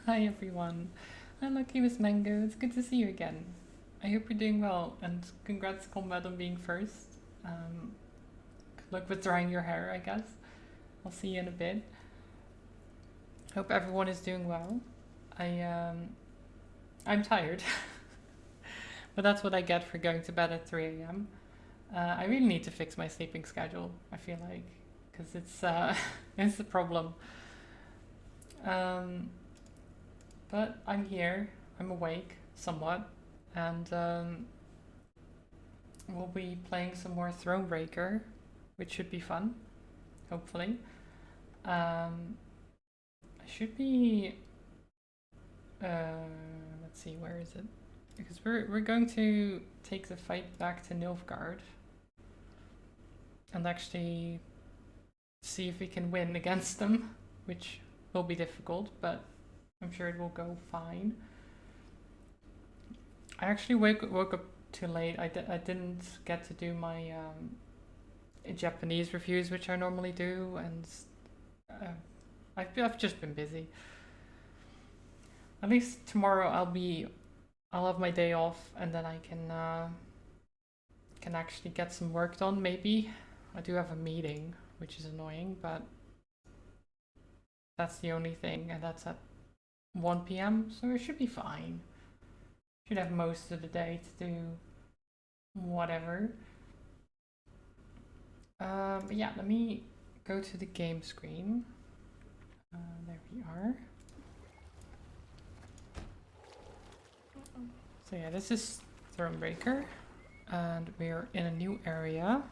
Hi everyone. I'm lucky Miss Mango. It's good to see you again. I hope you're doing well and congrats Combat on being first. Good luck with drying your hair, I guess. I'll see you in a bit. Hope everyone is doing well. I'm tired, but that's what I get for going to bed at 3 a.m. I really need to fix my sleeping schedule. I feel like because it's a problem. But I'm here. I'm awake somewhat, and we'll be playing some more Thronebreaker, which should be fun. Hopefully, I should be. Let's see, where is it? Because we're going to take the fight back to Nilfgaard and actually see if we can win against them, which will be difficult, but I'm sure it will go fine. I actually woke up too late. I didn't get to do my Japanese reviews, which I normally do, and I've just been busy. At least tomorrow I'll have my day off, and then I can actually get some work done. Maybe I do have a meeting, which is annoying, but that's the only thing, and that's at 1 p.m. So it should be fine. Should have most of the day to do whatever. But yeah, let me go to the game screen. There we are. So yeah, this is Thronebreaker, and we're in a new area,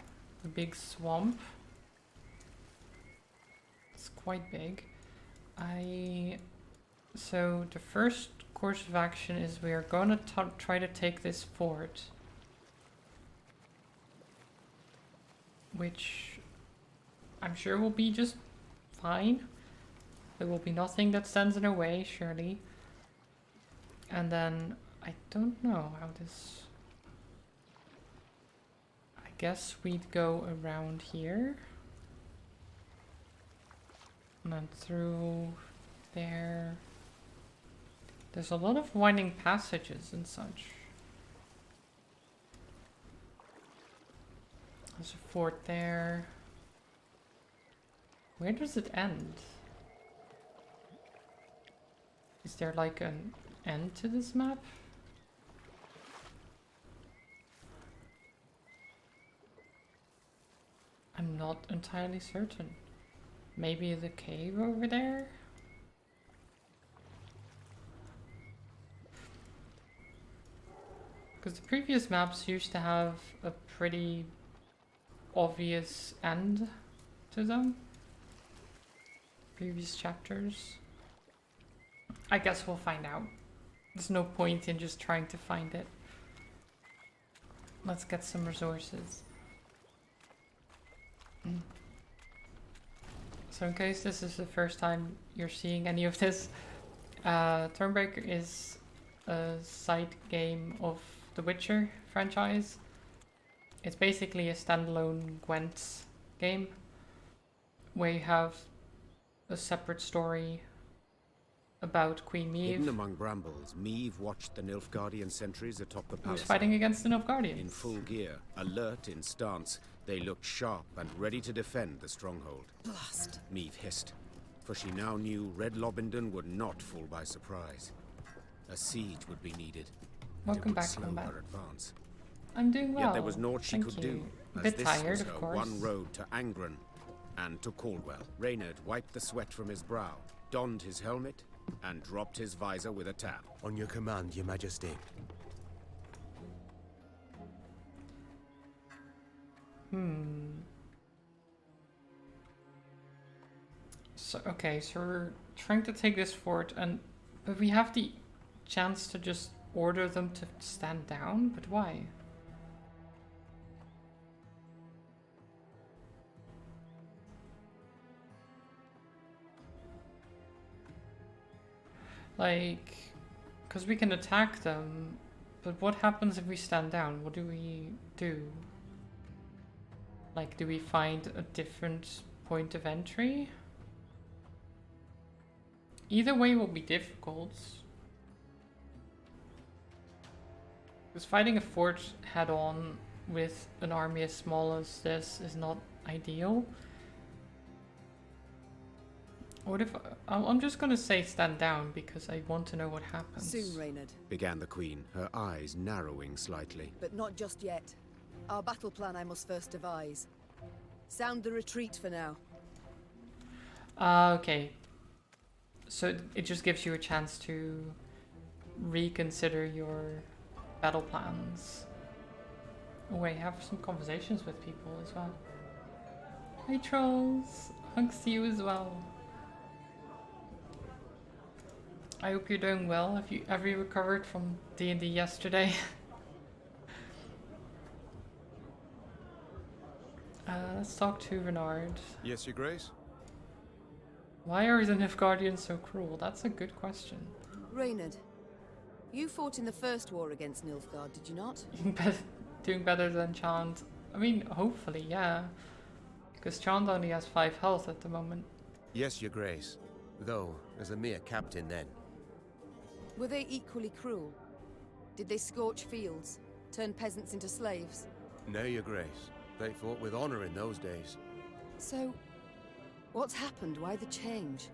a big swamp. It's quite big. So the first course of action is we are going to try to take this fort, which I'm sure will be just fine. There will be nothing that stands in our way, surely. And then I don't know how this. I guess we'd go around here and then through there. There's a lot of winding passages and such. There's a fort there. Where does it end? Is there like an end to this map? I'm not entirely certain. Maybe the cave over there? Because the previous maps used to have a pretty obvious end to them. Previous chapters. I guess we'll find out. There's no point in just trying to find it. Let's get some resources. So in case this is the first time you're seeing any of this, Thronebreaker is a side game of the Witcher franchise. It's basically a standalone Gwent game where you have a separate story about Queen Meve. Hidden among brambles, Meve watched the Nilfgaardian sentries atop the palace. Who's fighting against the Nilfgaardians? In full gear, alert in stance, they looked sharp and ready to defend the stronghold. Blast! Meve hissed, for she now knew Red Lobendon would not fall by surprise. A siege would be needed. Welcome back, slow Combat. her advance. I'm doing well. Yet there was naught she could do, A as bit this tired, was of her course. one road to Angren and to Caldwell. Reynard wiped the sweat from his brow, donned his helmet, and dropped his visor with a tap. On your command, Your Majesty. So okay, so we're trying to take this fort, but we have the chance to just order them to stand down. But why? Like, because we can attack them, but what happens if we stand down? What do we do? Like, do we find a different point of entry? Either way will be difficult. Because fighting a fort head on with an army as small as this is not ideal. What if I'm just gonna say stand down because I want to know what happens. Soon, Reynard. began the Queen, her eyes narrowing slightly. But not just yet. Our battle plan I must first devise. Sound the retreat for now. Okay. So it just gives you a chance to reconsider your battle plans. Oh wait, have some conversations with people as well. Hey trolls! Hugs to you as well. I hope you're doing well. Have you recovered from D&D yesterday? Let's talk to Renard. Yes, Your Grace? Why are the Nilfgaardians so cruel? That's a good question. Reynard, you fought in the first war against Nilfgaard, did you not? Doing better than Chant. I mean, hopefully, yeah. Because Chant only has 5 health at the moment. Yes, Your Grace. Though, as a mere captain then. Were they equally cruel? Did they scorch fields, turn peasants into slaves? No, Your Grace. They fought with honor in those days. So, what's happened? Why the change?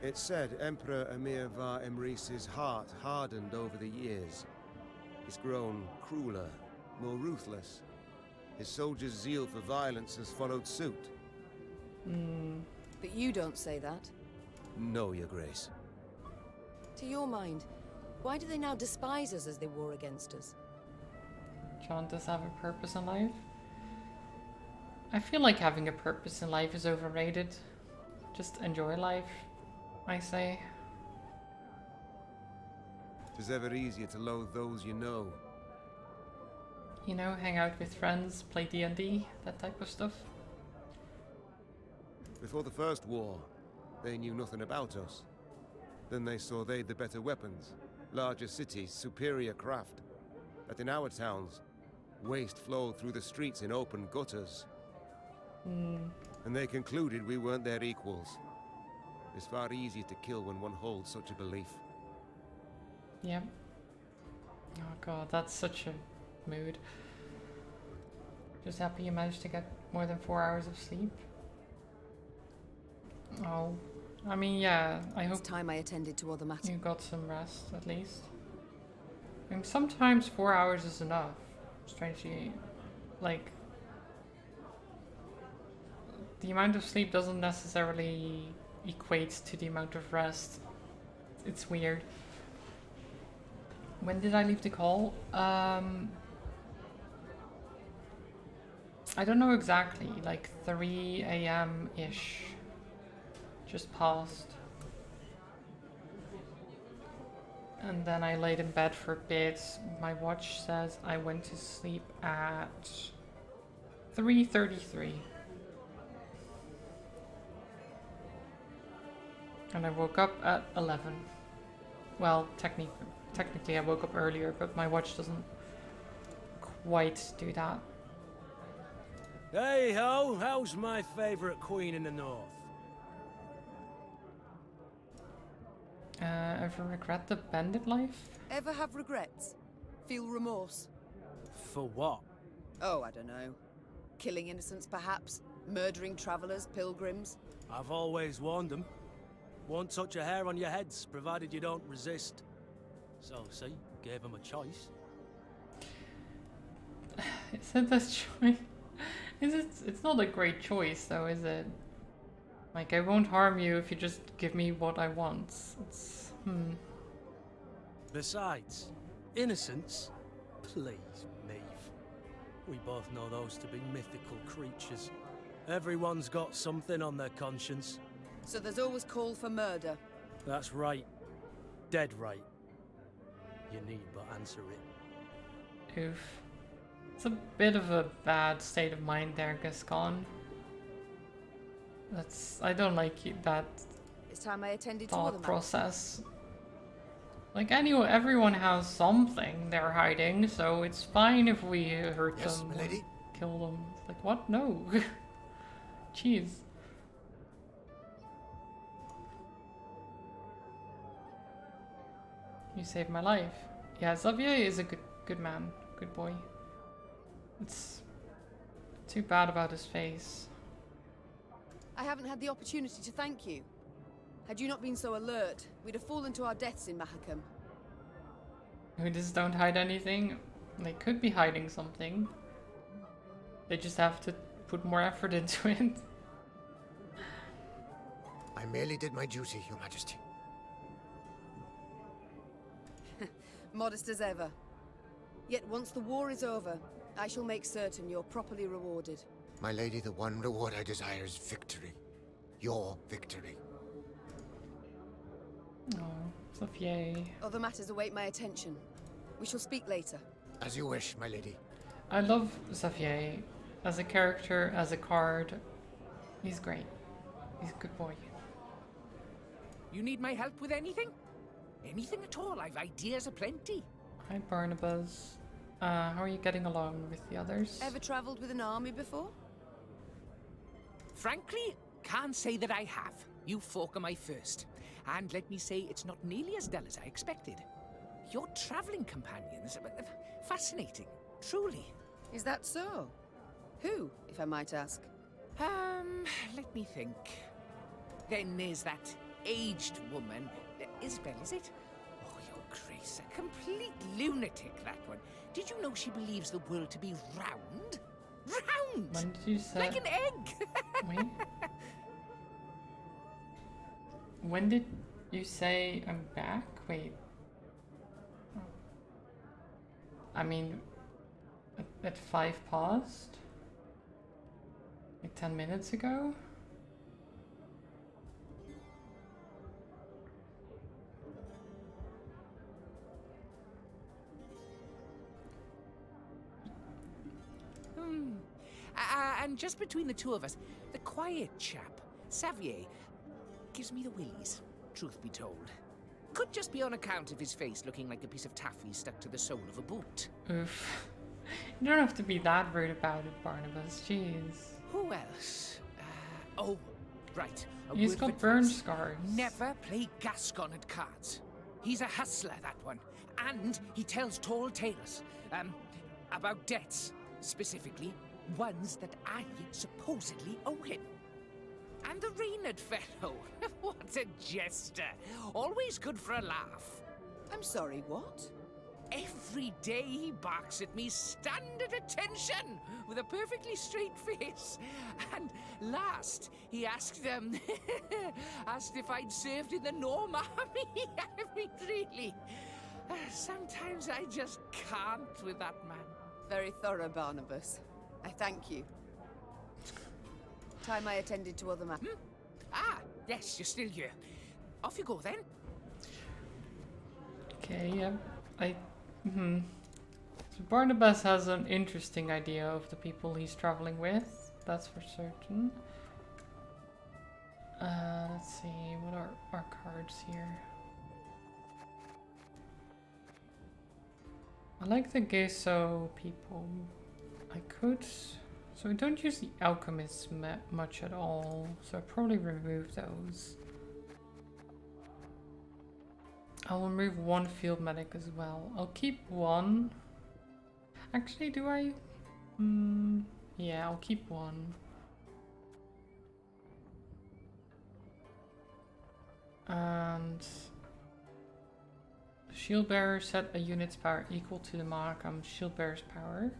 It's said Emperor Emir var Emrys's heart hardened over the years. He's grown crueler, more ruthless. His soldiers' zeal for violence has followed suit. But you don't say that. No, Your Grace. To your mind, why do they now despise us as they war against us? Chant does have a purpose in life. I feel like having a purpose in life is overrated. Just enjoy life, I say. Tis ever easier to loathe those you know. You know, hang out with friends, play D&D, that type of stuff. Before the First War, they knew nothing about us. Then they saw they'd the better weapons, larger cities, superior craft. That in our towns, waste flowed through the streets in open gutters. And they concluded we weren't their equals. It's far easier to kill when one holds such a belief. Yep. Oh god, that's such a mood. Just happy you managed to get more than 4 hours of sleep. Oh, I mean, yeah, I hope It's time I attended to other matters. you got some rest, at least. I mean, sometimes 4 hours is enough, strangely. Like, the amount of sleep doesn't necessarily equate to the amount of rest. It's weird. When did I leave the call? I don't know exactly, like 3 a.m.-ish. Just passed. And then I laid in bed for a bit. My watch says I went to sleep at 3:33. And I woke up at 11. Well, technically I woke up earlier, but my watch doesn't quite do that. Hey ho, how's my favourite queen in the north? Ever regret the bandit life? Ever have regrets? Feel remorse? For what? Oh, I don't know. Killing innocents, perhaps? Murdering travelers, pilgrims? I've always warned them. Won't touch a hair on your heads, provided you don't resist. So, see, gave them a choice. Is it a choice? It's not a great choice though, is it? Like, I won't harm you if you just give me what I want. It's, Besides, innocence? Please, Maeve. We both know those to be mythical creatures. Everyone's got something on their conscience. So there's always call for murder. That's right. Dead right. You need but answer it. Oof. It's a bit of a bad state of mind there, Gascon. I don't like that It's time I attended to thought other matters. process. Like, everyone has something they're hiding, so it's fine if we hurt Yes, them, milady? or kill them. It's like, what? No. Jeez. You saved my life. Yeah, Xavier is a good man. Good boy. It's too bad about his face. I haven't had the opportunity to thank you. Had you not been so alert, we'd have fallen to our deaths in Mahakam. We just don't hide anything. They could be hiding something. They just have to put more effort into it. I merely did my duty, Your Majesty. Modest as ever. Yet once the war is over, I shall make certain you're properly rewarded. My lady, the one reward I desire is victory. Your victory. Oh, Xavier. Other matters await my attention. We shall speak later. As you wish, my lady. I love Xavier as a character, as a card. He's great. He's a good boy. You need my help with anything? Anything at all. I've ideas aplenty. Hi, Barnabas. How are you getting along with the others? Ever travelled with an army before? Frankly, can't say that I have. You folk are my first. And let me say, it's not nearly as dull as I expected. Your travelling companions are fascinating, truly. Is that so? Who, if I might ask? Let me think. Then there's that aged woman. Isabel, is it? Oh, Your Grace, a complete lunatic, that one. Did you know she believes the world to be round? Round! When did you say? Like an egg! Wait. When did you say I'm back? Wait. I mean, at 5 past? Like 10 minutes ago? And just between the two of us, the quiet chap, Xavier, gives me the willies, truth be told. Could just be on account of his face looking like a piece of taffy stuck to the sole of a boot. Oof. You don't have to be that rude about it, Barnabas. Jeez. Who else? Oh, right. He's word of got burn advice. scars. Never play Gascon at cards. He's a hustler, that one. And he tells tall tales. About debts, specifically. Ones that I supposedly owe him. And the Reynard fellow. What a jester. Always good for a laugh. I'm sorry, what? Every day he barks at me, stand at attention, with a perfectly straight face. And last, he asked asked if I'd served in the Norm Army. I mean, really. Sometimes I just can't with that man. Very thorough, Barnabas. I thank you. Time I attended to other matters. Ah, yes, you're still here. Off you go then. Okay, yeah. So Barnabas has an interesting idea of the people he's traveling with. That's for certain. Let's see, what are our cards here? I like the Gesso people. I could... So we don't use the alchemists much at all, so I'll probably remove those. I'll remove one field medic as well. I'll keep one. Actually, do I? Yeah, I'll keep one. And shield bearer, set a unit's power equal to the Mahakam shield bearer's power.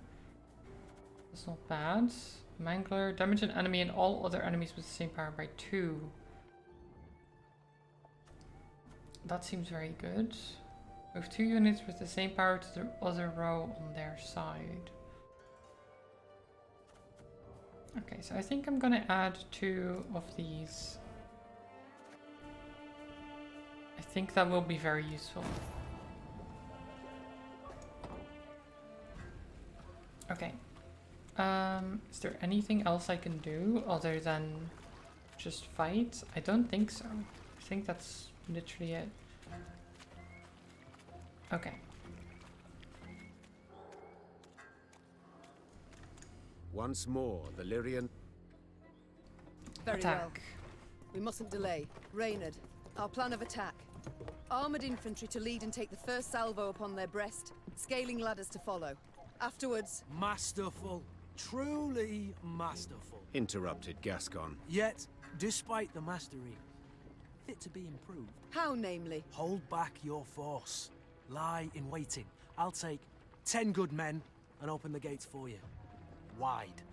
That's not bad. Mangler, damage an enemy and all other enemies with the same power by 2. That seems very good. Move 2 units with the same power to the other row on their side. Okay, so I think I'm gonna add 2 of these. I think that will be very useful. Okay. Is there anything else I can do other than just fight? I don't think so. I think that's literally it. Okay. Once more, the Lyrian... Very Attack. well. We mustn't delay. Reynard, our plan of attack. Armored infantry to lead and take the first salvo upon their breast, scaling ladders to follow. Afterwards, Masterful. Truly masterful. Interrupted Gascon. Yet, despite the mastery, fit to be improved. how namely? Hold back your force. Lie in waiting. I'll take 10 good men and open the gates for you. Wide.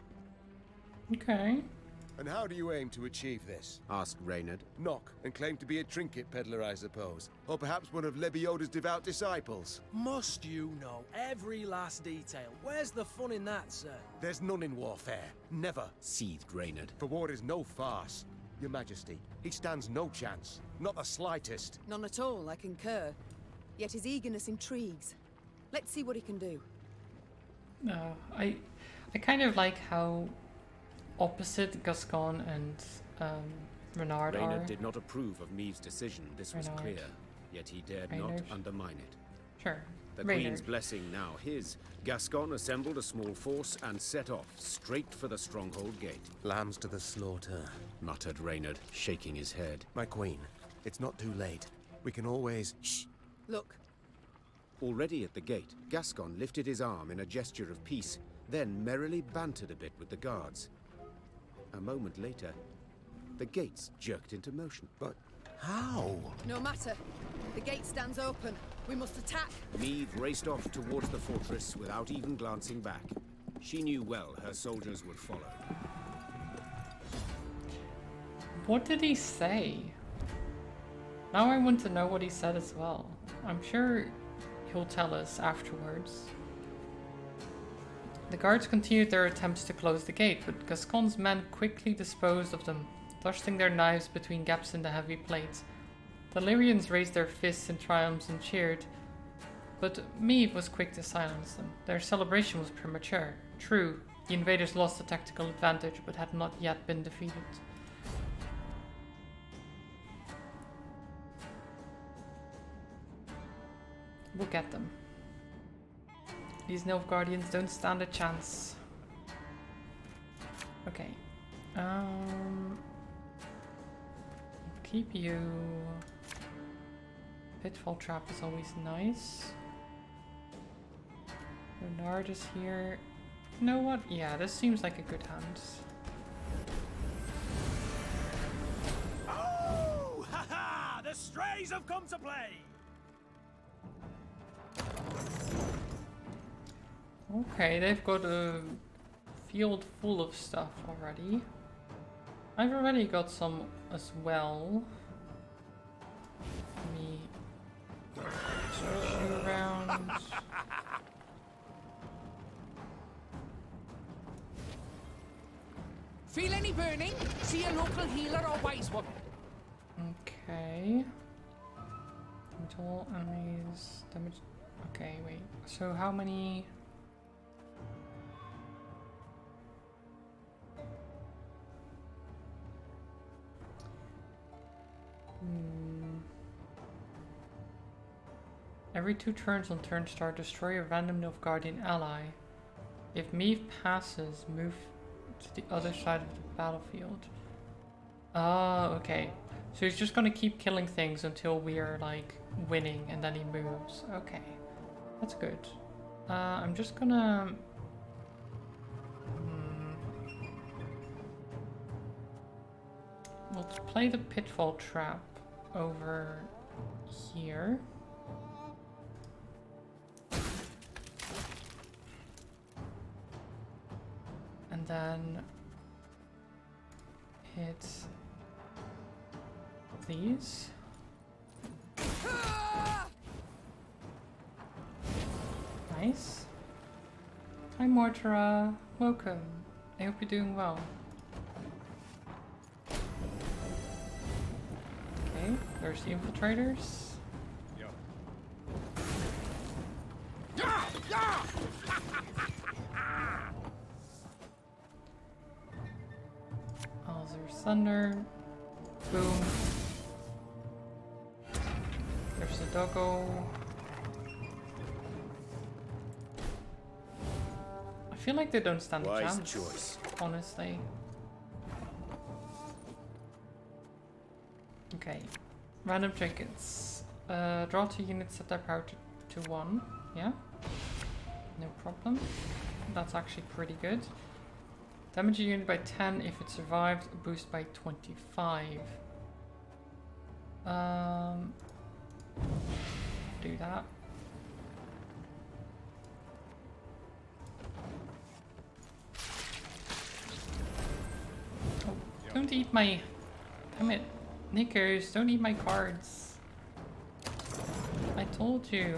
Okay. And how do you aim to achieve this? Asked Reynard. Knock and claim to be a trinket peddler, I suppose. Or perhaps one of Lebioda's devout disciples. Must you know every last detail? Where's the fun in that, sir? There's none in warfare. Never. Seethed Reynard. For war is no farce. Your Majesty, he stands no chance. Not the slightest. None at all, I concur. Yet his eagerness intrigues. Let's see what he can do. No, I kind of like how opposite Gascon and Renard Reynard are. did not approve of Meave's decision, this was Renard. clear. Yet he dared Reynard. not undermine it. Sure. The Reynard. Queen's blessing now his, Gascon assembled a small force and set off, straight for the stronghold gate. Lambs to the slaughter. Muttered Reynard, shaking his head. My queen, it's not too late. We can always... Shh! Look, Already at the gate, Gascon lifted his arm in a gesture of peace, then merrily bantered a bit with the guards. A moment later, the gates jerked into motion. But how? no matter. The gate stands open. We must attack. Meave raced off towards the fortress without even glancing back. She knew well her soldiers would follow. What did he say? Now I want to know what he said as well. I'm sure he'll tell us afterwards. The guards continued their attempts to close the gate, but Gascon's men quickly disposed of them, thrusting their knives between gaps in the heavy plates. The Lyrians raised their fists in triumph and cheered, but Meave was quick to silence them. Their celebration was premature. True, the invaders lost the tactical advantage, but had not yet been defeated. We'll get them. These Nilfgaardians don't stand a chance. Okay. Keep you. Pitfall trap is always nice. Renard is here. You know what? Yeah, this seems like a good hand. Oh! Ha ha! The strays have come to play! Okay, they've got a field full of stuff already. I've already got some as well. Let me search you around. Feel any burning? See a local healer or wise woman? Okay. Damage all enemies. Damage. Okay, wait. So how many? Every 2 turns on turn start, destroy a random Nilfgaardian ally. If Meave passes, move to the other side of the battlefield. Ah, okay. So he's just gonna keep killing things until we are like winning, and then he moves. Okay, that's good. I'm just gonna. We'll play the pitfall trap over here. And then hit these. Nice. Hi Mortara, welcome. I hope you're doing well. Okay, there's the infiltrators. There's thunder. Boom. There's the doggo. I feel like they don't stand a Wise chance. choice. Honestly. Okay. Random trinkets. Draw 2 units, set their power to 1. Yeah, no problem. That's actually pretty good. Damage a unit by 10 if it survived, boost by 25. Do that. Oh, don't eat my... Damn it. Knickers, don't eat my cards. I told you.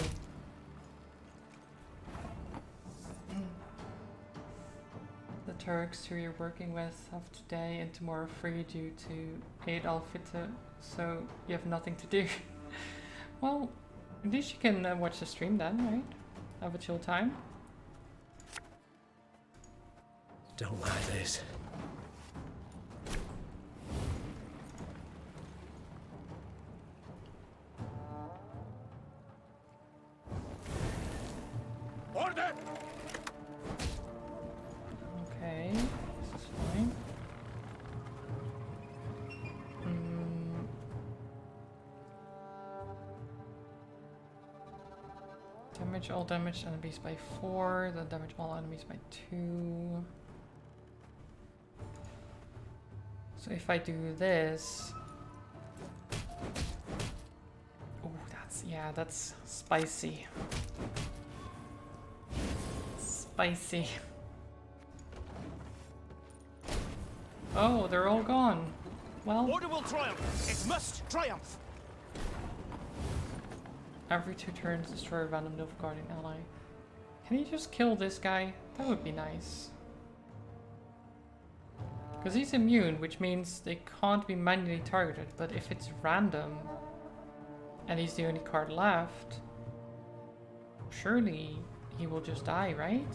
The Turks who you're working with have today and tomorrow free due to Eid al-Fitr, so you have nothing to do. Well, at least you can watch the stream then, right? Have a chill time. Don't like this. Order! Okay, this is fine. Damage all damage enemies by 4, then damage all enemies by 2. So if I do this... Oh, that's spicy. Spicy. Oh, they're all gone. Well, Order will triumph. It must triumph. every 2 turns destroy a random Nilfgaardian ally. Can you just kill this guy? That would be nice. Because he's immune, which means they can't be manually targeted, but if it's random and he's the only card left, surely he will just die, right?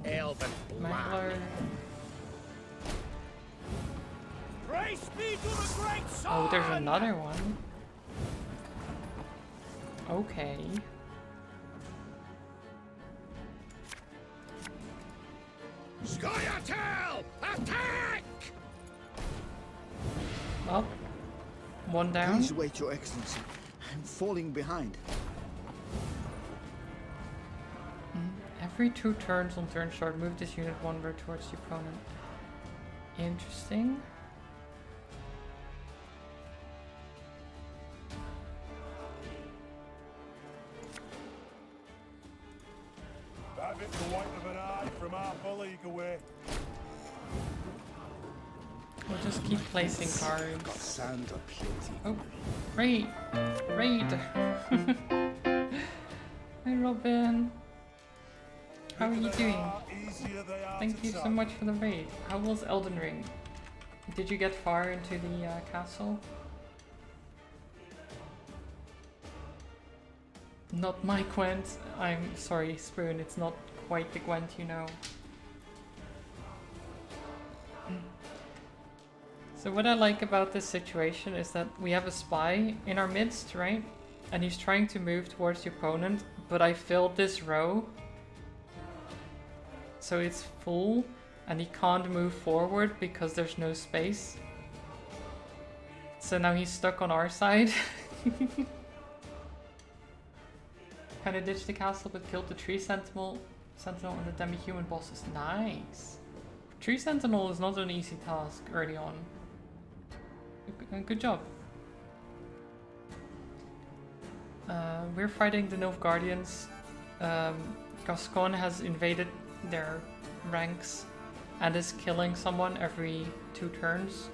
Elven Mangler. Praise be to the great sun! Oh, there's another one. Okay. Scoia'tael! Attack! Well, one down. Please wait, Your Excellency. I'm falling behind. Every 2 turns on turn start, move this unit 1 row towards the opponent. Interesting. Have it the white of an eye from half a league away. We'll just keep placing cards. Sand aplenty. Oh, raid! Raid! Hi Robin! How are you doing? Thank you so much for the raid. How was Elden Ring? Did you get far into the castle? Not my Gwent. I'm sorry, Spoon, it's not quite the Gwent you know. So what I like about this situation is that we have a spy in our midst, right? And he's trying to move towards the opponent, but I filled this row. So it's full, and he can't move forward because there's no space. So now he's stuck on our side. Kinda ditched the castle but killed the tree sentinel and the demi-human bosses. Nice! Tree sentinel is not an easy task early on. Good job. We're fighting the Nilfgaardians. Gascon has invaded their ranks and is killing someone every 2 turns.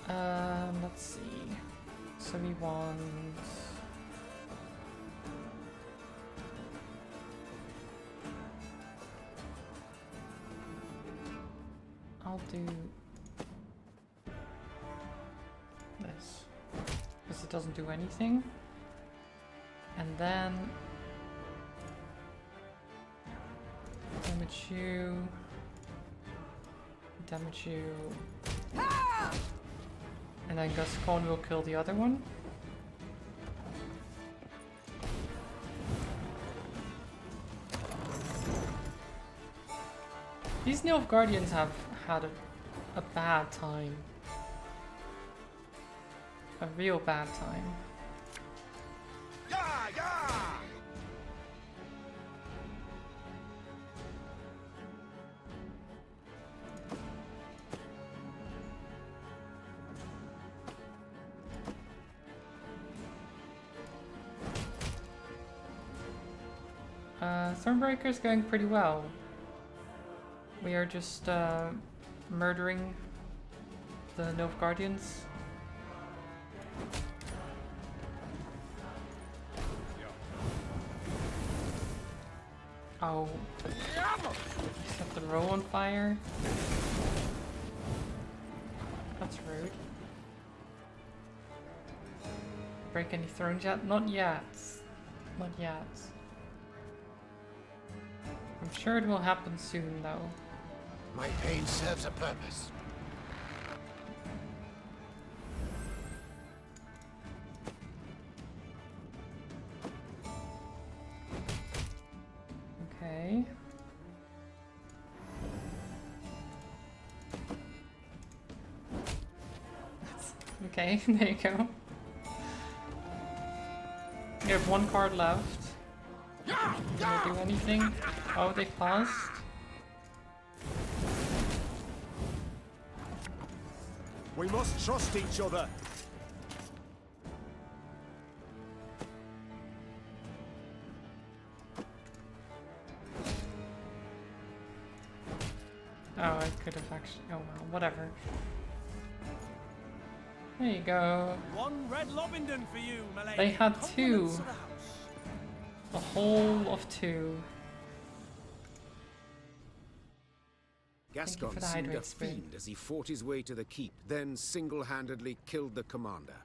Let's see. So we want... I'll do this because it doesn't do anything. And then damage you, and then Gascon will kill the other one. These Nilfgaardians have had a bad time. A real bad time. Yeah, yeah! Thronebreaker is going pretty well. We are just murdering the Nilfgaardians. Oh, set the row on fire. That's rude. Break any thrones yet? Not yet. Not yet. I'm sure it will happen soon, though. My pain serves a purpose. Okay. Okay, there you go. We have one card left. Did they do anything? Oh, they paused. We must trust each other. Oh, I could have actually. Oh well, whatever. There you go. One red Lobington for you, my lady. They had two. Compliments of the house. A whole of two. Gascon for the seemed a hydrate spring. fiend as he fought his way to the keep, then single-handedly killed the commander.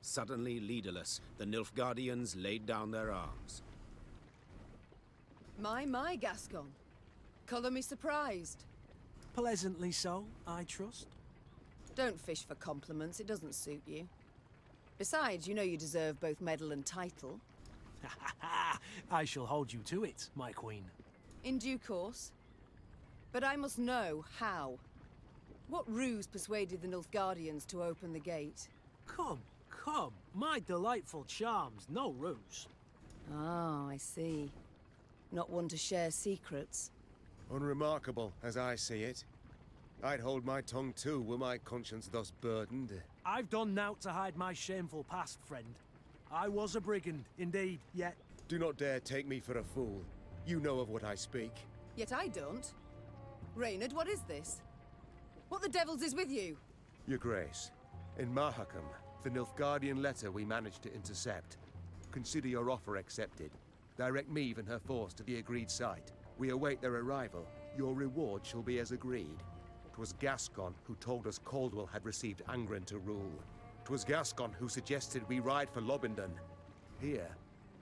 Suddenly leaderless, the Nilfgaardians laid down their arms. My, Gascon. Colour me surprised. Pleasantly so, I trust. Don't fish for compliments, it doesn't suit you. Besides, you know you deserve both medal and title. I shall hold you to it, my queen. In due course. But I must know how. What ruse persuaded the Nilfgaardians to open the gate? Come, my delightful charms, no ruse. Oh, I see. Not one to share secrets. Unremarkable, as I see it. I'd hold my tongue too, were my conscience thus burdened. I've done naught to hide my shameful past, friend. I was a brigand, indeed, yet... Do not dare take me for a fool. You know of what I speak. Yet I don't. Reynard, what is this? What the devils is with you? Your Grace, in Mahakam, the Nilfgaardian letter we managed to intercept. Consider your offer accepted. Direct Meve and her force to the agreed site. We await their arrival. Your reward shall be as agreed. 'Twas Gascon who told us Caldwell had received Angren to rule. 'Twas Gascon who suggested we ride for Lobington. Here,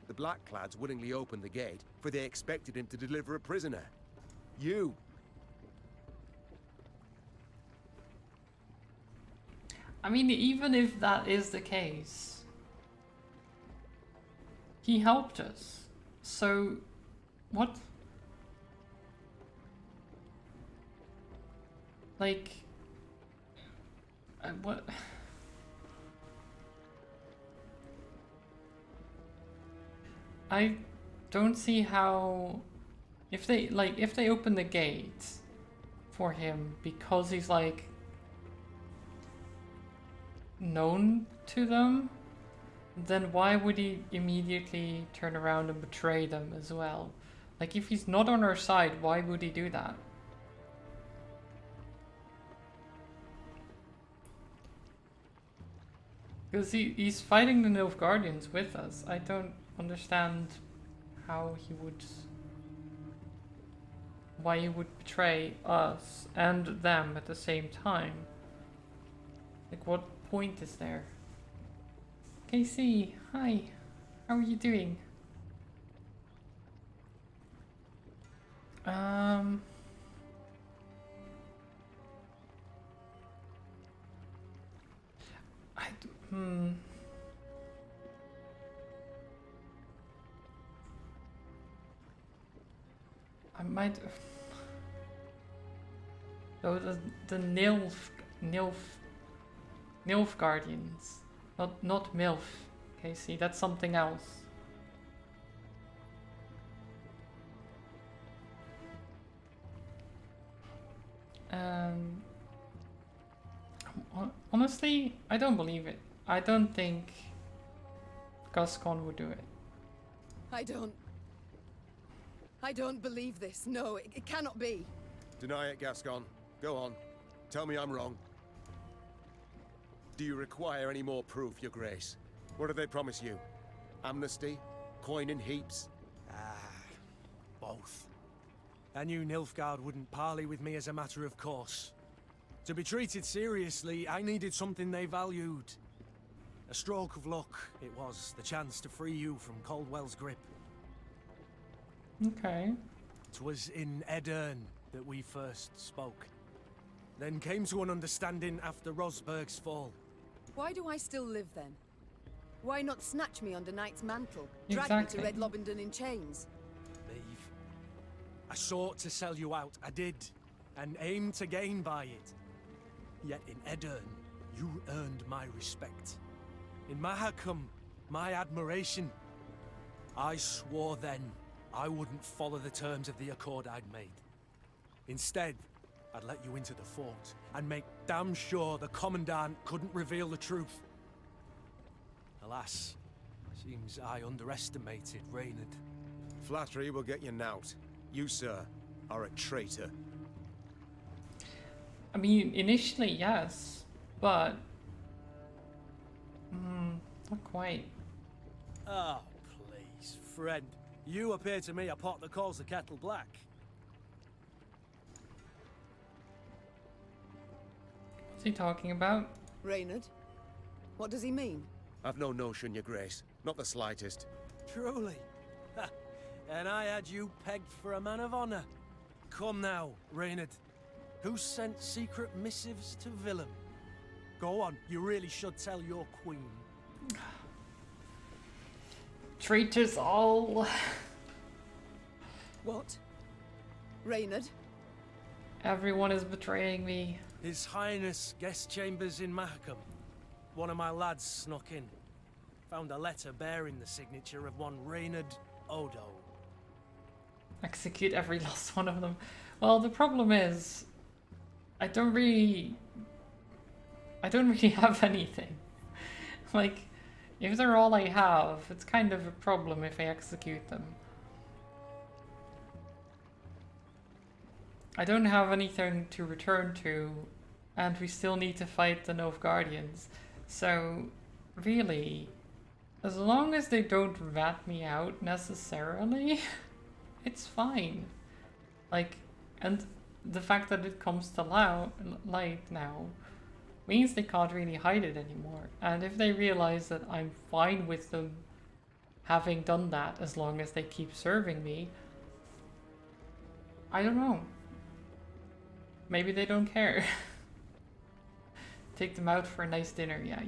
the Blackclads willingly opened the gate, for they expected him to deliver a prisoner. You! I mean, even if that is the case, he helped us. So, what? Like, what? I don't see how, if they open the gate for him because he's like known to them, then why would he immediately turn around and betray them as well? Like, if he's not on our side, why would he do that? Because he's fighting the Nilfgaardians with us. I don't understand how he would... why he would betray us and them at the same time. Like, what point is there? KC, hi. How are you doing? I might... Oh, the Nilf Guardians. Not MILF. Okay, see, that's something else. Honestly, I don't believe it. I don't think Gascon would do it. I don't believe this. No, it cannot be. Deny it, Gascon. Go on. Tell me I'm wrong. Do you require any more proof, Your Grace? What do they promise you? Amnesty? Coin in heaps? Both. I knew Nilfgaard wouldn't parley with me as a matter of course. To be treated seriously, I needed something they valued. A stroke of luck, it was, the chance to free you from Caldwell's grip. Okay. 'Twas in Edern that we first spoke. Then came to an understanding after Rosberg's fall. Why do I still live then? Why not snatch me under Knight's mantle? Drag Exactly. me to Red Lobendon in chains? Leave. I sought to sell you out, I did, and aimed to gain by it. Yet in Edern, you earned my respect. In Mahakam, my admiration. I swore then I wouldn't follow the terms of the accord I'd made. Instead, I'd let you into the fort and make damn sure the Commandant couldn't reveal the truth. Alas, seems I underestimated Reynard. Flattery will get you knout. You, sir, are a traitor. I mean, initially, yes, but... not quite. Oh, please, friend. You appear to me a pot that calls the kettle black. What's he talking about? Reynard? What does he mean? I've no notion, Your Grace. Not the slightest. Truly? Ha, and I had you pegged for a man of honor. Come now, Reynard. Who sent secret missives to Willem? Go on, you really should tell your queen. Traitors all. What? Reynard? Everyone is betraying me. His Highness guest chambers in Mahakam. One of my lads snuck in. Found a letter bearing the signature of one Reynard Odo. Execute every last one of them. Well, the problem is, I don't really have anything. Like, if they're all I have, it's kind of a problem if I execute them. I don't have anything to return to, and we still need to fight the Nilfgaardians. So, really, as long as they don't rat me out necessarily, it's fine. Like, and the fact that it comes to light now means they can't really hide it anymore. And if they realize that I'm fine with them having done that as long as they keep serving me, I don't know. Maybe they don't care. Take them out for a nice dinner, yeah.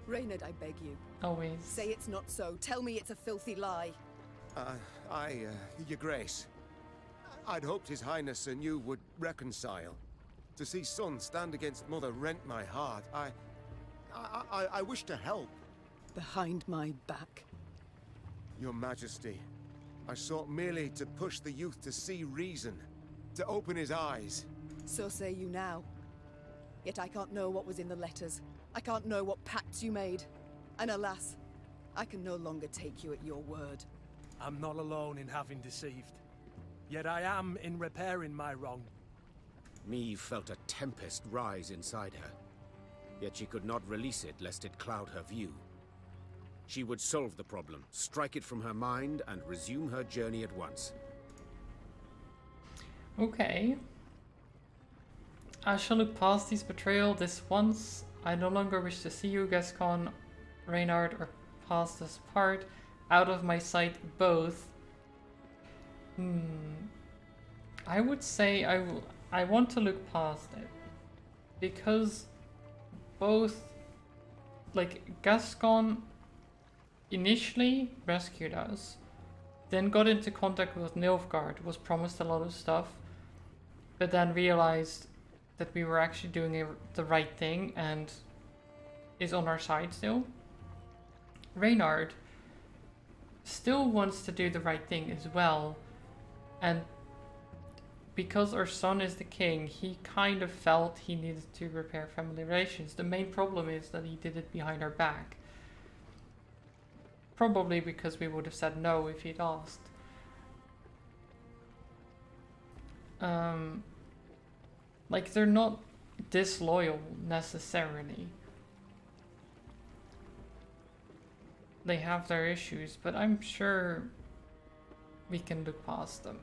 Reynard, I beg you. Always. Say it's not so. Tell me it's a filthy lie. Your Grace. I'd hoped His Highness and you would reconcile. To see son stand against mother rent my heart. I wish to help. Behind my back. Your Majesty, I sought merely to push the youth to see reason, to open his eyes. So say you now. Yet I can't know what was in the letters. I can't know what pacts you made. And alas, I can no longer take you at your word. I'm not alone in having deceived. Yet I am in repairing my wrong. Meve felt a tempest rise inside her. Yet she could not release it lest it cloud her view. She would solve the problem, strike it from her mind, and resume her journey at once. Okay. I shall look past this betrayal this once. I no longer wish to see you, Gascon, Reynard, or past this part. Out of my sight, both. I would say I want to look past it. Because both, like, Gascon initially rescued us, then got into contact with Nilfgaard, was promised a lot of stuff, but then realized that we were actually doing the right thing and is on our side still. Reynard still wants to do the right thing as well, and because our son is the king, he kind of felt he needed to repair family relations. The main problem is that he did it behind our back. Probably because we would have said no if he'd asked. Like, they're not disloyal necessarily. They have their issues, but I'm sure we can look past them.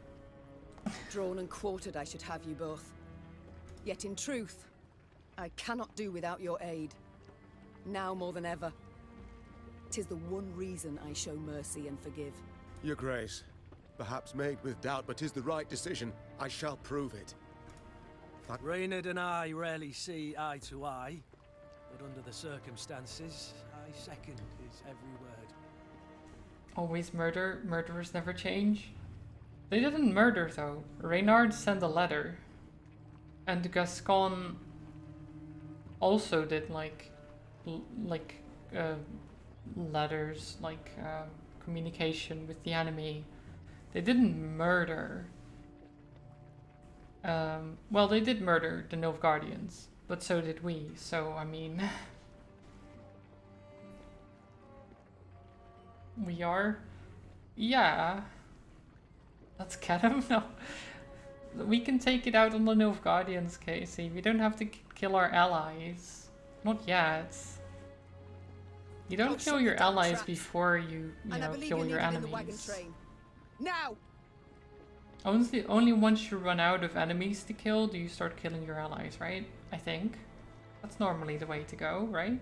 Drawn and quartered I should have you both. Yet in truth, I cannot do without your aid. Now more than ever. 'Tis the one reason I show mercy and forgive. Your Grace, perhaps made with doubt, but 'tis the right decision. I shall prove it. Reynard and I rarely see eye to eye, but under the circumstances, I second his every word. Always murder. Murderers never change. They didn't murder though. Reynard sent a letter. And Gascon also did letters, communication with the enemy. They didn't murder. Well, they did murder the Nilfgaardians, but so did we, so I mean... we are? Yeah. Let's get him? No. We can take it out on the Nilfgaardians, Casey. We don't have to kill our allies. Not yet. You don't kill your allies before you kill your enemies. Now! Only once you run out of enemies to kill do you start killing your allies, right? I think. That's normally the way to go, right?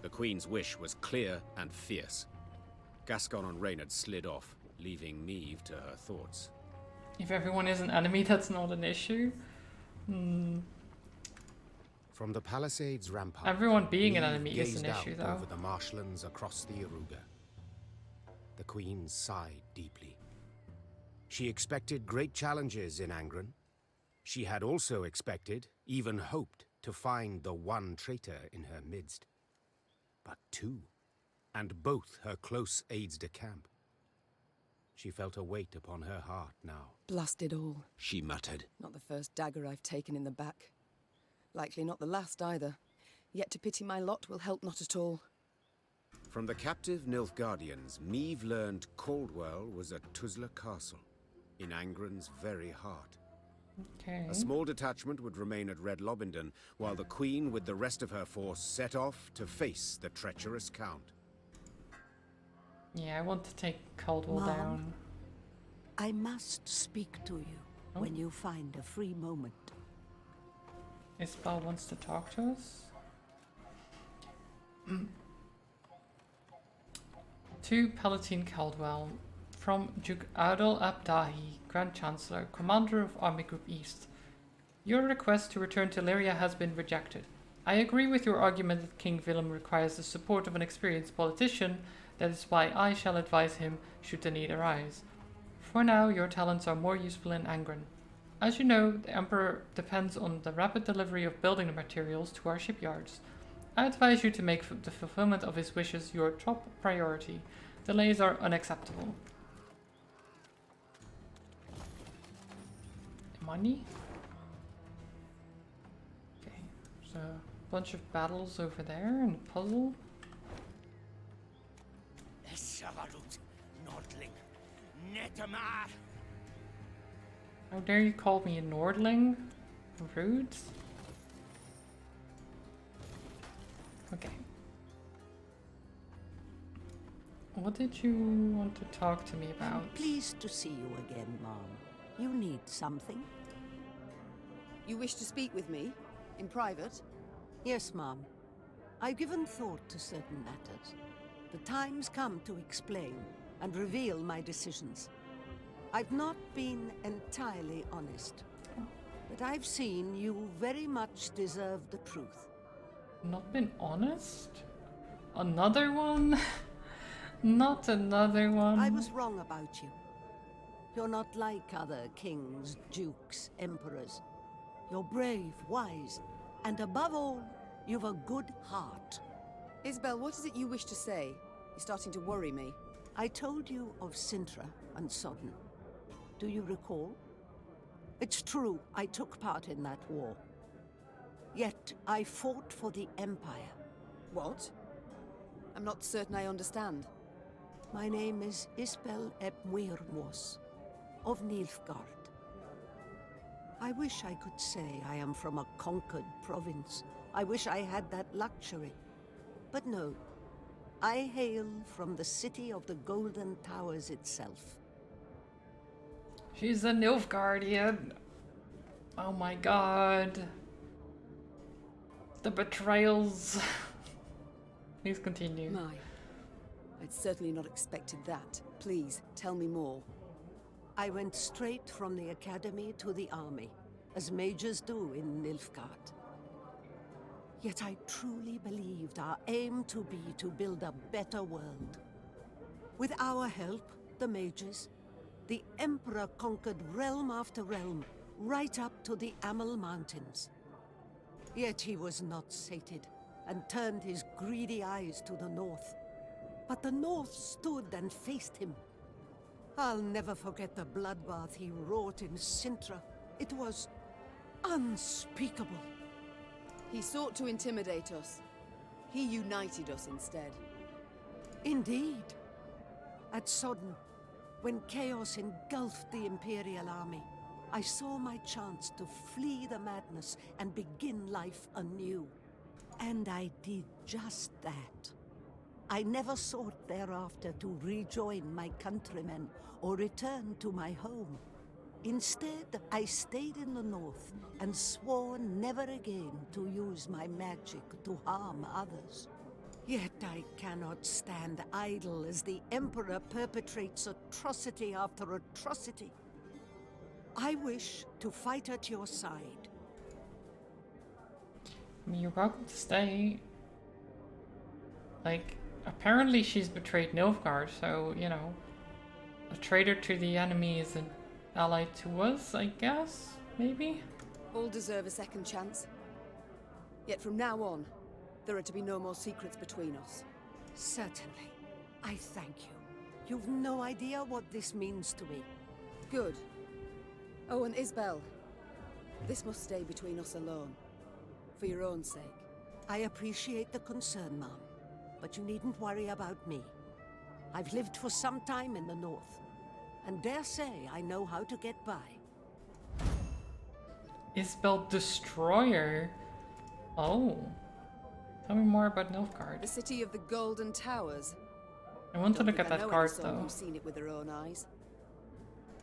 The Queen's wish was clear and fierce. Gascon and Reynard slid off, leaving Meve to her thoughts. If everyone is an enemy, that's not an issue. From the palisades rampart, everyone being an Meve enemy is an gazed issue, out though. over the marshlands across the Iruga. The Queen sighed deeply. She expected great challenges in Angren. She had also expected, even hoped, to find the one traitor in her midst. But two, and both her close aides-de-camp. She felt a weight upon her heart now. Blast it all, she muttered. Not the first dagger I've taken in the back. Likely not the last either. Yet to pity my lot will help not at all. From the captive Nilfgaardians, Meve learned Caldwell was at Tuzla Castle, in Angren's very heart. Okay. A small detachment would remain at Red Lobindon, while the Queen with the rest of her force set off to face the treacherous Count. Yeah, I want to take Caldwell Mom, down. I must speak to you when you find a free moment. Isabel wants to talk to us? To Palatine Caldwell, from Duke Adol Abdahi, Grand Chancellor, Commander of Army Group East. Your request to return to Lyria has been rejected. I agree with your argument that King Willem requires the support of an experienced politician. That is why I shall advise him should the need arise. For now, your talents are more useful in Angren. As you know, the Emperor depends on the rapid delivery of building materials to our shipyards. I advise you to make the fulfillment of his wishes your top priority. Delays are unacceptable. Money? Okay, there's a bunch of battles over there and a puzzle. How dare you call me a Nordling? Rude. Okay. What did you want to talk to me about? I'm pleased to see you again, Mom. You need something? You wish to speak with me? In private? Yes, Mom. I've given thought to certain matters. The time's come to explain and reveal my decisions. I've not been entirely honest, but I've seen you very much deserve the truth. Not been honest? Another one? Not another one? I was wrong about you. You're not like other kings, dukes, emperors. You're brave, wise, and above all, you've a good heart. Isbel, what is it you wish to say? You're starting to worry me. I told you of Sintra and Sodden. Do you recall? It's true, I took part in that war. Yet, I fought for the Empire. What? I'm not certain I understand. My name is Isbel eb Muirmos, of Nilfgaard. I wish I could say I am from a conquered province. I wish I had that luxury. But no. I hail from the city of the Golden Towers itself. She's a Nilfgaardian. Oh my god. The betrayals. Please continue. My. I'd certainly not expected that. Please, tell me more. I went straight from the academy to the army, as mages do in Nilfgaard. Yet I truly believed our aim to be to build a better world. With our help, the mages, the Emperor conquered realm after realm, right up to the Amel Mountains. Yet he was not sated, and turned his greedy eyes to the north. But the north stood and faced him. I'll never forget the bloodbath he wrought in Sintra. It was unspeakable. He sought to intimidate us. He united us instead. Indeed. At Sodden, when chaos engulfed the Imperial army, I saw my chance to flee the madness and begin life anew. And I did just that. I never sought thereafter to rejoin my countrymen or return to my home. Instead, I stayed in the north and swore never again to use my magic to harm others. Yet I cannot stand idle as the Emperor perpetrates atrocity after atrocity. I wish to fight at your side. I mean, you're welcome to stay. Like, apparently she's betrayed Nilfgaard, so, you know, a traitor to the enemy is an ally to us, I guess? Maybe? All deserve a second chance. Yet from now on, there are to be no more secrets between us. Certainly. I thank you. You've no idea what this means to me. Good. Oh, and Isbel, this must stay between us alone. For your own sake. I appreciate the concern, Mom. But you needn't worry about me. I've lived for some time in the north, and dare say I know how to get by. Isbel Destroyer? Oh. Tell me more about Nilfgaard. The city of the Golden Towers. I want to Don't look think at I that know card any soul though. who's seen it with their own eyes.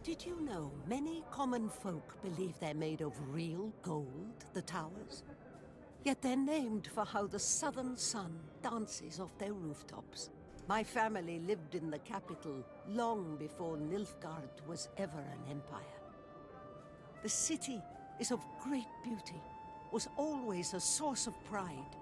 Did you know many common folk believe they're made of real gold, the towers? Yet they're named for how the southern sun dances off their rooftops. My family lived in the capital long before Nilfgaard was ever an empire. The city is of great beauty, was always a source of pride,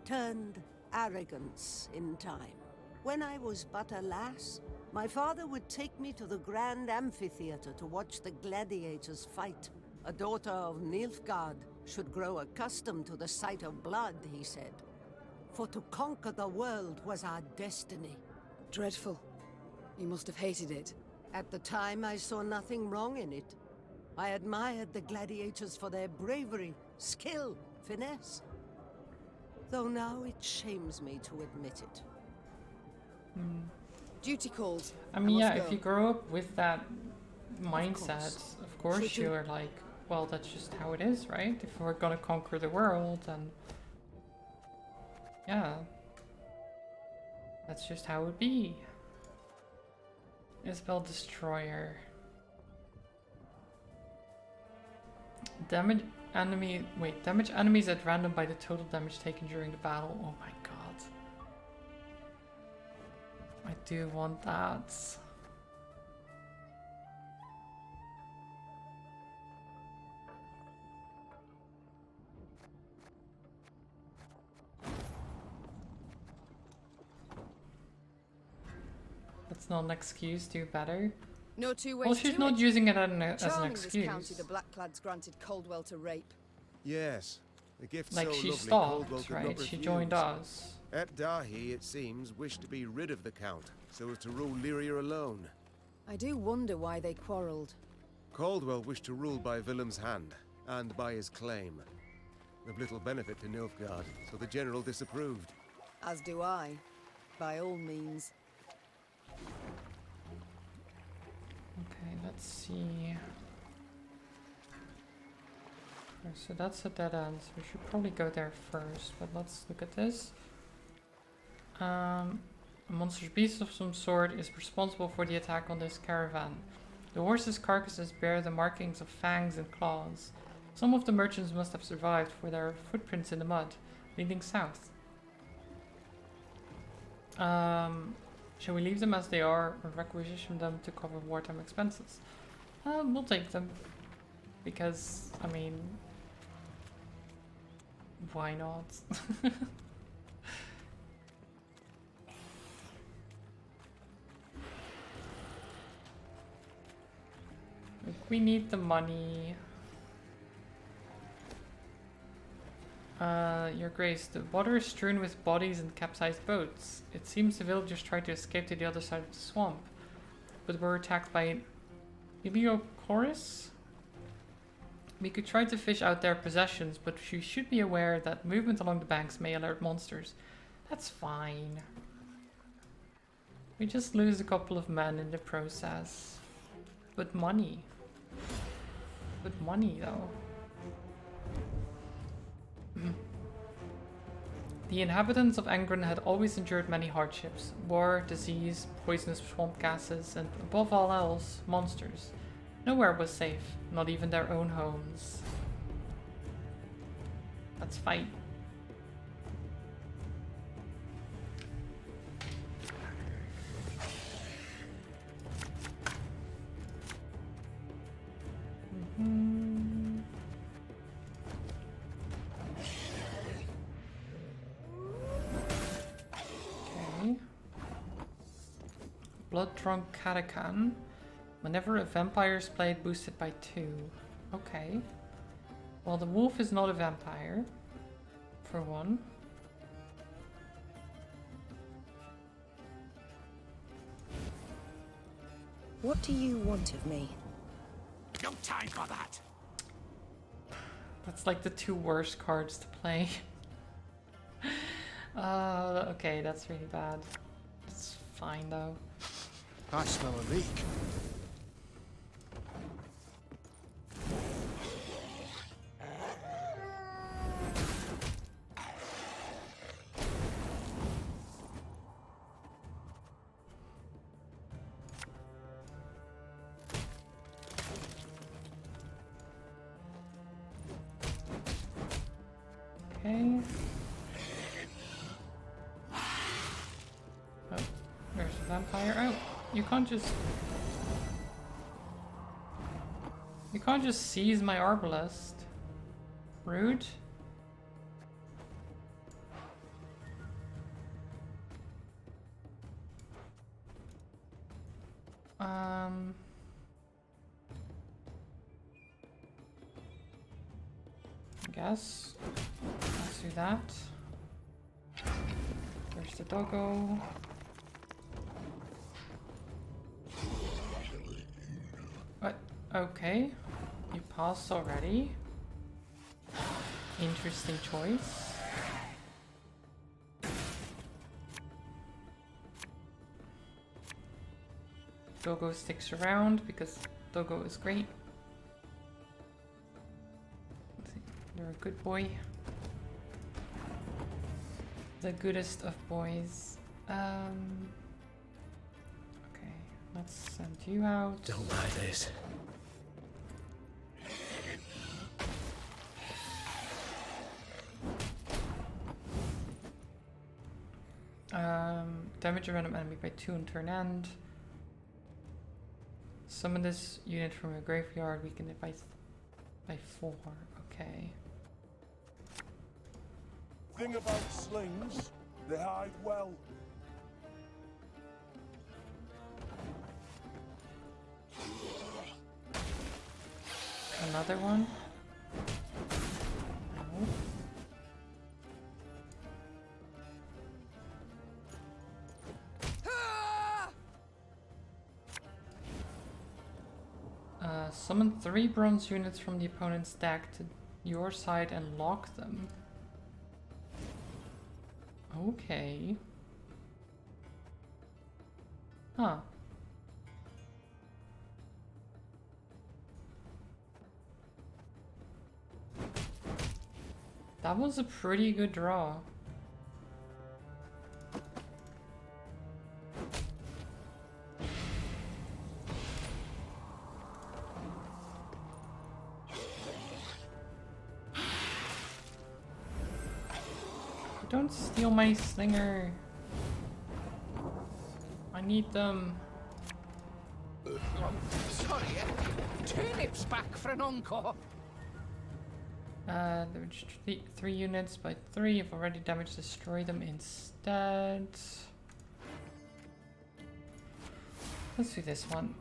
turned arrogance in time. When I was but a lass, my father would take me to the grand amphitheater to watch the gladiators fight. A daughter of Nilfgaard should grow accustomed to the sight of blood, he said. For to conquer the world was our destiny. Dreadful. You must have hated it. At the time, I saw nothing wrong in it. I admired the gladiators for their bravery, skill, finesse. Though now it shames me to admit it. Duty calls. I mean, yeah, must if go. you grow up with that mindset, course. of course Should you- you're like, well, that's just how it is, right? If we're gonna conquer the world, then yeah, that's just how it would be. Isbel Destroyer. Damage damage enemies at random by the total damage taken during the battle. Oh my god. I do want that. That's not an excuse, do better. No two ways Well, she's to not it. using it as an Charming this excuse. county the Blackclads granted Caldwell to rape. Yes, a gift Like, so she lovely Caldwell stopped, could right? not She refuse. joined us. Et Dahi, it seems, wished to be rid of the Count, so as to rule Lyria alone. I do wonder why they quarrelled. Caldwell wished to rule by Willem's hand, and by his claim. Of little benefit to Nilfgaard, so the general disapproved. As do I. By all means. Okay, let's see. Okay, so that's a dead end. So we should probably go there first, but let's look at this. A monstrous beast of some sort is responsible for the attack on this caravan. The horses' carcasses bear the markings of fangs and claws. Some of the merchants must have survived, for there are footprints in the mud, leading south. Shall we leave them as they are, or requisition them to cover wartime expenses? We'll take them. Because, I mean... why not? We need the money. Your Grace, the water is strewn with bodies and capsized boats. It seems the villagers tried to escape to the other side of the swamp, but were attacked by Iliochorus? We could try to fish out their possessions, but you should be aware that movement along the banks may alert monsters. That's fine. We just lose a couple of men in the process. But money. But money, though. The inhabitants of Angren had always endured many hardships. War, disease, poisonous swamp gases, and above all else, monsters. Nowhere was safe, not even their own homes. Let's fight. Okay. Blood-drunk Katakan. Whenever a vampire is played, boosted by 2. Okay. Well, the wolf is not a vampire, for one. What do you want of me? No time for that. That's like the 2 worst cards to play. Okay, that's really bad. It's fine though. I smell a leak. Okay. Oh, there's a vampire. Oh, you can't just... You can't just seize my arbalest. Rude. I guess. Let's do that. There's the doggo. What? Okay. You passed already. Interesting choice. Doggo sticks around because Doggo is great. Let's see. You're a good boy. The goodest of boys. Okay, let's send you out. Don't buy this. Damage a random enemy by 2 on turn end. Summon this unit from your graveyard. Weaken it by 4. Okay. Thing about slings, they hide well. another one? No. Summon 3 bronze units from the opponent's deck to your side and lock them. Okay. Huh. That was a pretty good draw. Don't steal my slinger. I need them. Sorry, turnips back for an encore. Damage 3 units by 3. If already damaged, destroy them instead. Let's do this one.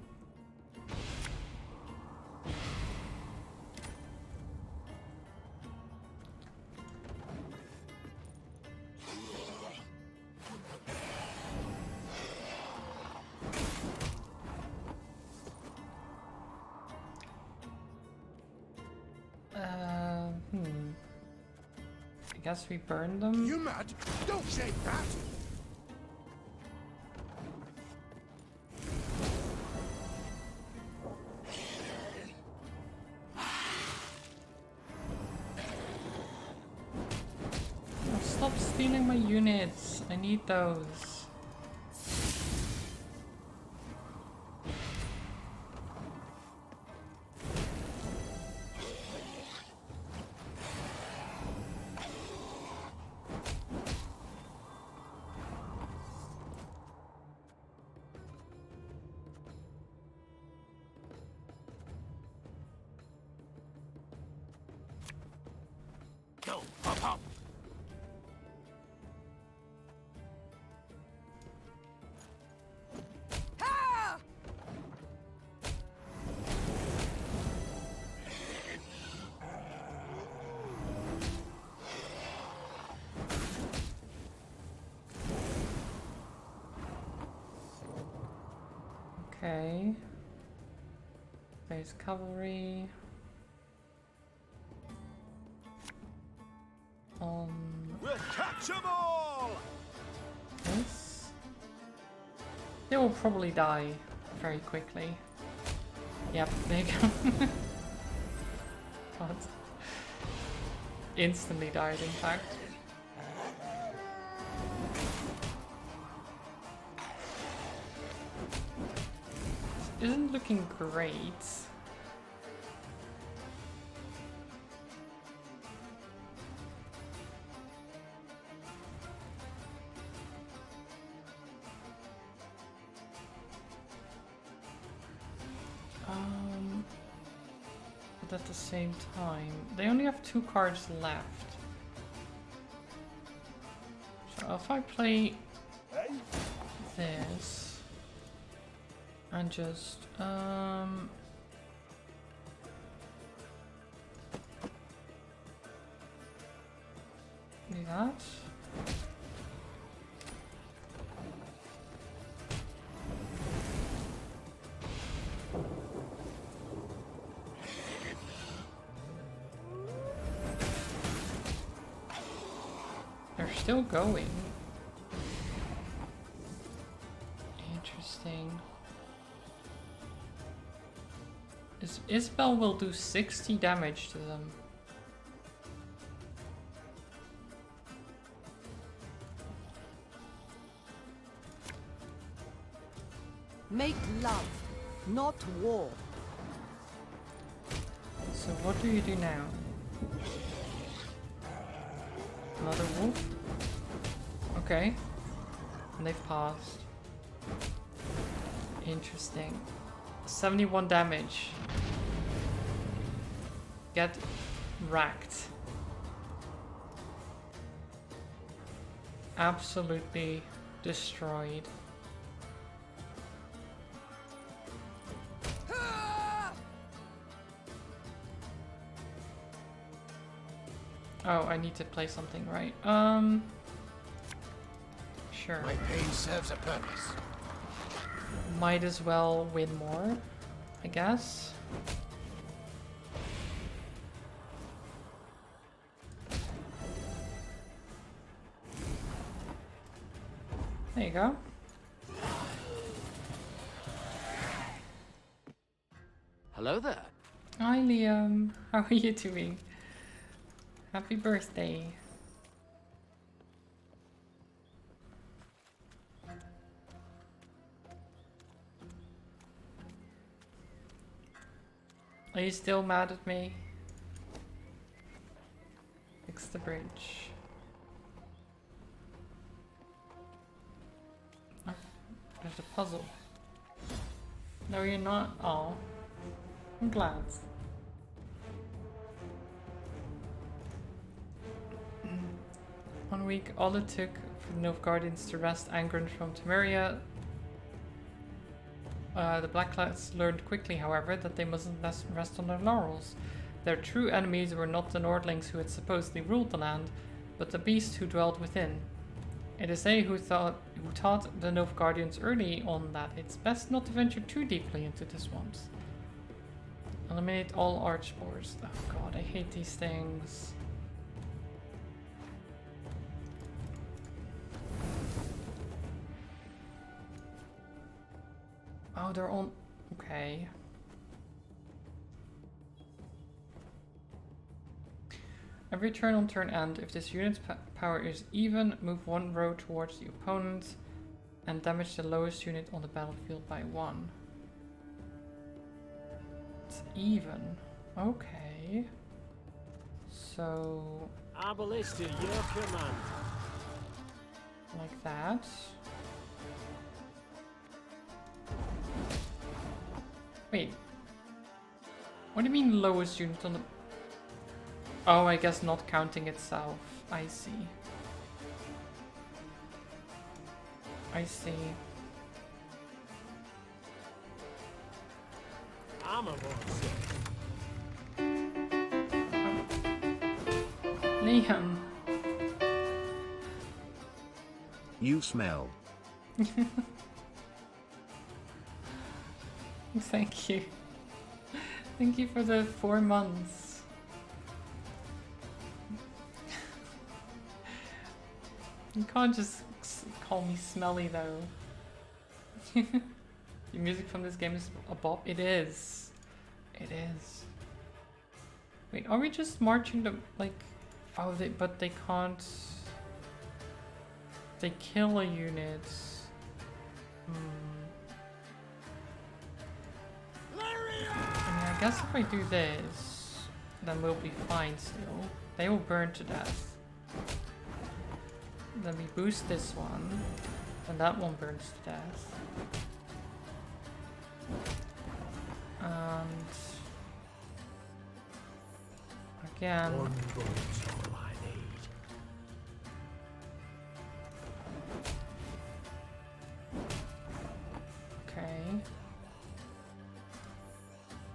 I guess we burn them. You mad? Don't say that! Oh, stop stealing my units. I need those. Go, hop, hop! Okay. There's cavalry. We'll catch 'em all! This. They will probably die very quickly. Yep, they go. God. Instantly died, in fact. Isn't looking great. But at the same time, they only have 2 cards left. So if I play this and just do that. They're still going. Interesting. Isabel will do 60 damage to them. Make love, not war. So what do you do now? Another wolf? Okay. And they've passed. Interesting. 71 damage. Get wrecked. Absolutely destroyed. Oh, I need to play something right. Sure. My pain serves a purpose. Might as well win more, I guess. There you go. Hello there. Hi Liam, how are you doing? Happy birthday. Are you still mad at me? Fix the bridge. Oh, there's a puzzle. No, you're not. Oh, I'm glad. One week, all it took for the Nilfgaardians to wrest Angren from Temeria. The Blackclads learned quickly, however, that they mustn't rest on their laurels. Their true enemies were not the Nordlings who had supposedly ruled the land, but the beast who dwelled within. It is they who taught the Nilfgaardians early on that it's best not to venture too deeply into the swamps. Eliminate all archspores. Oh god, I hate these things. Oh, they're on. Okay. Every turn on turn end, if this unit's power is even, move one row towards the opponent and damage the lowest unit on the battlefield by 1. It's even. Okay. So. Arbalest to your command. Like that. Wait. What do you mean lowest unit on the... Oh, I guess not counting itself. I see. I see. I'm aboard, sir. Liam. You smell. Thank you. Thank you for the 4 months. You can't just call me smelly though. The music from this game is a bop. It is. It is. Wait, are we just marching the like? Oh, but they can't. They kill a unit. I guess if I do this, then we'll be fine still. They will burn to death. Then we boost this one, and that one burns to death. And again. One bullet's all I need. Okay.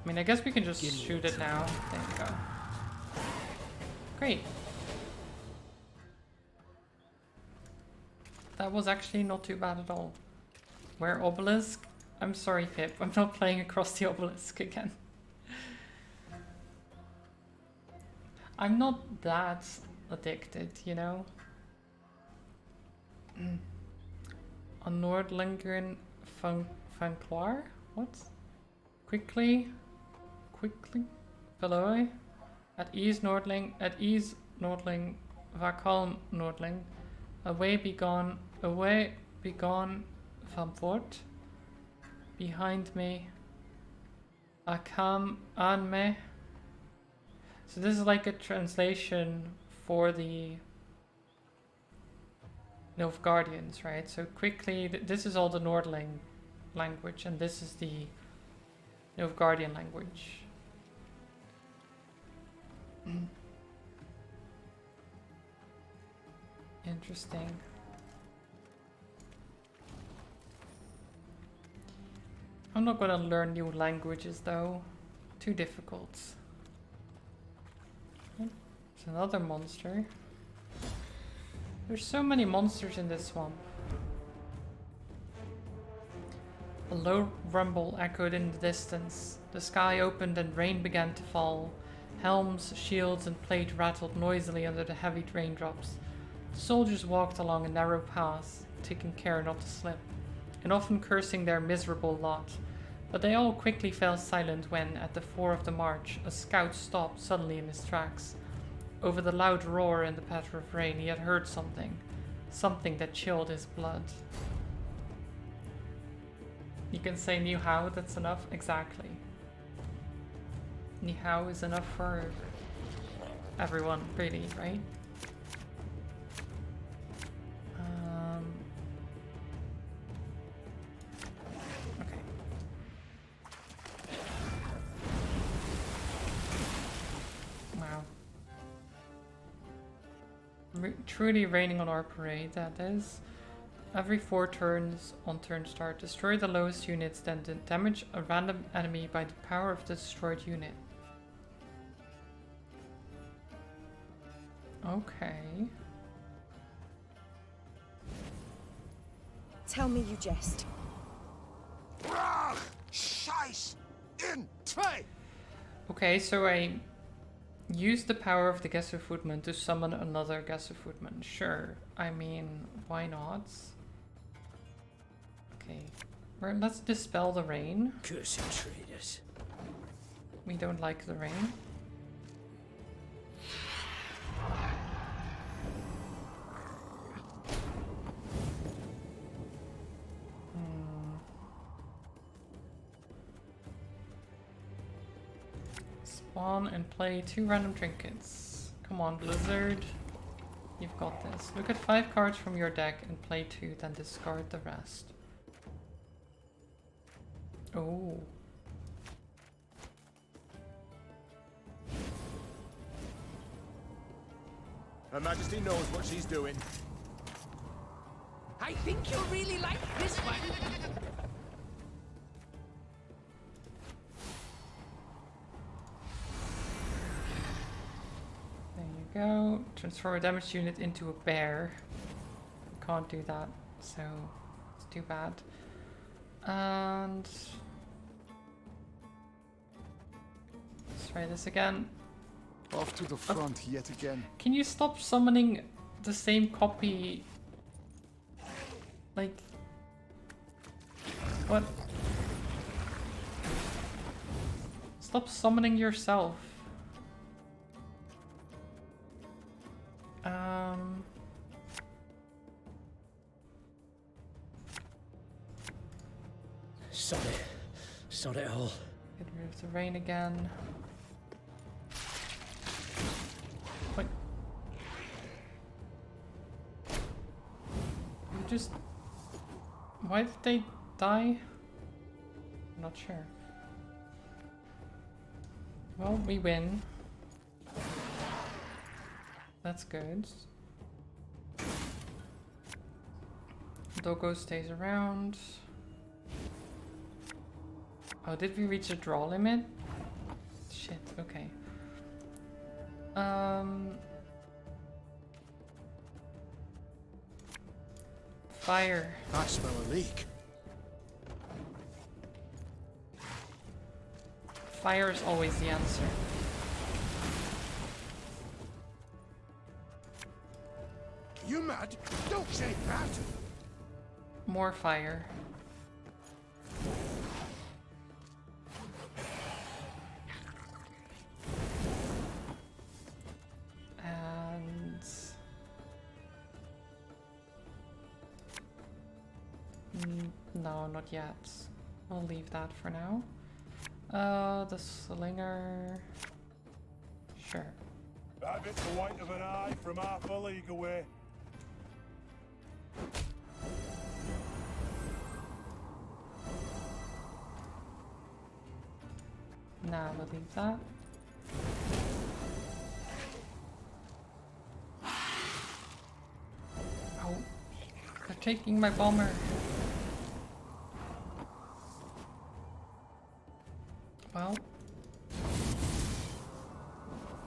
I mean, I guess we can just shoot it now. There you go. Great. That was actually not too bad at all. Where obelisk? I'm sorry, Pip. I'm not playing across the obelisk again. I'm not that addicted, you know? A Nordlingen Fancloir? What? Quickly? Below? At ease Nordling, Vakal Nordling. Away begone van voort. Behind me. Akam aan me. So this is like a translation for the Nilfgaardians, right? So quickly, this is all the Nordling language, and this is the Nilfgaardian language. Interesting. I'm not gonna learn new languages though. Too difficult. So Another monster. There's so many monsters in this swamp. A low rumble echoed in the distance. The sky opened and rain began to fall. Helms, shields, and plate rattled noisily under the heavy raindrops. The soldiers walked along a narrow path, taking care not to slip, and often cursing their miserable lot. But they all quickly fell silent when, at the fore of the march, a scout stopped suddenly in his tracks. Over the loud roar and the patter of rain, he had heard something. Something that chilled his blood. You can say Ni hao, that's enough? Exactly. Ni hao is enough for everyone, really, right? Okay. Wow. Truly raining on our parade, that is. Every 4 turns on turn start, destroy the lowest units, then damage a random enemy by the power of the destroyed unit. Okay. Tell me you jest. Scheiß! In! Try! Okay, so I use the power of the Gesserfootman to summon another Gesserfootman. Sure. I mean, why not? Okay. Let's dispel the rain. Cursed traitors. We don't like the rain. Spawn and play 2 random trinkets. Come on, Blizzard. You've got this. Look at 5 cards from your deck and play 2, then discard the rest. Oh. Her Majesty knows what she's doing. I think you'll really like this one. There you go. Transform a damaged unit into a bear. Can't do that, so it's too bad. And let's try this again. Off to the front yet again. Can you stop summoning the same copy? Like, what? Stop summoning yourself. Sod it all. Get rid of the rain again. What? You just... Why did they die? I'm not sure. Well, we win. That's good. Doggo stays around. Oh, did we reach a draw limit? Shit, okay. Fire. I smell a leak. Fire is always the answer. You mad? Don't say that! More fire. And... no, not yet. We'll leave that for now. The slinger... Sure. That bit's the white of an eye from half a league away. Nah, we'll leave that. Oh, they're taking my bomber. Well,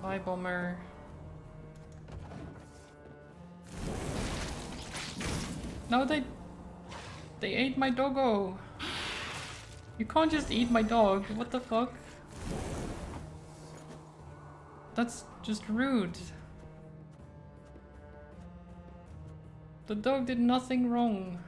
bye bomber. No, they ate my doggo. You can't just eat my dog. What the fuck? That's just rude. The dog did nothing wrong.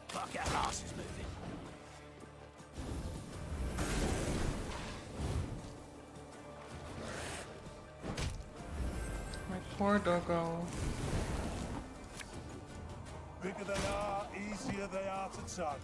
Fuck, our ass is moving. My poor doggo. Bigger they are, easier they are to target.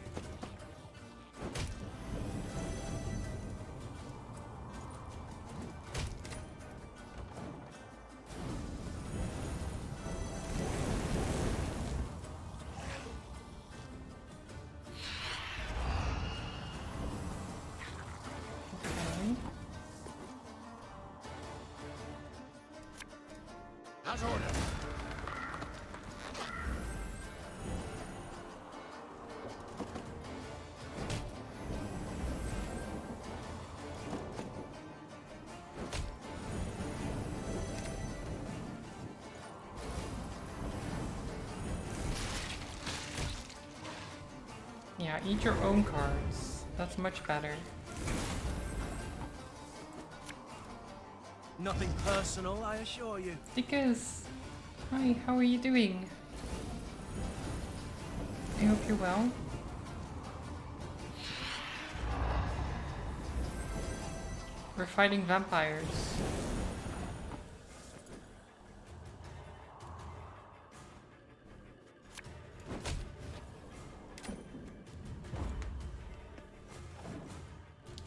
How's order? Yeah, eat your own cards. That's much better. Nothing personal, I assure you. Because, hi, how are you doing? I hope you're well. We're fighting vampires.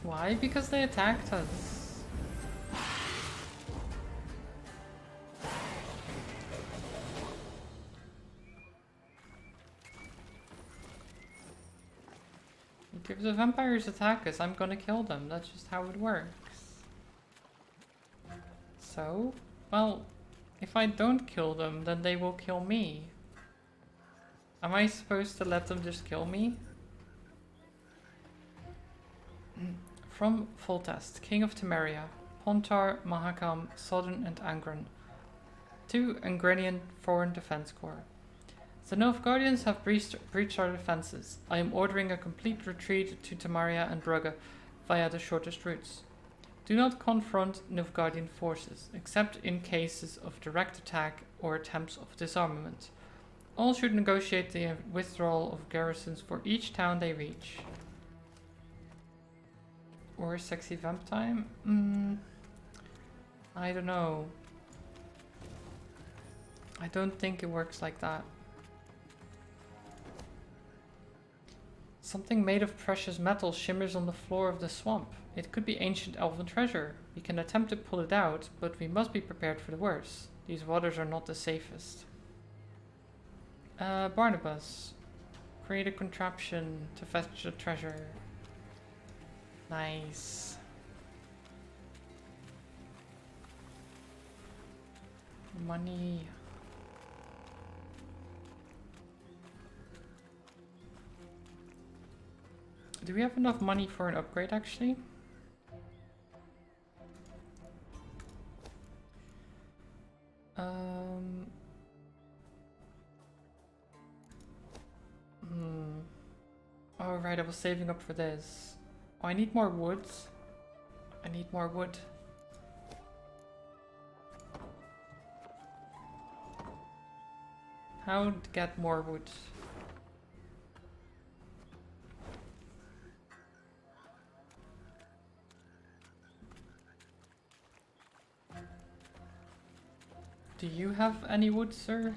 Why? Because they attacked us. If the vampires attack us, I'm gonna kill them. That's just how it works. So, well, if I don't kill them, then they will kill me. Am I supposed to let them just kill me? From Foltest, King of Temeria, Pontar, Mahakam, Sodden and Angron. 2 Angrenian Foreign Defense Corps. The Nilfgaardians have breached our defenses. I am ordering a complete retreat to Temeria and Brugge via the shortest routes. Do not confront Nilfgaardian forces, except in cases of direct attack or attempts of disarmament. All should negotiate the withdrawal of garrisons for each town they reach. Or sexy vamp time? I don't know. I don't think it works like that. Something made of precious metal shimmers on the floor of the swamp. It could be ancient elven treasure. We can attempt to pull it out, but we must be prepared for the worst. These waters are not the safest. Barnabas. Create a contraption to fetch the treasure. Nice. Money. Do we have enough money for an upgrade actually? Oh right, I was saving up for this. Oh, I need more wood. I need more wood. How to get more wood? Do you have any wood, sir?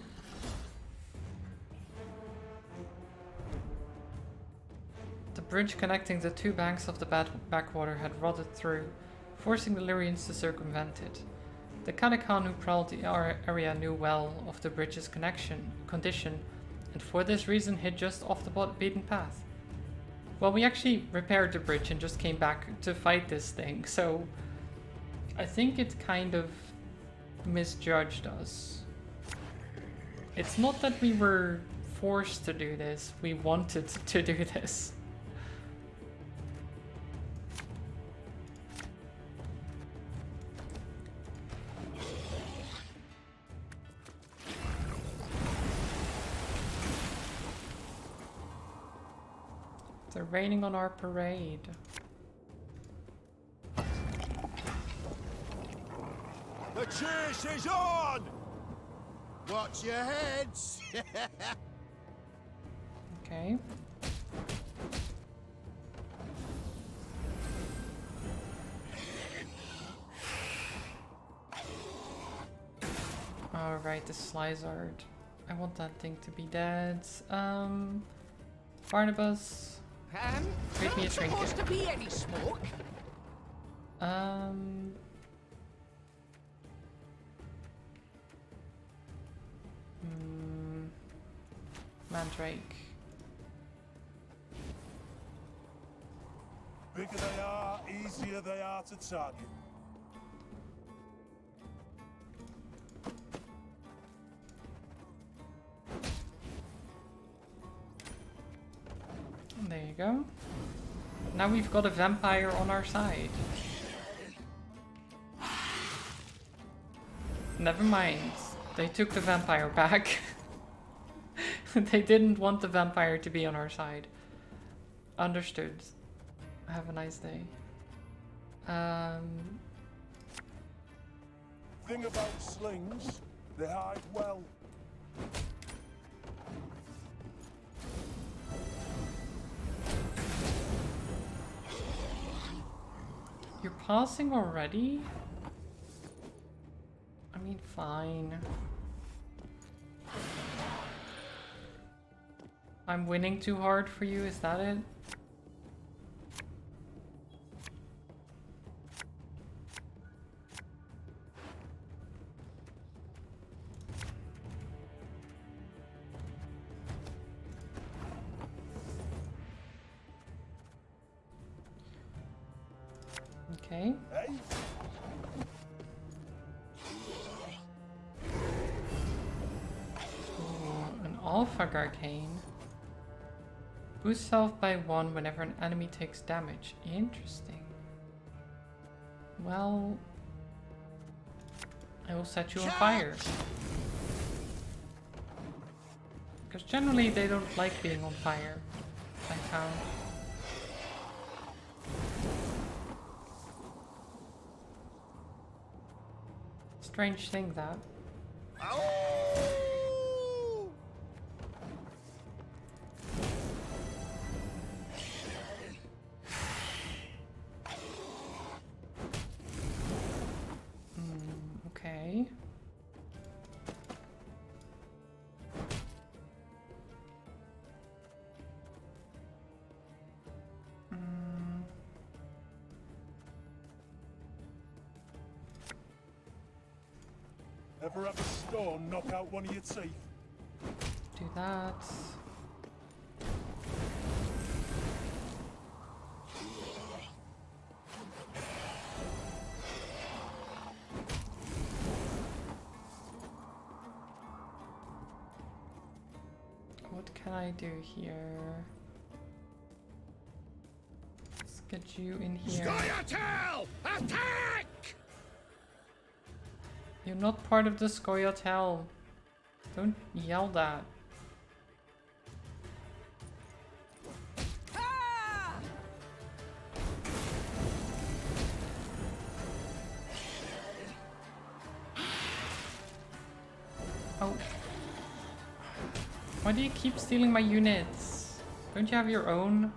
The bridge connecting the 2 banks of the backwater had rotted through, forcing the Lyrians to circumvent it. The Kanakan who prowled the area knew well of the bridge's condition, and for this reason hid just off the beaten path. Well, we actually repaired the bridge and just came back to fight this thing, so I think it kind of misjudged us. It's not that we were forced to do this, we wanted to do this. They're raining on our parade. The chase is on! Watch your heads! Okay. Alright, the Slyzard. I want that thing to be dead. Barnabas. Trade me a trinket. Supposed to be any smoke? Mandrake. Bigger they are, easier they are to target. There you go. Now we've got a vampire on our side. Never mind. They took the vampire back. They didn't want the vampire to be on our side. Understood. Have a nice day. Thing about slings, they hide well. You're passing already? I mean, fine. I'm winning too hard for you, is that it? Okay. Hey? Ooh, an Alpha Garcane. Boost self by 1 whenever an enemy takes damage. Interesting. Well, I will set you on fire. Because generally they don't like being on fire, I found. Strange thing that. Okay. Ever have a stone knock out one of your teeth? Do that. What can I do here? Let's get you in here. Scoia'tael! Attack! You're not part of the Scoia'tael. Don't yell that. Oh. Why do you keep stealing my units? Don't you have your own?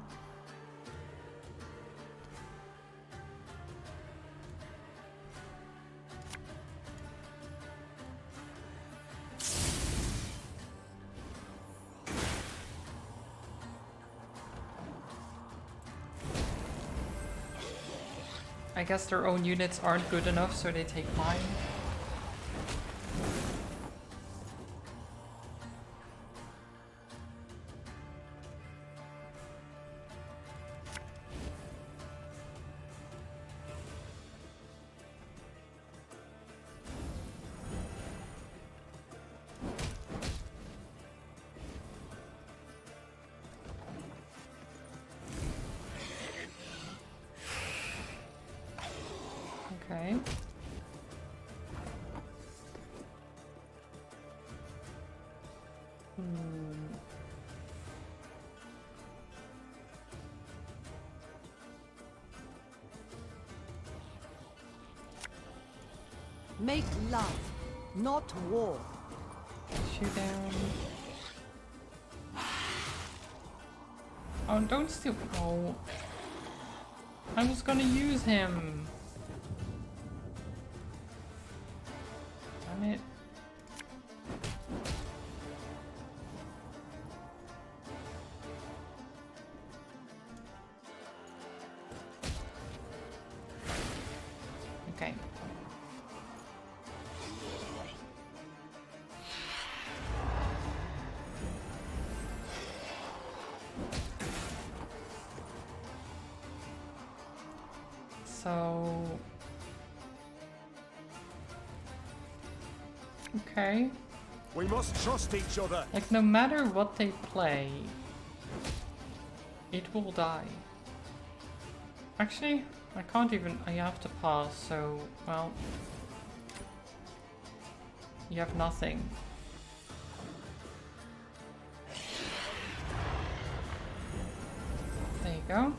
I guess their own units aren't good enough, so they take mine. Make love, not war. Shoot down. Oh, don't steal. Oh. I was gonna use him. Damn it. Okay. So... Okay. We must trust each other. Like, no matter what they play, it will die. Actually, I can't even... I have to pass, so... Well... You have nothing. There you go.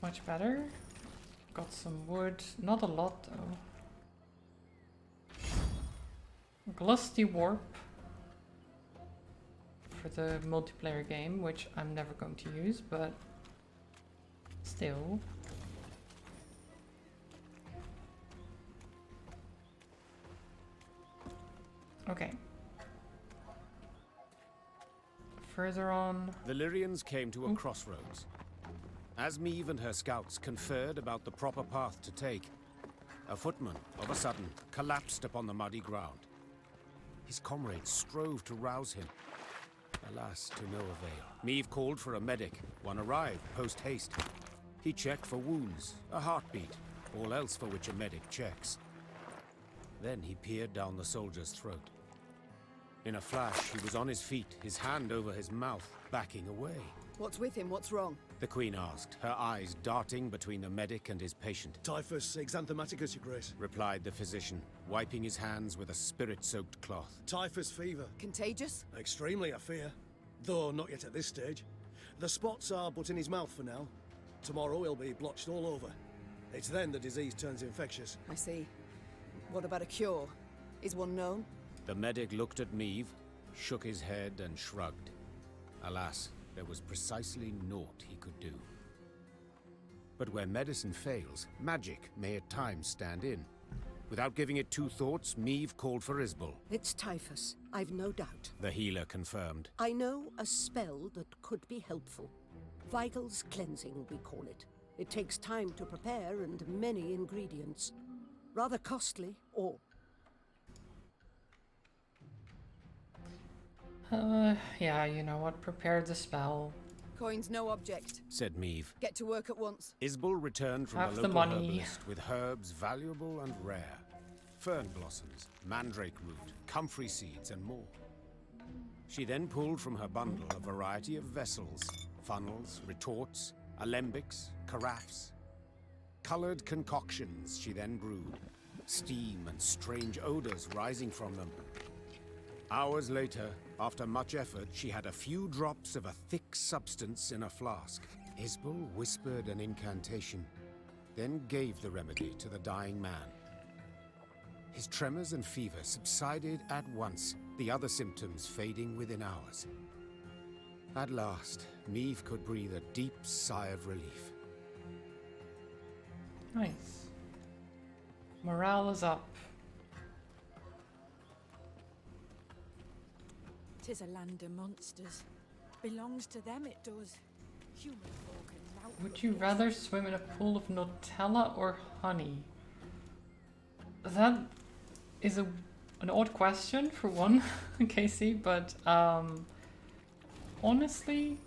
Much better. Got some wood. Not a lot though. Glusty Warp for the multiplayer game, which I'm never going to use, but still. Okay. Further on. The Lyrians came to a crossroads. As Meve and her scouts conferred about the proper path to take, a footman, of a sudden, collapsed upon the muddy ground. His comrades strove to rouse him. Alas, to no avail. Meve called for a medic. One arrived, post-haste. He checked for wounds, a heartbeat, all else for which a medic checks. Then he peered down the soldier's throat. In a flash, he was on his feet, his hand over his mouth, backing away. What's with him? What's wrong? The Queen asked, her eyes darting between the medic and his patient. Typhus exanthematicus, Your Grace. Replied the physician, wiping his hands with a spirit-soaked cloth. Typhus fever. Contagious? Extremely, I fear. Though not yet at this stage. The spots are but in his mouth for now. Tomorrow he'll be blotched all over. It's then the disease turns infectious. I see. What about a cure? Is one known? The medic looked at Meve, shook his head and shrugged. Alas, there was precisely naught he could do. But where medicine fails, magic may at times stand in. Without giving it two thoughts, Meve called for Isbel. It's typhus, I've no doubt. The healer confirmed. I know a spell that could be helpful. Vigal's cleansing, we call it. It takes time to prepare and many ingredients. Rather costly, or... Yeah, you know what? Prepare the spell. Coin's no object, said Meve. Get to work at once. Isbel returned from Have the the local money. herbalist with herbs valuable and rare. Fern blossoms, mandrake root, comfrey seeds, and more. She then pulled from her bundle a variety of vessels, funnels, retorts, alembics, carafes. Colored concoctions she then brewed, steam and strange odors rising from them. Hours later, after much effort, she had a few drops of a thick substance in a flask. Isbel whispered an incantation, then gave the remedy to the dying man. His tremors and fever subsided at once, the other symptoms fading within hours. At last, Meve could breathe a deep sigh of relief. Nice. Morale is up. 'Tis a land of monsters. Belongs to them, it does. Human folk are lout. Would you rather swim in a pool of Nutella or honey? That is an odd question for one, Casey, but honestly,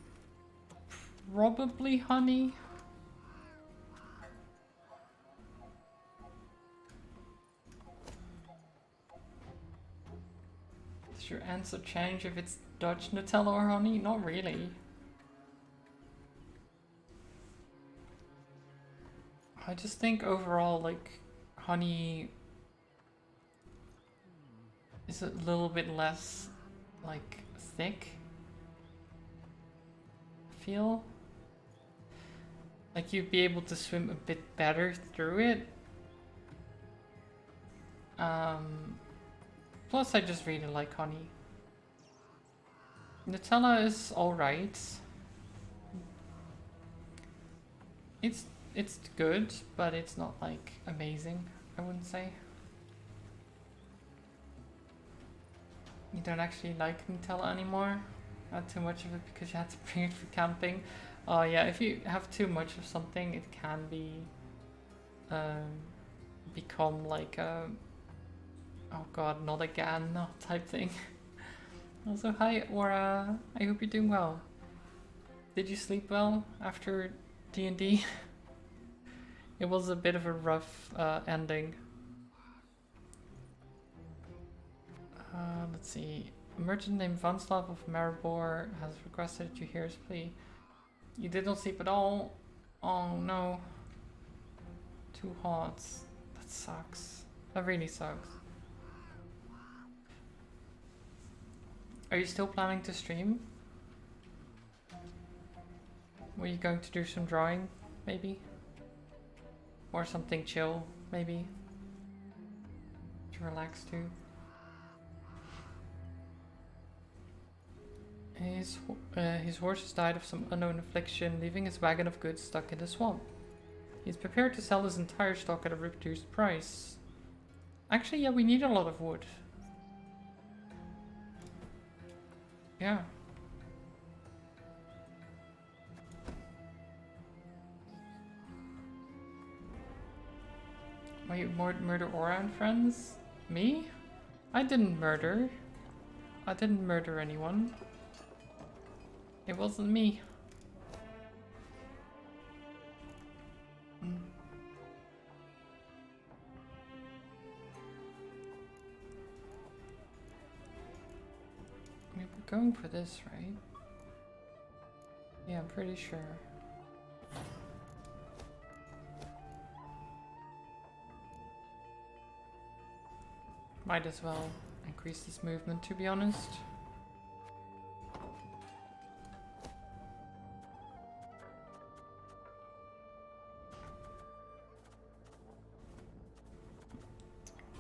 probably honey. Does your answer change if it's Dutch Nutella or honey? Not really. I just think overall, like, honey is a little bit less like thick. Feel like you'd be able to swim a bit better through it. Plus I just really like honey. Nutella is alright. It's good, but it's not like amazing, I wouldn't say. You don't actually like Nutella anymore? Not too much of it because you had to bring it for camping. Oh yeah, if you have too much of something, it can be become like a oh god, not again, no type thing. Also, hi Aura, I hope you're doing well. Did you sleep well after D&D? It was a bit of a rough ending. Let's see. A merchant named Vanslav of Maribor has requested that you hear his plea. You did not sleep at all? Oh no. Too hot. That sucks. That really sucks. Are you still planning to stream? Were you going to do some drawing, maybe? Or something chill, maybe? To relax too. His horses died of some unknown affliction, leaving his wagon of goods stuck in the swamp. He is prepared to sell his entire stock at a reduced price. Actually, yeah, we need a lot of wood. Yeah. Why you murder Aura and friends? Me? I didn't murder. I didn't murder anyone. It wasn't me. We're going for this, right? Yeah, I'm pretty sure. Might as well increase this movement, to be honest.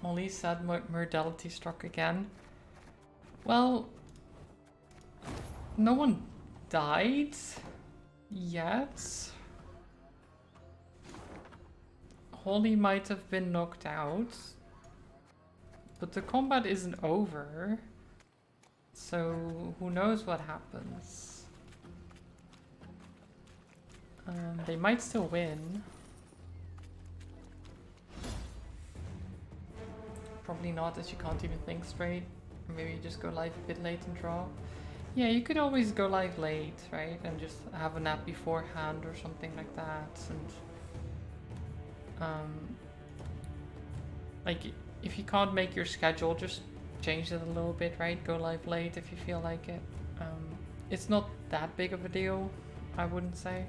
Molly said mortality struck again. Well, no one died yet. Holly might have been knocked out, but the combat isn't over, so who knows what happens. They might still win. Probably not, as you can't even think straight. Or maybe you just go live a bit late and draw. Yeah, you could always go live late, right? And just have a nap beforehand or something like that. And like, if you can't make your schedule, just change it a little bit, right? Go live late if you feel like it. It's not that big of a deal, I wouldn't say.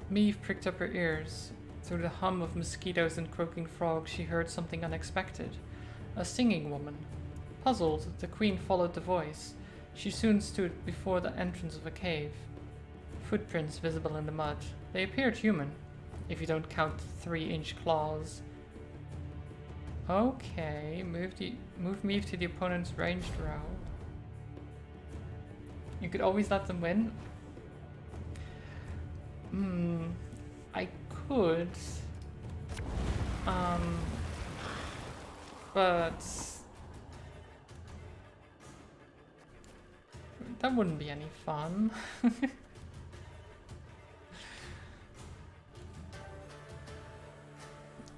Meave pricked up her ears. Through the hum of mosquitoes and croaking frogs, she heard something unexpected. A singing woman. Puzzled, the queen followed the voice. She soon stood before the entrance of a cave. Footprints visible in the mud. They appeared human, if you don't count the 3-inch claws. Okay, move Meave to the opponent's ranged row. You could always let them win. I could, but that wouldn't be any fun.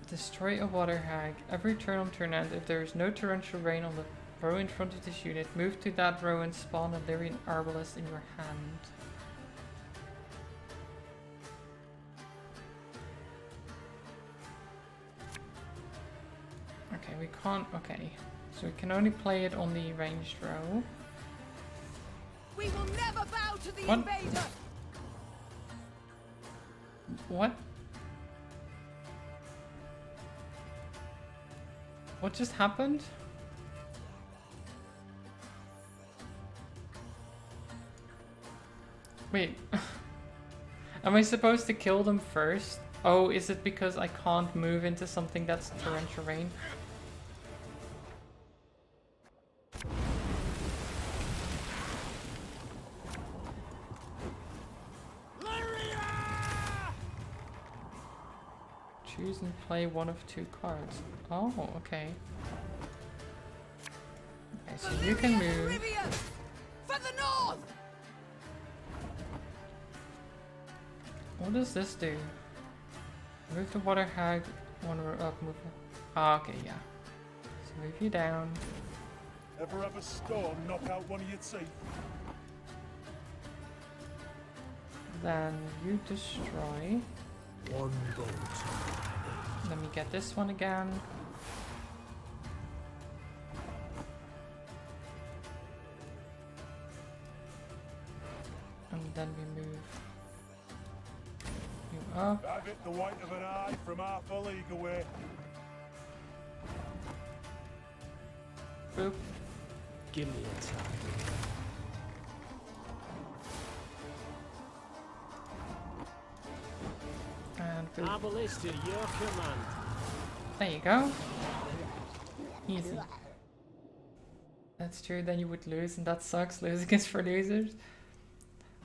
Destroy a water hag. Every turn on turn end, if there is no torrential rain on the row in front of this unit, move to that row and spawn a Lyrian Arbalest in your hand. Okay, we can't. Okay, so we can only play it on the ranged row. We will never bow to the What? invader. What? What just happened? Wait. Am I supposed to kill them first? Oh, is it because I can't move into something that's torrential rain? Choose and play one of 2 cards. Oh, okay. Okay, so you can move. For the north! What does this do? Move the water hag, one up, move. Ah, okay, yeah. So move you down. Ever have a storm knock out one of your teeth? Then you destroy. One bolt. Let me get this one again. And then we move you up. Have it the white of an eye from half a league away. Boop. Give me a time. And boop. Arbalist to your command. There you go. Easy. That's true, then you would lose, and that sucks. Losing is for losers.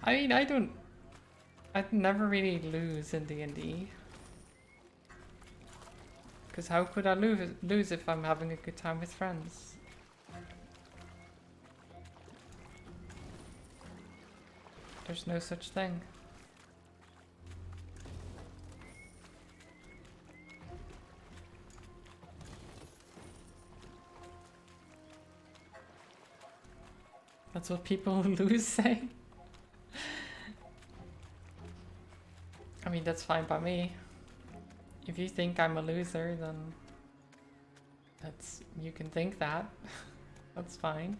I mean, I'd never really lose in D&D. Because how could I lose if I'm having a good time with friends? There's no such thing. That's what people who lose say. I mean, that's fine by me. If you think I'm a loser, then you can think that. That's fine.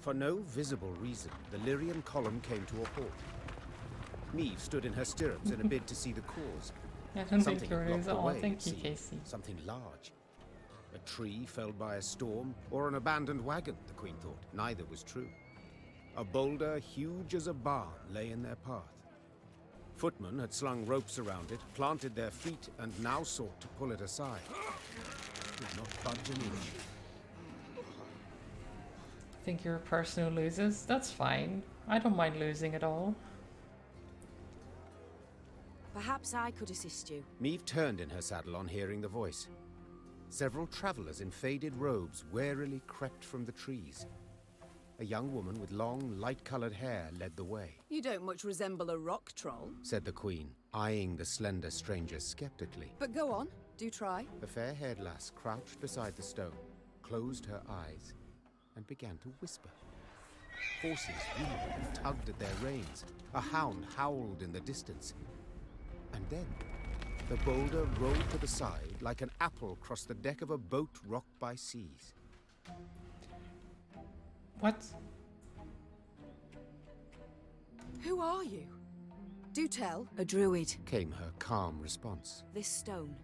For no visible reason, the Lyrian column came to a halt. Neve stood in her stirrups in a bid to see the cause. I don't Something think you're had blocked the loser. way, Oh, thank it you, seemed. Casey. Something large. A tree felled by a storm, or an abandoned wagon, the Queen thought. Neither was true. A boulder huge as a barn lay in their path. Footmen had slung ropes around it, planted their feet, and now sought to pull it aside. It would not budge an inch. Think you're a person who loses? That's fine. I don't mind losing at all. Perhaps I could assist you. Neve turned in her saddle on hearing the voice. Several travelers in faded robes warily crept from the trees. A young woman with long, light-colored hair led the way. You don't much resemble a rock troll. Said the Queen, eyeing the slender stranger skeptically. But go on, do try. The fair-haired lass crouched beside the stone, closed her eyes, and began to whisper. Horses wheeled and tugged at their reins. A hound howled in the distance. And then, the boulder rolled to the side like an apple across the deck of a boat rocked by seas. What? Who are you? Do tell. A druid. Came her calm response. This stone,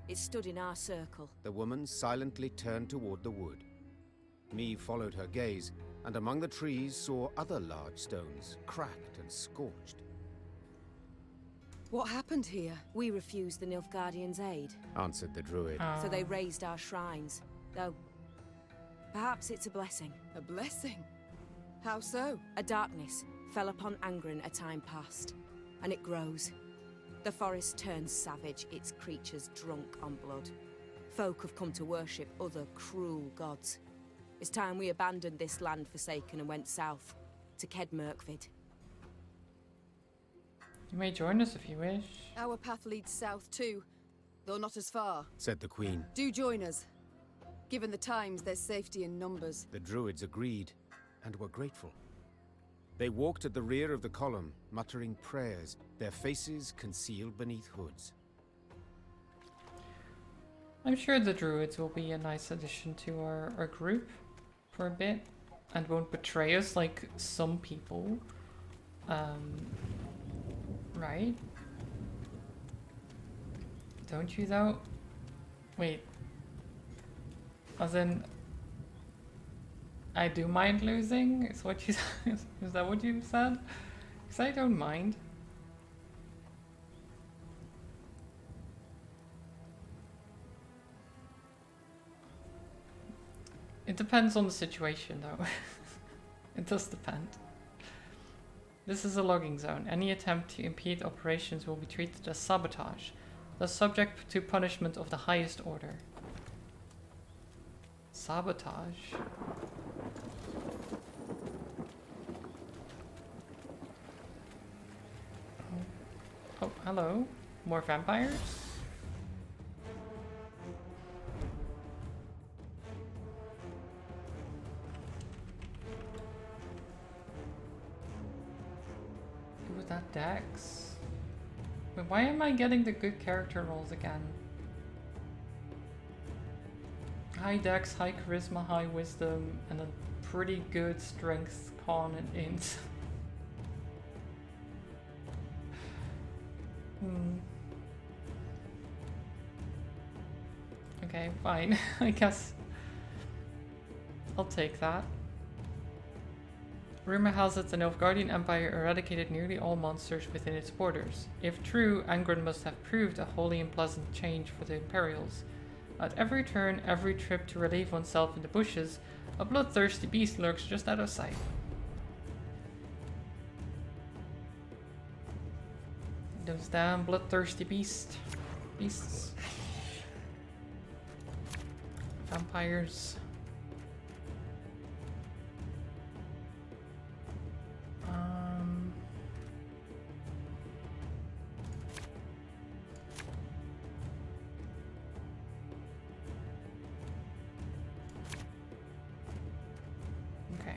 it stood in our circle. The woman silently turned toward the wood. Neve followed her gaze, and among the trees saw other large stones, cracked and scorched. What happened here? We refused the Nilfgaardians' aid, Answered the druid. so they raised our shrines. Though, perhaps it's a blessing. A blessing? How so? A darkness fell upon Angren a time past, and it grows. The forest turns savage, its creatures drunk on blood. Folk have come to worship other cruel gods. It's time we abandoned this land forsaken and went south, to Kedmerkvid. You may join us if you wish. Our path leads south too, though not as far. Said the Queen. Do join us. Given the times, there's safety in numbers. The druids agreed, and were grateful. They walked at the rear of the column, muttering prayers, their faces concealed beneath hoods. I'm sure the druids will be a nice addition to our group for a bit. and won't betray us like some people. Right? Don't you though? Wait. As in, I do mind losing? Is what you is that what you said? Because I don't mind. It depends on the situation though. It does depend. This is a logging zone. Any attempt to impede operations will be treated as sabotage, thus subject to punishment of the highest order. Sabotage? Oh, hello. More vampires? Who was that, Dex? Wait, why am I getting the good character rolls again? High Dex, high Charisma, high Wisdom, and a pretty good Strength, Con, and Int. Okay, fine. I guess I'll take that. Rumor has it the Nilfgaardian Empire eradicated nearly all monsters within its borders. If true, Angren must have proved a wholly unpleasant change for the Imperials. At every turn, every trip to relieve oneself in the bushes, a bloodthirsty beast lurks just out of sight. Those damn bloodthirsty beasts. Vampires. Okay.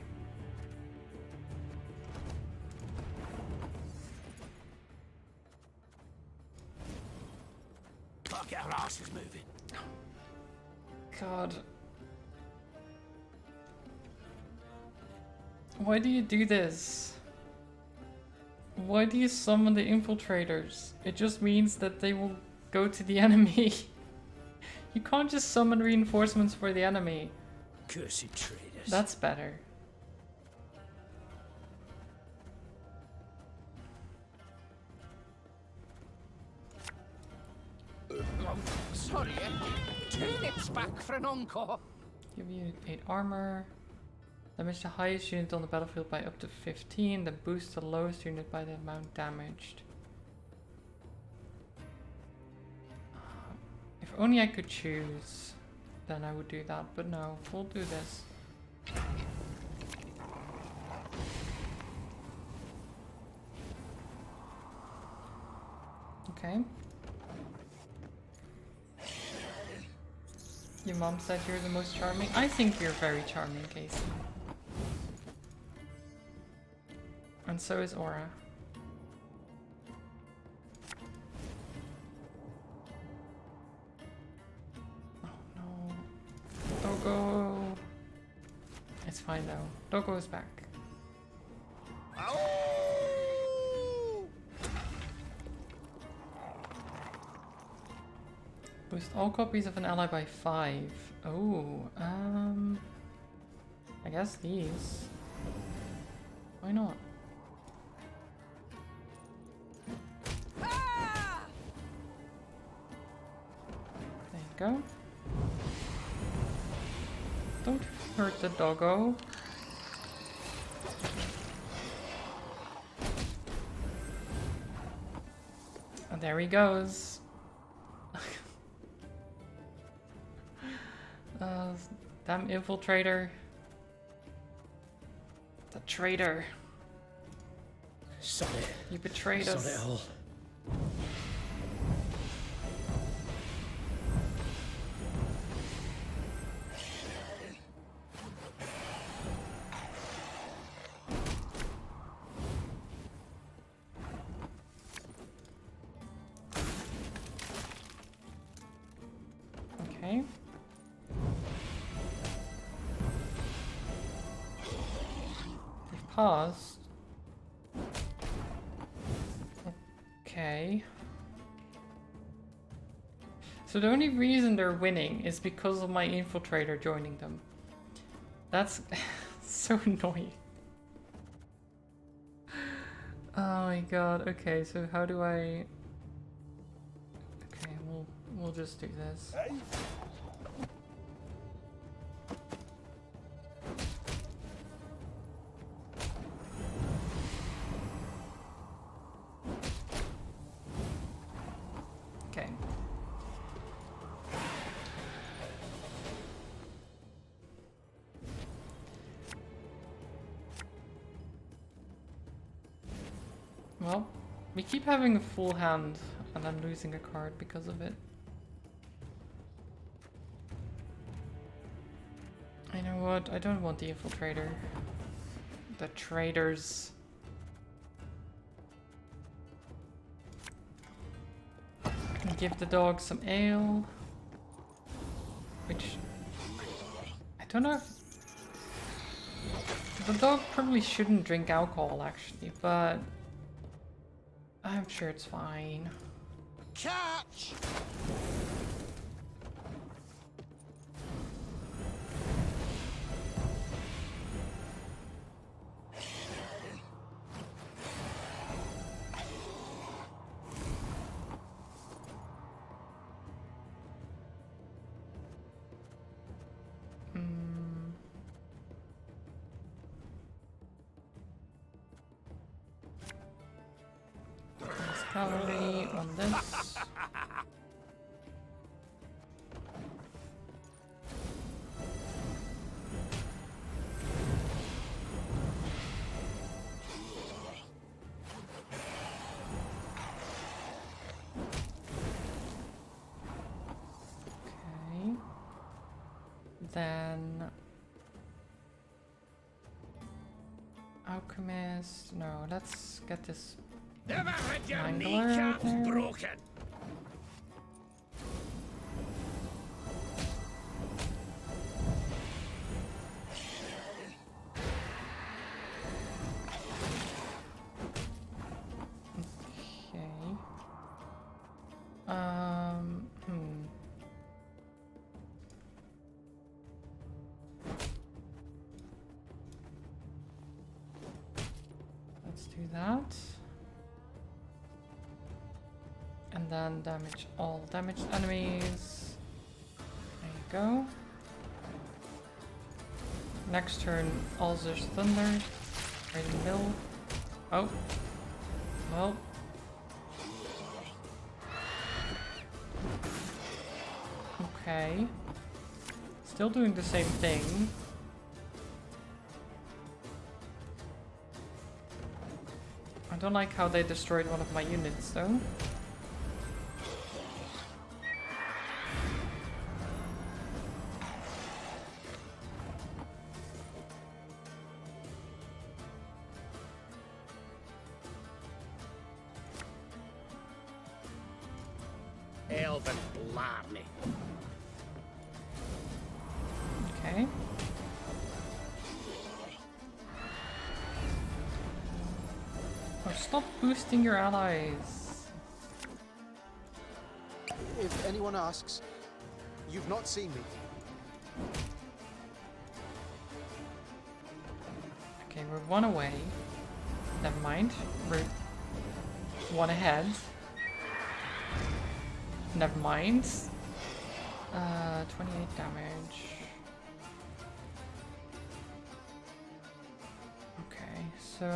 Fuck, our ass is moving. God. Why do you do this? Why do you summon the infiltrators? It just means that they will go to the enemy. You can't just summon reinforcements for the enemy. Cursed traitors. That's better. Oh, sorry, turnips back for an encore. Give you 8 armor. Damage the highest unit on the battlefield by up to 15. Then boost the lowest unit by the amount damaged. If only I could choose, then I would do that. But no, we'll do this. Okay. Your mom said you're the most charming. I think you're very charming, Casey. And so is Aura. Oh no. Doggo! It's fine though. Doggo's back. Boost all copies of an ally by 5. Oh, I guess these. Why not? There you go. Don't hurt the doggo. And there he goes. Damn infiltrator. The traitor. Sorry. You betrayed us. Sorry all. Okay. past. Okay. So the only reason they're winning is because of my infiltrator joining them. That's so annoying. Oh my god. Okay, so how do I... Okay, we'll just do this. Hey? Okay. Well, we keep having a full hand and I'm losing a card because of it. I know what, I don't want the infiltrator. The traitors. And give the dog some ale. Which... I don't know if... The dog probably shouldn't drink alcohol actually, but... I'm sure it's fine. Catch! Cavalry on this. Okay. Then Alchemist. No, let's get this. Never had your Mangler kneecaps there. broken. Okay. Let's do that. And then damage all damaged enemies. There you go. Next turn, Alzur's Thunder. Right in the middle. Oh. Well. Okay. Still doing the same thing. I don't like how they destroyed one of my units though. Elven blarney. Okay. Oh, stop boosting your allies. If anyone asks, you've not seen me. Okay, we're one away. Never mind. We're one ahead. Never mind. 28 damage. Okay, so...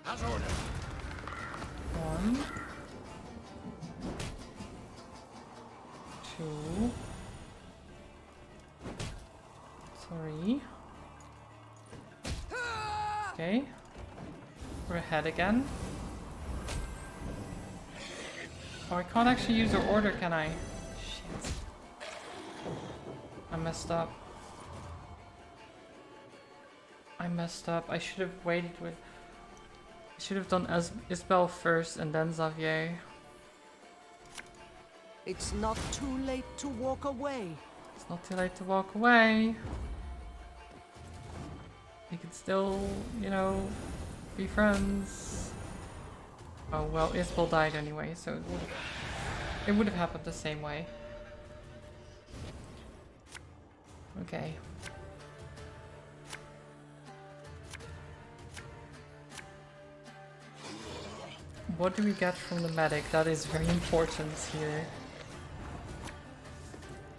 As ordered. 1, 2, 3. Okay. We're ahead again. Oh, I can't actually use her order, can I? Shit. I messed up. I messed up. I should have waited with... I should have done Isabel first and then Xavier. It's not too late to walk away. It's not too late to walk away. We could still, you know, be friends. Oh well, Isabel died anyway, so it would have happened the same way. Okay. What do we get from the medic? That is very important here.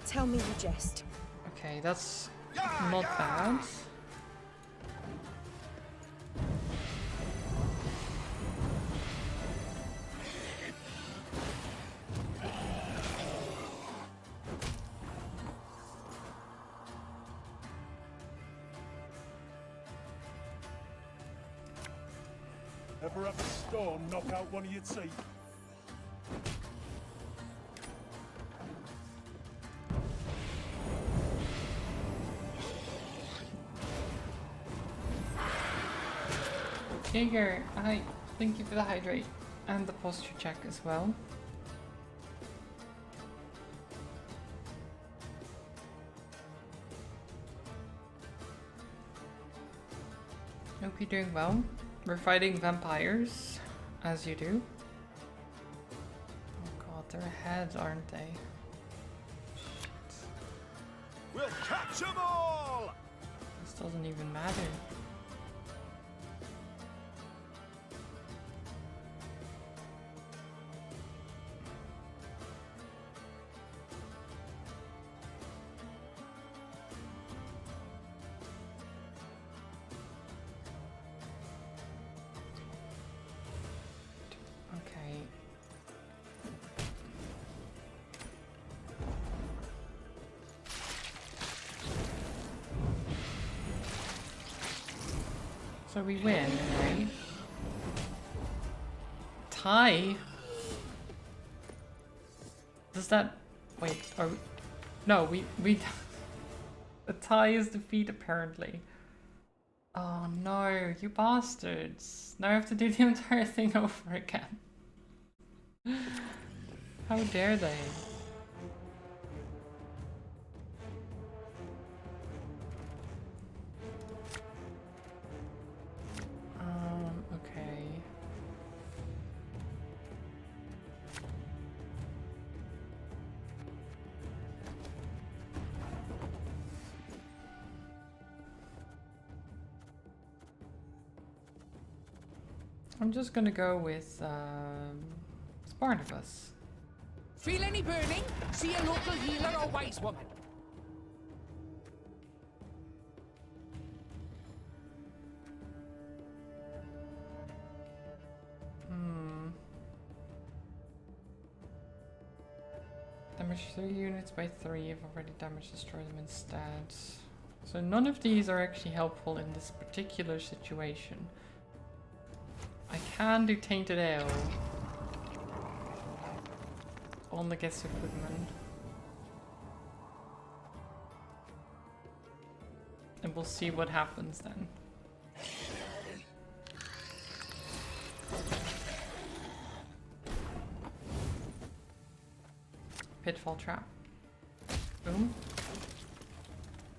Tell me you jest. Okay, that's not bad. Ever have a storm knock out one of your teeth? Jaeger, hi. Thank you for the hydrate and the posture check as well. Hope you're doing well. We're fighting vampires, as you do. Oh god, they're ahead, aren't they? Shit. We'll catch them all! This doesn't even matter. Okay. So we win, right? Tie? Does that... Wait, are we... No, we... A tie is defeat, apparently. Oh no, you bastards. Now I have to do the entire thing over again. How dare they? Okay. I'm just gonna go with Barnabas. Feel any burning? See a local healer or wise woman. Damage 3 units by 3. I've already damage destroyed them instead. So none of these are actually helpful in this particular situation. I can do Tainted Ale on the guest equipment. And we'll see what happens then. Pitfall trap. Boom.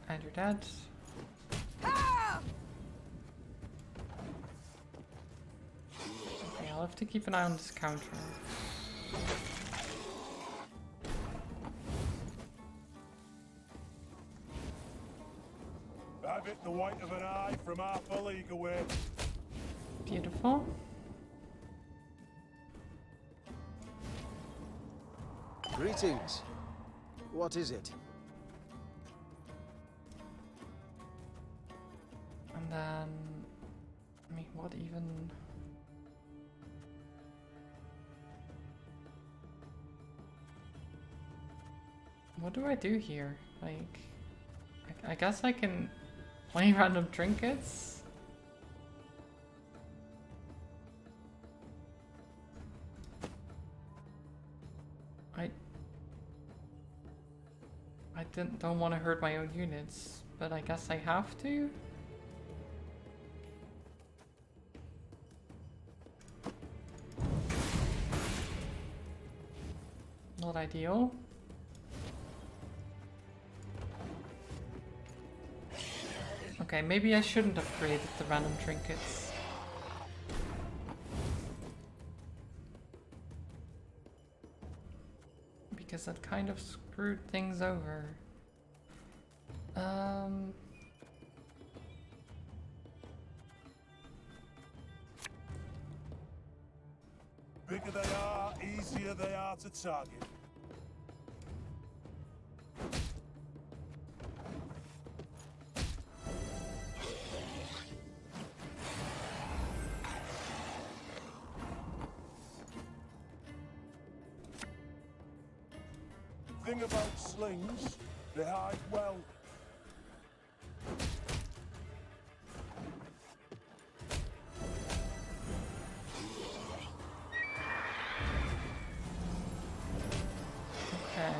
And you're dead. Okay, I'll have to keep an eye on this counter. Have it the white of an eye from half a league away. Beautiful. Greetings. What is it? And then... I mean, what even... What do I do here? Like... I guess I can play random trinkets? I don't want to hurt my own units, but I guess I have to? Not ideal. Okay, maybe I shouldn't have created the random trinkets. Because that kind of screwed things over. Bigger they are, easier they are to target. Thing about slings, they hide well. Okay.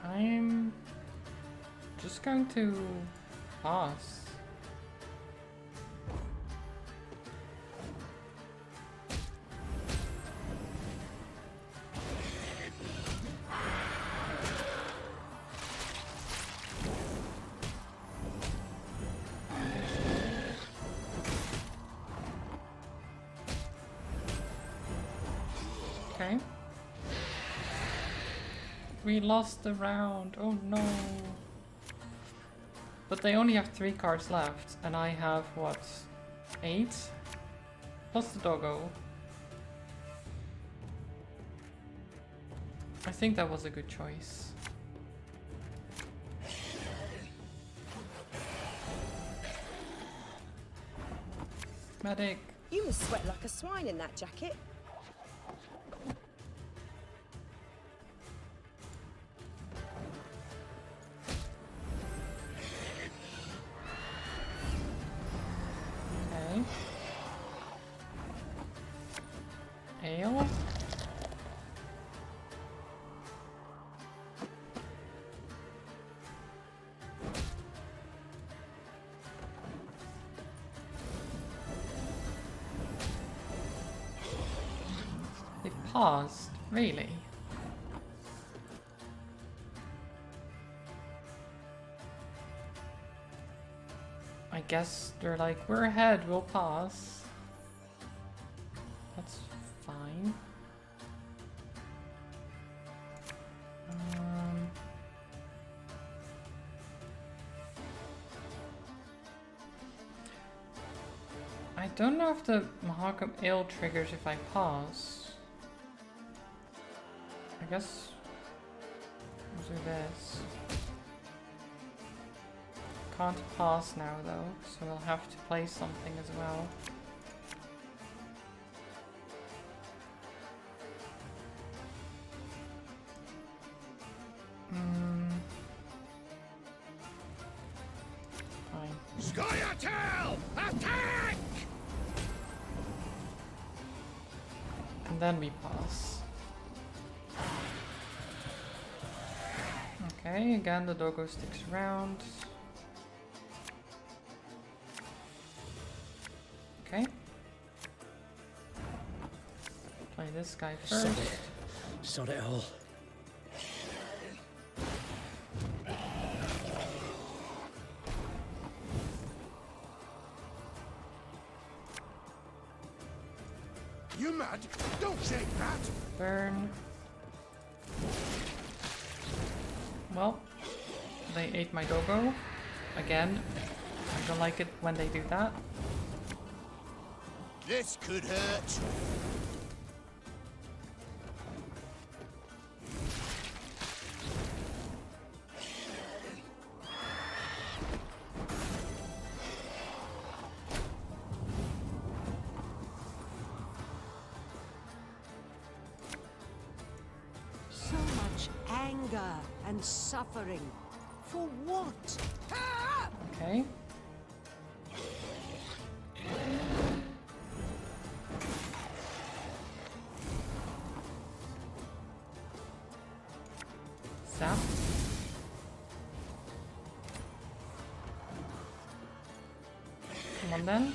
I'm just going to pass. Okay. We lost the round. Oh no. But they only have 3 cards left, and I have what? 8? Plus the doggo. I think that was a good choice. Medic. You must sweat like a swine in that jacket. Okay. Ale. They paused, really? I guess they're like, we're ahead, we'll pause. That's fine. I don't know if the Mahakam Ale triggers if I pause. I guess we'll do this. Can't pause now though, so we'll have to play something as well. Fine. Scoia'tael! Attack! And then we pause. Okay, again the doggo sticks around. Okay. Play this guy first. Sod it all. You mad? Don't shake that! Burn. Well, they ate my doggo. Again, I don't like it when they do that. This could hurt. So much anger and suffering. For what? Okay. Zap. Come on then.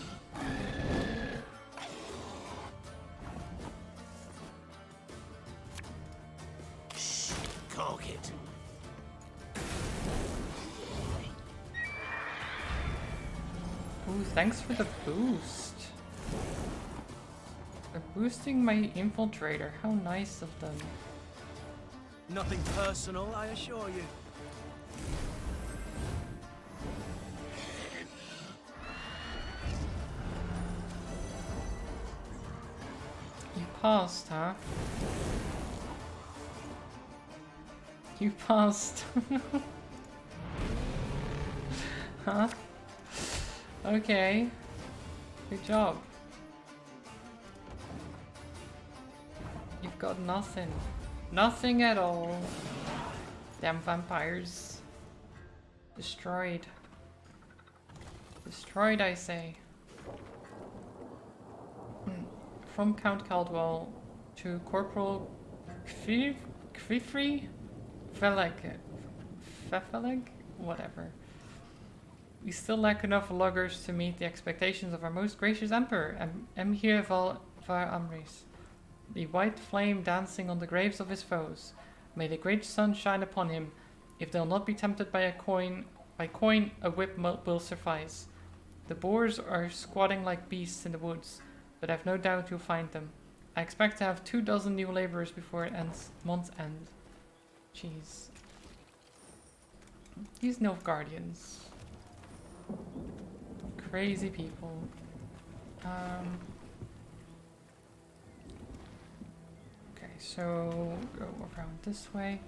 Ooh, thanks for the boost. They're boosting my infiltrator. How nice of them. Nothing personal, I assure you. You passed, huh? You passed. Huh? Okay. Good job. You've got nothing. Nothing at all. Damn vampires. Destroyed. Destroyed, I say. From Count Caldwell to Corporal Kvifri? Fefeleg? Whatever. We still lack enough loggers to meet the expectations of our most gracious Emperor, Emhyr var Amris. The white flame dancing on the graves of his foes. May the great sun shine upon him. If they'll not be tempted by a coin, a whip will suffice. The boars are squatting like beasts in the woods, but I've no doubt you'll find them. I expect to have 24 new laborers before it ends month's end. Jeez. These Nilfgaardians. Crazy people. Okay, so go around this way.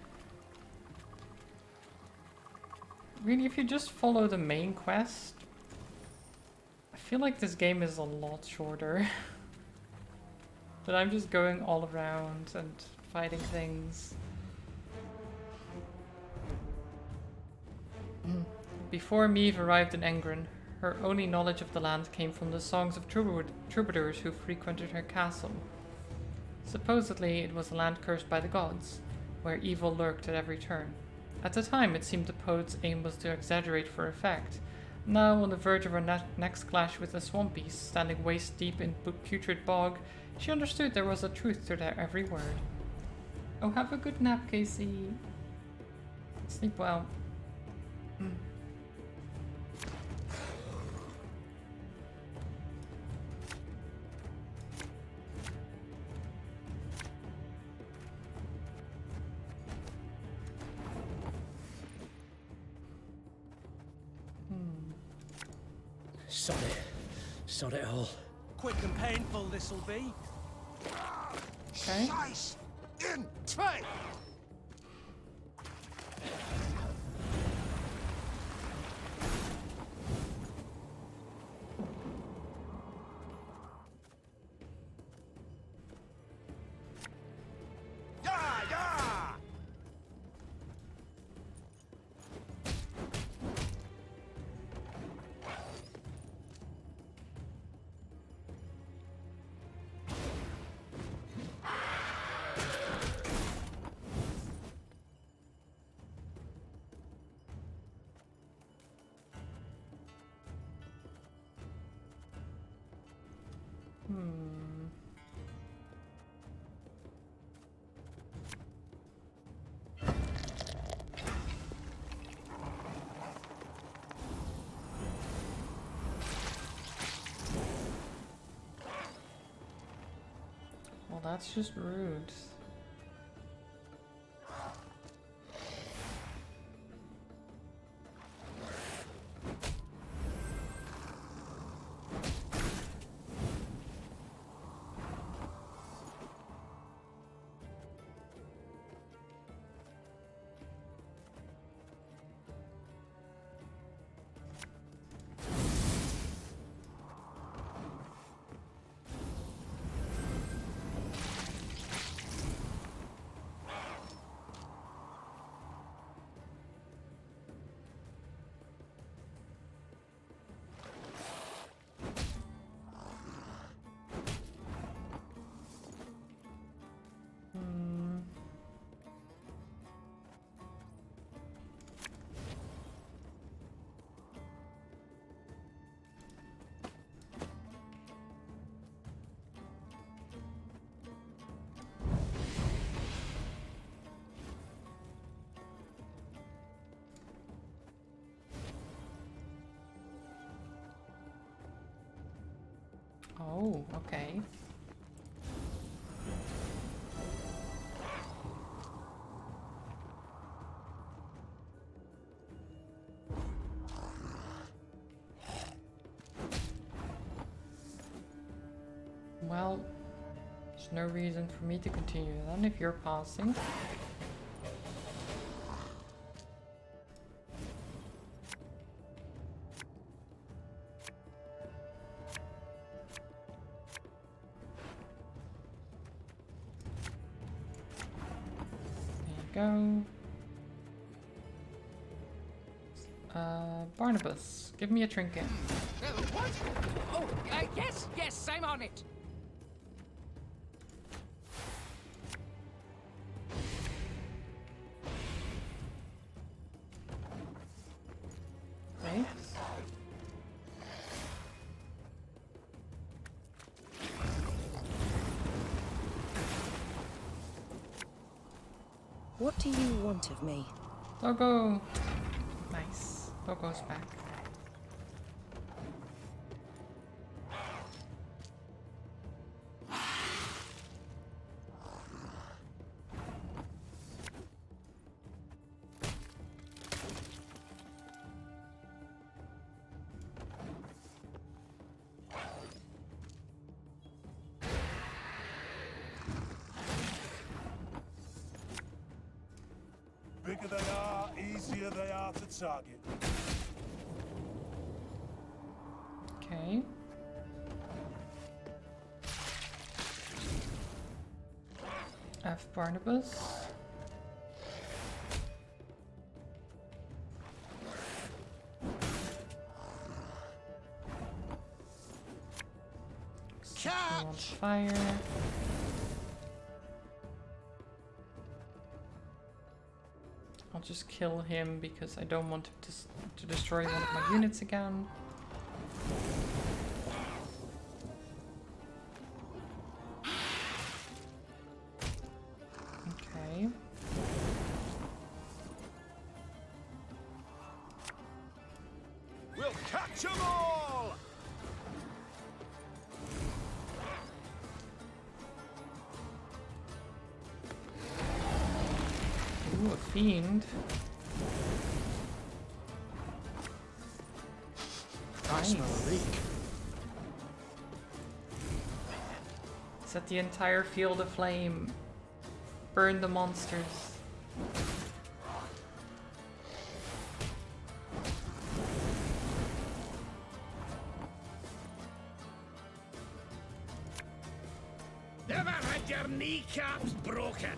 Really, if you just follow the main quest, I feel like this game is a lot shorter. But I'm just going all around and fighting things. Before Meve arrived in Engren, her only knowledge of the land came from the songs of troubadours who frequented her castle. Supposedly, it was a land cursed by the gods, where evil lurked at every turn. At the time, it seemed the poet's aim was to exaggerate for effect. Now, on the verge of her next clash with a swamp beast, standing waist deep in putrid bog, she understood there was a truth to their every word. Oh, have a good nap, Casey. Sleep well. Sod it all. Quick and painful this'll be. Okay. Scheiß in zwei! Well, that's just rude. Oh, okay. Well, there's no reason for me to continue then if you're passing. There you go. Barnabas, give me a trinket. What? Oh, yes, I'm on it. Right. What do you want of me? Doggo! Nice. Doggo's back. Bigger they are, easier they are to target. Okay. F Barnabas. On fire. I'll just kill him because I don't want him to destroy one of my units again. Okay. We'll catch 'em all! Ooh, a fiend. I smell a leak. Set the entire field aflame. Burn the monsters. Never had your kneecaps broken.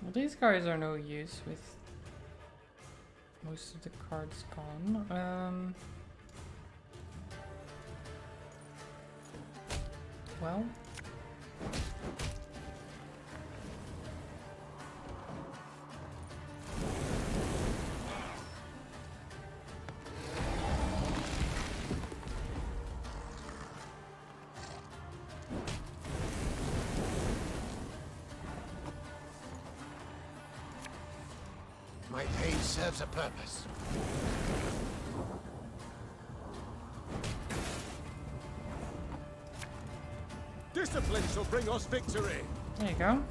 Well, these guys are no use with most of the cards gone. Well. My pain serves a purpose. Discipline shall bring us victory. There you go.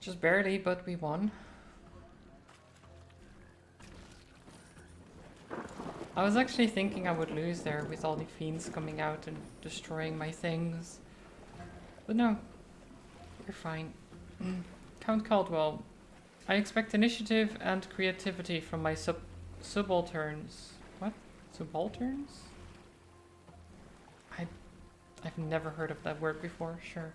Just barely, but we won. I was actually thinking I would lose there with all the fiends coming out and destroying my things. But no, we're fine. Count Caldwell. I expect initiative and creativity from my subalterns. What? Subalterns? I've never heard of that word before, sure.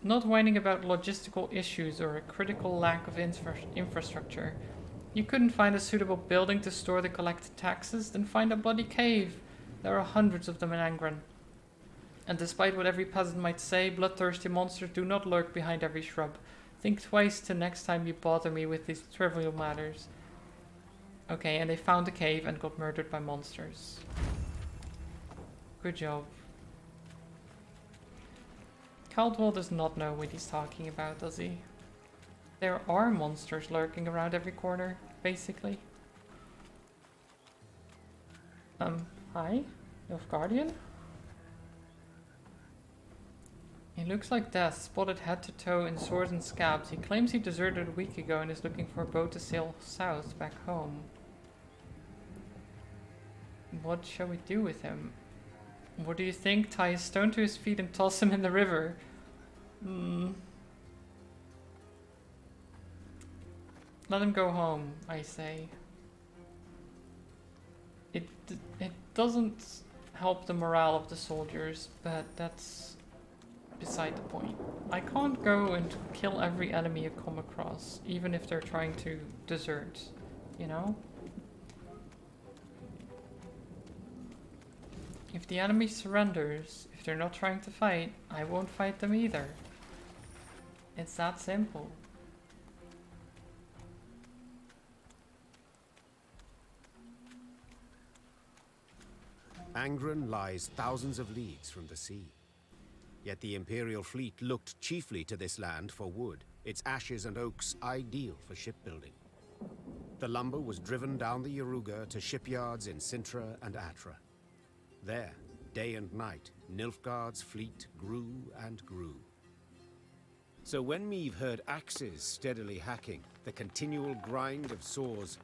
Not whining about logistical issues or a critical lack of infrastructure. You couldn't find a suitable building to store the collected taxes? Then find a bloody cave. There are hundreds of them in Angren. And despite what every peasant might say, bloodthirsty monsters do not lurk behind every shrub. Think twice the next time you bother me with these trivial matters. Okay, and they found the cave and got murdered by monsters. Good job. Caldwell does not know what he's talking about, does he? There are monsters lurking around every corner, basically. Hi? Nilfgaardian? He looks like death, spotted head to toe in swords and scabs. He claims he deserted a week ago and is looking for a boat to sail south, back home. What shall we do with him? What do you think? Tie a stone to his feet and toss him in the river? Let him go home, I say. It doesn't help the morale of the soldiers, but that's beside the point. I can't go and kill every enemy I come across, even if they're trying to desert, you know? If the enemy surrenders, if they're not trying to fight, I won't fight them either. It's that simple. Angren lies thousands of leagues from the sea. Yet the Imperial fleet looked chiefly to this land for wood, its ashes and oaks ideal for shipbuilding. The lumber was driven down the Yaruga to shipyards in Sintra and Atra. There, day and night, Nilfgaard's fleet grew and grew. So when Meve heard axes steadily hacking, the continual grind of saws,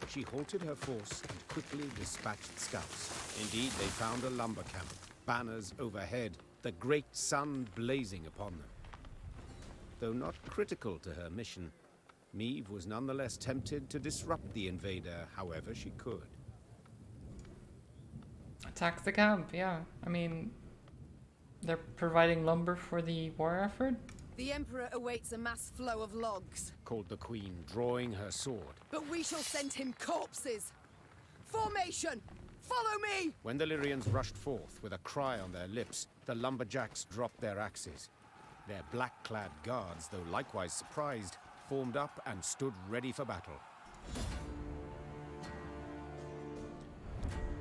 she halted her force and quickly dispatched scouts. Indeed, they found a lumber camp, banners overhead, the great sun blazing upon them. Though not critical to her mission, Meve was nonetheless tempted to disrupt the invader however she could. Attack the camp, yeah. I mean, they're providing lumber for the war effort? The Emperor awaits a mass flow of logs, called the Queen, drawing her sword. But we shall send him corpses! Formation! Follow me! When the Lyrians rushed forth with a cry on their lips, the lumberjacks dropped their axes. Their black-clad guards, though likewise surprised, formed up and stood ready for battle.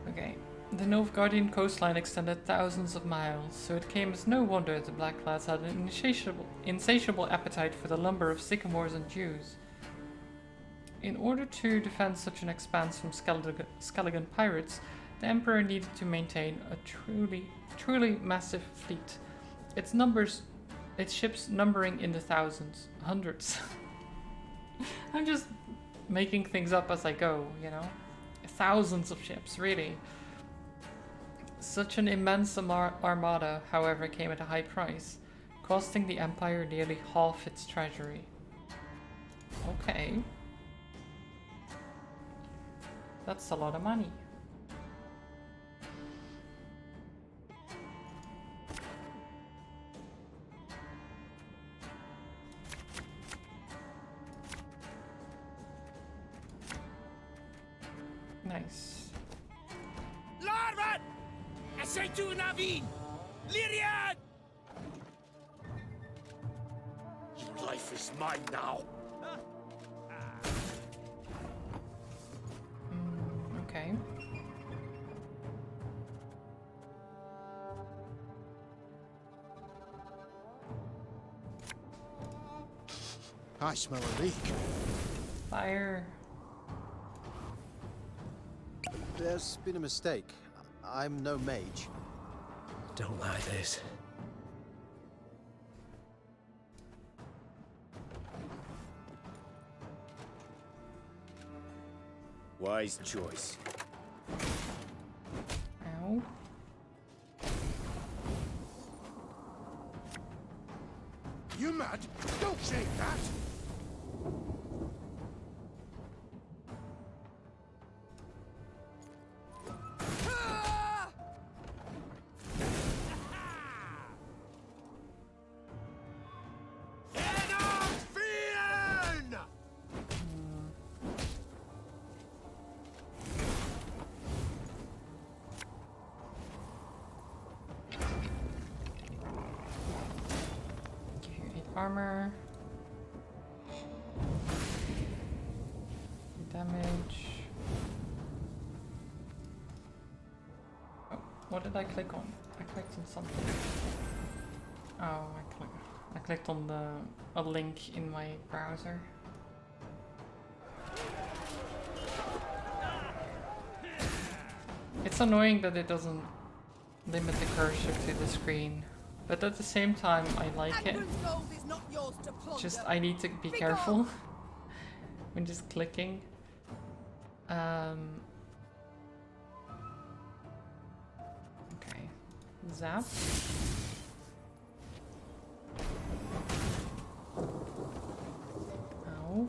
Okay. The Nilfgaardian coastline extended thousands of miles, so it came as no wonder the Blacklads had an insatiable appetite for the lumber of sycamores and yews. In order to defend such an expanse from Skelligan pirates, the Emperor needed to maintain a truly massive fleet. Its ships numbering in the thousands, hundreds. I'm just making things up as I go, you know? Thousands of ships, really. Such an immense armada, however, came at a high price, costing the Empire nearly half its treasury. Okay. That's a lot of money. Nice. Larvat! Essaytu Naveen! Lyrian! Your life is mine now. Okay. I smell a leak. Fire. There's been a mistake. I'm no mage. Don't lie, this. Wise choice. Ow. You mad? Don't shake that! Armor. Damage. What did I click on? I clicked on something. Oh, I clicked on a link in my browser. It's annoying that it doesn't limit the cursor to the screen, but at the same time I like it. Just I need to be careful when just clicking. Okay, zap. Ow.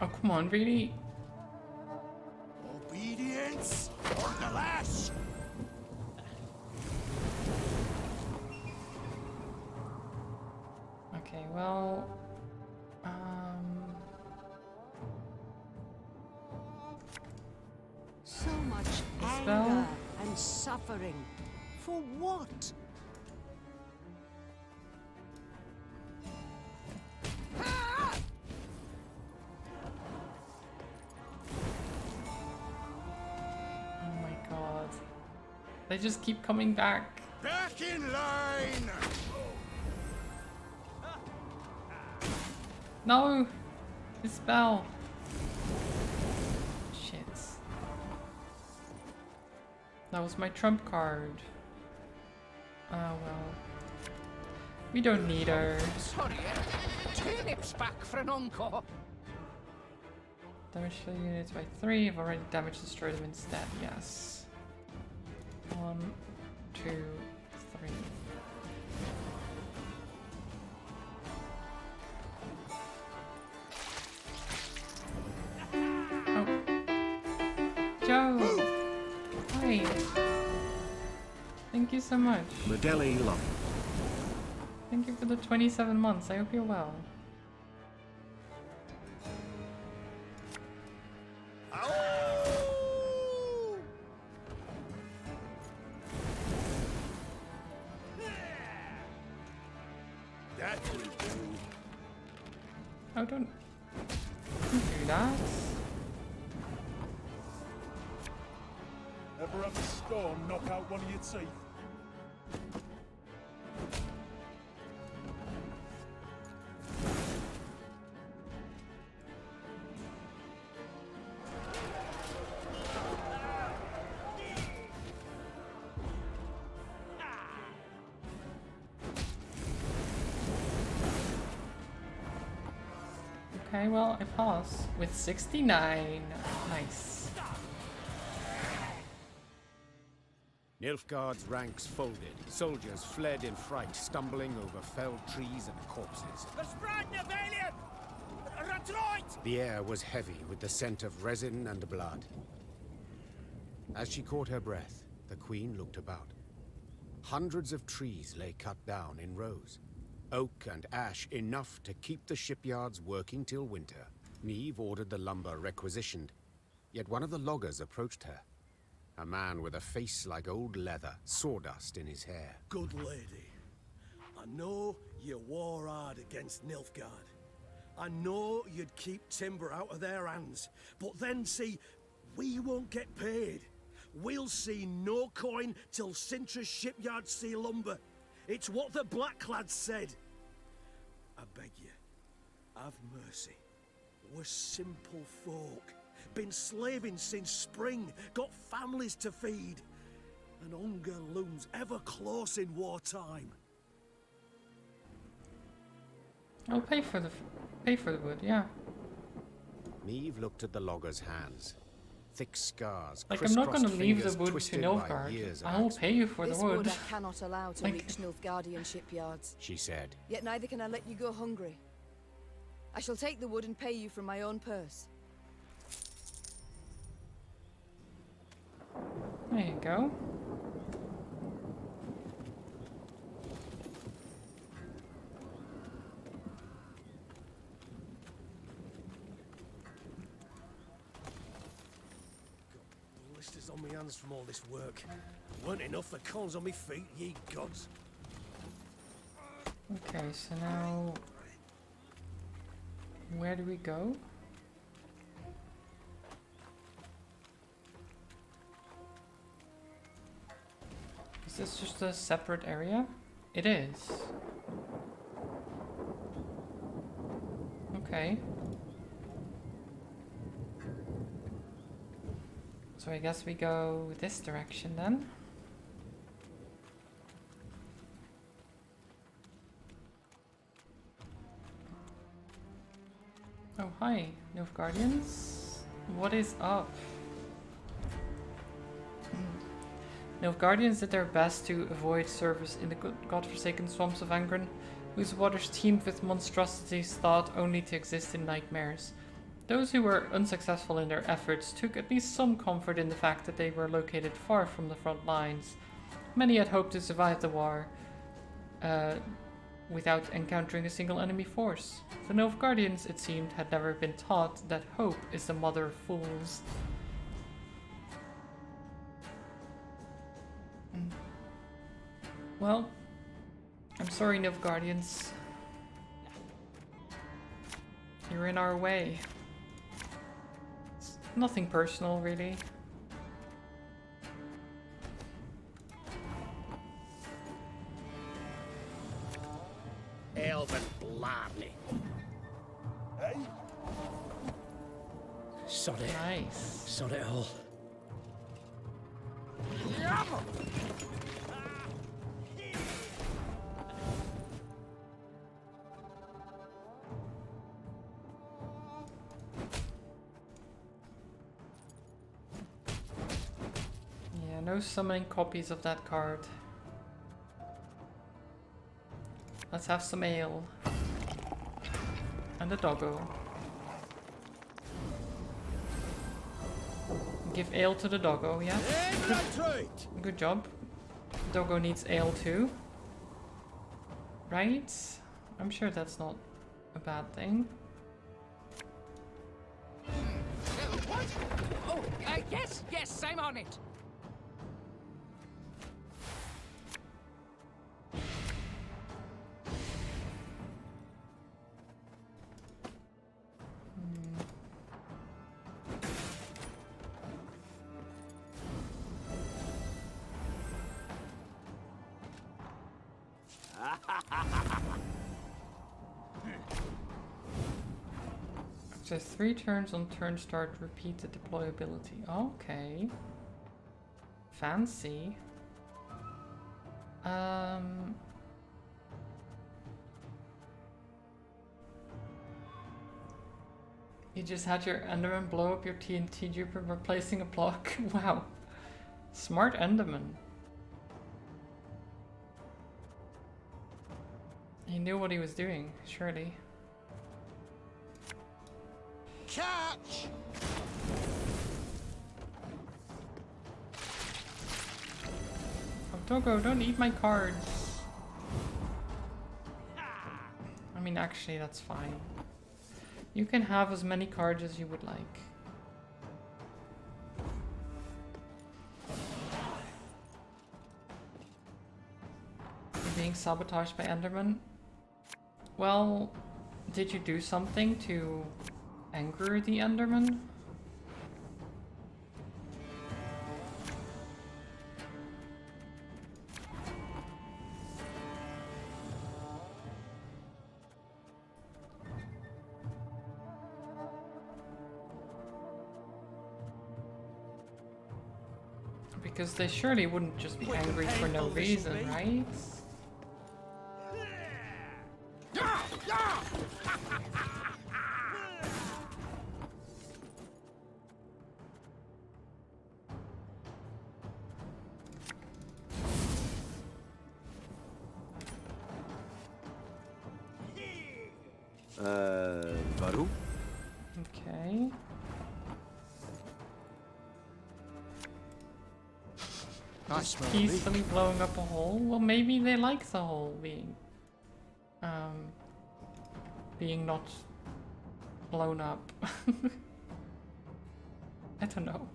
Oh, come on, really? Obedience or the lash! Okay, well... So much Spell? anger and suffering. For what? Oh my god. They just keep coming back. Back in line! No! Dispel! Shit. That was my trump card. Oh well. We don't need her. Sorry, turnips back for an encore. Damage the units by 3. I've already damage destroyed them instead. Yes. 1, 2, 3. Oh. Joe! Hi. Thank you so much. Medeli Love. Thank you for the 27 months. I hope you're well. That will do. Oh, don't do that. Ever have a storm knock out one of your teeth? Okay, well, I pass with 69. Nice. Nilfgaard's ranks folded. Soldiers fled in fright, stumbling over felled trees and corpses. The air was heavy with the scent of resin and blood. As she caught her breath, the queen looked about. Hundreds of trees lay cut down in rows. Oak and ash enough to keep the shipyards working till winter. Neve ordered the lumber requisitioned, yet one of the loggers approached her. A man with a face like old leather, sawdust in his hair. Good lady, I know you war hard against Nilfgaard. I know you'd keep timber out of their hands, but then see, we won't get paid. We'll see no coin till Sintra's shipyards see lumber. It's what the Blacklads said. I beg you, have mercy. We're simple folk. Been slaving since spring, got families to feed. And hunger looms ever close in wartime. I'll pay for the wood, yeah. Neve looked at the logger's hands. Thick scars. Like, I'm not gonna leave the fingers wood to twisted by Nilfgaard. years of I will axe pay you for the This wood. wood I cannot allow to Like- reach Nilfgaardian shipyards. She said. Yet neither can I let you go hungry. I shall take the wood and pay you from my own purse. There you go. blisters on my hands from all this work. Weren't enough for corns on me feet, ye gods. Okay, so now where do we go? Is this just a separate area? It is. Okay. So I guess we go this direction then. Oh, hi, Nilfgaardians. What is up? Nilfgaardians did their best to avoid service in the godforsaken swamps of Angren, whose waters teemed with monstrosities thought only to exist in nightmares. Those who were unsuccessful in their efforts took at least some comfort in the fact that they were located far from the front lines. Many had hoped to survive the war without encountering a single enemy force. The Nilfgaardians, it seemed, had never been taught that hope is the mother of fools. Well, I'm sorry, Nilfgaardians. You're in our way. It's nothing personal, really. Elven blarney. Hey? Sod it. Nice. Sod it all. Yeah, no summoning copies of that card. Let's have some ale. And a doggo. Give ale to the doggo, yeah? Good job. Doggo needs ale too. Right? I'm sure that's not a bad thing. What? Oh, yes, I'm on it. After 3 turns on turn start, repeat the deployability. Okay. Fancy. You just had your Enderman blow up your TNT duper replacing a block. Wow. Smart Enderman. He knew what he was doing, surely. Catch! Oh, Doggo, don't eat my cards. I mean, actually, that's fine. You can have as many cards as you would like. You're being sabotaged by Enderman? Well, did you do something to anger the Enderman? Because they surely wouldn't just be angry for no reason, right? Varu? Okay. I smell a Peacefully blowing up a hole? Well, maybe they like the hole being not blown up. I don't know.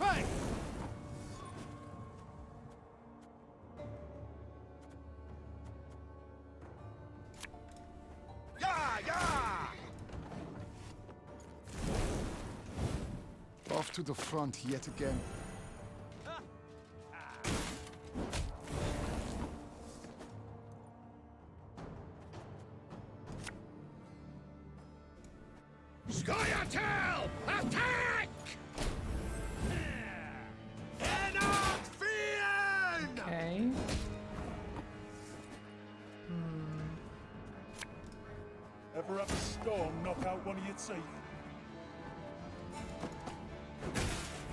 Try! Off to the front yet again. Scoia'tael! Attack! Okay. Ever have a storm knock out one of your teeth?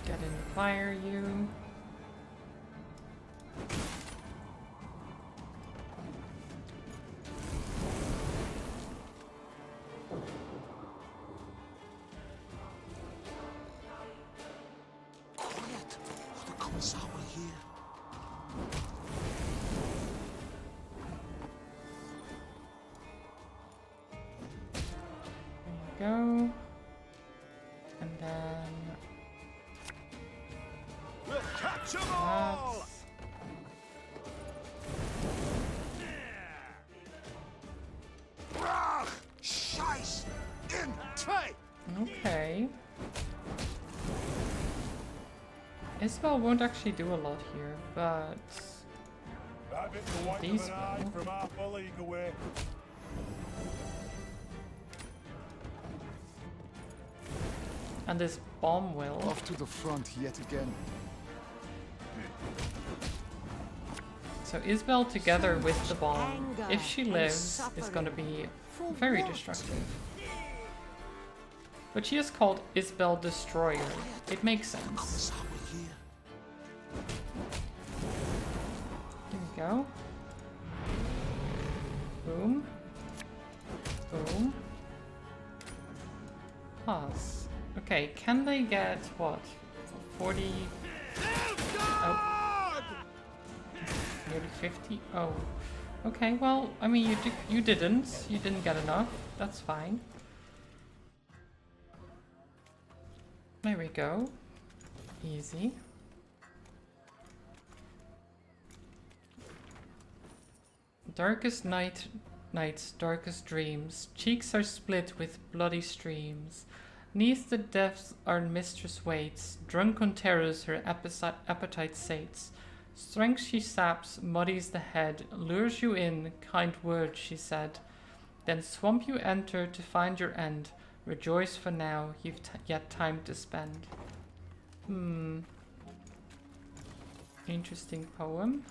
Get in the fire, you. Quiet, or the commissar will hear. There you go. And then We'll catch 'em all! Brach! Scheiß! In! Try! okay. Isabel won't actually do a lot here, but Have it the white these of an eye will. from half a league away. And this bomb will. Off to the front yet again. So Isabel together with the bomb, Anger if she and lives, is going to suffering. be For very what? destructive. But she is called Isabel Destroyer. It makes sense. Commissar will hear. Here we go. Boom. Boom. Pause. Okay, can they get what? 40? Oh. Nearly 50? Oh. Okay, well, I mean, you didn't. You didn't get enough. That's fine. There we go. Easy. Darkest night's darkest dreams. Cheeks are split with bloody streams. Neath the depths our mistress waits. Drunk on terrors her appetite sates. Strength she saps, muddies the head. Lures you in, kind words she said. Then swamp you enter to find your end. Rejoice for now, you've yet time to spend. Interesting poem.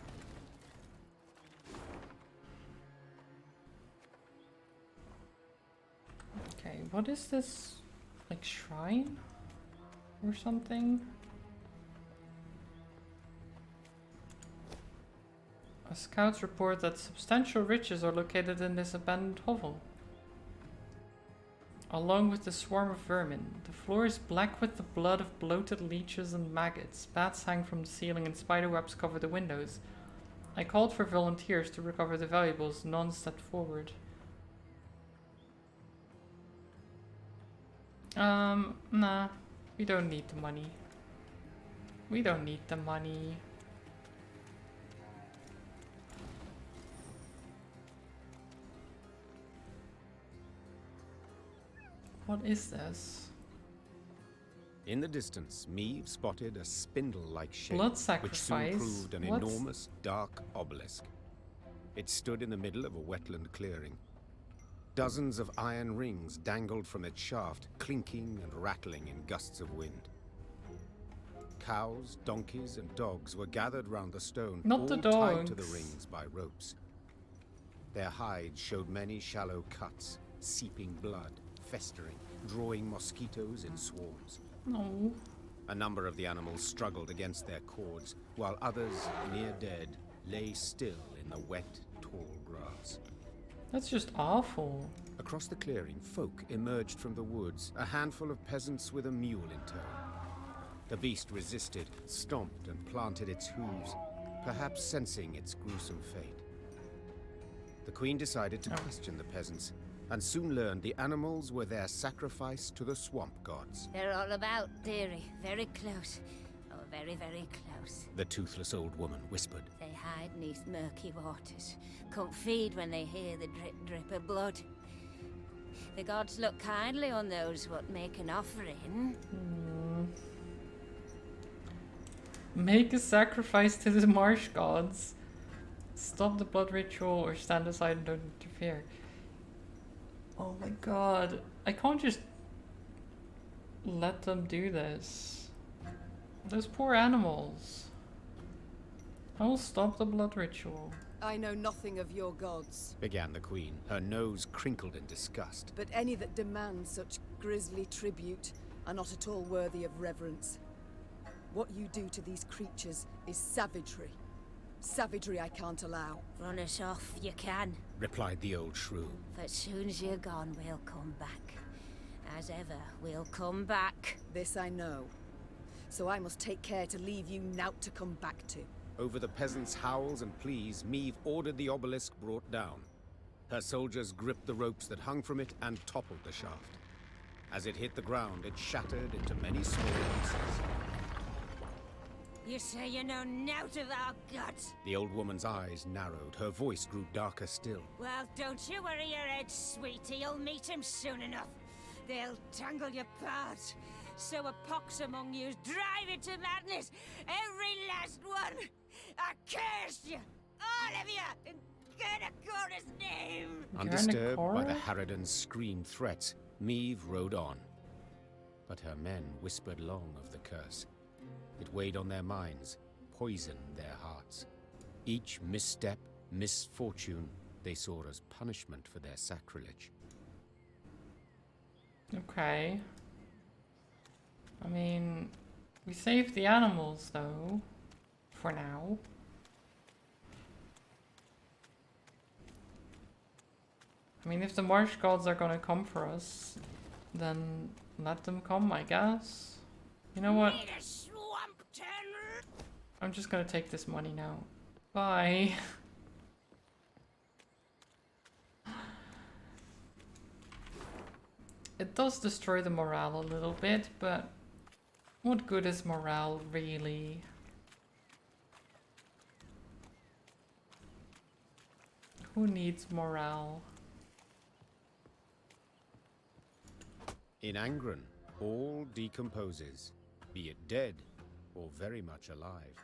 Okay, what is this? Like shrine? Or something? Scouts report that substantial riches are located in this abandoned hovel. Along with the swarm of vermin, the floor is black with the blood of bloated leeches and maggots. Bats hang from the ceiling and spiderwebs cover the windows. I called for volunteers to recover the valuables. None stepped forward. Nah. We don't need the money. We don't need the money. What is this? In the distance, Meave spotted a spindle-like shape, Blood which sacrifice? soon proved an What's- enormous, dark obelisk. It stood in the middle of a wetland clearing. Dozens of iron rings dangled from its shaft, clinking and rattling in gusts of wind. Cows, donkeys, and dogs were gathered round the stone, Not all the tied to the dogs. rings by ropes. Their hides showed many shallow cuts, seeping blood, festering, drawing mosquitoes in swarms. No. A number of the animals struggled against their cords, while others, near dead, lay still in the wet, tall grass. That's just awful. Across the clearing, folk emerged from the woods, a handful of peasants with a mule in tow. The beast resisted, stomped and planted its hooves, perhaps sensing its gruesome fate. The queen decided to question the peasants, and soon learned the animals were their sacrifice to the swamp gods. They're all about, dearie. Very close. very, very close. the toothless old woman whispered. They hide neath murky waters, can't feed when they hear the drip drip of blood. The gods look kindly on those what make an offering. Make a sacrifice to the marsh gods. Stop the blood ritual or stand aside and don't interfere. Oh my god. I can't just let them do this. Those poor animals. I will stop the blood ritual. I know nothing of your gods, Began the queen, her nose crinkled in disgust. but any that demand such grisly tribute are not at all worthy of reverence. What you do to these creatures is savagery. Savagery I can't allow. Run us off, you can. Replied the old shrew. But soon as you're gone, we'll come back. As ever, we'll come back. This I know. So I must take care to leave you naught to come back to. Over the peasants' howls and pleas, Meve ordered the obelisk brought down. Her soldiers gripped the ropes that hung from it and toppled the shaft. As it hit the ground, it shattered into many small pieces. You say you know nought of our gods? The old woman's eyes narrowed, her voice grew darker still. Well, don't you worry your head, sweetie. You'll meet him soon enough. They'll tangle you apart. Sow a pox among you, drive you to madness. Every last one. I curse you, all of you, in Gernacora's name. Undisturbed by the Harridan's screamed threats, Meve rode on. But her men whispered long of the curse. It weighed on their minds, poisoned their hearts. Each misstep, misfortune, they saw as punishment for their sacrilege. Okay. I mean, we saved the animals though, for now. I mean, if the marsh gods are gonna come for us, then let them come, I guess. You know what? I'm just gonna take this money now. Bye. It does destroy the morale a little bit, but what good is morale really? Who needs morale? In Angren, all decomposes, be it dead or very much alive.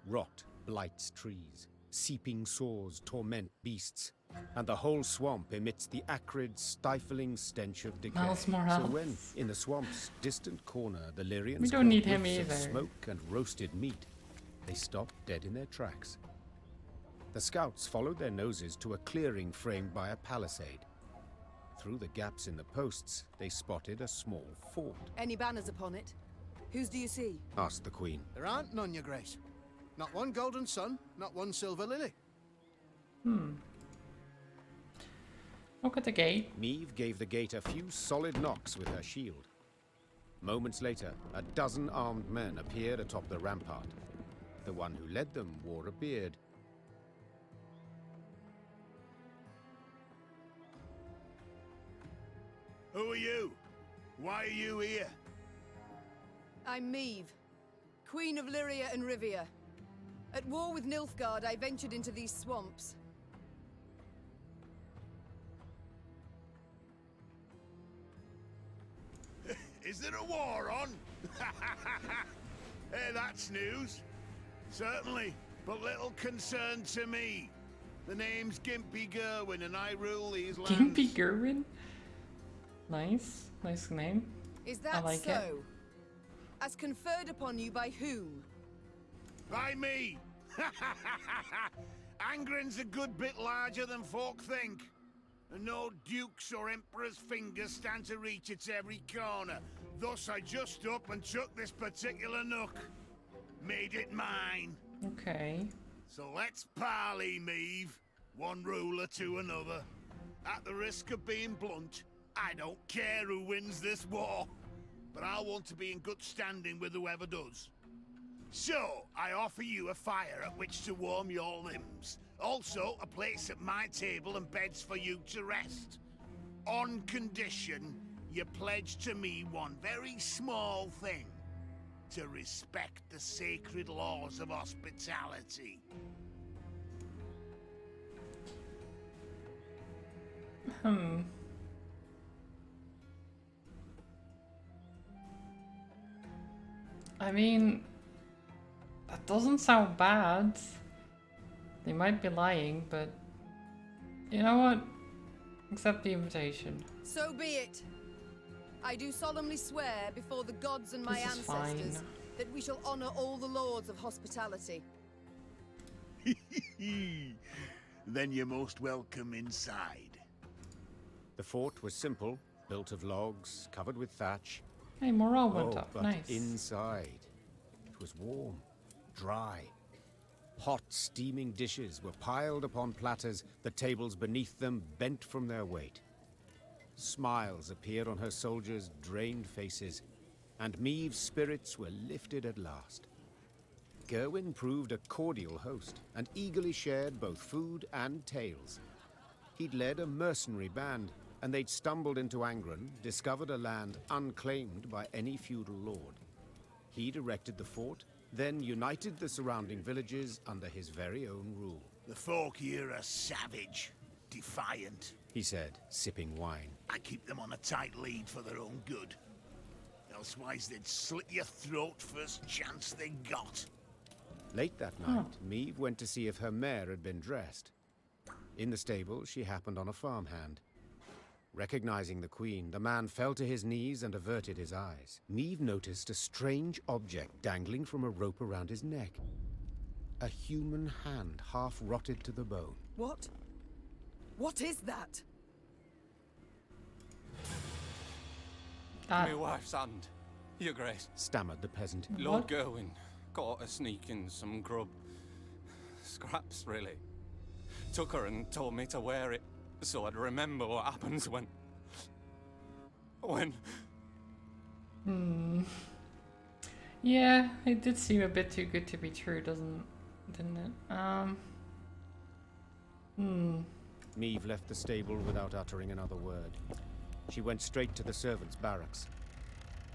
Rot blights trees, seeping sores torment beasts, and the whole swamp emits the acrid, stifling stench of decay. Miles Morales. So when, in the swamp's distant corner, the Lyrians We don't need caught him whiffs of either. smoke and roasted meat, they stopped dead in their tracks. The scouts followed their noses to a clearing framed by a palisade. Through the gaps in the posts, they spotted a small fort. Any banners upon it? Whose do you see? Asked the queen. There aren't none, your grace. Not one golden sun, not one silver lily. Look at the gate. Meve gave the gate a few solid knocks with her shield. Moments later, a dozen armed men appeared atop the rampart. The one who led them wore a beard. Who are you? Why are you here? I'm Meve, Queen of Lyria and Rivia. At war with Nilfgaard, I ventured into these swamps. Is there a war on? Hey, that's news. Certainly, but little concern to me. The name's Gimpy Gerwin and I rule these lands. Gimpy Gerwin? Nice. Nice name. Is I that like so? it. As conferred upon you by whom? By me! Angren's a good bit larger than folk think. And no dukes or emperor's fingers stand to reach its every corner. Thus I just up and took this particular nook. Made it mine. Okay. So let's parley, Meve. One ruler to another. At the risk of being blunt, I don't care who wins this war. But I want to be in good standing with whoever does. So, I offer you a fire at which to warm your limbs. Also, a place at my table and beds for you to rest. On condition, you pledge to me one very small thing. to respect the sacred laws of hospitality. I mean, that doesn't sound bad. They might be lying, but you know what? Accept the invitation. So be it. I do solemnly swear before the gods and my This is ancestors fine. that we shall honor all the lords of hospitality. Then you're most welcome inside. The fort was simple, built of logs, covered with thatch. Hey, morale went up. But Nice. inside, it was warm, dry. Hot, steaming dishes were piled upon platters, the tables beneath them bent from their weight. Smiles appeared on her soldiers' drained faces, and Maeve's spirits were lifted at last. Gerwin proved a cordial host, and eagerly shared both food and tales. He'd led a mercenary band, and they'd stumbled into Angren, discovered a land unclaimed by any feudal lord. He'd erected the fort, then united the surrounding villages under his very own rule. The folk here are savage, defiant, he said, sipping wine. I keep them on a tight lead for their own good. Elsewise they'd slit your throat first chance they got. Late that night, Maeve went to see if her mare had been dressed. In the stable, she happened on a farmhand. Recognizing the queen, the man fell to his knees and averted his eyes. Maeve noticed a strange object dangling from a rope around his neck. A human hand half rotted to the bone. What? What is that? My wife's hand, Your Grace, stammered the peasant. Lord Gerwin caught her sneaking some grub. Scraps, really. Took her and told me to wear it, so I'd remember what happens when... Yeah, it did seem a bit too good to be true, didn't it? Maeve left the stable without uttering another word. She went straight to the servants' barracks.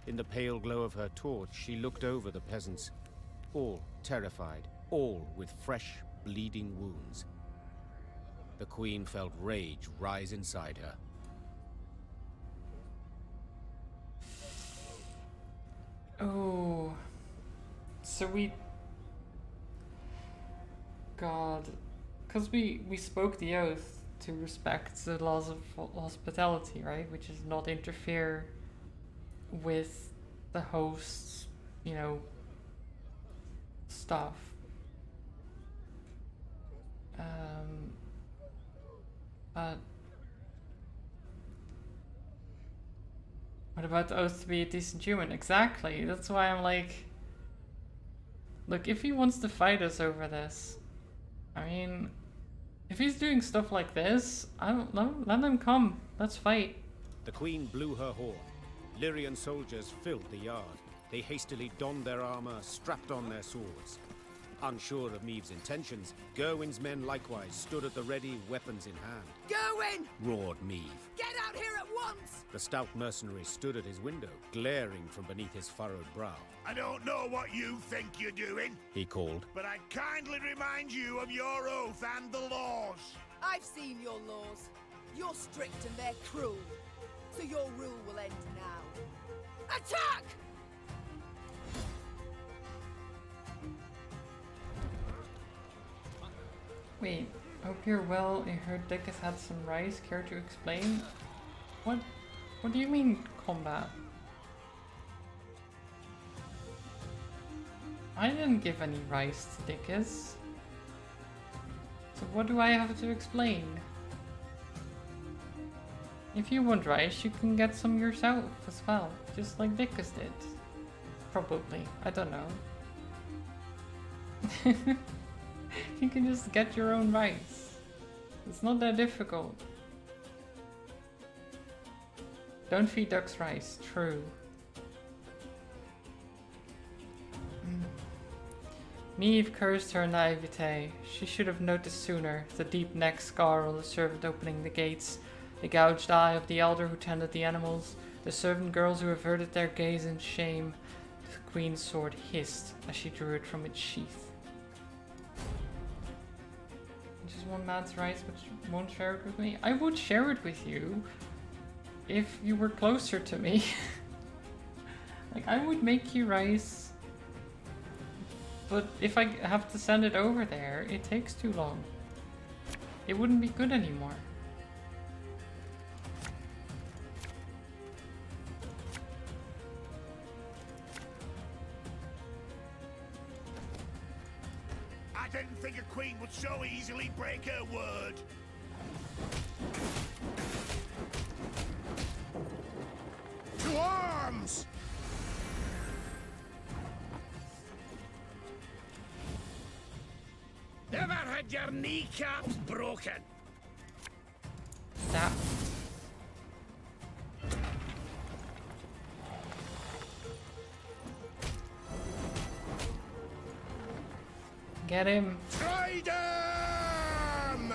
In the pale glow of her torch, she looked over the peasants, all terrified, all with fresh, bleeding wounds. The queen felt rage rise inside her. Oh, so God, because we spoke the oath to respect the laws of hospitality, right? Which is not interfere with the host's, stuff. But what about the oath to be a decent human? Exactly. That's why I'm like, look, if he wants to fight us over this, I mean, if he's doing stuff like this, I don't know, let him come. Let's fight. The queen blew her horn. Lyrian soldiers filled the yard. They hastily donned their armor, strapped on their swords. Unsure of Maeve's intentions, Gerwin's men likewise stood at the ready, weapons in hand. Gerwin! Roared Maeve. Get out here at once! The stout mercenary stood at his window, glaring from beneath his furrowed brow. I don't know what you think you're doing, he called. But I kindly remind you of your oath and the laws. I've seen your laws. You're strict and they're cruel. So your rule will end now. Attack! Wait, hope you're well. I heard Dick has had some rice. Care to explain? What do you mean, combat? I didn't give any rice to Dickus. So what do I have to explain? If you want rice, you can get some yourself as well. Just like Dickus did. Probably. I don't know. You can just get your own rice. It's not that difficult. Don't feed ducks rice. True. Maeve cursed her naivete. She should have noticed sooner the deep neck scar on the servant opening the gates, the gouged eye of the elder who tended the animals, the servant girls who averted their gaze in shame, the queen's sword hissed as she drew it from its sheath. Just one man's rights, but you won't share it with me? I would share it with you if you were closer to me. Like, I would make you rice, but if I have to send it over there, it takes too long. It wouldn't be good anymore. I didn't think a queen would so easily break her word. To arms! Never had your kneecaps broken. Stop. Get him. Try them!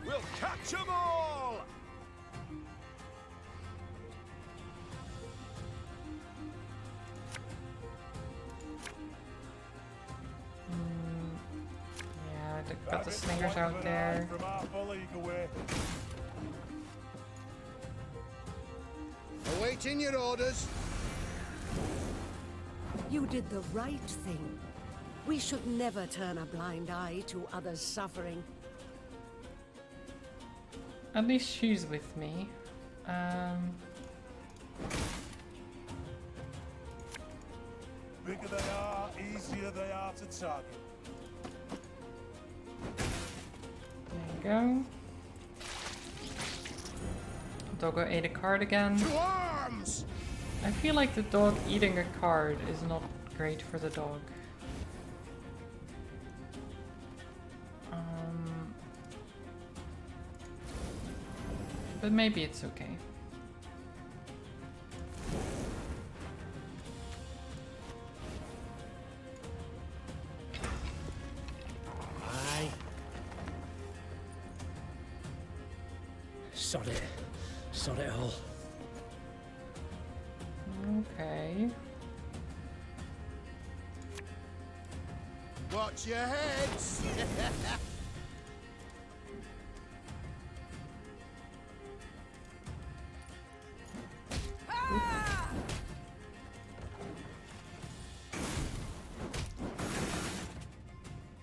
We'll catch them all! Yeah, got the slingers out there. From half a league away. Awaiting your orders. You did the right thing. We should never turn a blind eye to others' suffering. At least she's with me. Bigger they are, easier they are to target. There you go. Doggo ate a card again. To arms! I feel like the dog eating a card is not great for the dog. But maybe it's okay. Aye. Sod it. Sod it all. Okay. Watch your heads!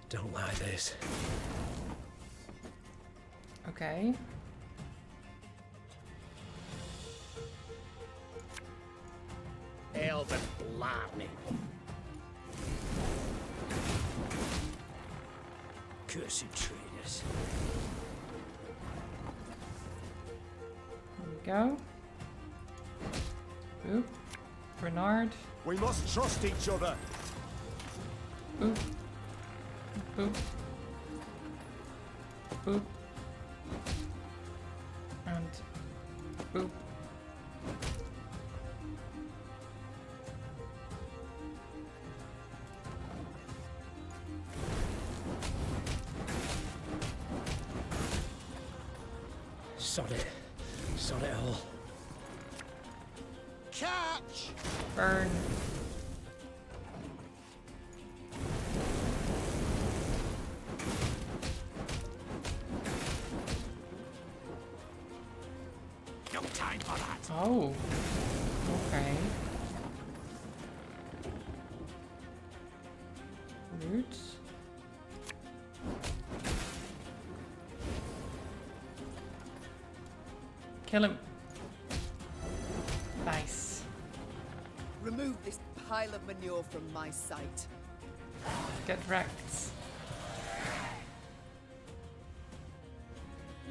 Don't like this. Okay. Elven blarney. Cursed traitors. There we go. Boop. Bernard. We must trust each other. Boop. Boop. Boop. And boop. Sod it. Sod it all. Catch! Burn. No time for that. Oh. Okay. Roots. Kill him. Nice. Remove this pile of manure from my sight. Get wrecked.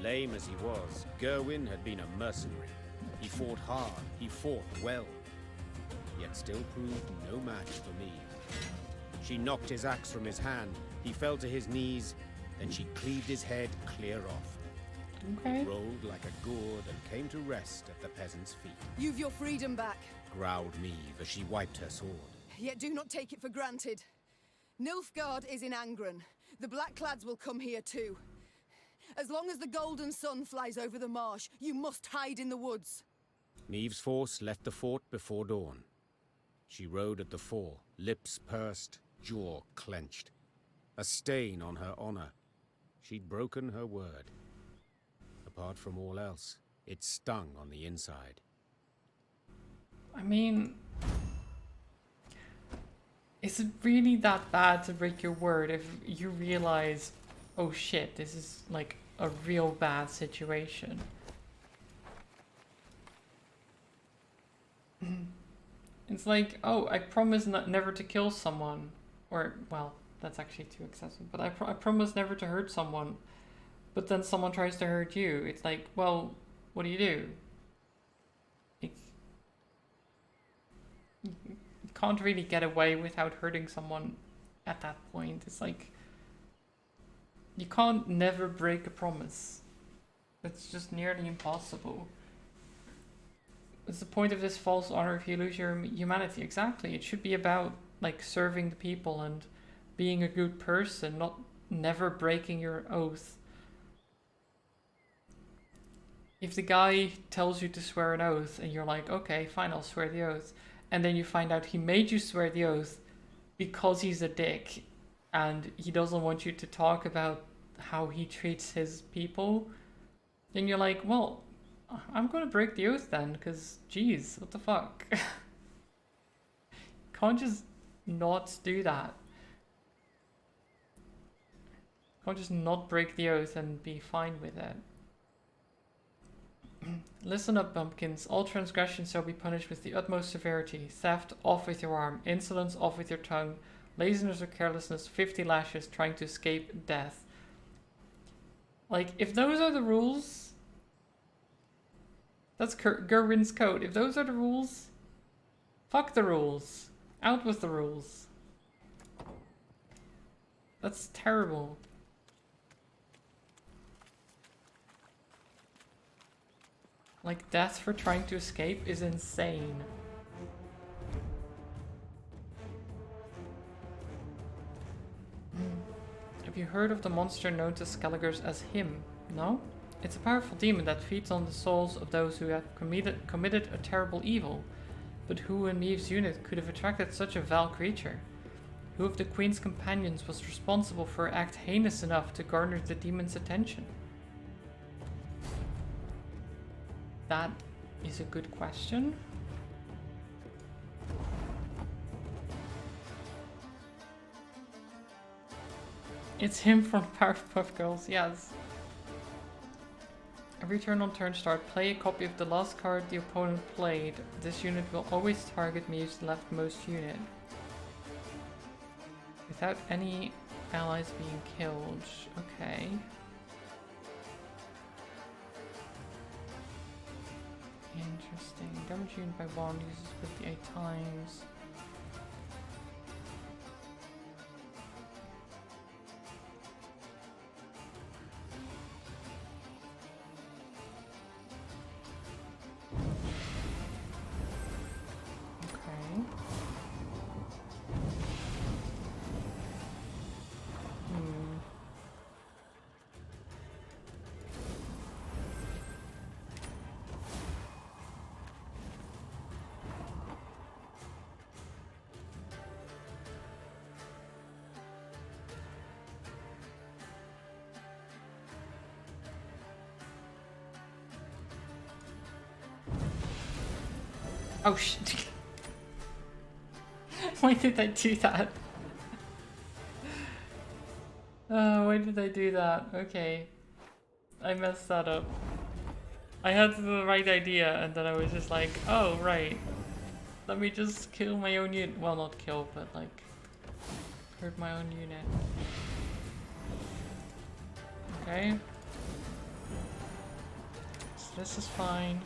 Lame as he was, Gerwin had been a mercenary. He fought hard, he fought well, yet still proved no match for me. She knocked his axe from his hand, he fell to his knees, then she cleaved his head clear off. Okay. He rolled like a gourd and came to rest at the peasant's feet. You've your freedom back, Growled Meve as she wiped her sword. yet do not take it for granted. Nilfgaard is in Angren. The Blackclads will come here too. As long as the golden sun flies over the marsh, you must hide in the woods. Maeve's force left the fort before dawn. She rode at the fore, lips pursed, jaw clenched. A stain on her honor. She'd broken her word. Apart from all else, it stung on the inside. I mean, is it really that bad to break your word if you realize, oh shit, this is like a real bad situation? It's like, oh, I promise never to kill someone. Or, well, that's actually too excessive. But I promise never to hurt someone. But then someone tries to hurt you. It's like, well, what do? You can't really get away without hurting someone at that point. It's like, you can't never break a promise. It's just nearly impossible. It's the point of this false honor if you lose your humanity. Exactly. It should be about like serving the people and being a good person, not never breaking your oath. If the guy tells you to swear an oath and you're like, okay, fine, I'll swear the oath. And then you find out he made you swear the oath because he's a dick and he doesn't want you to talk about how he treats his people, then you're like, well, I'm going to break the oath then, because, geez, what the fuck? Can't just not do that. Can't just not break the oath and be fine with it. Listen up, bumpkins. All transgressions shall be punished with the utmost severity. Theft, off with your arm. Insolence, off with your tongue. Laziness or carelessness, 50 lashes, trying to escape death. Like, if those are the rules... That's Gerwin's code. If those are the rules, fuck the rules. Out with the rules. That's terrible. Like, death for trying to escape is insane. Have you heard of the monster known to Skelligers as him? No? It's a powerful demon that feeds on the souls of those who have committed a terrible evil. But who in Maeve's unit could have attracted such a vile creature? Who of the Queen's companions was responsible for an act heinous enough to garner the demon's attention? That is a good question. It's him from Powerpuff Girls, yes. Every turn on turn start, play a copy of the last card the opponent played. This unit will always target Maeve's leftmost unit, without any allies being killed. Okay. Interesting. Damage unit by 1 uses 58 times. Oh shit. Why did I do that? Why did I do that? Okay. I messed that up. I had the right idea and then I was just like, oh right. Let me just kill my own unit. Well, not kill, but like hurt my own unit. Okay. So this is fine.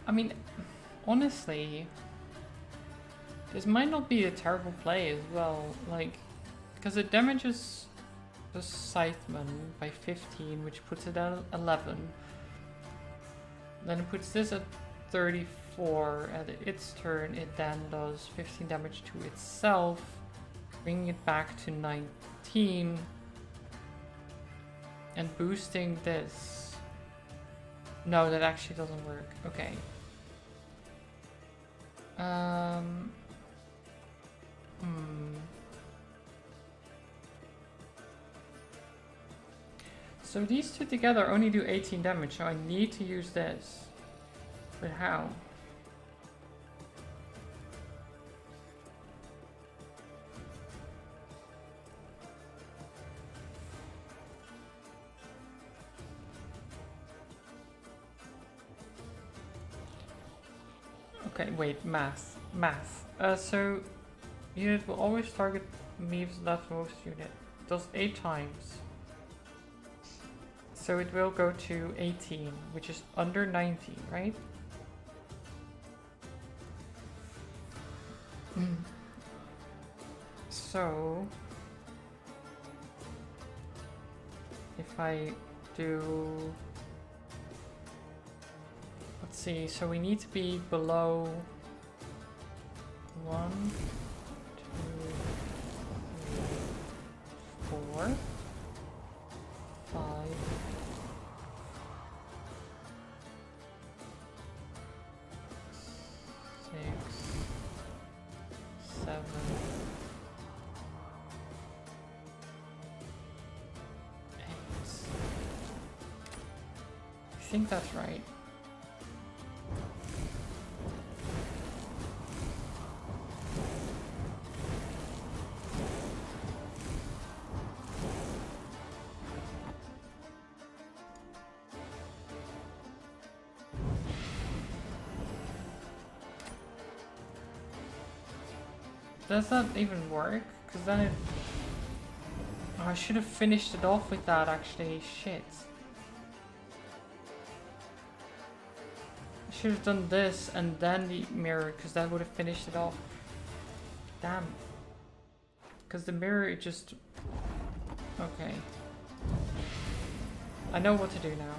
I mean, honestly, this might not be a terrible play as well, like, because it damages the Scytheman by 15, which puts it at 11. Then it puts this at 34. At its turn, it then does 15 damage to itself, bringing it back to 19. And boosting this. No, that actually doesn't work. Okay. So these two together only do 18 damage, so I need to use this. But how? Okay, wait, math. So unit will always target Meve's leftmost unit. Does 8 times. So it will go to 18, which is under 90, right? So if I do, let's see, so we need to be below 1, 2, 3, 4, 5, 6, 7, 8. I think that's right. Does that even work? Because then it... Oh, I should have finished it off with that actually. Shit. I should have done this and then the mirror, because that would have finished it off. Damn. Because the mirror, it just... Okay. I know what to do now.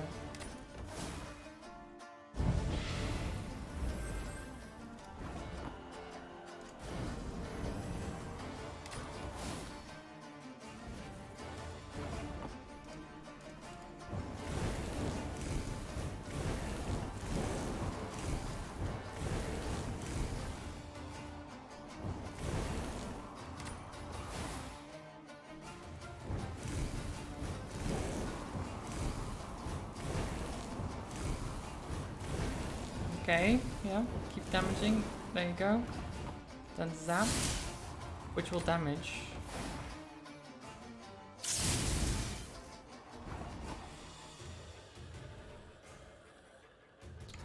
Okay, yeah, keep damaging. There you go. Then zap, which will damage.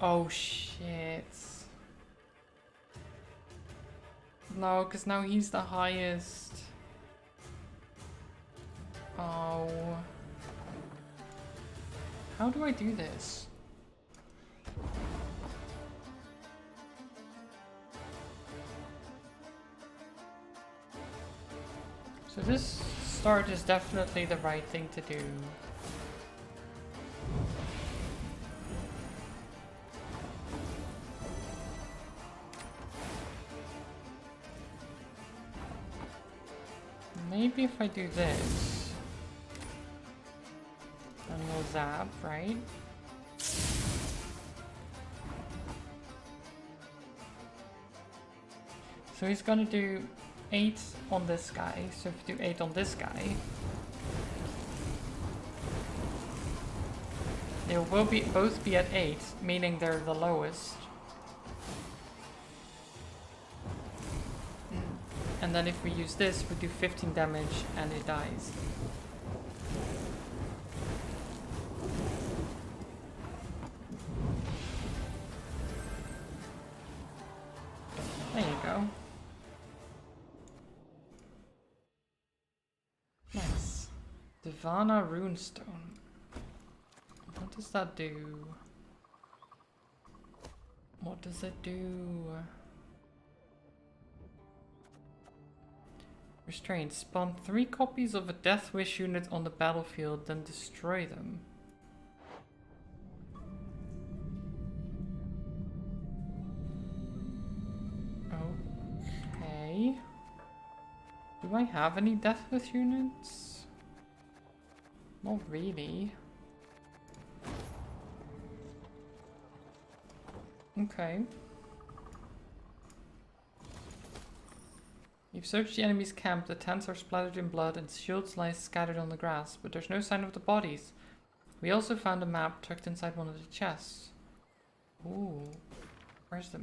Oh shit. No, because now he's the highest. Oh. How do I do this? So this start is definitely the right thing to do. Maybe if I do this, then we'll zap, right? So he's gonna do 8 on this guy, so if you do 8 on this guy, they will be both be at 8, meaning they're the lowest. And then if we use this, we do 15 damage and it dies. There you go. Nice. Divana Runestone. What does that do? What does it do? Restraint. Spawn 3 copies of a Death Wish unit on the battlefield, then destroy them. see. Do I have any deathless units? Not really. Okay. You've searched the enemy's camp. The tents are splattered in blood and shields lie scattered on the grass, but there's no sign of the bodies. We also found a map tucked inside one of the chests. Ooh. Where's the...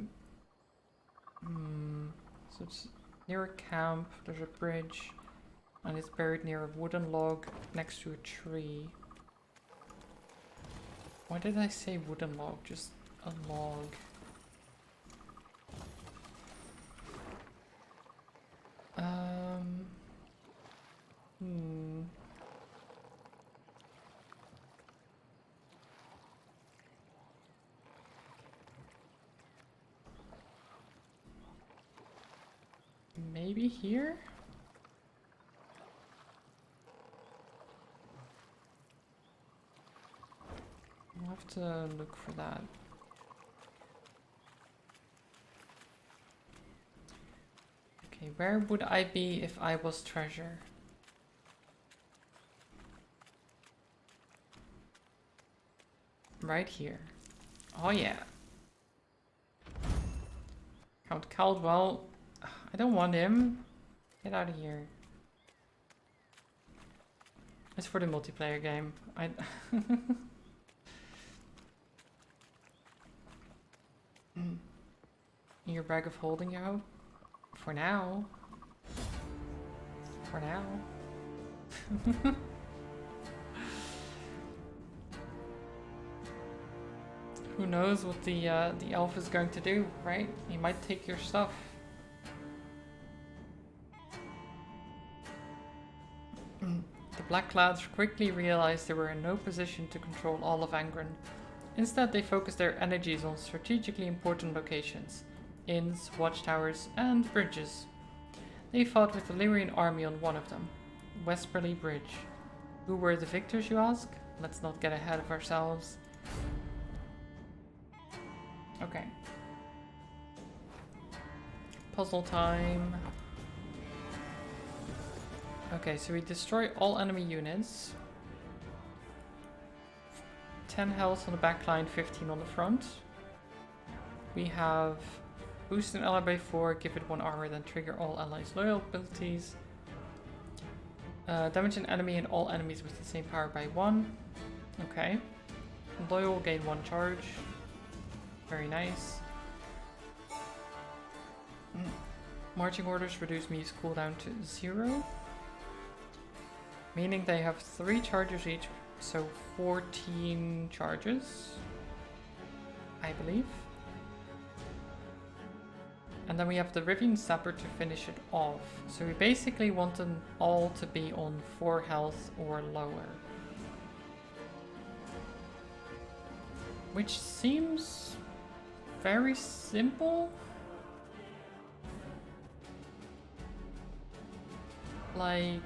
So it's near a camp, there's a bridge, and it's buried near a wooden log next to a tree. Why did I say wooden log? Just a log. Maybe here? I'll have to look for that. Okay, where would I be if I was treasure? Right here. Oh yeah. Count Caldwell. I don't want him. Get out of here. It's for the multiplayer game. Your bag of holding, you hope? For now. For now. Who knows what the elf is going to do, right? He might take your stuff. The Black Clouds quickly realized they were in no position to control all of Angren. Instead, they focused their energies on strategically important locations, inns, watchtowers, and bridges. They fought with the Lyrian army on one of them, Westperly Bridge. Who were the victors, you ask? Let's not get ahead of ourselves. Okay. Puzzle time. Okay, so we destroy all enemy units. 10 health on the back line, 15 on the front. We have boost an ally by 4, give it 1 armor, then trigger all allies' loyal abilities. Damage an enemy and all enemies with the same power by 1. Okay. Loyal will gain 1 charge. Very nice. Marching orders reduce Me's cooldown to 0. Meaning they have 3 charges each, so 14 charges, I believe. And then we have the Rivian Sapper to finish it off. So we basically want them all to be on 4 health or lower. Which seems very simple. Like...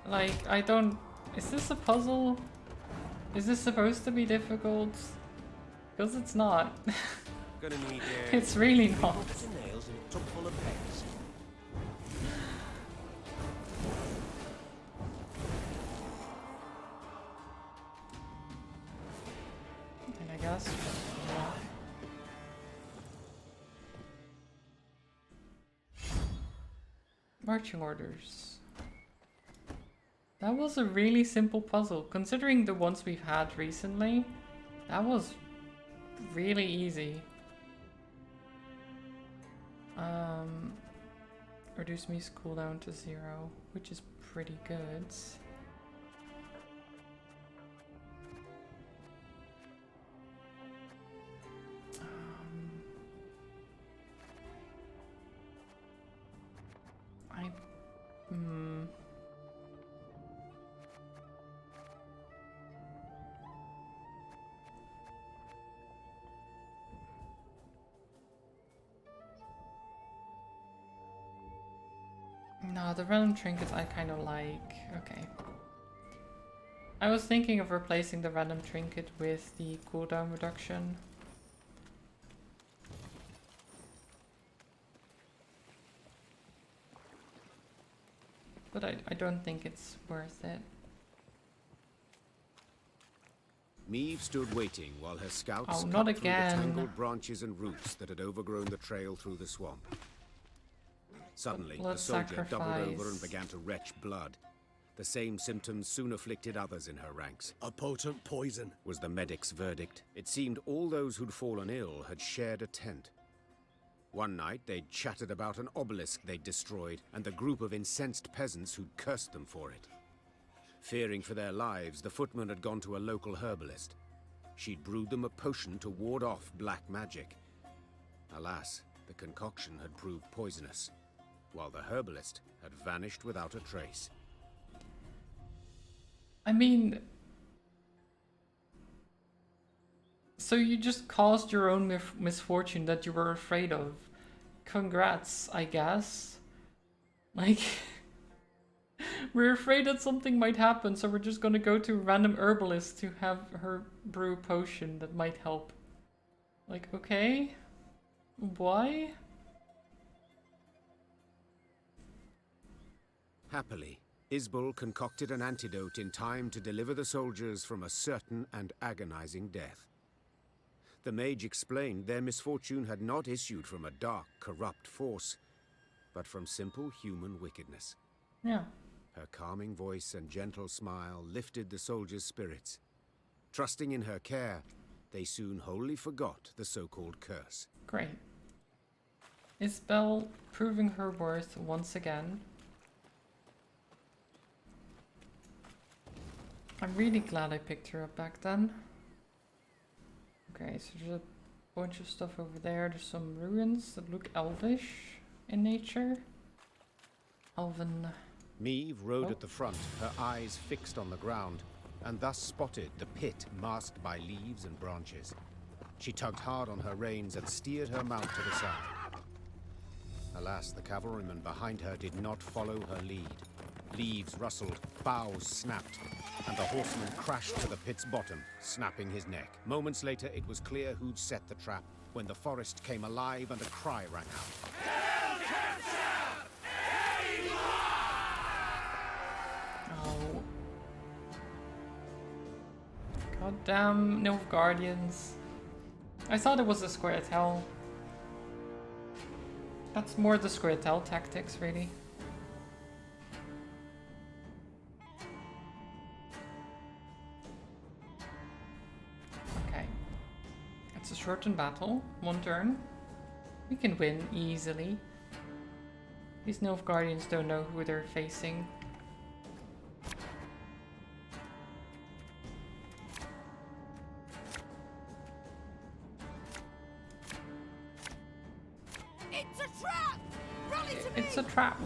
Like, I don't... Is this a puzzle? Is this supposed to be difficult? Because it's not. Gonna need It's really not. nails and a tub full of pegs. And I guess... Yeah. Marching orders. That was a really simple puzzle. Considering the ones we've had recently, that was really easy. Reduce Me's cooldown to 0, which is pretty good. Hmm. No, the random trinket I kind of like. Okay. I was thinking of replacing the random trinket with the cooldown reduction. But I don't think it's worth it. Meave stood waiting while her scouts Oh, cut not through again. the tangled branches and roots that had overgrown the trail through the swamp. Suddenly, a Blood soldier doubled over and sacrifice. began to retch blood. The same symptoms soon afflicted others in her ranks. A potent poison, was the medic's verdict. It seemed all those who'd fallen ill had shared a tent. One night, they'd chattered about an obelisk they'd destroyed and the group of incensed peasants who'd cursed them for it. Fearing for their lives, the footman had gone to a local herbalist. She'd brewed them a potion to ward off black magic. Alas, the concoction had proved poisonous, while the herbalist had vanished without a trace. I mean... So you just caused your own misfortune that you were afraid of. Congrats, I guess. Like... We're afraid that something might happen, so we're just gonna go to a random herbalist to have her brew a potion that might help. Like, okay? Why? Happily, Isbel concocted an antidote in time to deliver the soldiers from a certain and agonizing death. The mage explained their misfortune had not issued from a dark, corrupt force, but from simple human wickedness. Yeah. Her calming voice and gentle smile lifted the soldiers' spirits. Trusting in her care, they soon wholly forgot the so-called curse. Great. Isbel proving her worth once again. I'm really glad I picked her up back then. Okay, so there's a bunch of stuff over there. There's some ruins that look elvish in nature. Elven. Meave rode at the front, her eyes fixed on the ground, and thus spotted the pit masked by leaves and branches. She tugged hard on her reins and steered her mount to the side. Alas, the cavalryman behind her did not follow her lead. Leaves rustled, boughs snapped, and the horseman crashed to the pit's bottom, snapping his neck. Moments later, it was clear who'd set the trap, when the forest came alive and a cry rang out. Oh. Goddamn Nilfgaardians. I thought it was a square tail. That's more the square tail tactics, really. Okay. It's a shortened battle. One turn. We can win easily. These Nilfgaardians don't know who they're facing. It's a trap! Rally to me! It's a trap.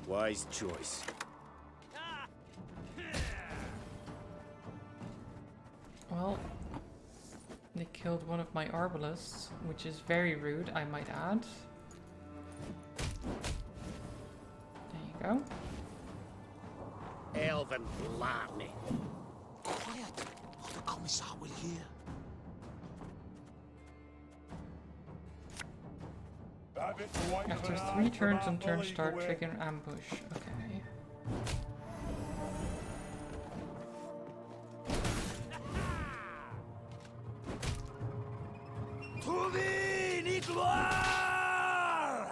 Wise choice. Well, they killed one of my arbalists, which is very rude, I might add. There you go. Elven blarney. Quiet, or the commissar will hear. After 3 turns on turn start, trigger an ambush. Okay. To thee, ni gloire!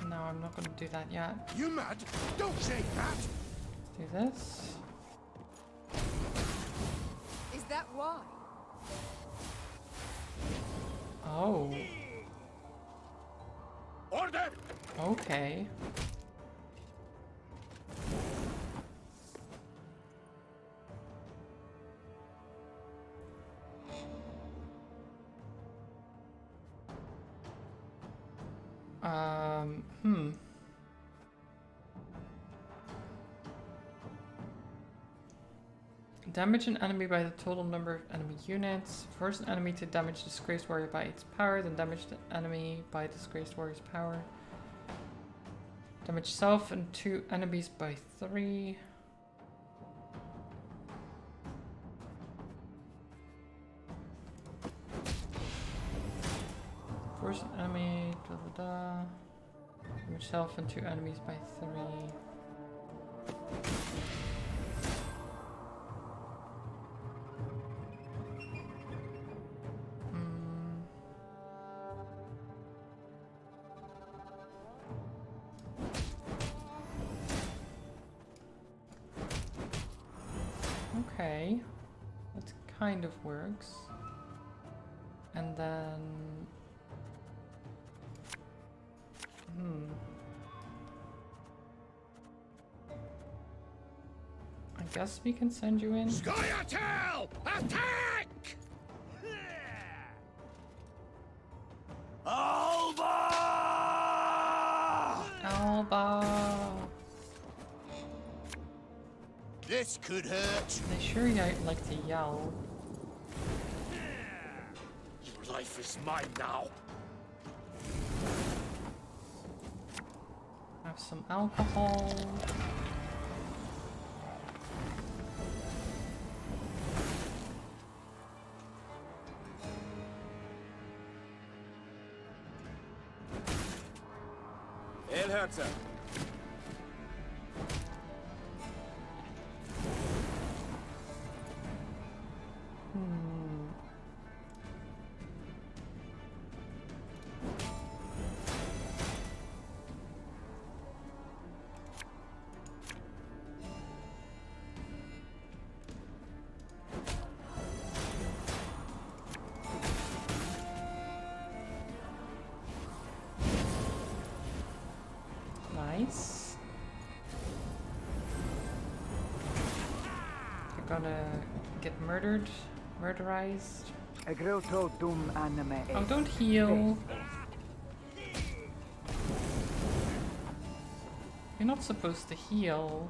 No, I'm not gonna do that yet. You mad? Don't say that! Do this. Is that why? Oh. Order! Okay. Hmm. Damage an enemy by the total number of enemy units. Force an enemy to damage Disgraced Warrior by its power, then damage the enemy by Disgraced Warrior's power. Damage self and 2 enemies by 3. Force an enemy, da da da. Damage self and 2 enemies by 3. Okay, that kind of works. And then... I guess we can send you in. Scoia'tael! Attack! Alba! Alba! This could hurt. They sure like to yell. Your life is mine now. Have some alcohol. El Herzer. Nice. You're gonna get murdered, murderized. Oh, don't heal. You're not supposed to heal.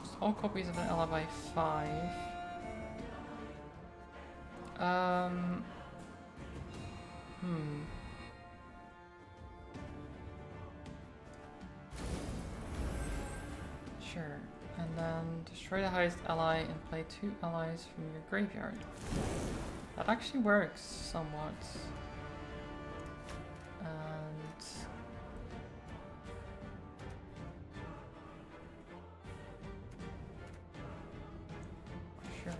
Just all copies of an ally by 5. Sure. And then destroy the highest ally and play 2 allies from your graveyard. That actually works somewhat. And sure.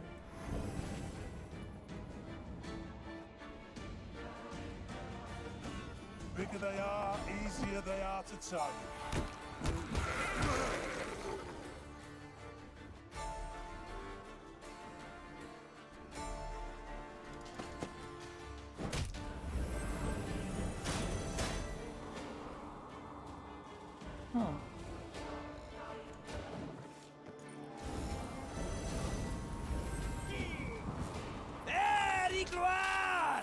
Bigger they are, easier they are to tug. Oh. Very gloire!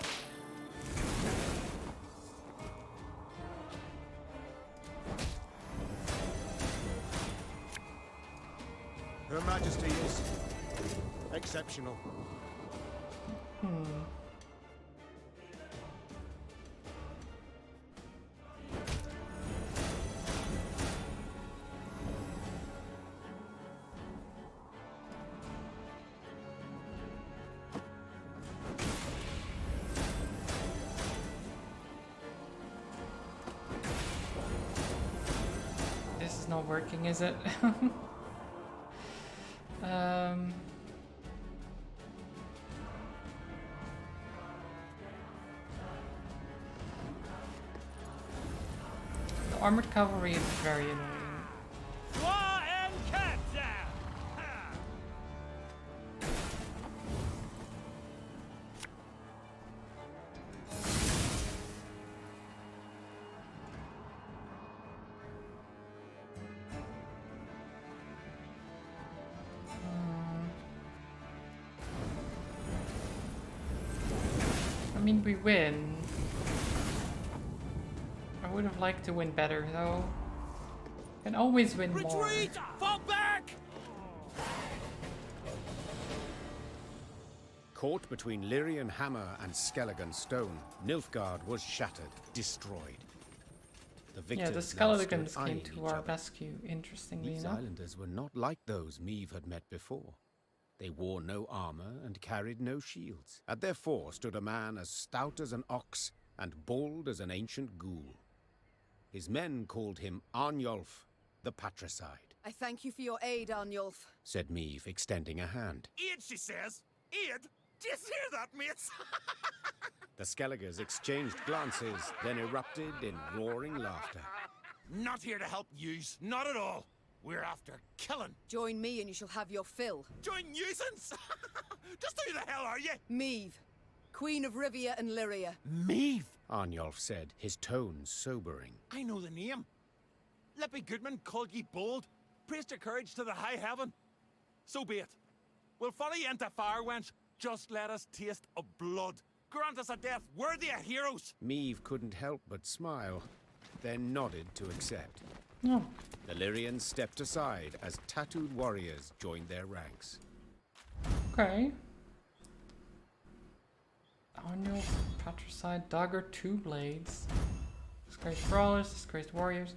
Her Majesty is exceptional. This is not working, is it? The armored cavalry is very annoying. I mean, we win. would have liked to win better, though. Can always win more. Retreat! Fall back! Caught between Lyrian hammer and Skelligan stone, Nilfgaard was shattered, destroyed. The victors Yeah, the now stood Skelligans came eyeing to each our other. rescue, interestingly These enough. islanders were not like those Meve had met before. They wore no armor and carried no shields. At their fore stood a man as stout as an ox and bald as an ancient ghoul. His men called him Arnulf, the Patricide. I thank you for your aid, Arnulf. Said Meve, extending a hand. Aid, she says. Aid? Do you hear that, mates? The Skelligers exchanged glances, then erupted in roaring laughter. Not here to help yous, not at all. We're after killing. Join me and you shall have your fill. Join nuisance? Just who the hell are you? Meve, Queen of Rivia and Lyria. Meve? Arnulf said, his tone sobering. I know the name. Lippy Goodman called ye bold, praised your courage to the high heaven. So be it. We'll follow you into fire, wench. Just let us taste of blood. Grant us a death worthy of heroes. Meve couldn't help but smile, then nodded to accept. Oh. The Lyrians stepped aside as tattooed warriors joined their ranks. Okay. Arnulf, Patricide, Dagger, 2 blades. Disgraced brawlers, disgraced warriors.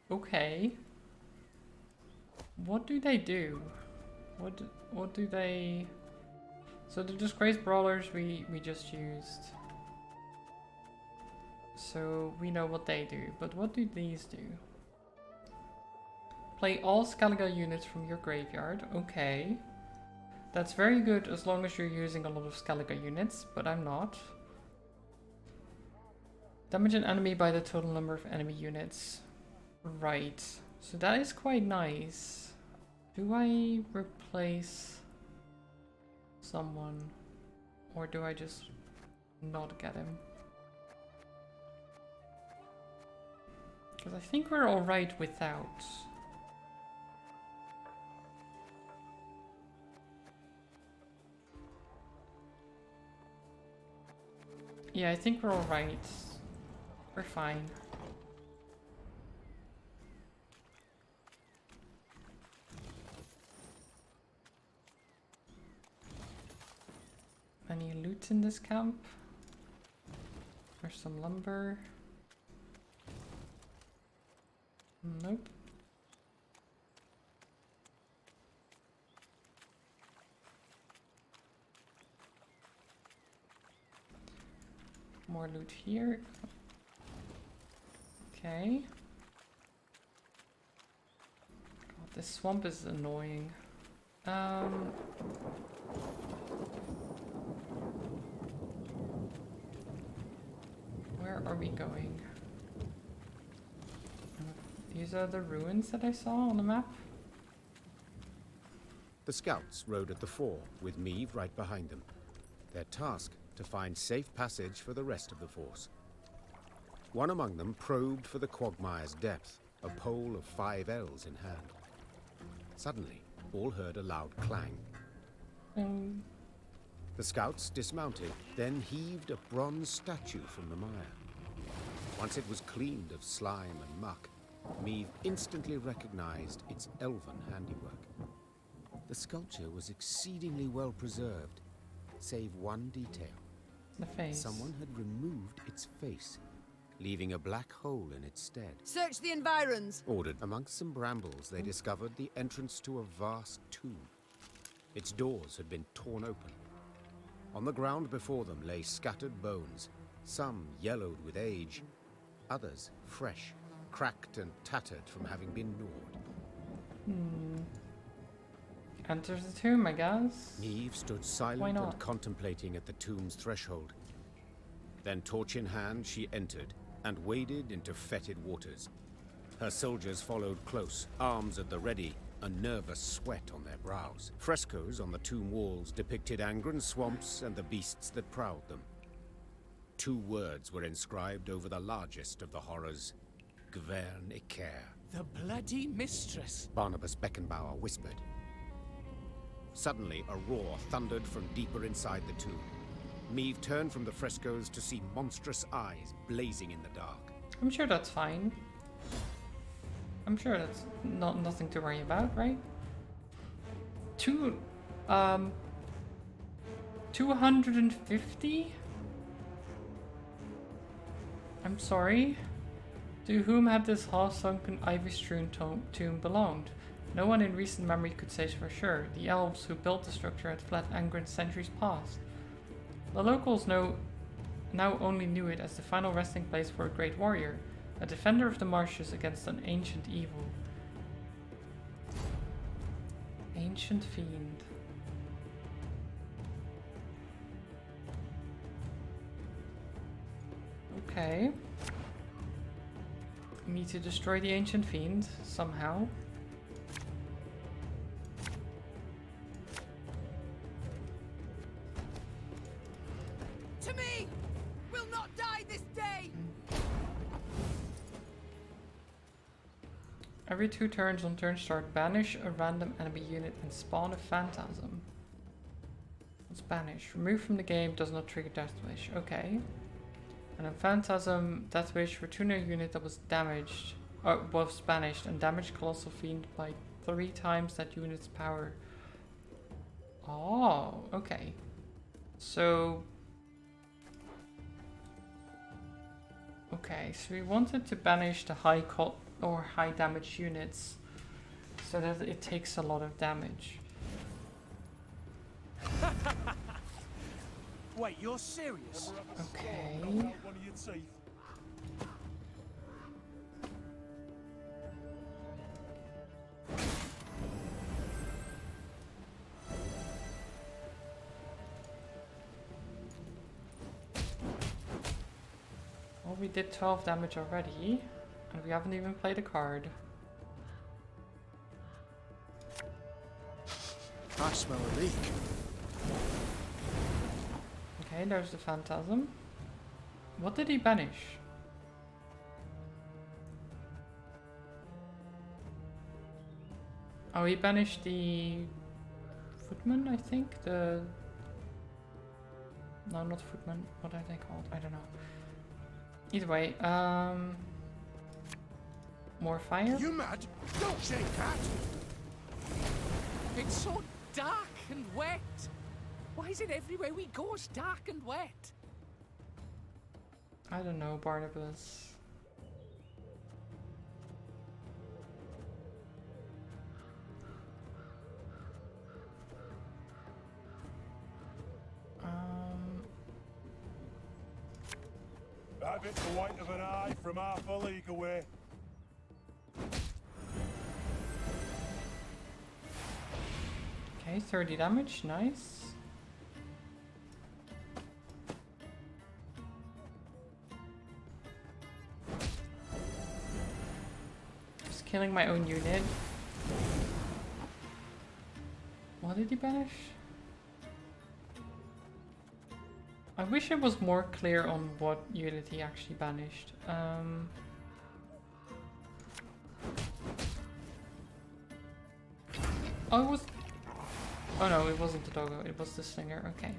Okay. What do they do? What do they... So the disgraced brawlers we just used. So we know what they do, but what do these do? Play all Skellige units from your graveyard. Okay. That's very good as long as you're using a lot of Skellige units, but I'm not. Damage an enemy by the total number of enemy units. Right. So that is quite nice. Do I replace someone? Or do I just not get him? Because I think we're alright without. Yeah, I think we're alright. We're fine. Any loot in this camp? There's some lumber. Nope. More loot here. Okay. God, this swamp is annoying. Where are we going? These are the ruins that I saw on the map. The scouts rode at the fore, with Meve right behind them. Their task, to find safe passage for the rest of the force. One among them probed for the quagmire's depth, a pole of 5 ells in hand. Suddenly, all heard a loud clang. The scouts dismounted, then heaved a bronze statue from the mire. Once it was cleaned of slime and muck, Meve instantly recognized its elven handiwork. The sculpture was exceedingly well preserved, save one detail. The face. Someone had removed its face, leaving a black hole in its stead. Search the environs. Ordered. Amongst some brambles, they discovered the entrance to a vast tomb. Its doors had been torn open. On the ground before them lay scattered bones, some yellowed with age, others fresh, cracked and tattered from having been gnawed. Enter the tomb, I guess. Meve stood silent and contemplating at the tomb's threshold. Then, torch in hand, she entered and waded into fetid waters. Her soldiers followed close, arms at the ready, a nervous sweat on their brows. Frescoes on the tomb walls depicted Angren swamps and the beasts that prowled them. 2 words were inscribed over the largest of the horrors: Gwern Iker. The bloody mistress. Barnabas Beckenbauer whispered. Suddenly, a roar thundered from deeper inside the tomb. Meve turned from the frescoes to see monstrous eyes blazing in the dark. I'm sure that's fine. I'm sure that's nothing to worry about, right? 250? I'm sorry. To whom had this half-sunken ivy-strewn tomb belonged? No one in recent memory could say for sure. The elves who built the structure had fled Angren centuries past. The locals now only knew it as the final resting place for a great warrior, a defender of the marshes against an ancient evil. Ancient fiend. Okay. We need to destroy the ancient fiend somehow. To me! We'll not die this day! Every 2 turns on turn start, banish a random enemy unit and spawn a phantasm. What's banish? Remove from the game, does not trigger Death Wish. Okay. And a phantasm Death Wish for tuner unit that was damaged, was banished and damaged Colossal Fiend by 3 times that unit's power. Oh, okay. So we wanted to banish the high damage units so that it takes a lot of damage. Wait, you're serious? Okay. One of your teeth. Well, we did 12 damage already, and we haven't even played a card. I smell a leak. Okay, there's the phantasm. What did he banish? Oh, he banished the footman, I think. No, not footman. What are they called? I don't know. Either way, more fire. You mad? Don't shake that! It's so dark and wet. Why is it everywhere we go it's dark and wet? I don't know, Barnabas. Have it the white of an eye from half a league away. Okay, 30 damage, nice. Just killing my own unit. What did he banish? I wish it was more clear on what unit he actually banished. Oh, it was... Oh no, it wasn't the doggo, it was the slinger, okay.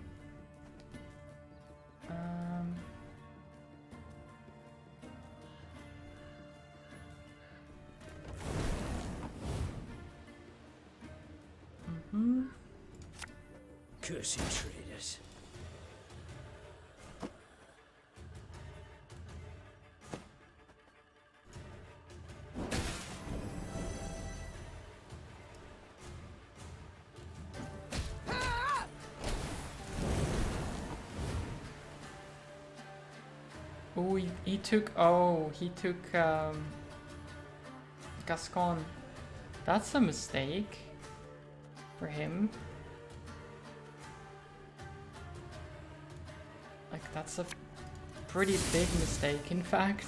Cursed traitors. Oh, he took Gascon. That's a mistake for him. Like, that's a pretty big mistake, in fact.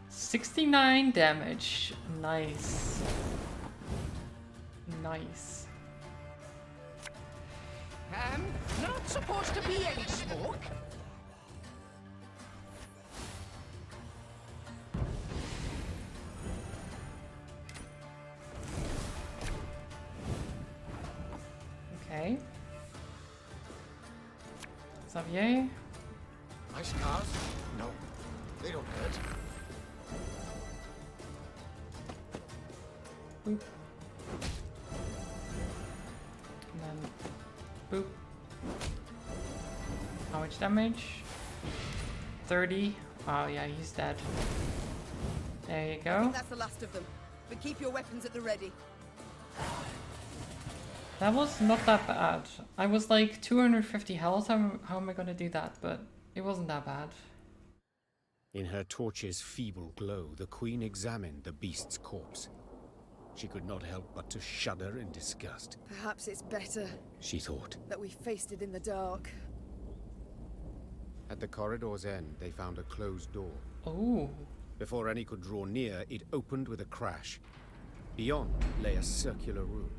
69 damage. Nice. Nice. Not supposed to be any smoke. Okay. Xavier? My scars? No. They don't hurt. Boop. And then boop. How much damage? 30. Oh yeah, he's dead. There you I go. think that's the last of them. But keep your weapons at the ready. That was not that bad. I was like 250 health. How am I gonna do that? But it wasn't that bad. In her torch's feeble glow, the queen examined the beast's corpse. She could not help but to shudder in disgust. Perhaps it's better, She thought. that we faced it in the dark. At the corridor's end, they found a closed door. Oh. Before any could draw near, it opened with a crash. Beyond lay a circular room.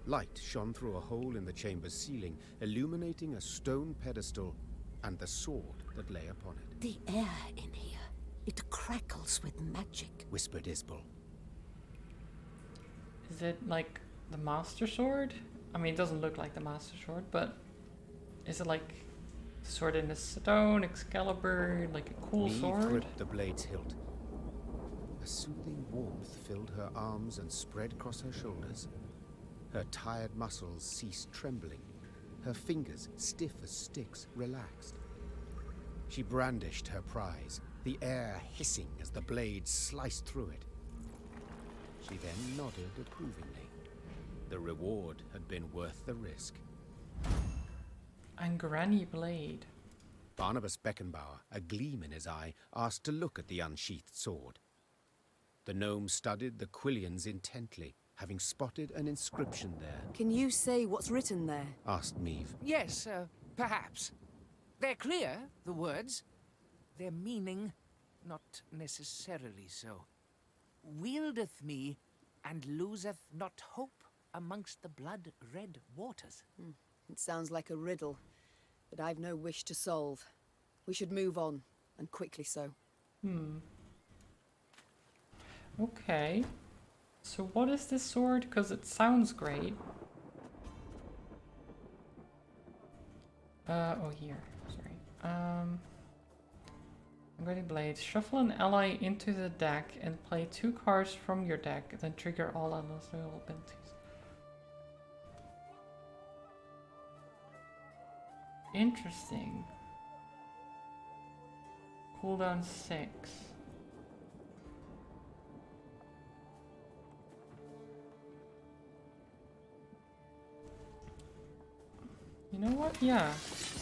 Light shone through a hole in the chamber's ceiling, illuminating a stone pedestal and the sword that lay upon it. The air in here, it crackles with magic, whispered Isbel. Is it like the Master Sword? I mean, it doesn't look like the Master Sword, but is it like the sword in the stone, Excalibur, like a cool Meve sword? gripped the blade's hilt. A soothing warmth filled her arms and spread across her shoulders. Her tired muscles ceased trembling. Her fingers, stiff as sticks, relaxed. She brandished her prize, the air hissing as the blade sliced through it. She then nodded approvingly. The reward had been worth the risk. And Granny Blade. Barnabas Beckenbauer, a gleam in his eye, asked to look at the unsheathed sword. The gnome studied the quillions intently, having spotted an inscription there. Can you say what's written there? Asked Meve. Yes, perhaps. They're clear, the words. Their meaning, not necessarily so. Wieldeth me, and loseth not hope amongst the blood-red waters. It sounds like a riddle, but I've no wish to solve. We should move on, and quickly so. Okay. So what is this sword? Because it sounds great. Oh here. Sorry. Granny Blade. Shuffle an ally into the deck and play 2 cards from your deck, then trigger all allies' abilities. Interesting. Cooldown 6. You know what? Yeah,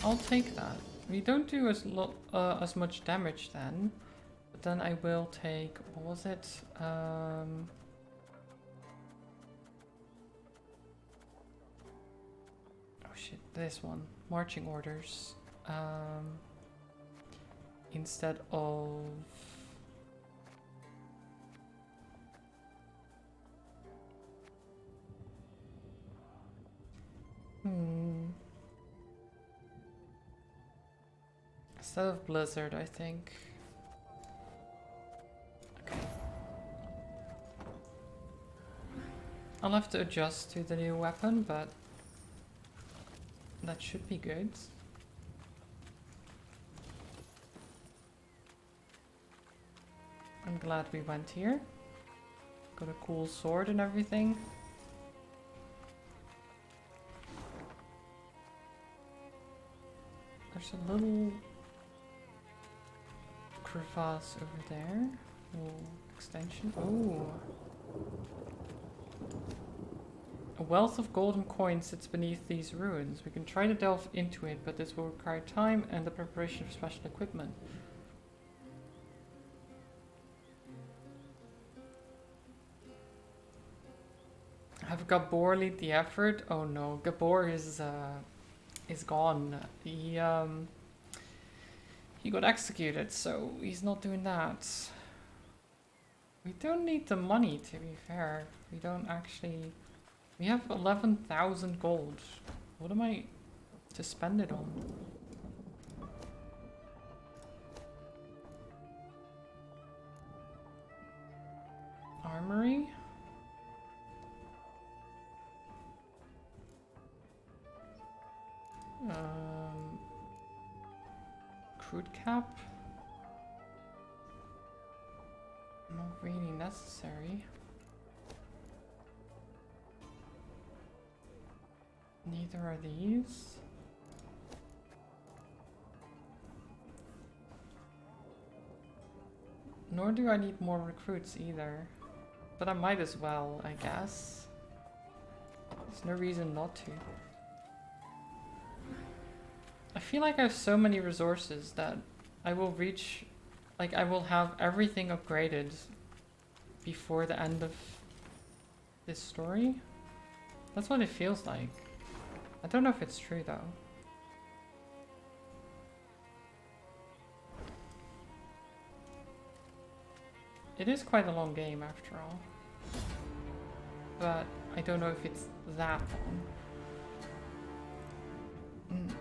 I'll take that. We don't do as much damage then, but then I will take, what was it? Oh shit, this one. Marching orders. Instead of... Instead of Blizzard, I think. Okay. I'll have to adjust to the new weapon, but that should be good. I'm glad we went here. Got a cool sword and everything. There's a little crevasse over there. Little extension. Oh. A wealth of golden coins sits beneath these ruins. We can try to delve into it, but this will require time and the preparation of special equipment. Have Gabor lead the effort? Oh no, Gabor is gone. He got executed, so he's not doing that. We don't need the money, to be fair. We don't actually... We have 11,000 gold. What am I to spend it on? Armory? Crude cap? really necessary. Neither are these. Nor do I need more recruits either. But I might as well, I guess. There's no reason not to. I feel like I have so many resources that I will reach, like I will have everything upgraded before the end of this story. That's what it feels like. I don't know if it's true though. It is quite a long game after all. But I don't know if it's that long.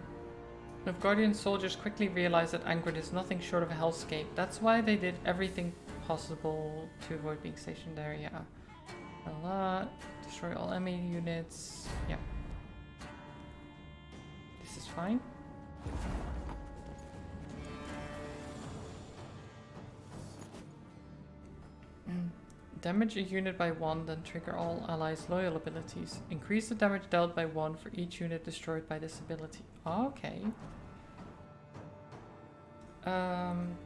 Nilfgaardian soldiers quickly realized that Angrid is nothing short of a hellscape. That's why they did everything possible to avoid being stationed there, yeah. A lot. Destroy all enemy units. Yeah. This is fine. Damage a unit by 1, then trigger all allies' loyal abilities. Increase the damage dealt by 1 for each unit destroyed by this ability. Okay.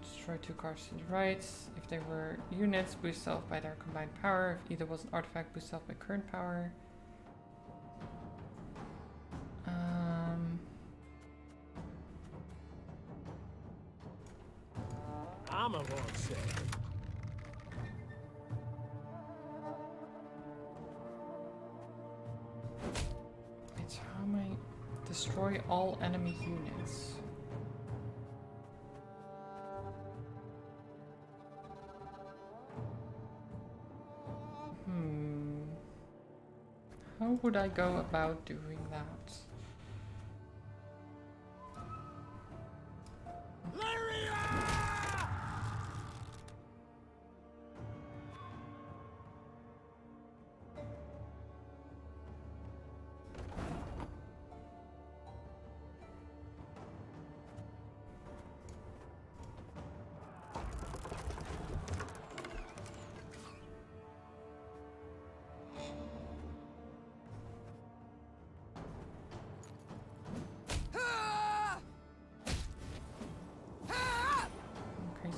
Destroy 2 cards to the right. If they were units, boost self by their combined power. If either was an artifact, boost self by current power. Armor won't say. It's how am I destroy all enemy units. How would I go about doing that?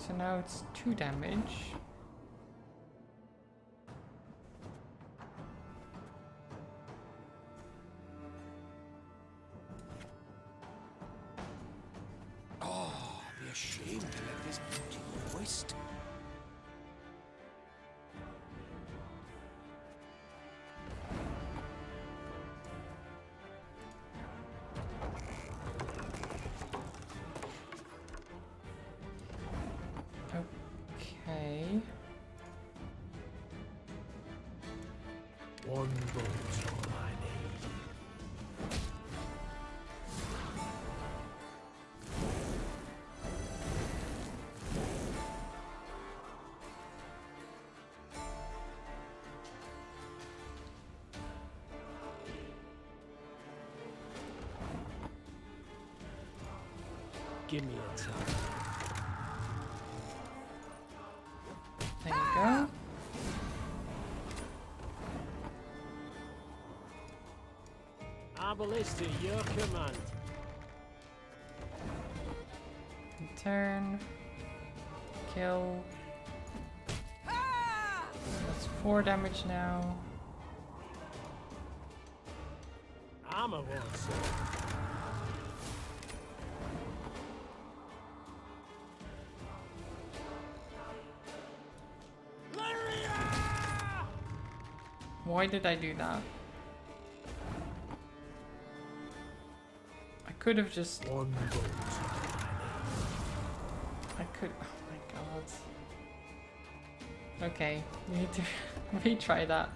So now it's 2 damage. Oh, I'd be ashamed to let this beauty go waste. Okay. One bolt's all I need. Give me a time. There you go. Ballista, your command. Turn. Kill. That's 4 damage now. Armor won't save. Why did I do that? I could have just... One bolt. I could... Oh my god. Okay, we need to retry that.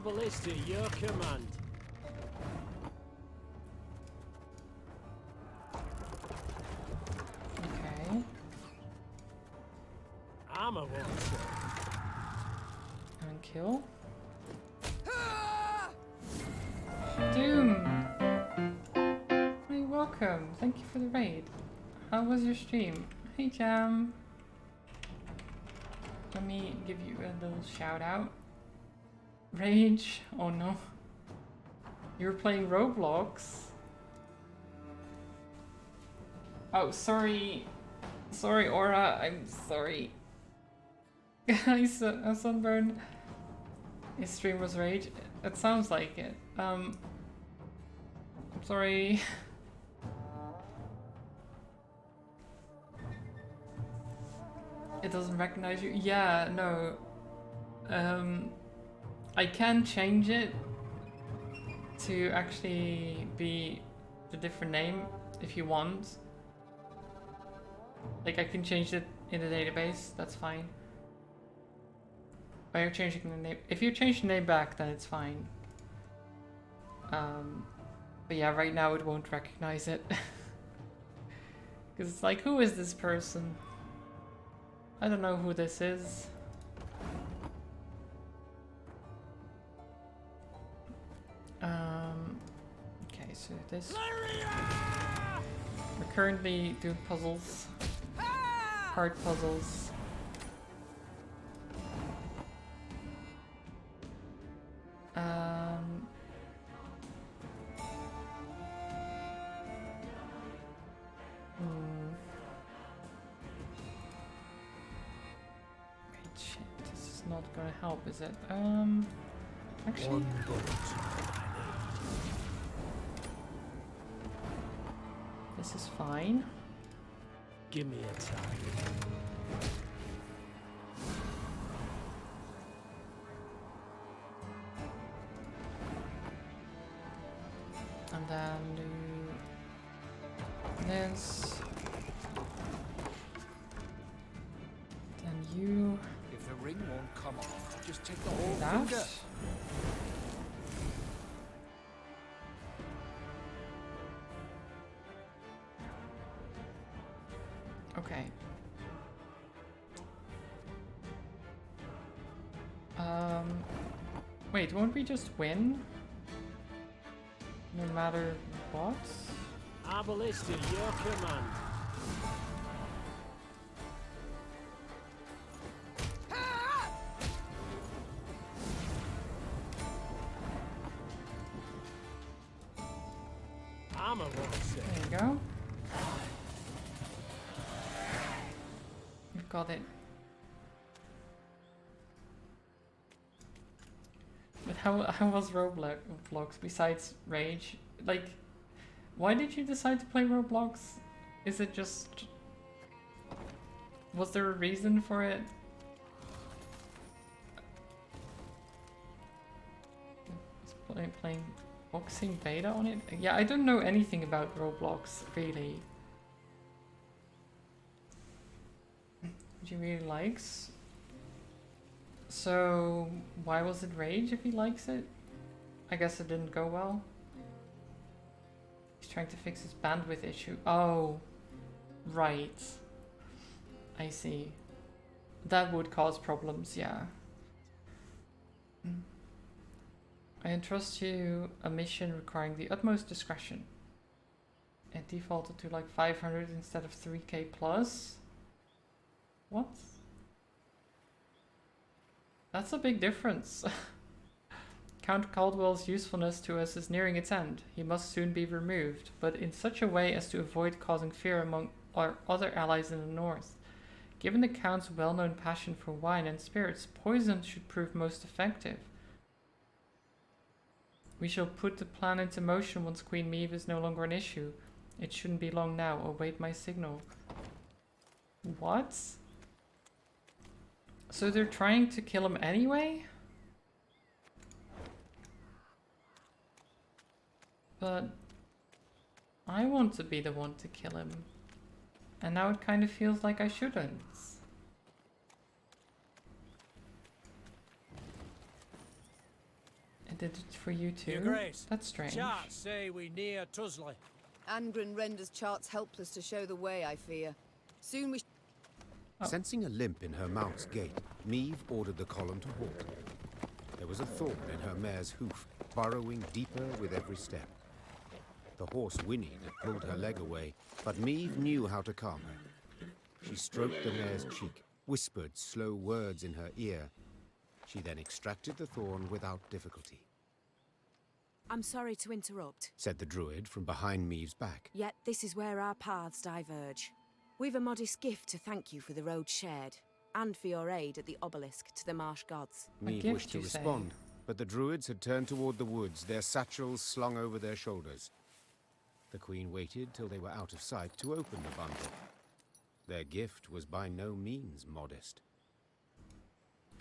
Ballista, your command. Okay. Armor won't save. And kill. Doom! Hey, welcome. Thank you for the raid. How was your stream? Hey, Jam. Let me give you a little shout out. Rage? Oh no. You're playing Roblox? Oh, sorry. Sorry, Aura. I'm sorry. I sunburn. His stream was Rage. It sounds like it. I'm sorry. It doesn't recognize you. Yeah, no. I can change it to actually be a different name if you want. Like I can change it in the database, that's fine. But you're changing the name. If you change the name back, then it's fine. But yeah, right now it won't recognize it. Because it's like, who is this person? I don't know who this is. Okay, so this... We're currently doing puzzles. Hard puzzles. Okay, shit, this is not gonna help, is it? Actually... This is fine. Give me a time. And then do this. Then you. If the ring won't come off, just take the whole that. finger. Okay. Wait, won't we just win? No matter what? Arbalist at your command. Armor wants it. There you go. You've got it. But how was Roblox besides Rage? Like, why did you decide to play Roblox? Is it just... Was there a reason for it? Playing boxing beta on it? Yeah, I don't know anything about Roblox, really. Which he really likes. So, why was it Rage if he likes it? I guess it didn't go well. He's trying to fix his bandwidth issue. Oh, right. I see. That would cause problems, yeah. I entrust you a mission requiring the utmost discretion. It defaulted to like 500 instead of 3k plus. What? That's a big difference. Count Caldwell's usefulness to us is nearing its end. He must soon be removed, but in such a way as to avoid causing fear among our other allies in the north. Given the Count's well-known passion for wine and spirits, poison should prove most effective. We shall put the plan into motion once Queen Maeve is no longer an issue. It shouldn't be long now. Await my signal. What? So they're trying to kill him anyway? But I want to be the one to kill him. And now it kind of feels like I shouldn't. It did it for you too? Your Grace, that's strange. Charts say we near Tusley. Angren renders Charts helpless to show the way, I fear. Soon we... Sensing a limp in her mount's gait, Maeve ordered the column to halt. There There was a thorn in her mare's hoof, burrowing deeper with every step. The horse whinnied and pulled her leg away, but Meve knew how to calm her. She stroked the mare's cheek, whispered slow words in her ear. She then extracted the thorn without difficulty. I'm sorry to interrupt, Said the druid from behind Meve's back. yet this is where our paths diverge. We've a modest gift to thank you for the road shared, and for your aid at the obelisk to the marsh gods. Meve wished to respond, but the druids had turned toward the woods, their satchels slung over their shoulders. The queen waited till they were out of sight to open the bundle. Their gift was by no means modest.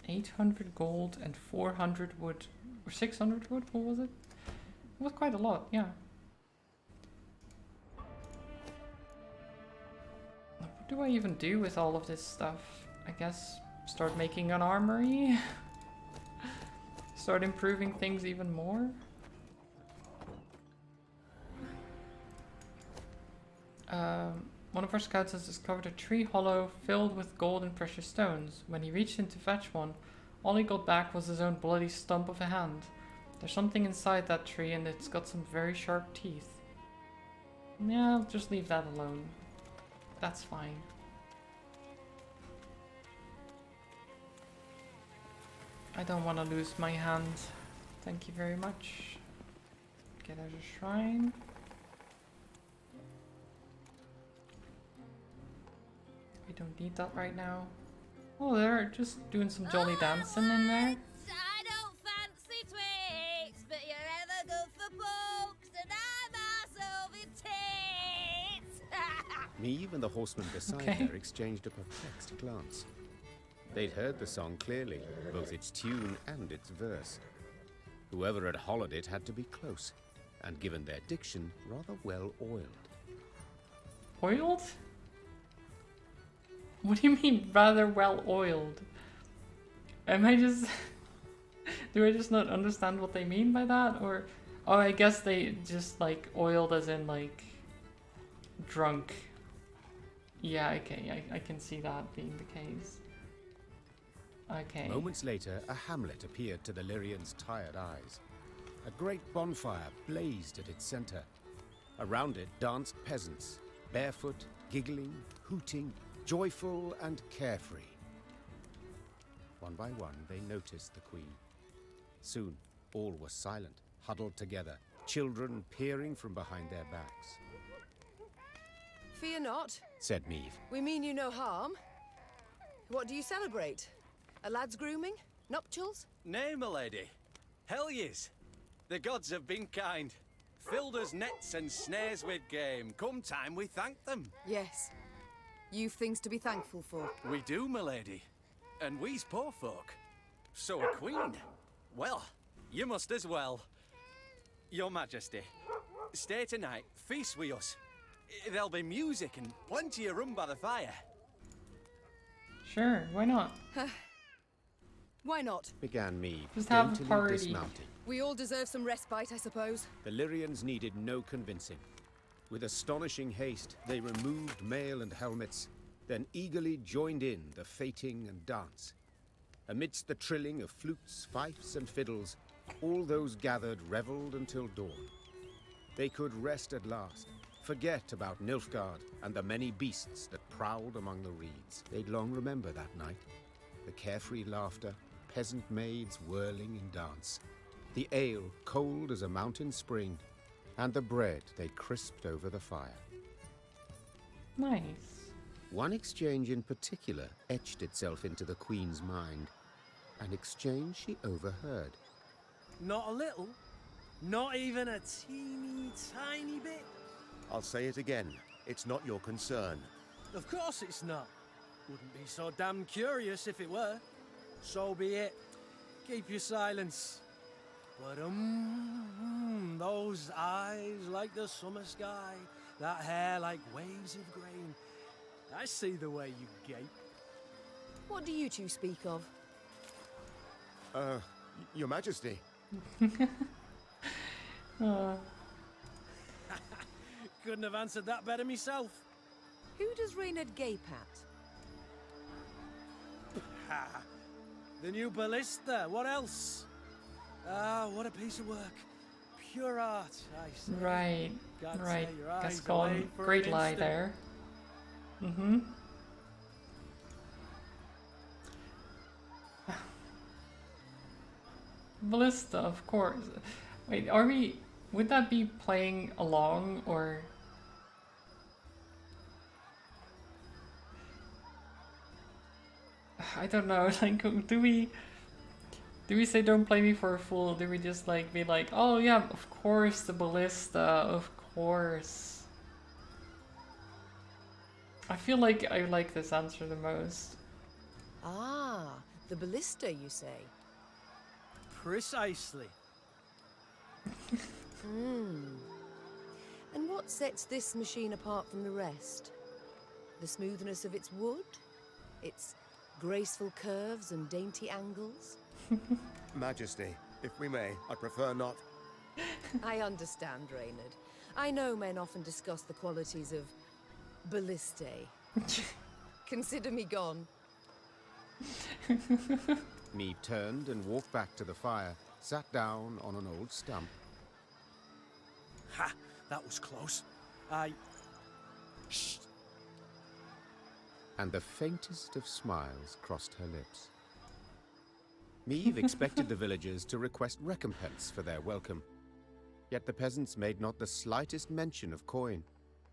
800 gold and 400 wood. Or 600 wood? What was it? It was quite a lot, yeah. What do I even do with all of this stuff? I guess start making an armory? Start improving things even more? One of our scouts has discovered a tree hollow filled with gold and precious stones. When he reached in to fetch one, all he got back was his own bloody stump of a hand. There's something inside that tree and it's got some very sharp teeth. Yeah, I'll just leave that alone. That's fine. I don't want to lose my hand. Thank you very much. Get out of shrine. We don't need that right now. Oh, they're just doing some jolly dancing in there. I don't fancy twigs, but you're ever good for pokes, and I'm arsehole with tits. Meve and the horseman beside her exchanged a perplexed glance. They'd heard the song clearly, both its tune and its verse. Whoever had hollered it had to be close, and given their diction, rather well oiled. Oiled? What do you mean, rather well oiled? Am I just... do I just not understand what they mean by that? Or... oh, I guess they just, like, oiled as in, like... drunk. Yeah, okay, I can see that being the case. Okay. Moments later, a hamlet appeared to the Lyrians' tired eyes. A great bonfire blazed at its center. Around it danced peasants, barefoot, giggling, hooting, joyful and carefree. One by one, they noticed the queen. Soon, all were silent, huddled together, children peering from behind their backs. Fear not, Said Meve. we mean you no harm. What do you celebrate? A lad's grooming? Nuptials? Nay, my lady. Hell yes. The gods have been kind. Filled us nets and snares with game. Come time we thank them. Yes. You've things to be thankful for. We do, my lady. And we's poor folk. So a queen. Well, you must as well. Your Majesty, stay tonight, feast with us. There'll be music and plenty of rum by the fire. Sure, why not? Why not? Began Meve, Just have a daintily party. dismounting. We all deserve some respite, I suppose. The Lyrians needed no convincing. With astonishing haste, they removed mail and helmets, then eagerly joined in the fating and dance. Amidst the trilling of flutes, fifes, and fiddles, all those gathered revelled until dawn. They could rest at last, forget about Nilfgaard and the many beasts that prowled among the reeds. They'd long remember that night. The carefree laughter, peasant maids whirling in dance, the ale cold as a mountain spring, and the bread they crisped over the fire. Nice. One exchange in particular etched itself into the Queen's mind, an exchange she overheard. Not a little? Not even a teeny tiny bit? I'll say it again. It's not your concern. Of course it's not. Wouldn't be so damn curious if it were. So be it. Keep your silence. But those eyes like the summer sky, that hair like waves of grain. I see the way you gape. What do you two speak of? Your Majesty. Couldn't have answered that better myself. Who does Reynard gape at? Ha! The new ballista, what else? Ah, what a piece of work. Pure art, I say. Right, Can't right. tear your eyes Gascon, away for great an lie instant. there. Mm-hmm. Ballista, of course. Wait, are we... Would that be playing along, or... I don't know, like, do we say don't play me for a fool? Do we just, like, be like, oh yeah, of course the Ballista, of course. I feel like I like this answer the most. Ah, the ballista, you say? Precisely. And what sets this machine apart from the rest? The smoothness of its wood? Its graceful curves and dainty angles? Majesty, if we may, I prefer not. I understand, Reynard. I know men often discuss the qualities of ballistae. Consider me gone. Meave turned and walked back to the fire, sat down on an old stump. Ha! That was close. Shh! And the faintest of smiles crossed her lips. Meave expected the villagers to request recompense for their welcome. Yet the peasants made not the slightest mention of coin,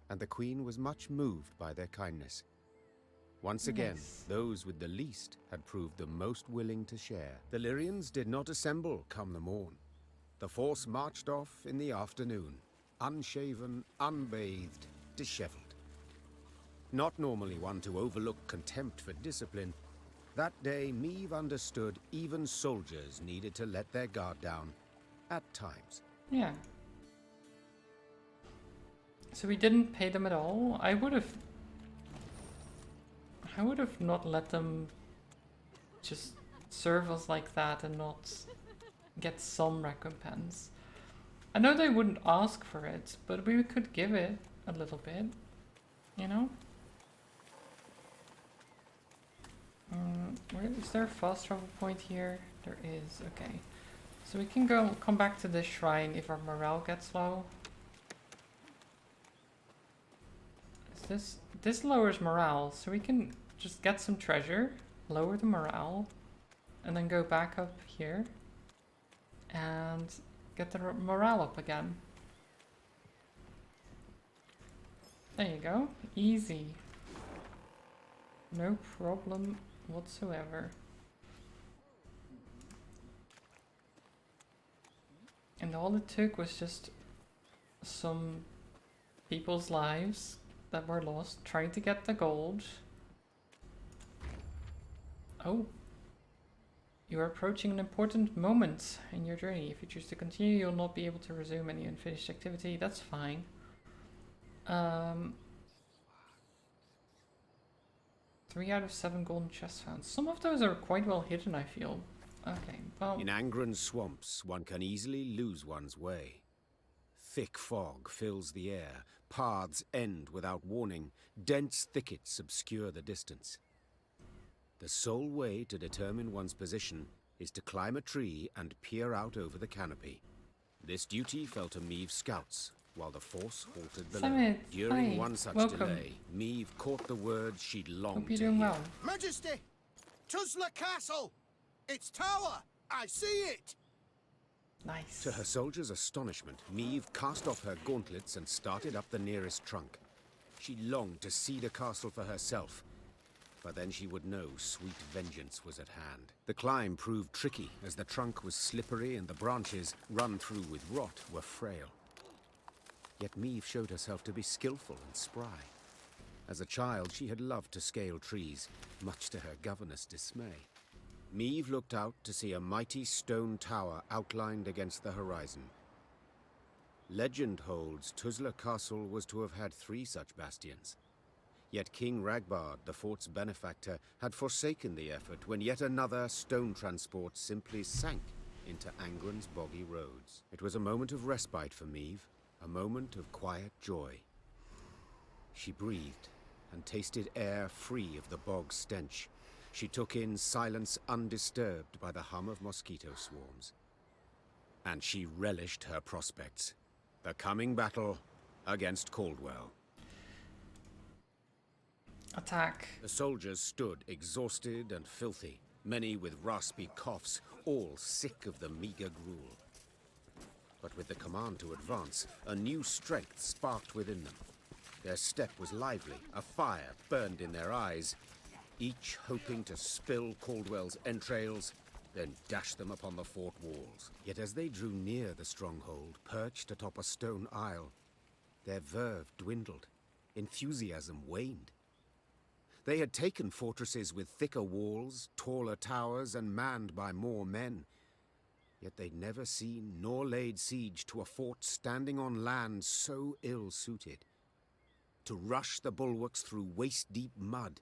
and the queen was much moved by their kindness. Once again, those with the least had proved the most willing to share. The Lyrians did not assemble come the morn. The force marched off in the afternoon, unshaven, unbathed, dishevelled. Not normally one to overlook contempt for discipline, that day Meave understood even soldiers needed to let their guard down, at times. Yeah. So we didn't pay them at all? I would have not let them just serve us like that and not get some recompense. I know they wouldn't ask for it, but we could give it a little bit, you know? Where is there a fast travel point here? There is, okay. So we can come back to this shrine if our morale gets low. Is this lowers morale, so we can just get some treasure, lower the morale, and then go back up here and get the morale up again. There you go, easy. No problem whatsoever. And all it took was just some people's lives that were lost trying to get the gold. Oh. You are approaching an important moment in your journey. If you choose to continue, you'll not be able to resume any unfinished activity. That's fine. 3 out of 7 golden chests found. Some of those are quite well hidden, I feel. Okay, well... In Angren's swamps, one can easily lose one's way. Thick fog fills the air, paths end without warning, dense thickets obscure the distance. The sole way to determine one's position is to climb a tree and peer out over the canopy. This duty fell to Meave's scouts, while the force halted below. Summit, During hi, one such welcome. delay, Meave caught the words she'd longed Hope you're to doing hear. well. Majesty! Tuzla Castle! Its tower! I see it! Nice. To her soldiers' astonishment, Meave cast off her gauntlets and started up the nearest trunk. She longed to see the castle for herself, but then she would know sweet vengeance was at hand. The climb proved tricky, as the trunk was slippery and the branches, run through with rot, were frail. Yet Meave showed herself to be skillful and spry. As a child, she had loved to scale trees, much to her governess' dismay. Meave looked out to see a mighty stone tower outlined against the horizon. Legend holds Tuzla Castle was to have had 3 such bastions. Yet King Ragbard, the fort's benefactor, had forsaken the effort when yet another stone transport simply sank into Angren's boggy roads. It was a moment of respite for Meave, a moment of quiet joy. She breathed and tasted air free of the bog stench. She took in silence undisturbed by the hum of mosquito swarms. And she relished her prospects. The coming battle against Caldwell. Attack. The soldiers stood exhausted and filthy, many with raspy coughs, all sick of the meager gruel. But with the command to advance, a new strength sparked within them. Their step was lively, a fire burned in their eyes, each hoping to spill Caldwell's entrails, then dash them upon the fort walls. Yet as they drew near the stronghold, perched atop a stone isle, their verve dwindled, enthusiasm waned. They had taken fortresses with thicker walls, taller towers, and manned by more men. Yet they'd never seen nor laid siege to a fort standing on land so ill-suited. To rush the bulwarks through waist-deep mud.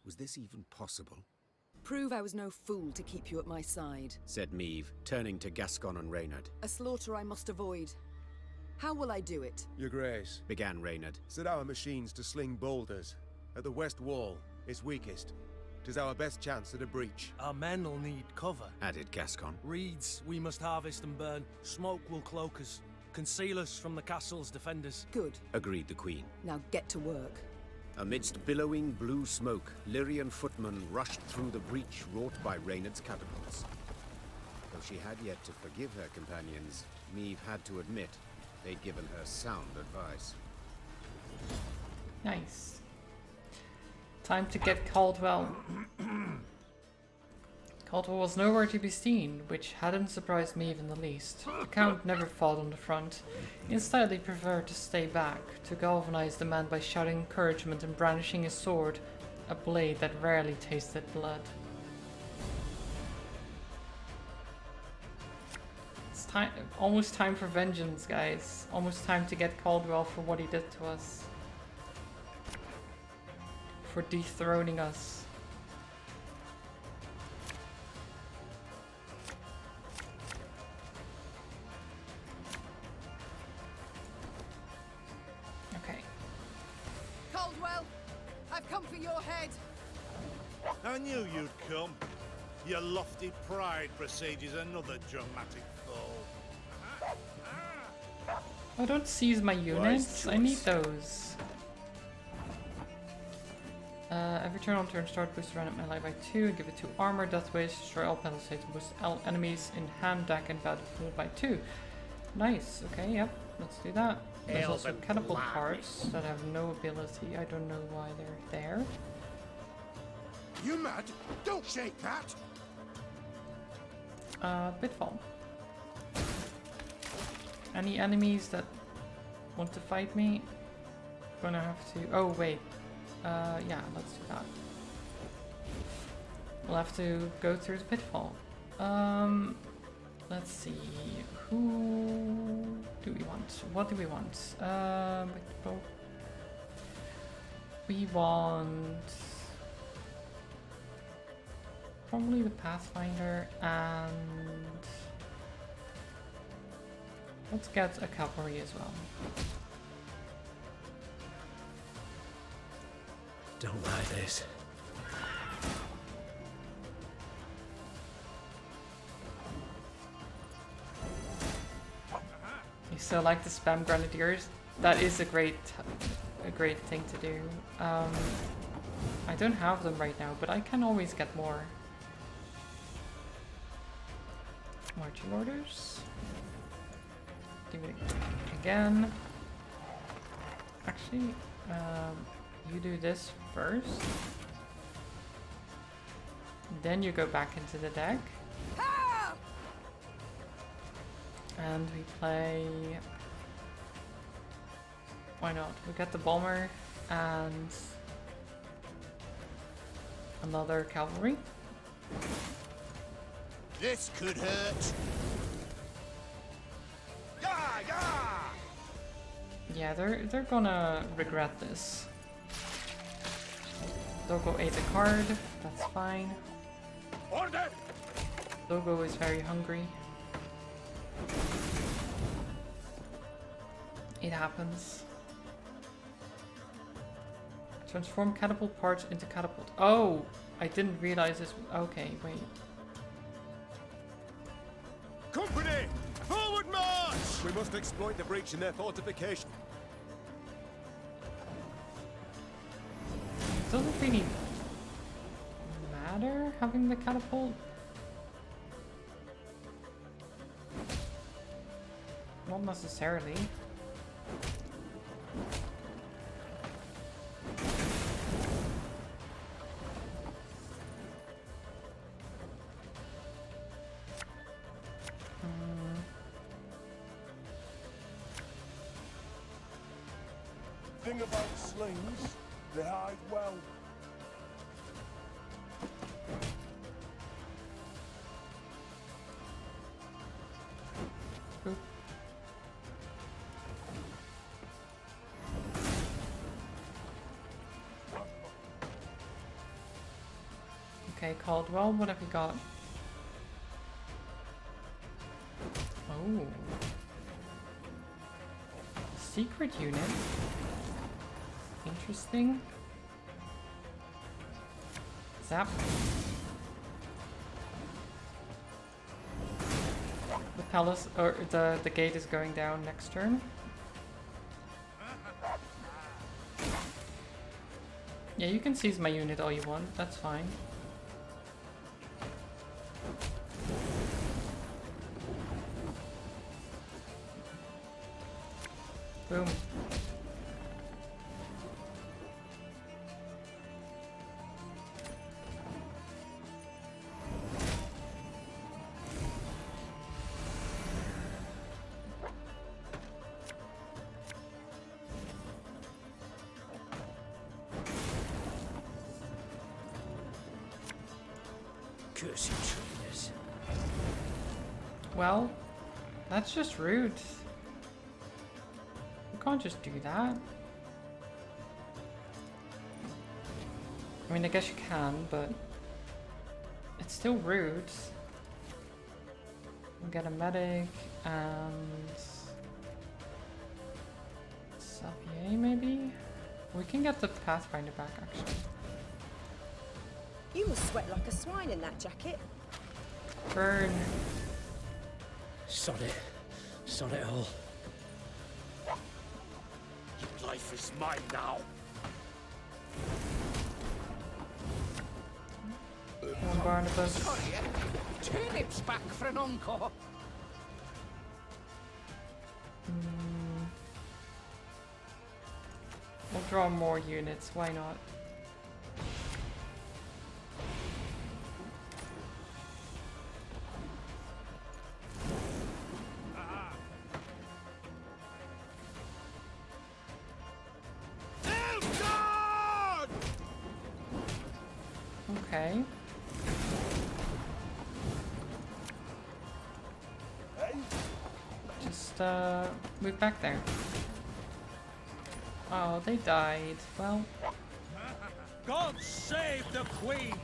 Was this even possible? Prove I was no fool to keep you at my side, said Meve, turning to Gascon and Reynard. A slaughter I must avoid. How will I do it? Your Grace, began Reynard, set our machines to sling boulders. At the west wall, it's weakest. 'Tis our best chance at a breach. Our men'll need cover, added Gascon. Reeds we must harvest and burn. Smoke will cloak us, conceal us from the castle's defenders. Good, agreed the Queen. Now get to work. Amidst billowing blue smoke, Lyrian footmen rushed through the breach wrought by Reynard's catapults. Though she had yet to forgive her companions, Meve had to admit they'd given her sound advice. Nice. Time to get Caldwell. Caldwell was nowhere to be seen, which hadn't surprised me in the least. The Count never fought on the front. Instead, he preferred to stay back, to galvanize the man by shouting encouragement and brandishing his sword, a blade that rarely tasted blood. It's time, almost time for vengeance, guys. Almost time to get Caldwell for what he did to us. For dethroning us. Okay. Caldwell, I've come for your head. I knew you'd come. Your lofty pride precedes another dramatic fall. Oh, don't seize my units. I need those. Every turn on turn start, boost run up melee by 2 and give it 2 armor, death waves, destroy all palisades, and boost enemies in hand, deck, and battlefield by 2. Nice, okay, yep, let's do that. There's also catapult parts that have no ability. I don't know why they're there. You mad? Don't shake that! Pitfall. Any enemies that want to fight me? Gonna have to. Oh, wait. Yeah, let's do that. We'll have to go through the pitfall. Let's see. Who do we want? What do we want? We want probably the Pathfinder, and let's get a cavalry as well. Don't like this. You still like the spam grenadiers? That is a great thing to do. I don't have them right now, but I can always get more. Marching orders. Do it again. Actually, you do this first. Then you go back into the deck. And we play... Why not? We get the bomber and another cavalry. This could hurt. Yeah, they're gonna regret this. Dogo ate a card, that's fine. Order! Dogo is very hungry. It happens. Transform catapult parts into catapult. Oh! I didn't realize this. Okay, wait. Company! We must exploit the breach in their fortification. Doesn't really matter having the catapult. Not necessarily. Thing about slings, they hide well. Okay, Caldwell, what have you got? Oh. Secret unit. Interesting. Zap. The palace, or the gate is going down next turn. Yeah, you can seize my unit all you want, that's fine. Boom. Cursed traitors. Well, that's just rude. You can't just do that. I mean, I guess you can, but it's still rude. We'll get a medic and Xavier, maybe? We can get the Pathfinder back, actually. You must sweat like a swine in that jacket. Burn. Sod it. Sod it all. Your life is mine now. Come on, Barnabas. Sorry, turnips back for an encore. We'll draw more units, why not? Okay. Just move back there. Oh, they died. Well, God save the Queen!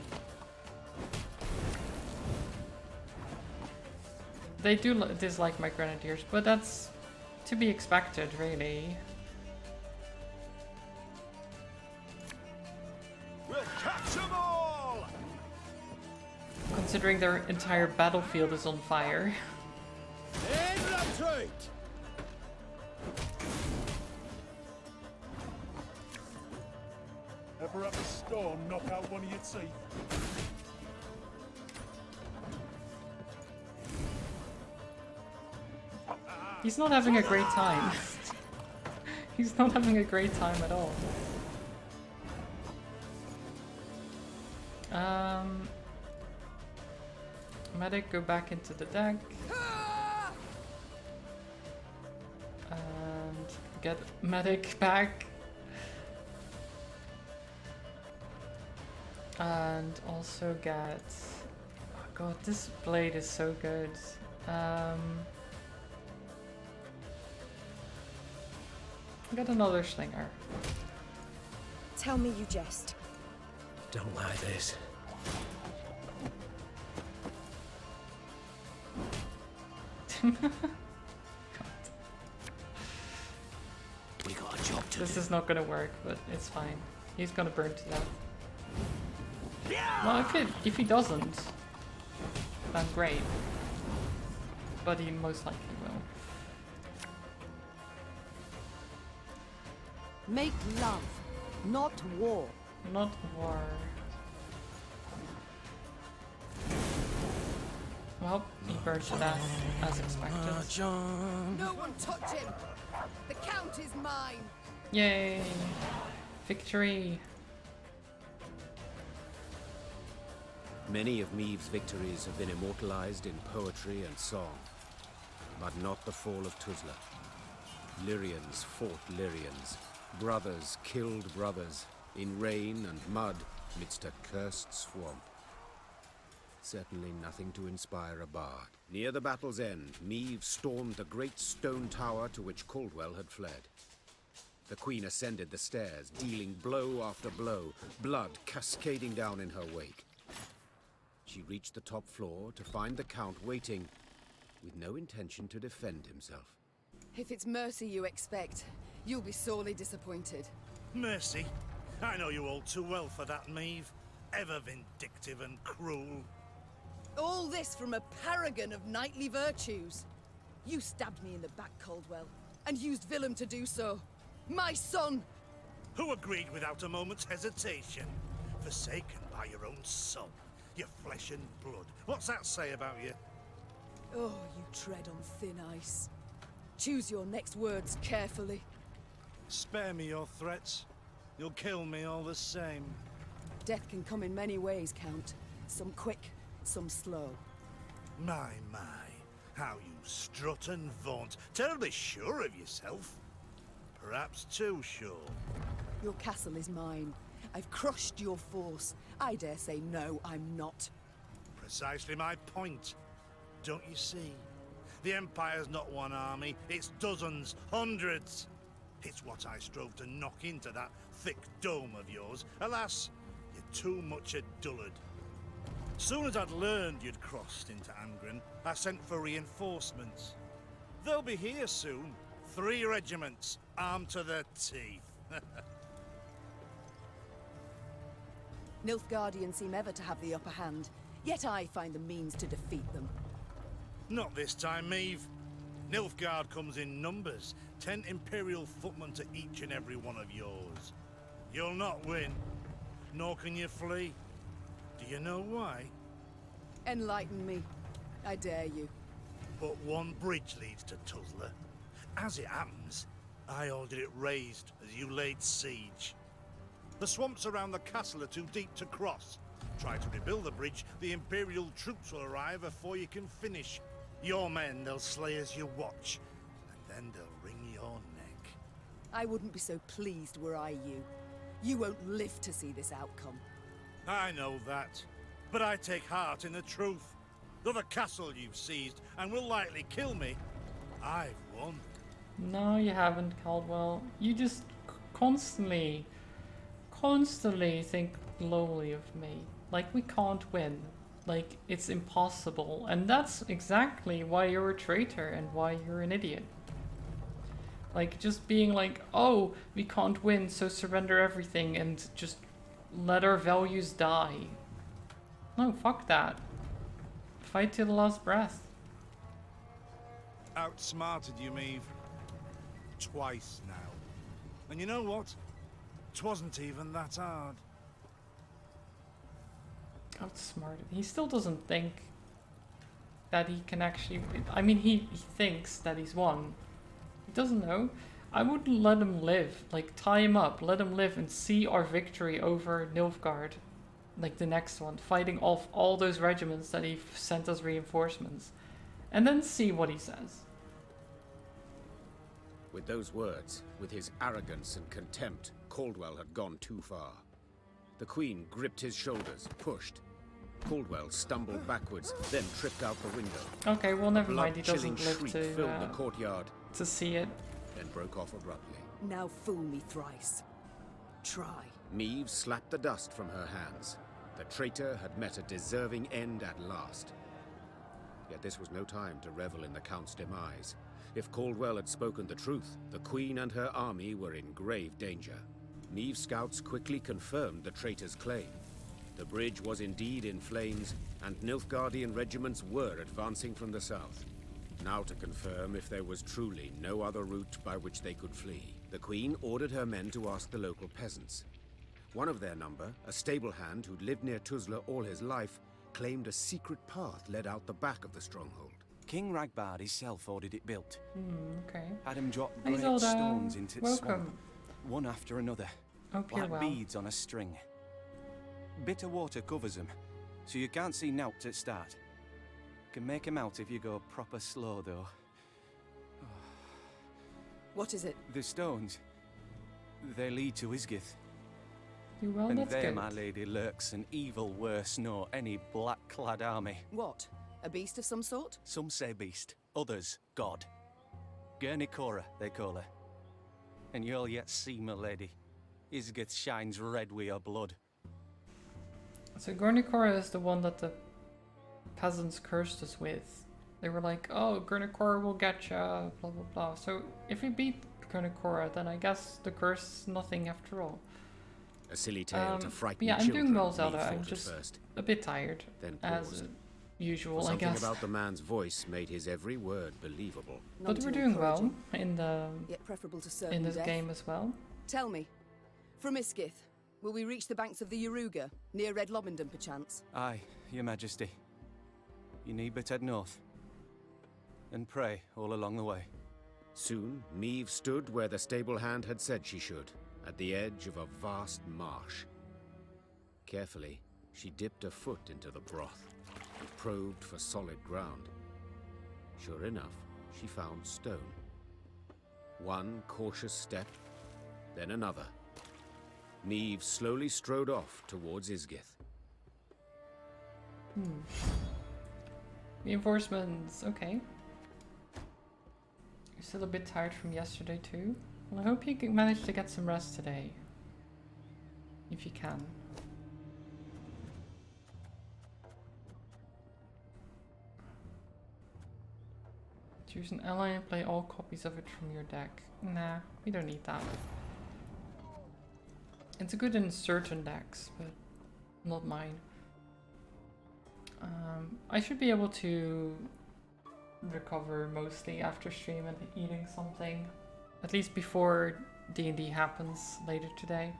they do dislike my grenadiers, but that's to be expected, really. We'll catch them all! Considering their entire battlefield is on fire. In retreat! Ever have a storm knock out one of your teeth? He's not having a great time. He's not having a great time at all. Medic, go back into the deck. And get medic back. And also get... Oh god, this blade is so good. Get another slinger. Tell me you jest. Don't like this. We got a job to This do. is not gonna work, but it's fine. He's gonna burn to death. Well, if he doesn't, then great. But he most likely will. Make love, not war. Not war. Well, he burned to death, as expected. No one touch him! The Count is mine! Yay! Victory! Many of Meave's victories have been immortalized in poetry and song, but not the fall of Tuzla. Lyrians fought Lyrians. Brothers killed brothers, in rain and mud, midst a cursed swamp. Certainly nothing to inspire a bard. Near the battle's end, Meave stormed the great stone tower to which Caldwell had fled. The Queen ascended the stairs, dealing blow after blow, blood cascading down in her wake. She reached the top floor to find the Count waiting, with no intention to defend himself. If it's mercy you expect, you'll be sorely disappointed. Mercy? I know you all too well for that, Meave. Ever vindictive and cruel. All this from a paragon of knightly virtues. You stabbed me in the back, Caldwell, and used Willem to do so. My son! Who agreed without a moment's hesitation? Forsaken by your own son, your flesh and blood. What's that say about you? Oh, you tread on thin ice. Choose your next words carefully. Spare me your threats. You'll kill me all the same. Death can come in many ways, Count. Some quick, some slow. My, how you strut and vaunt. Terribly sure of yourself. Perhaps too sure. Your castle is mine. I've crushed your force. I dare say no, I'm not. Precisely my point. Don't you see? The Empire's not one army, it's dozens, hundreds. It's what I strove to knock into that thick dome of yours. Alas, you're too much a dullard. Soon as I'd learned you'd crossed into Angren, I sent for reinforcements. They'll be here soon. 3 regiments, armed to the teeth. Nilfgaardians seem ever to have the upper hand, yet I find the means to defeat them. Not this time, Meave. Nilfgaard comes in numbers. 10 Imperial footmen to each and every one of yours. You'll not win, nor can you flee. Do you know why? Enlighten me. I dare you. But one bridge leads to Tuzla. As it happens, I ordered it raised as you laid siege. The swamps around the castle are too deep to cross. Try to rebuild the bridge, the Imperial troops will arrive before you can finish. Your men they'll slay as you watch, and then they'll wring your neck. I wouldn't be so pleased were I you. You won't live to see this outcome. I know that, but I take heart in the truth. Though the castle you've seized and will likely kill me, I've won. No, you haven't, Caldwell. You just constantly think lowly of me. Like, we can't win. Like, it's impossible. And that's exactly why you're a traitor and why you're an idiot. Like, just being like, oh, we can't win, so surrender everything and just let our values die. No, fuck that. Fight to the last breath. Outsmarted you, Meave. Twice now. And you know what? 'Twasn't even that hard. Outsmarted. He still doesn't think that he can actually... I mean, he thinks that he's won. He doesn't know. I wouldn't let him live. Like, tie him up, let him live and see our victory over Nilfgaard. Like the next one. Fighting off all those regiments that he sent us reinforcements. And then see what he says. With those words, with his arrogance and contempt, Caldwell had gone too far. The Queen gripped his shoulders, pushed. Caldwell stumbled backwards, then tripped out the window. Okay, well, never mind. He Blood-chilling doesn't live shriek filled the courtyard, to see it. then broke off abruptly. Now fool me thrice. Try. Meave slapped the dust from her hands. The traitor had met a deserving end at last. Yet this was no time to revel in the Count's demise. If Caldwell had spoken the truth, the Queen and her army were in grave danger. Meave's scouts quickly confirmed the traitor's claim. The bridge was indeed in flames, and Nilfgaardian regiments were advancing from the south. Now to confirm if there was truly no other route by which they could flee, the Queen ordered her men to ask the local peasants. One of their number, a stable hand who'd lived near Tuzla all his life, claimed a secret path led out the back of the stronghold. King Ragbard himself ordered it built. Okay. Had him drop Hey, great Zelda. stones into the swamp, Welcome. one after another, Hope you're like well. beads on a string. Bitter water covers them, so you can't see nowt at start. Can make 'em out if you go proper slow, though. What is it? The stones, they lead to Isgith. Well, and that's there, good. my lady, lurks an evil worse nor any black-clad army. What? A beast of some sort? Some say beast, others god. Gurnikora, they call her. And you'll yet see, my lady. Isgith shines red with her blood. So Gornikora is the one that the peasants cursed us with. They were like, oh, Gornikora will get ya, blah blah blah. So if we beat Gornikora, then I guess the curse is nothing after all. A silly tale to frighten yeah, I'm children, doing well, Neve Zelda. thought I'm at just first. a bit tired, Then as paused. usual, For I something guess. about the man's voice made his every word believable. But None we're too doing well encouraging. in the Yet preferable to certain in this death. game as well. Tell me, from Isgith, will we reach the banks of the Yaruga, near Red Lobenden perchance? Aye, your majesty. You need but head north. And pray all along the way. Soon, Neve stood where the stable hand had said she should, at the edge of a vast marsh. Carefully, she dipped a foot into the broth and probed for solid ground. Sure enough, she found stone. One cautious step, then another. Neve slowly strode off towards Isgith. Reinforcements, okay. You're still a bit tired from yesterday too? Well, I hope you can manage to get some rest today. If you can. Choose an ally and play all copies of it from your deck. Nah, we don't need that. It's good in certain decks, but not mine. I should be able to recover mostly after stream and eating something. At least before D&D happens later today.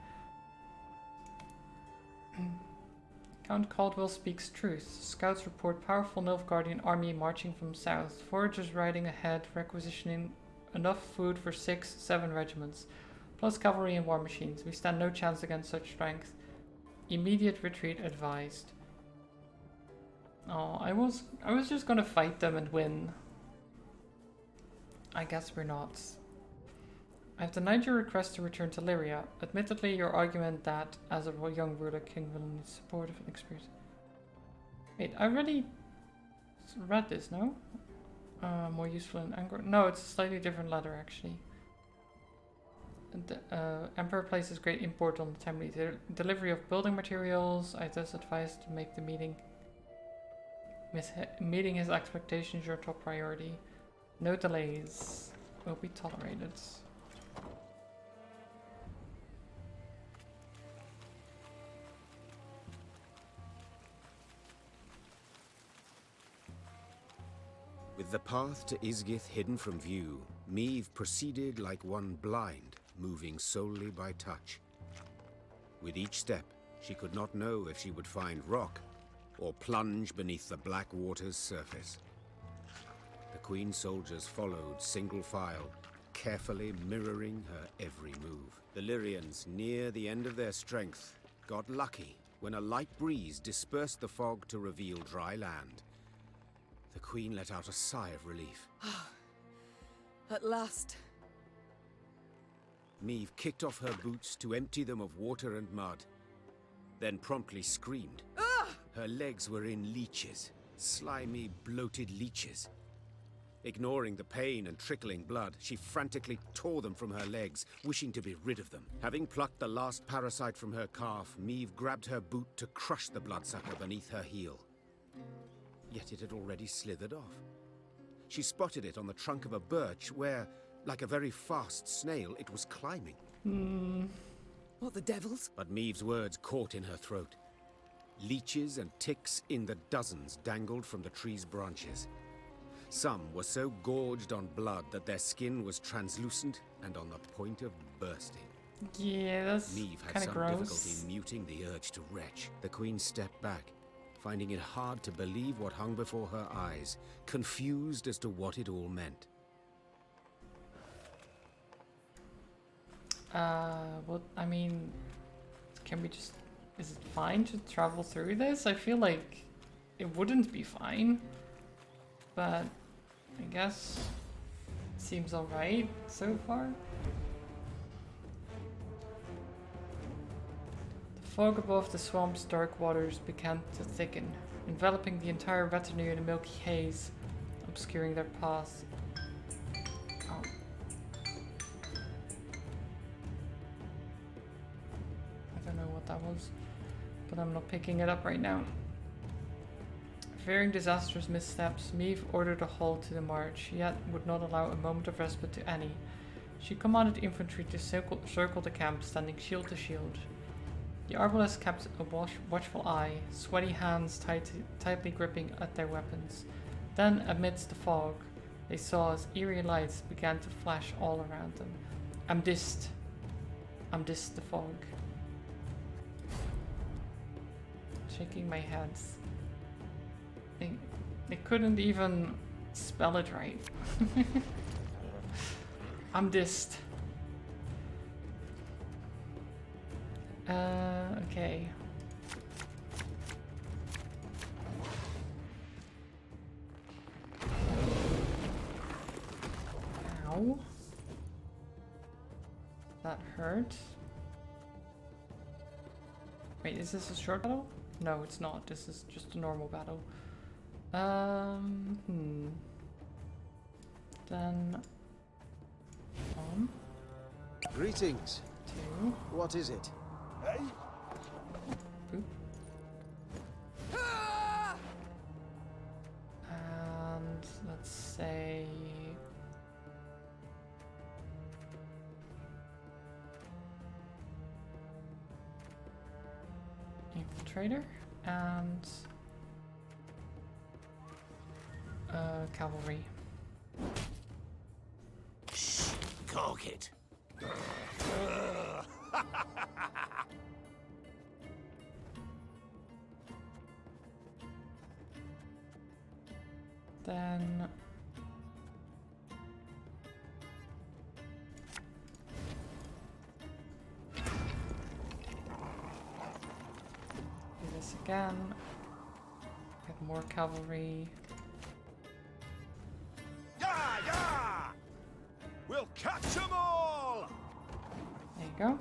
Count Caldwell speaks truth. Scouts report powerful Nilfgaardian army marching from south. Foragers riding ahead, requisitioning enough food for 6-7 regiments. Plus cavalry and war machines. We stand no chance against such strength. Immediate retreat advised. Oh, I was just gonna fight them and win. I guess we're not. I've denied your request to return to Lyria. Admittedly, your argument that, as a young ruler, King will need support of experience. Wait, I already read this, no? More useful in Angor. No, it's a slightly different letter, actually. The Emperor places great import on the timely delivery of building materials. I thus advise to make the meeting meeting his expectations your top priority. No delays will be tolerated. With the path to Isgith hidden from view, Neve proceeded like one blind, moving solely by touch. With each step, she could not know if she would find rock or plunge beneath the black water's surface. The Queen's soldiers followed single file, carefully mirroring her every move. The Lyrians, near the end of their strength, got lucky when a light breeze dispersed the fog to reveal dry land. The Queen let out a sigh of relief. At last. Neve kicked off her boots to empty them of water and mud, then promptly screamed. Her legs were in leeches, slimy, bloated leeches. Ignoring the pain and trickling blood, she frantically tore them from her legs, wishing to be rid of them. Having plucked the last parasite from her calf, Neve grabbed her boot to crush the bloodsucker beneath her heel. Yet it had already slithered off. She spotted it on the trunk of a birch where, like a very fast snail, it was climbing. What the devils? But Neve's words caught in her throat. Leeches and ticks in the dozens dangled from the tree's branches. Some were so gorged on blood that their skin was translucent and on the point of bursting. Yeah, that's Neve had kind of some gross. difficulty muting the urge to retch. The queen stepped back, finding it hard to believe what hung before her eyes, confused as to what it all meant. Well, I mean, can we just... Is it fine to travel through this? I feel like it wouldn't be fine. But I guess it seems alright so far. The fog above the swamp's dark waters began to thicken, enveloping the entire retinue in a milky haze, obscuring their path. Oh. I don't know what that was, but I'm not picking it up right now. Fearing disastrous missteps, Meave ordered a halt to the march, yet would not allow a moment of respite to any. She commanded infantry to circle the camp, standing shield to shield. The arbalists kept a watchful eye, sweaty hands tightly gripping at their weapons. Then, amidst the fog, they saw as eerie lights began to flash all around them. Amidst the fog. Shaking my head. They couldn't even spell it right. Amidst. Okay. Ow. That hurt. Wait, is this a short battle? No, it's not. This is just a normal battle. Then on. Greetings. Two. What is it? Hey? Boop. And let's say infiltrator and cavalry. Shh, cork it. Then do this again. Get more cavalry. Yeah, yeah! We'll catch them all! There you go.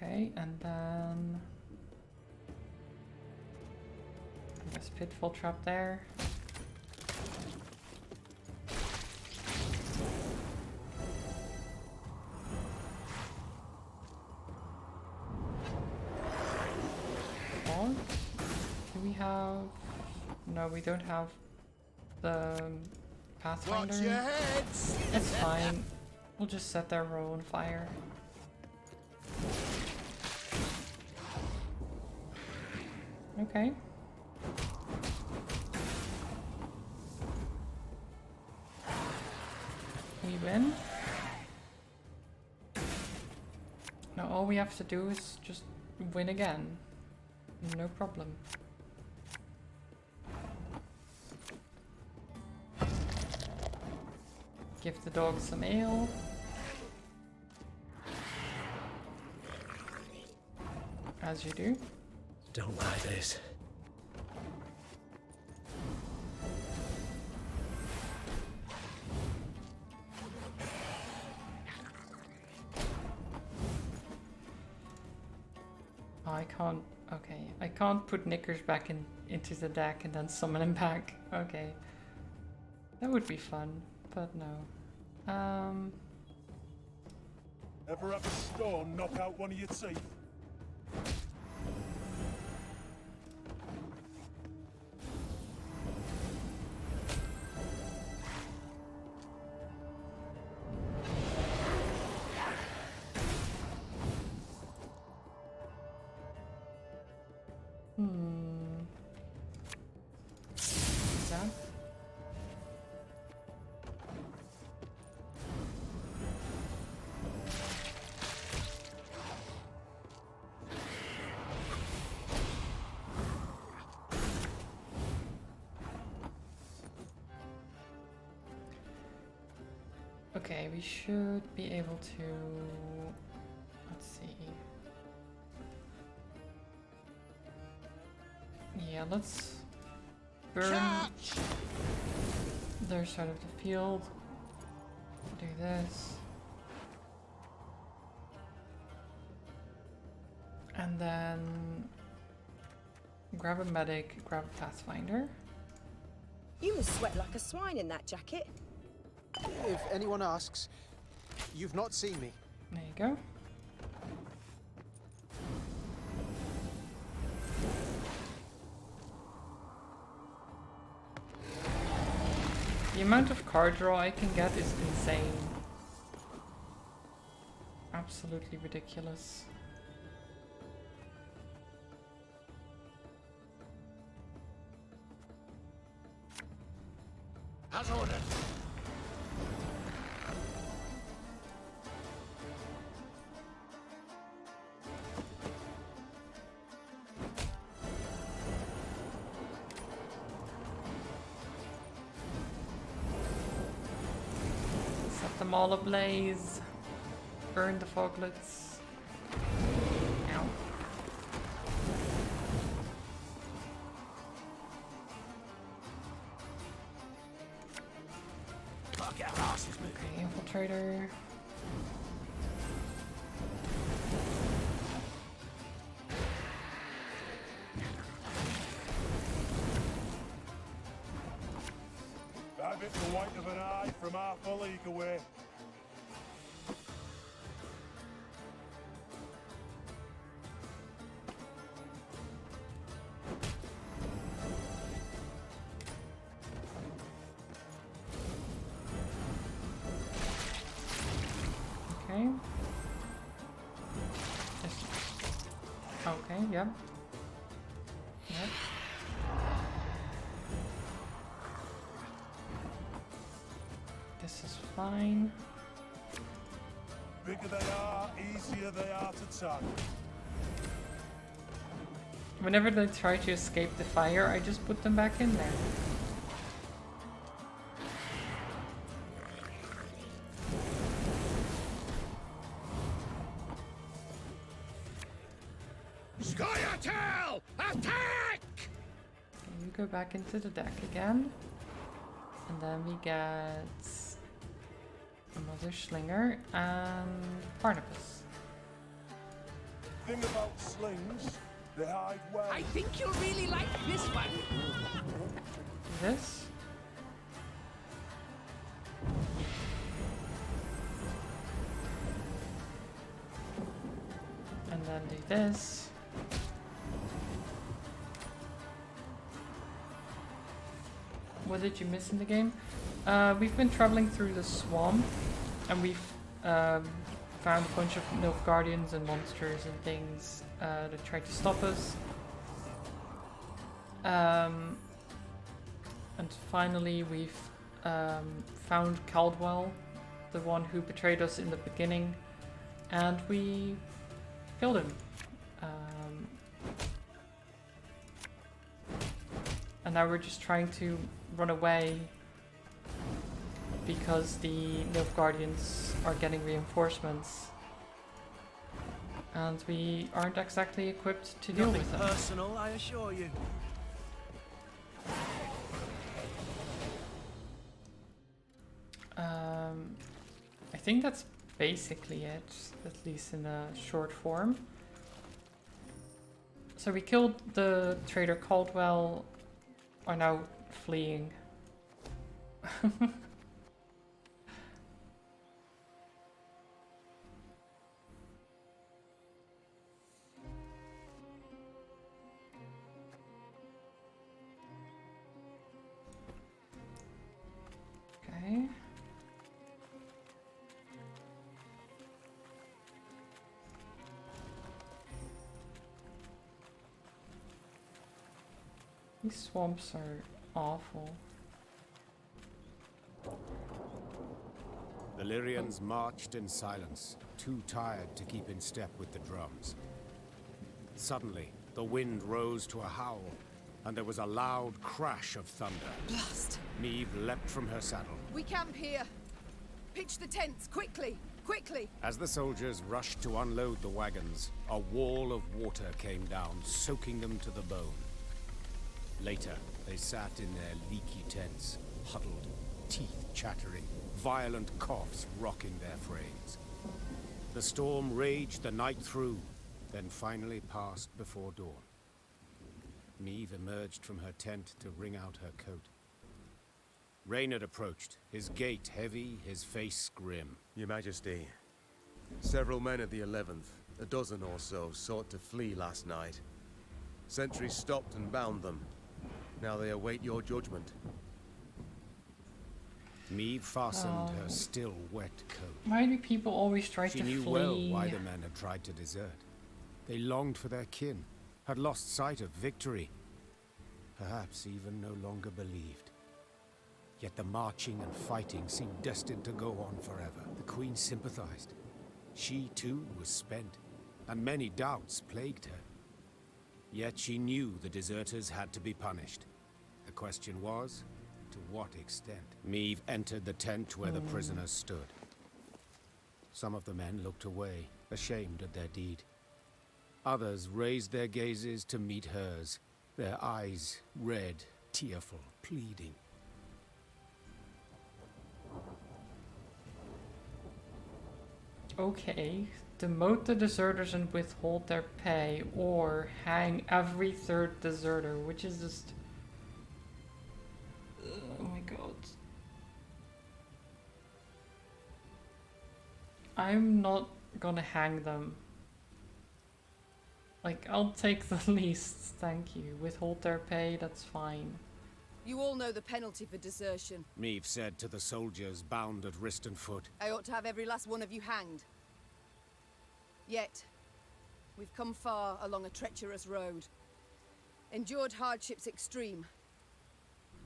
Okay, and then I guess pitfall trap there. Fog? Do we have? No, we don't have the Pathfinder. Watch your heads! It's fine. We'll just set their row on fire. Okay. We win. Now all we have to do is just win again. No problem. Give the dog some ale. As you do. Don't like this. Oh, I can't. Okay, I can't put Knickers back into the deck and then summon him back. Okay, that would be fun, but no. Ever have a stone knock out one of your teeth? That. Okay, we should be able to, let's see. Yeah, let's burn their side of the field. Do this. And then grab a medic, grab a pathfinder. You must sweat like a swine in that jacket. If anyone asks, you've not seen me. There you go. The amount of card draw I can get is insane. Absolutely ridiculous. As ordered. Set them all ablaze. Burn the foglets. Ow. Okay, infiltrator. Dive it the white of an eye from half a league away. Okay. Okay, yep. Yep. This is fine. Bigger they are, easier they are to tag. Whenever they try to escape the fire, I just put them back in there. Scoia'tael! Attack! Okay, you go back into the deck again. And then we get another Slinger and Barnabas. Thing about slings, they hide well. I think you'll really like this one. Do this. And then do this. What did you miss in the game? We've been traveling through the swamp, and we've found a bunch of Nilfgaardians and monsters and things that tried to stop us. And finally we've found Caldwell, the one who betrayed us in the beginning, and we killed him. And now we're just trying to run away because the Nilfgaardians are getting reinforcements. And we aren't exactly equipped to deal Nothing with them. personal, I assure you. I think that's basically it, at least in a short form. So we killed the traitor Caldwell, are now fleeing. These swamps are awful. The Lyrians marched in silence, too tired to keep in step with the drums. Suddenly, the wind rose to a howl, and there was a loud crash of thunder. Blast! Meve leapt from her saddle. We camp here. Pitch the tents, quickly! Quickly! As the soldiers rushed to unload the wagons, a wall of water came down, soaking them to the bone. Later, they sat in their leaky tents, huddled, teeth chattering, violent coughs rocking their frames. The storm raged the night through, then finally passed before dawn. Meve emerged from her tent to wring out her coat. Reynard approached, his gait heavy, his face grim. Your Majesty, several men of the 11th, a dozen or so, sought to flee last night. Sentries stopped and bound them. Now they await your judgment. Meve fastened her still wet coat. Why do people always try She to knew flee? well why the men had tried to desert. They longed for their kin, had lost sight of victory, perhaps even no longer believed. Yet the marching and fighting seemed destined to go on forever. The Queen sympathized. She too was spent, and many doubts plagued her. Yet she knew the deserters had to be punished. The question was, to what extent? Meve entered the tent where the prisoners stood. Some of the men looked away, ashamed of their deed. Others raised their gazes to meet hers, their eyes red, tearful, pleading. Okay, demote the deserters and withhold their pay, or hang every third deserter, which is just... Oh my god. I'm not gonna hang them. Like, I'll take the least, thank you. Withhold their pay, that's fine. You all know the penalty for desertion. Meve said to the soldiers bound at wrist and foot. I ought to have every last one of you hanged. Yet, we've come far along a treacherous road. Endured hardships extreme.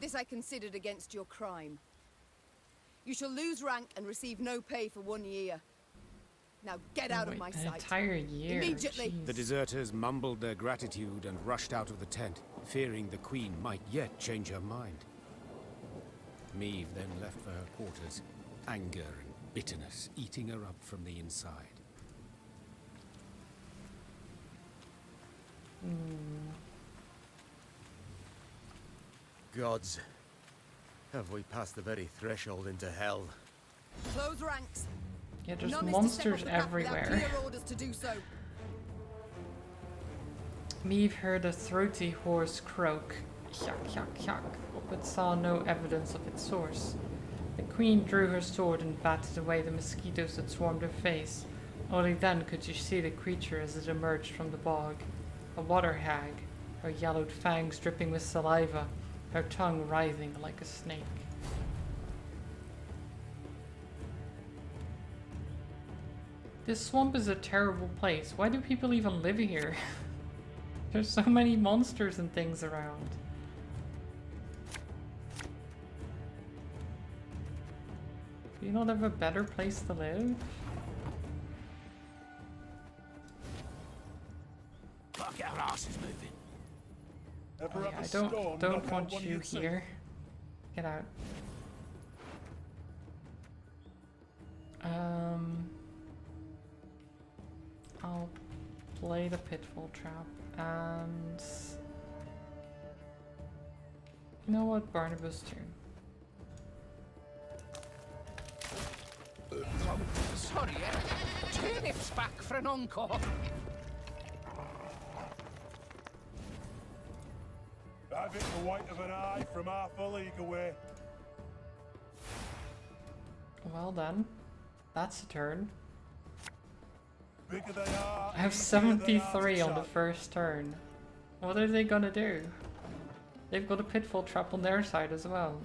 This I considered against your crime. You shall lose rank and receive no pay for 1 year. Now get out of my An sight. entire year. Immediately. Jeez. The deserters mumbled their gratitude and rushed out of the tent, fearing the Queen might yet change her mind. Meve then left for her quarters, anger and bitterness eating her up from the inside. Gods, have we passed the very threshold into hell? Close ranks. Yeah, there's None monsters is to step off the path without everywhere. clear orders to do so. Meve heard a throaty hoarse croak, "Hyak, hyak, hyak," but saw no evidence of its source. The Queen drew her sword and batted away the mosquitoes that swarmed her face. Only then could she see the creature as it emerged from the bog. A water hag, her yellowed fangs dripping with saliva, her tongue writhing like a snake. This swamp is a terrible place. Why do people even live here? There's so many monsters and things around. Do you not have a better place to live? Fuck, our arse is moving. Ever have a I storm don't knock out want one of you your teeth? here. Get out. I'll play the pitfall trap and you know what, Barnabas too. Sorry, turnips back for an encore. Have it the white of an eye from half a league away. Well then, that's a turn. Bigger they are. I have 73 on the first turn. What are they gonna do? They've got a pitfall trap on their side as well.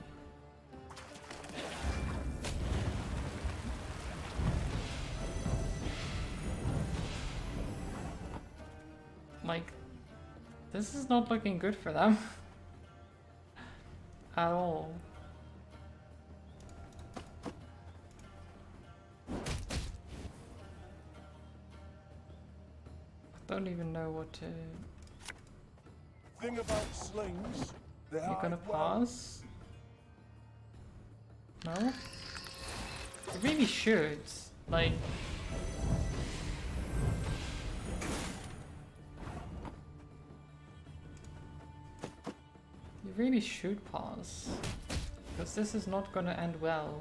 Like, this is not looking good for them. at all. I don't even know what to... Thing about slings, they You're gonna hide well. pause? No? You really should. Like... You really should pause. Because this is not gonna end well.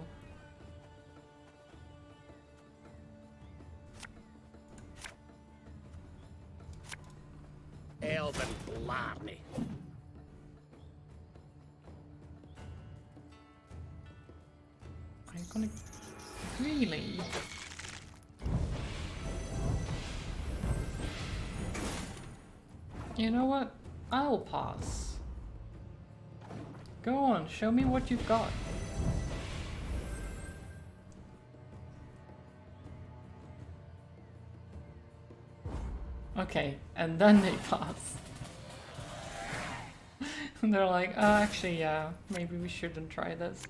Elven blarney. Are you gonna... Really? You know what? I'll pause. Go on, show me what you've got. Okay, and then they pass. And they're like, oh, actually, yeah, maybe we shouldn't try this.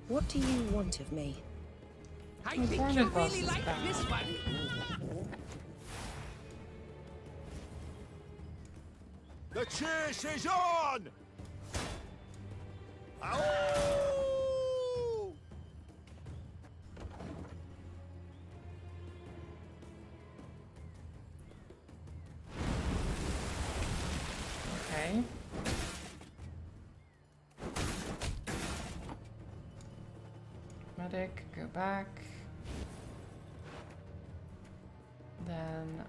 What do you want of me? I Oh, think Barnabas you really is like back. this one. The chase is on! Ow! Okay. Medic, go back. Then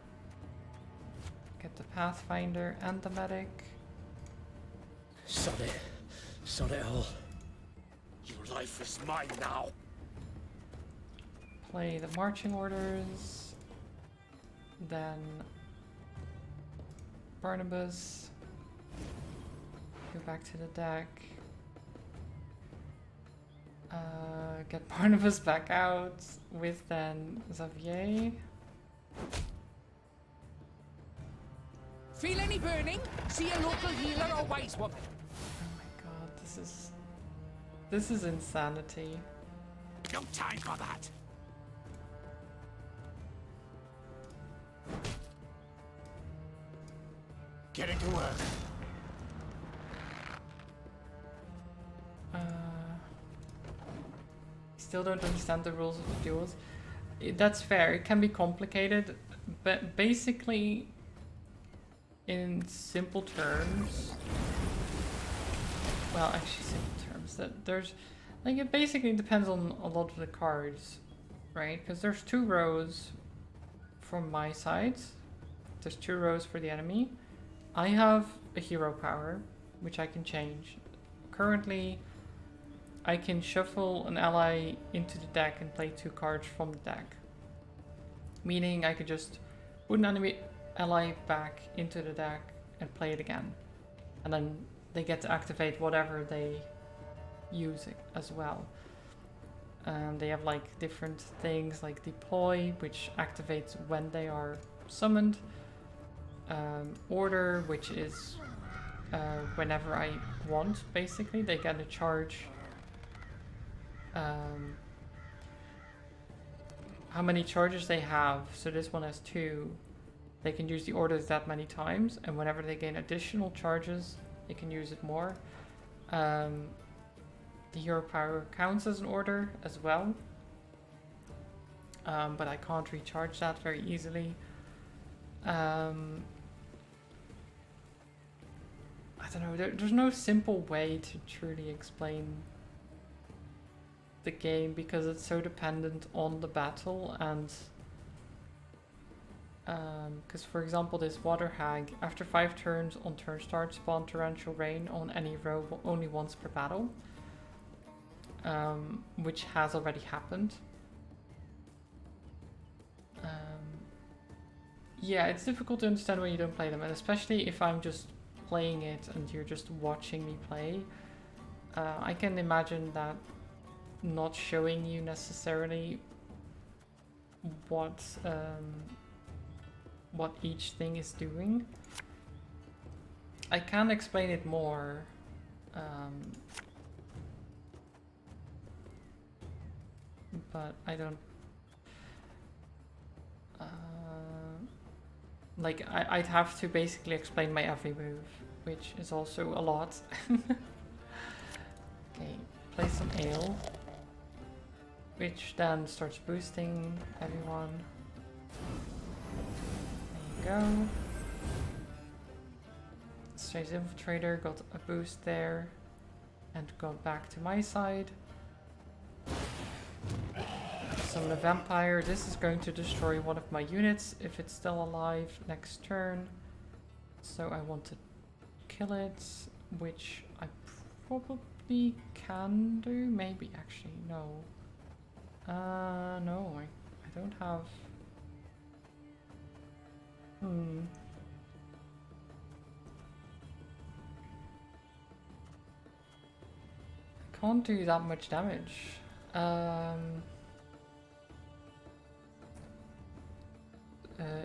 get the Pathfinder and the medic. Sod it. Sod it all. Your life is mine now. Play the marching orders. Then Barnabas. Go back to the deck. Get Barnabas back out with then Xavier. Feel any burning? See a local healer or wise woman. Oh my god, this is insanity. No time for that. Get into work. Still don't understand the rules of the duels. That's fair, it can be complicated, but basically, in simple terms, well, actually simple terms, that there's, like, it basically depends on a lot of the cards, right? Because there's 2 rows from my side, there's 2 rows for the enemy. I have a hero power, which I can change. Currently, I can shuffle an ally into the deck and play 2 cards from the deck. Meaning I could just put an enemy ally back into the deck and play it again. And then they get to activate whatever they use as well. They have like different things like deploy, which activates when they are summoned. Order, which is whenever I want, basically. They get a charge. How many charges they have, so this one has 2. They can use the orders that many times, and whenever they gain additional charges, they can use it more. The hero power counts as an order as well, but I can't recharge that very easily. I don't know, there's no simple way to truly explain the game because it's so dependent on the battle. And because for example this water hag, after 5 turns on turn start, spawn torrential rain on any row only once per battle, which has already happened. Yeah, it's difficult to understand when you don't play them, and especially if I'm just playing it and you're just watching me play. I can imagine that not showing you necessarily what each thing is doing. I can explain it more. But I don't... like, I'd have to basically explain my every move, which is also a lot. Okay, play some ale, which then starts boosting everyone. There you go. Strange Infiltrator got a boost there and got back to my side. Summon a vampire. This is going to destroy one of my units if it's still alive next turn. So I want to kill it, which I probably can do. Maybe, actually, no. No, I don't have... I can't do that much damage.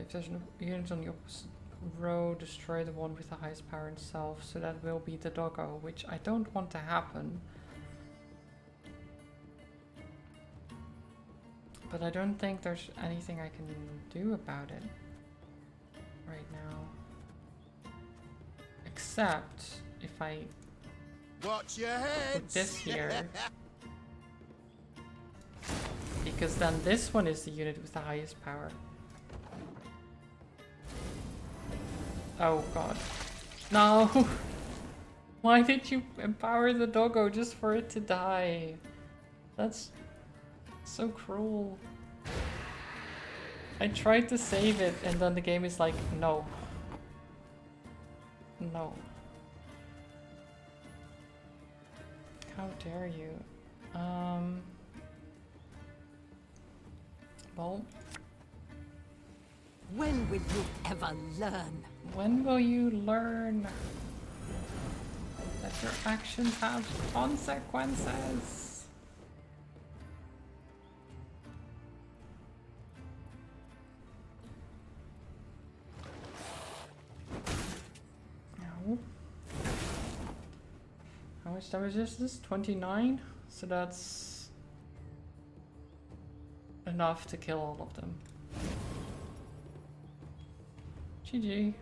If there's no unit on the opposite row, destroy the one with the highest power itself. So that will be the doggo, which I don't want to happen. But I don't think there's anything I can do about it right now. Except if I watch your heads. Put this here. Because then this one is the unit with the highest power. Oh god. No! Why did you empower the doggo just for it to die? That's so cruel. I tried to save it and then the game is like, no. No. How dare you? Well. When will you ever learn? When will you learn that your actions have consequences? No. How much damage is this? 29? So that's enough to kill all of them. GG.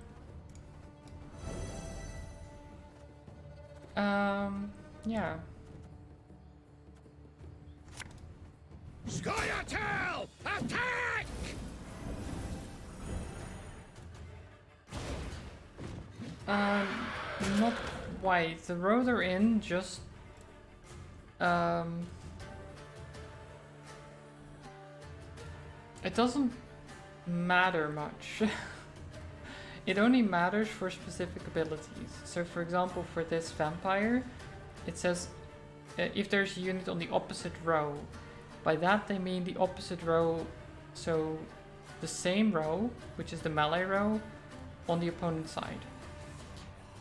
Yeah. Scoia'tael! Attack! Not quite. The row they're in just it doesn't matter much. It only matters for specific abilities. So for example, for this vampire, it says if there's a unit on the opposite row. By that they mean the opposite row, so the same row, which is the melee row, on the opponent's side.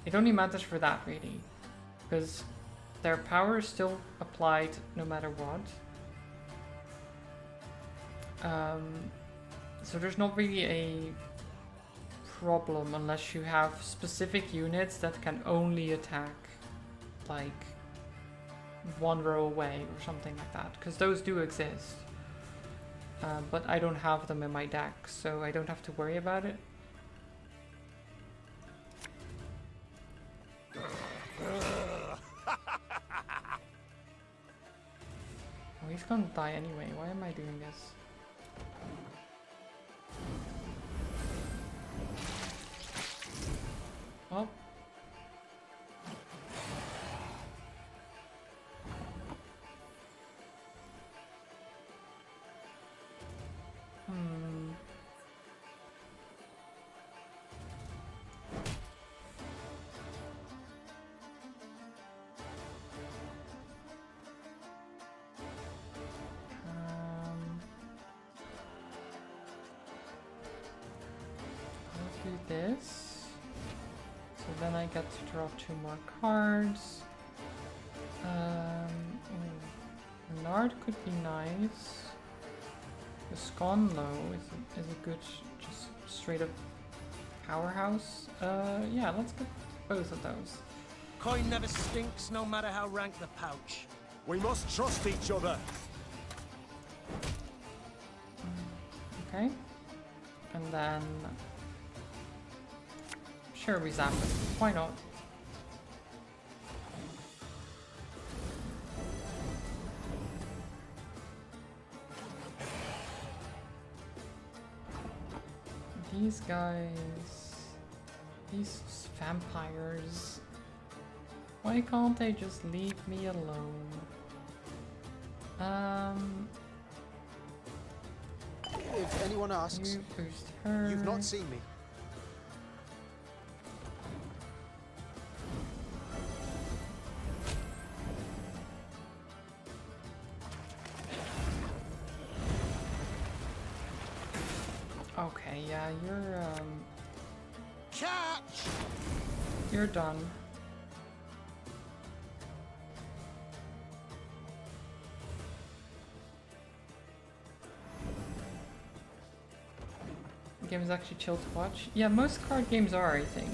It only matters for that really, because their power is still applied no matter what. So there's not really a problem unless you have specific units that can only attack like one row away or something like that, because those do exist. But I don't have them in my deck, so I don't have to worry about it. Oh, he's gonna die anyway. Why am I doing this? Well. I'll do this. So then I get to draw 2 more cards. Nard could be nice. The Sconlo is a good, just straight up powerhouse. Yeah, let's get both of those. Coin never stinks, no matter how rank the pouch. We must trust each other. Okay. And then... Sure, we zap it. Why not? These guys... These vampires... Why can't they just leave me alone? If anyone asks, you boost her. You've not seen me. Okay, yeah, you're Catch! You're done. The game is actually chill to watch. Yeah, most card games are, I think.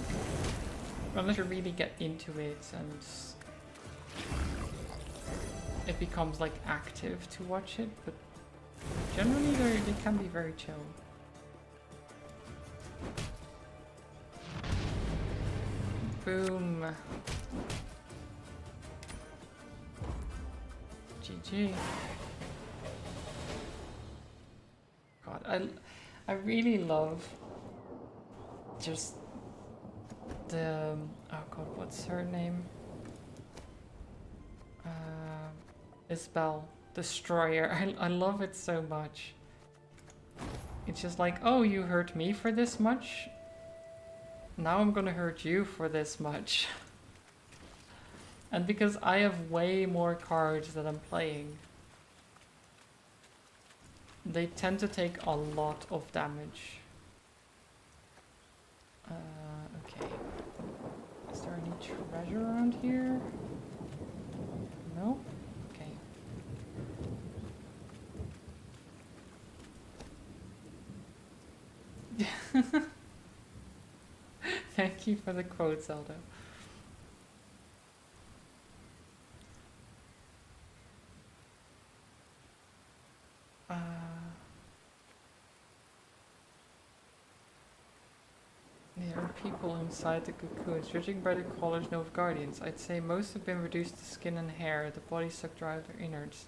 Unless you really get into it and it becomes like active to watch it, but generally they can be very chill. Boom. GG. God, I really love just the oh god, what's her name? Isbel Destroyer. I love it so much. It's just like, oh, you hurt me for this much? Now I'm gonna hurt you for this much. And because I have way more cards that I'm playing, they tend to take a lot of damage. Okay. Is there any treasure around here? No? Okay. Thank you for the quote, Zelda. There are people inside the cocoons. Judging by the college Nova Guardians, I'd say most have been reduced to skin and hair. The body sucked dry of their innards.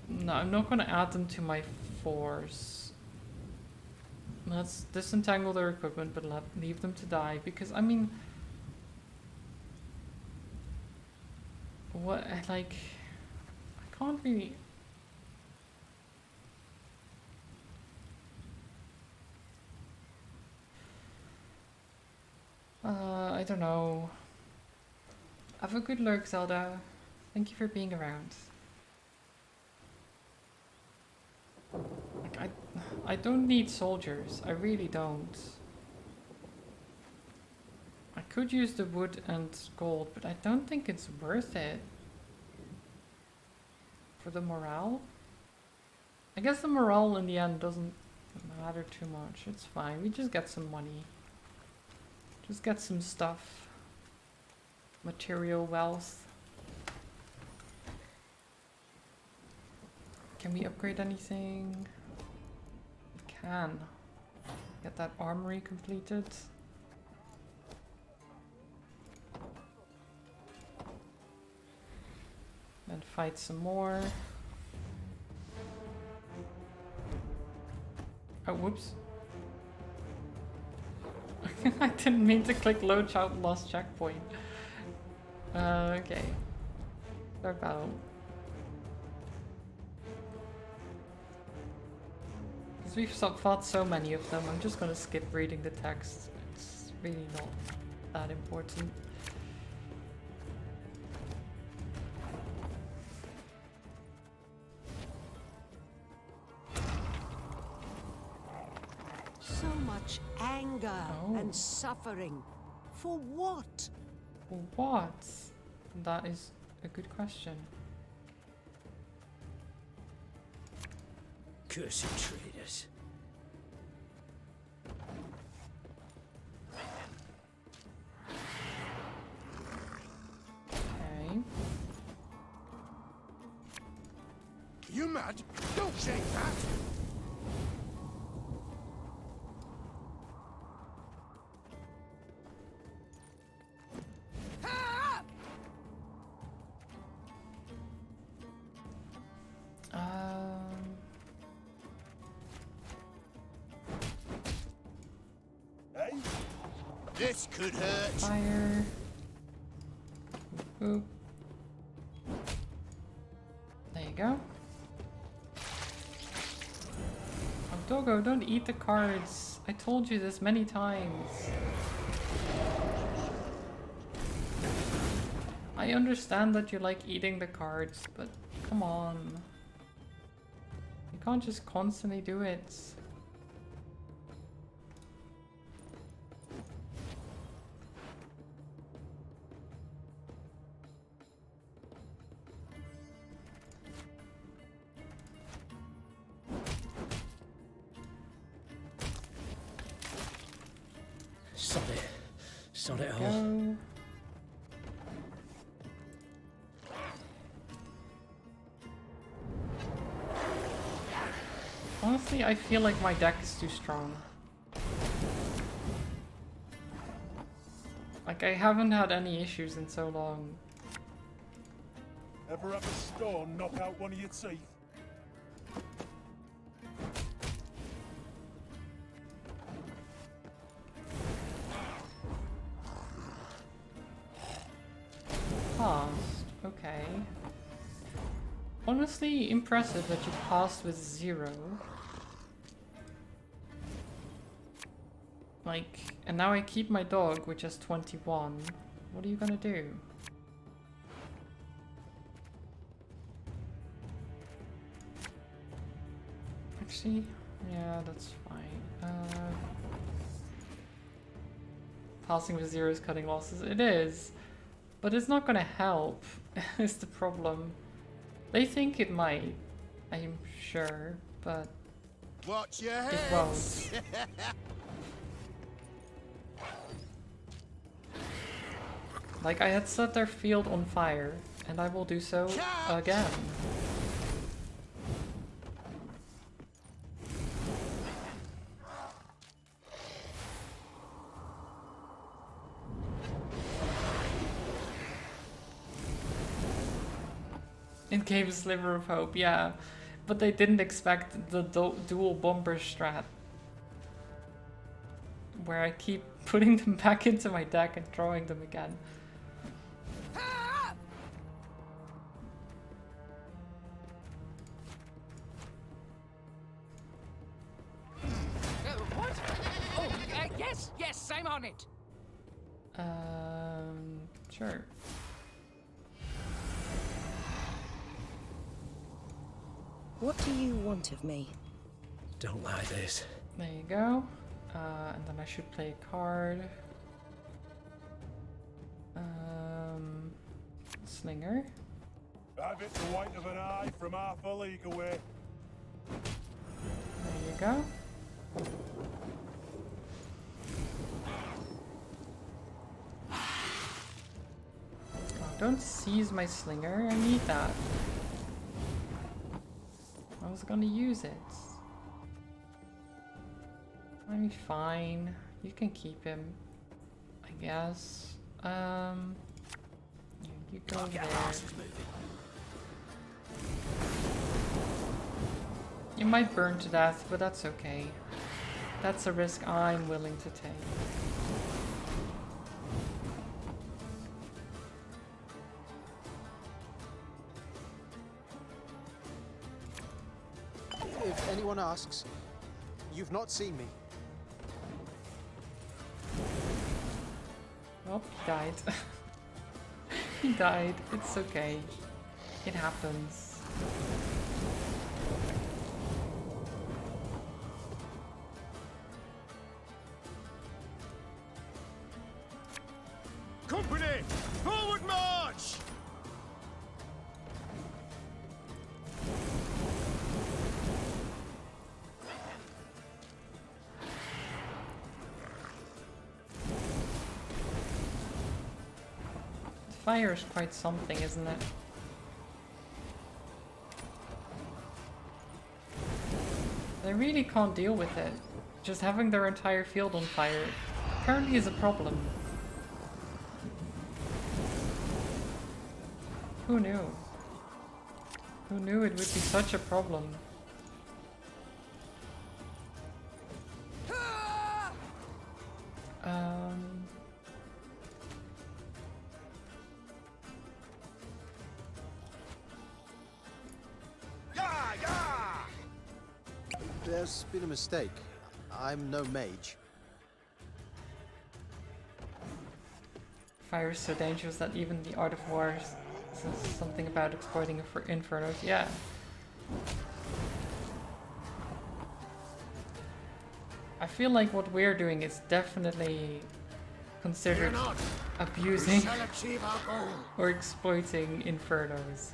No, I'm not going to add them to my force. Let's disentangle their equipment, but leave them to die. Because, I mean... What, like... I can't really... I don't know. Have a good lurk, Zelda. Thank you for being around. Like, I don't need soldiers. I really don't. I could use the wood and gold, but I don't think it's worth it. For the morale? I guess the morale in the end doesn't matter too much. It's fine. We just get some money. Just get some stuff. Material wealth. Can we upgrade anything? We can. Get that armory completed. Then fight some more. Oh, whoops. I didn't mean to click load child lost checkpoint. Okay. Start battle. Because we've fought so many of them, I'm just gonna skip reading the text. It's really not that important. So much anger and suffering. For what? For what? That is a good question. Cursed traitors. Okay. You mad? Don't shake that! This could hurt. Fire. Boop. There you go. Oh, Doggo, don't eat the cards. I told you this many times. I understand that you like eating the cards, but come on. You can't just constantly do it. Sod it all. Honestly, I feel like my deck is too strong. Like, I haven't had any issues in so long. Ever have a stone knock out one of your teeth? Passed. Okay. Honestly, impressive that you passed with 0. Like, and now I keep my dog, which has 21. What are you gonna do? Actually, yeah, that's fine. Passing with 0 is cutting losses. It is. But it's not gonna help, is the problem. They think it might, I'm sure, but Watch your it heads. won't. Like, I had set their field on fire, and I will do so again. It gave a sliver of hope, yeah. But they didn't expect the dual bomber strat. Where I keep putting them back into my deck and drawing them again. What? Oh, yes, I'm on it. Sure. What do you want of me? Don't like this. There you go. And then I should play a card. Slinger. Have it the white of an eye from half a league away. There you go. Oh, don't seize my slinger. I need that. I was gonna use it. I'm fine. You can keep him, I guess. You go there. You might burn to death, but that's okay. That's a risk I'm willing to take. If anyone asks, you've not seen me. Oh, he died. He died. It's okay. It happens. fire is quite something, isn't it? They really can't deal with it. Just having their entire field on fire apparently is a problem. Who knew? Who knew it would be such a problem? There's been a mistake. I'm no mage. Fire is so dangerous that even the art of war says something about exploiting infernos. Yeah. I feel like what we're doing is definitely considered abusing or exploiting infernos.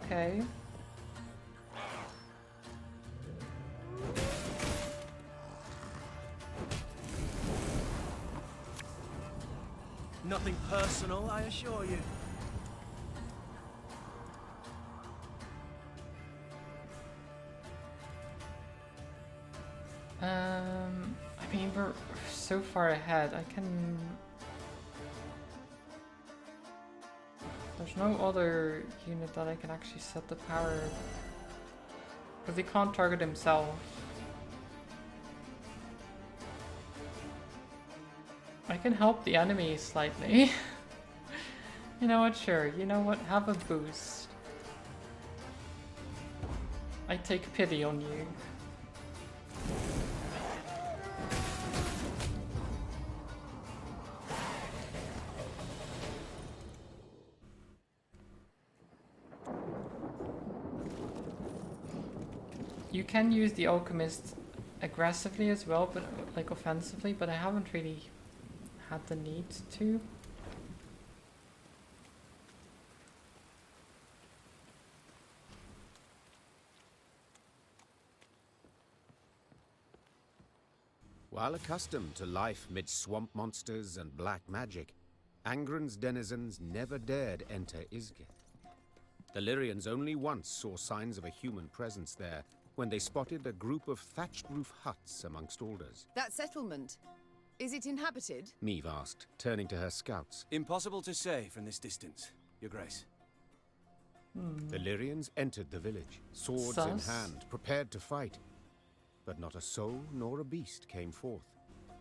Okay. Nothing personal, I assure you. I mean, we're so far ahead. I can... There's no other unit that I can actually set the power... Because he can't target himself. I can help the enemy slightly. You know what, sure. You know what, have a boost. I take pity on you. You can use the alchemist aggressively as well, but like offensively, but I haven't really had the need to. While accustomed to life mid swamp monsters and black magic, Angren's denizens never dared enter Isgith. The Lyrians only once saw signs of a human presence there, when they spotted a group of thatched roof huts amongst alders. That settlement, is it inhabited? Meve asked, turning to her scouts. Impossible to say from this distance, Your Grace. The Lyrians entered the village, swords in hand, prepared to fight. But not a soul nor a beast came forth.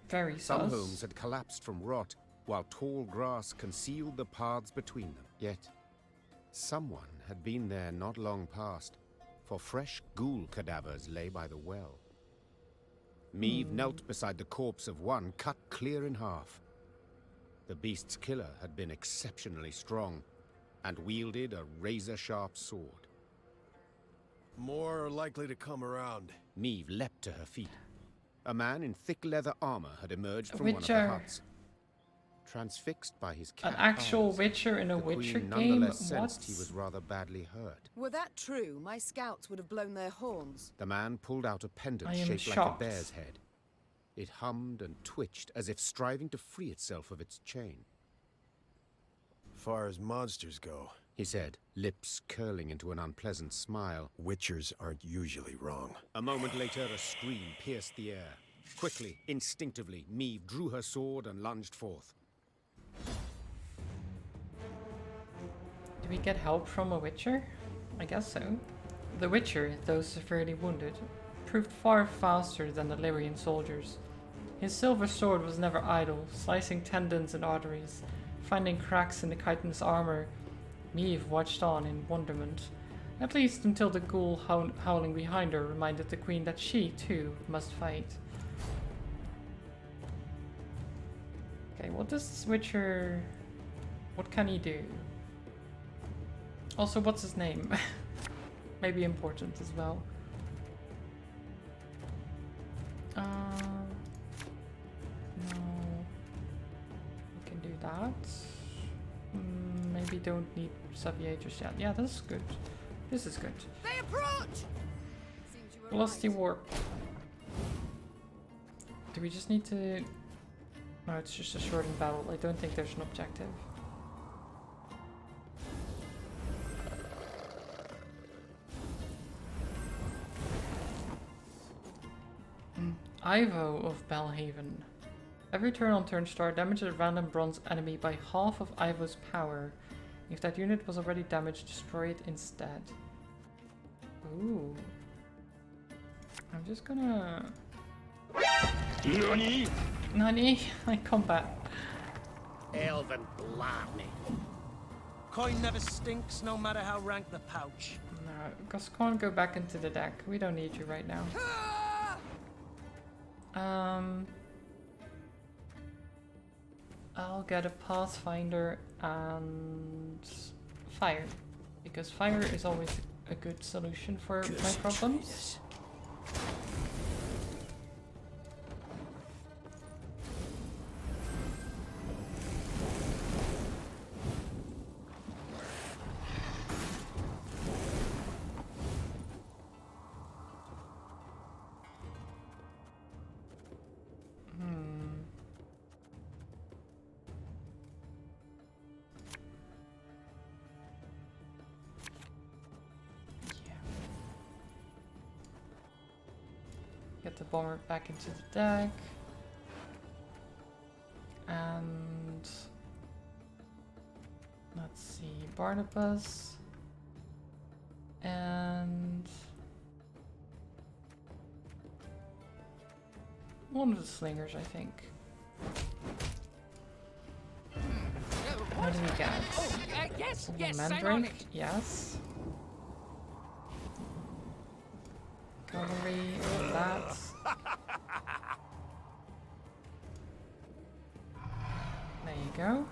Very Some sus. homes had collapsed from rot, while tall grass concealed the paths between them. Yet, someone had been there not long past, for fresh ghoul cadavers lay by the well. Meve knelt beside the corpse of one cut clear in half. The beast's killer had been exceptionally strong, and wielded a razor-sharp sword. More are likely to come around. Meve leapt to her feet. A man in thick leather armor had emerged from one of the Witcher. huts. Transfixed by his cat An actual eyes, Witcher in a the Witcher Queen game? nonetheless sensed he What? was rather badly hurt. Were that true, my scouts would have blown their horns. The man pulled out a pendant I am shaped shocked. like a bear's head. It hummed and twitched as if striving to free itself of its chain. Far as monsters go, He said, lips curling into an unpleasant smile. Witchers aren't usually wrong. A moment later, a scream pierced the air. Quickly, instinctively, Meve drew her sword and lunged forth. Do we get help from a Witcher? I guess so. The Witcher, though severely wounded, proved far faster than the Lyrian soldiers. His silver sword was never idle, slicing tendons and arteries. Finding cracks in the chitinous armor, Meve watched on in wonderment, at least until the ghoul howling behind her reminded the queen that she, too, must fight. Okay, what does this Witcher... what can he do? Also, what's his name? Maybe important as well. No. We can do that. Maybe we don't need Saviators yet. Yeah, that's good. This is good. They approach! Velocity warp. Do we just need to... No, it's just a shortened battle. I don't think there's an objective. Ivo of Belhaven. Every turn on turn start damages a random bronze enemy by half of Ivo's power. If that unit was already damaged, destroy it instead. Ooh. I'm just gonna... Nani? Nani? Like combat. Elven blarney. Coin never stinks, no matter how rank the pouch. No, Gascon, go back into the deck. We don't need you right now. I'll get a Pathfinder and fire, because fire is always a good solution for my problems. Get the bomber back into the deck. And let's see, Barnabas. And one of the slingers, I think. What do we get? Yes, Mandrake? I'm on it. Yes. Cavalry, and that. There you go.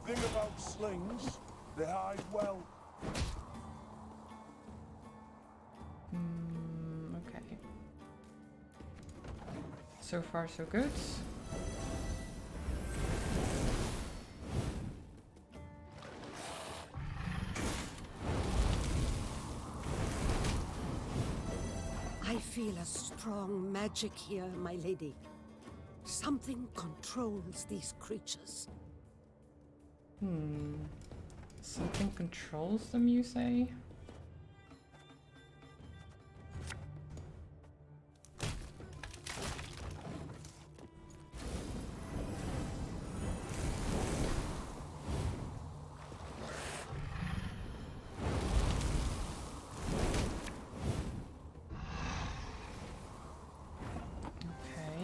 Thing about slings, they hide well. Okay. So far, so good. I feel a strong magic here, my lady. Something controls these creatures. Something controls them, you say?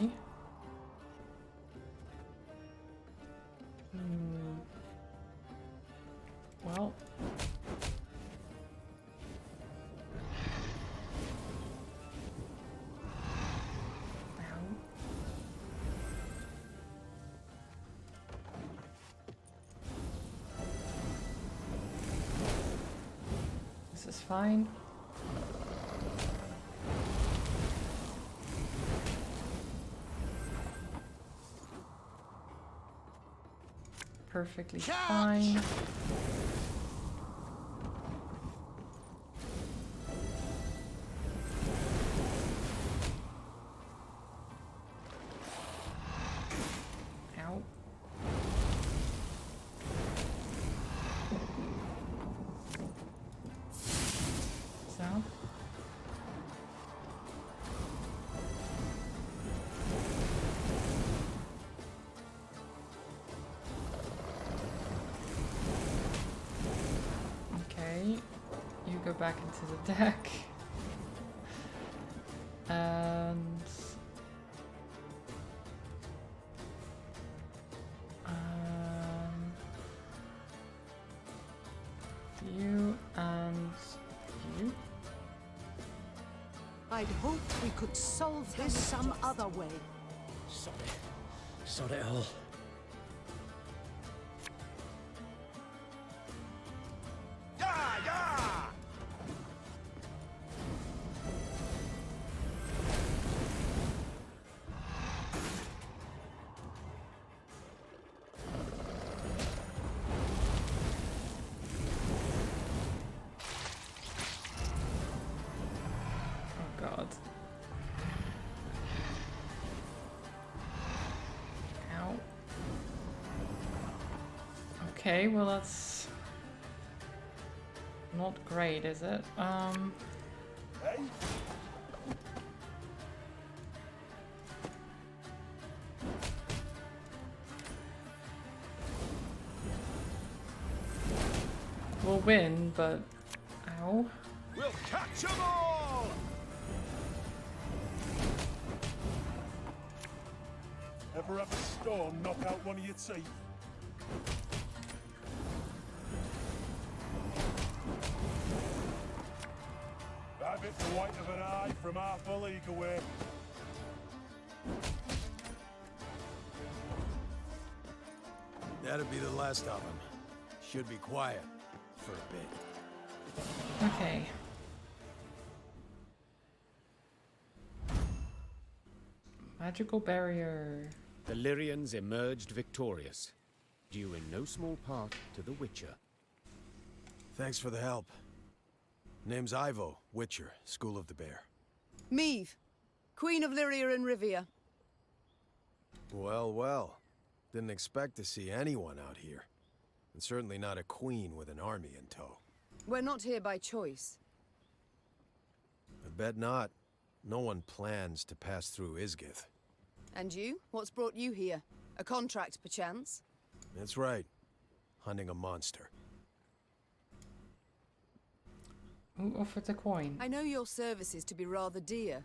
Okay. Well. This is fine. Perfectly fine. Ow. So. Okay, you go back into the deck. And you and you. I'd hoped we could solve this some other way. Sod it all. Okay, well that's not great, is it? Hey? We'll win, but ow. We'll catch 'em all! Ever have a storm knock out one of your teeth? Have it the white of an eye from half a league away. That'll be the last of them. Should be quiet for a bit. Okay. Magical barrier. The Lyrians emerged victorious, due in no small part to the Witcher. Thanks for the help. Name's Ivo, Witcher, School of the Bear. Meve, Queen of Lyria and Rivia. Well, well. Didn't expect to see anyone out here. And certainly not a queen with an army in tow. We're not here by choice. I bet not. No one plans to pass through Isgith. And you? What's brought you here? A contract, perchance? That's right. Hunting a monster. Who offered the coin? I know your services to be rather dear.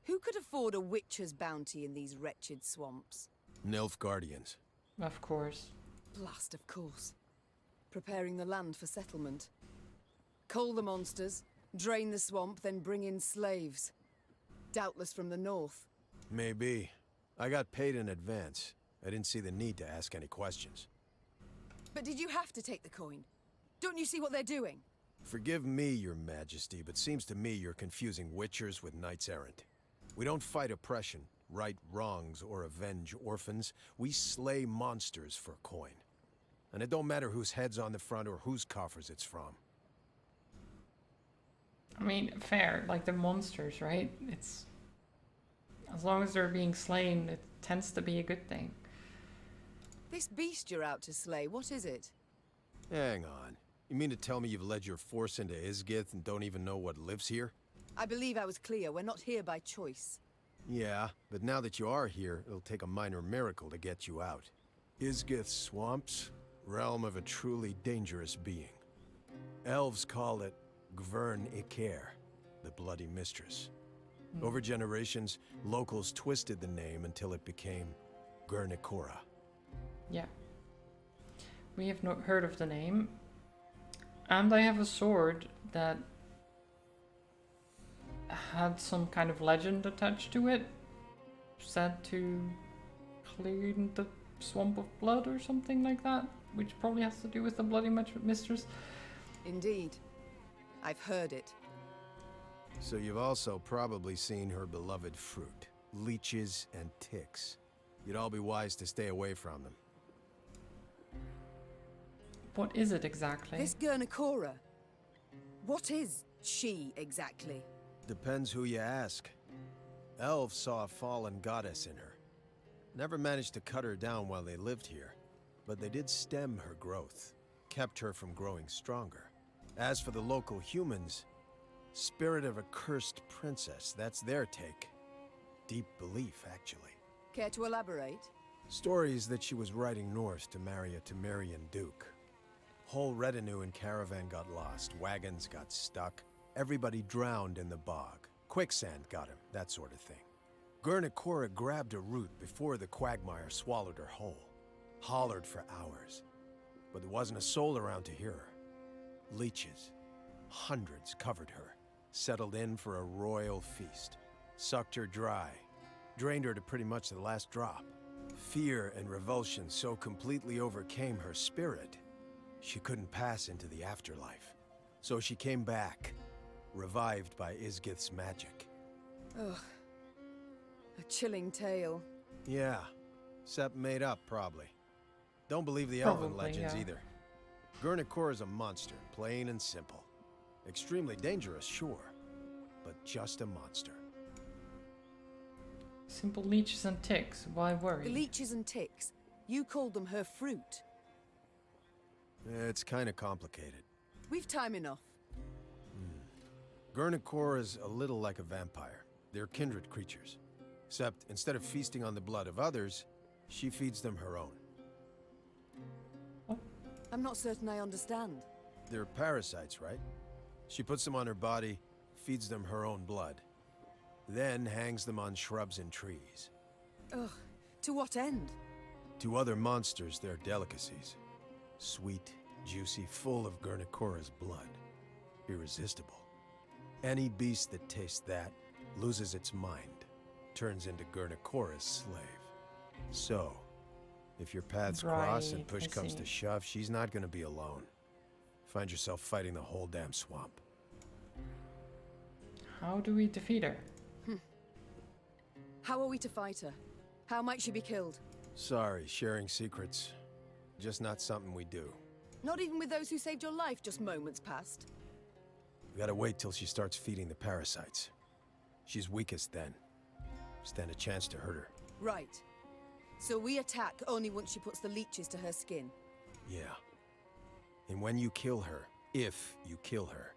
Who could afford a witcher's bounty in these wretched swamps? Nilfgaardians. Of course. Blast, of course. Preparing the land for settlement. Cull the monsters, drain the swamp, then bring in slaves. Doubtless from the north. Maybe. I got paid in advance. I didn't see the need to ask any questions. But did you have to take the coin? Don't you see what they're doing? Forgive me, your majesty, but seems to me you're confusing witchers with knights errant. We don't fight oppression, right wrongs, or avenge orphans. We slay monsters for coin. And it don't matter whose head's on the front or whose coffers it's from. I mean, fair. Like the monsters, right? It's... As long as they're being slain, it tends to be a good thing. This beast you're out to slay, what is it? Hang on. You mean to tell me you've led your force into Isgith and don't even know what lives here? I believe I was clear. We're not here by choice. Yeah, but now that you are here, it'll take a minor miracle to get you out. Isgith swamps, realm of a truly dangerous being. Elves call it Thronebreaker, the Bloody Mistress. Over generations, locals twisted the name until it became Guernicora. Yeah. We have not heard of the name. And I have a sword that had some kind of legend attached to it. Said to clean the swamp of blood or something like that. Which probably has to do with the Bloody Mistress. Indeed. I've heard it. So you've also probably seen her beloved fruit. Leeches and ticks. You'd all be wise to stay away from them. What is it exactly? This Guernicora. What is she exactly? Depends who you ask. Elves saw a fallen goddess in her. Never managed to cut her down while they lived here, but they did stem her growth, kept her from growing stronger. As for the local humans, spirit of a cursed princess, that's their take. Deep belief, actually. Care to elaborate? Stories that she was riding north to marry a Temerian duke. Whole retinue and caravan got lost, wagons got stuck, everybody drowned in the bog. Quicksand got him, that sort of thing. Guernicora grabbed a root before the quagmire swallowed her whole. Hollered for hours, but there wasn't a soul around to hear her. Leeches, hundreds covered her, settled in for a royal feast, sucked her dry, drained her to pretty much the last drop. Fear and revulsion so completely overcame her spirit, she couldn't pass into the afterlife. So she came back, revived by Isgith's magic. Ugh. A chilling tale. Yeah, Sepp made up, probably. Don't believe the elven legends either. Guernicora's a monster, plain and simple. Extremely dangerous, sure, but just a monster. Simple leeches and ticks, why worry? The leeches and ticks. You called them her fruit. It's kind of complicated. We've time enough. Gurnikor is a little like a vampire. They're kindred creatures. Except, instead of feasting on the blood of others, she feeds them her own. I'm not certain I understand. They're parasites, right? She puts them on her body, feeds them her own blood. Then hangs them on shrubs and trees. Ugh, to what end? To other monsters, they're delicacies. Sweet, juicy, full of Gurnikora's blood. Irresistible. Any beast that tastes that loses its mind, turns into Gurnikora's slave. So, if your paths cross and push comes to shove, she's not gonna be alone. Find yourself fighting the whole damn swamp. How do we defeat her? How are we to fight her? How might she be killed? Sorry, sharing secrets. Just not something we do. Not even with those who saved your life just moments past. We gotta wait till she starts feeding the parasites. She's weakest then. Stand a chance to hurt her. Right. So we attack only once she puts the leeches to her skin. Yeah. And when you kill her, if you kill her,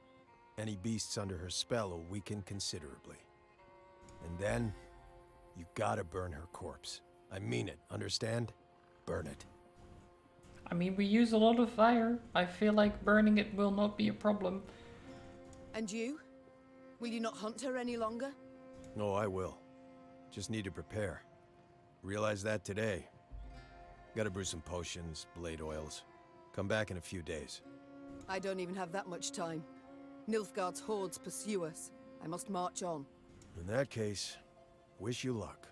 any beasts under her spell will weaken considerably. And then, you gotta burn her corpse. I mean it, understand? Burn it. I mean, we use a lot of fire. I feel like burning it will not be a problem. And you? Will you not hunt her any longer? No, I will. Just need to prepare. Realize that today. Gotta brew some potions, blade oils. Come back in a few days. I don't even have that much time. Nilfgaard's hordes pursue us. I must march on. In that case, wish you luck.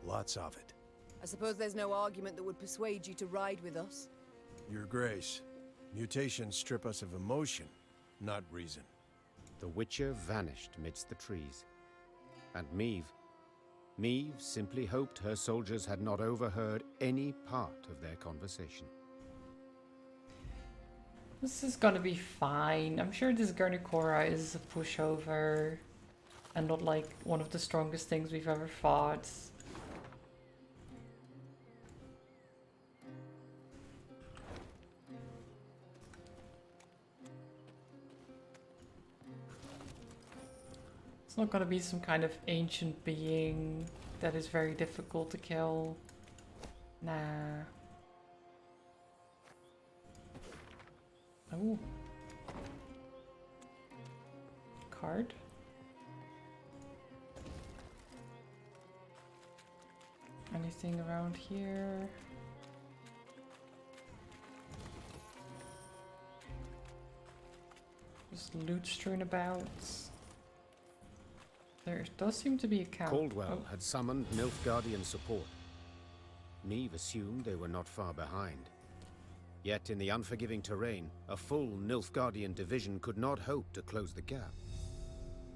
Lots of it. I suppose there's no argument that would persuade you to ride with us. Your Grace, mutations strip us of emotion, not reason. The Witcher vanished midst the trees. And Meve simply hoped her soldiers had not overheard any part of their conversation. This is gonna be fine. I'm sure this Gurnikora is a pushover and not like one of the strongest things we've ever fought. It's not gonna be some kind of ancient being that is very difficult to kill. Nah. Oh. Card. Anything around here? Just loot strewn about. There does seem to be a camp. Caldwell had summoned Nilfgaardian support. Meve assumed they were not far behind. Yet in the unforgiving terrain, a full Nilfgaardian division could not hope to close the gap.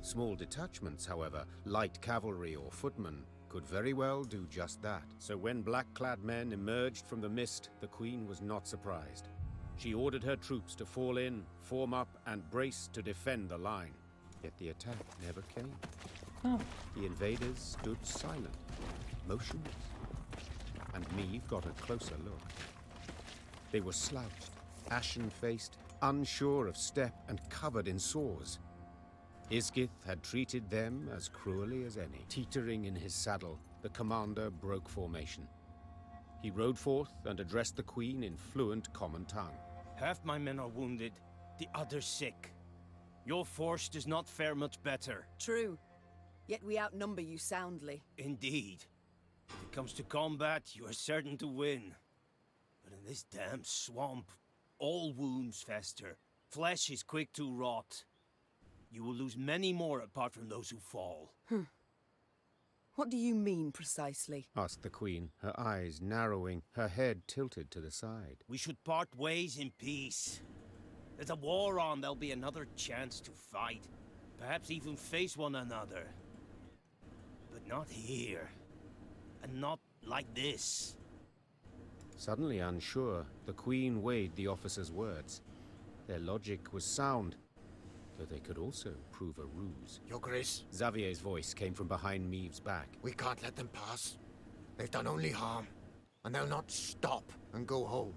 Small detachments, however, light cavalry or footmen, could very well do just that. So when black-clad men emerged from the mist, the Queen was not surprised. She ordered her troops to fall in, form up, and brace to defend the line. Yet the attack never came. Oh. The invaders stood silent, motionless. And Meve got a closer look. They were slouched, ashen-faced, unsure of step, and covered in sores. Isgith had treated them as cruelly as any. Teetering in his saddle, the commander broke formation. He rode forth and addressed the Queen in fluent common tongue. Half my men are wounded, the others sick. Your force does not fare much better. True. Yet we outnumber you soundly. Indeed. If it comes to combat, you are certain to win. But in this damn swamp, all wounds fester. Flesh is quick to rot. You will lose many more apart from those who fall. What do you mean, precisely? Asked the Queen, her eyes narrowing, her head tilted to the side. We should part ways in peace. There's a war on, there'll be another chance to fight. Perhaps even face one another. But not here. And not like this. Suddenly unsure, the Queen weighed the officer's words. Their logic was sound, though they could also prove a ruse. Your Grace. Xavier's voice came from behind Meve's back. We can't let them pass. They've done only harm, and they'll not stop and go home.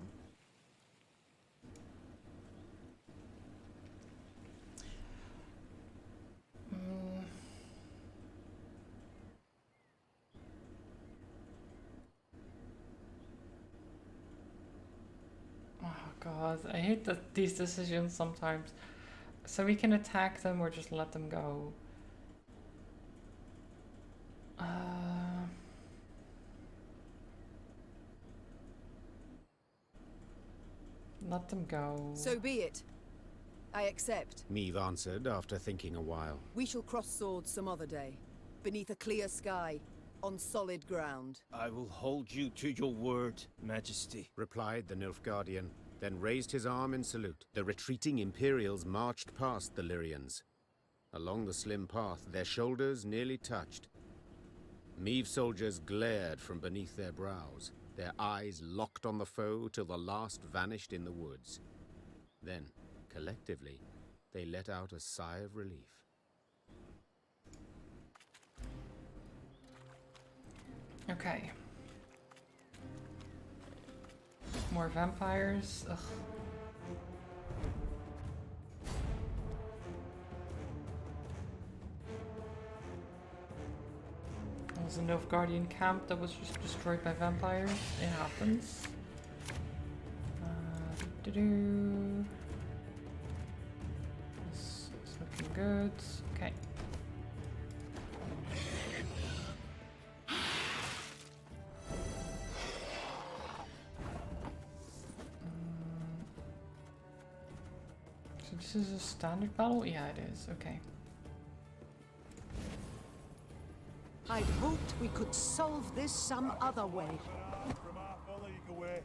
god, I hate these decisions sometimes. So we can attack them or just let them go. Let them go. So be it. I accept. Meve answered after thinking a while. We shall cross swords some other day, beneath a clear sky, on solid ground. I will hold you to your word, Majesty, replied the Nilfgaardian, then raised his arm in salute. The retreating Imperials marched past the Lyrians. Along the slim path, their shoulders nearly touched. Meve soldiers glared from beneath their brows, their eyes locked on the foe till the last vanished in the woods. Then, collectively, they let out a sigh of relief. Okay. More vampires. Ugh. There's a Nilfgaardian camp that was just destroyed by vampires. It happens. Doo-doo-doo. This is looking good. Okay. So this is a standard battle? Yeah, it is. Okay. I'd hoped we could solve this some other way. From half a league away.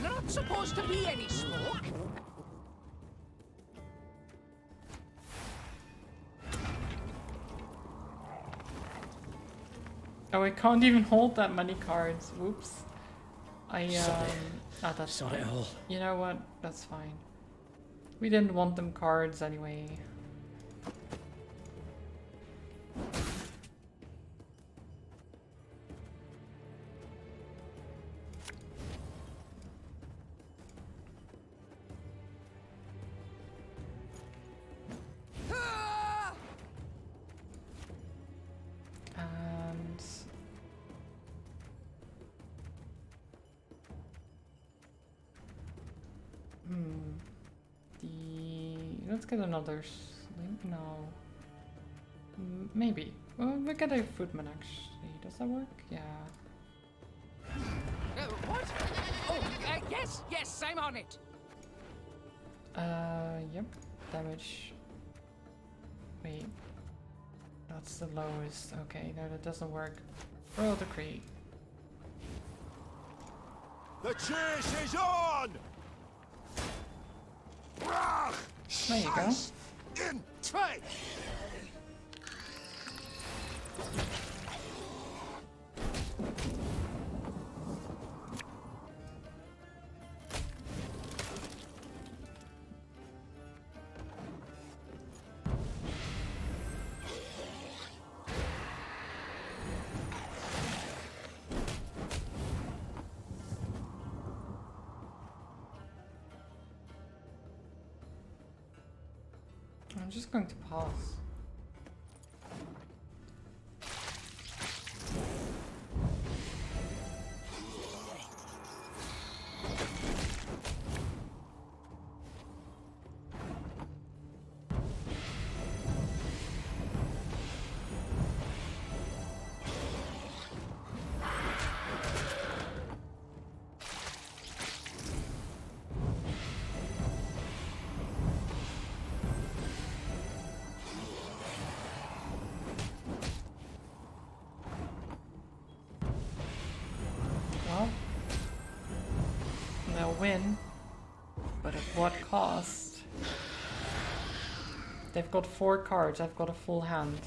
Not supposed to be any smoke. Oh, I can't even hold that many cards. Whoops. That's Sod it fine. all. You know what? That's fine. We didn't want them cards anyway. Let's get another slink. No. Maybe. Well, we get a footman actually. Does that work? Yeah. What? Oh, yes, I'm on it. Yep. Damage. Wait. That's the lowest. Okay, no, that doesn't work. Royal decree. The chase is on! There you go. In tight! I'm just going to pause. Well, they'll win, but at what cost? They've got 4 cards, I've got a full hand.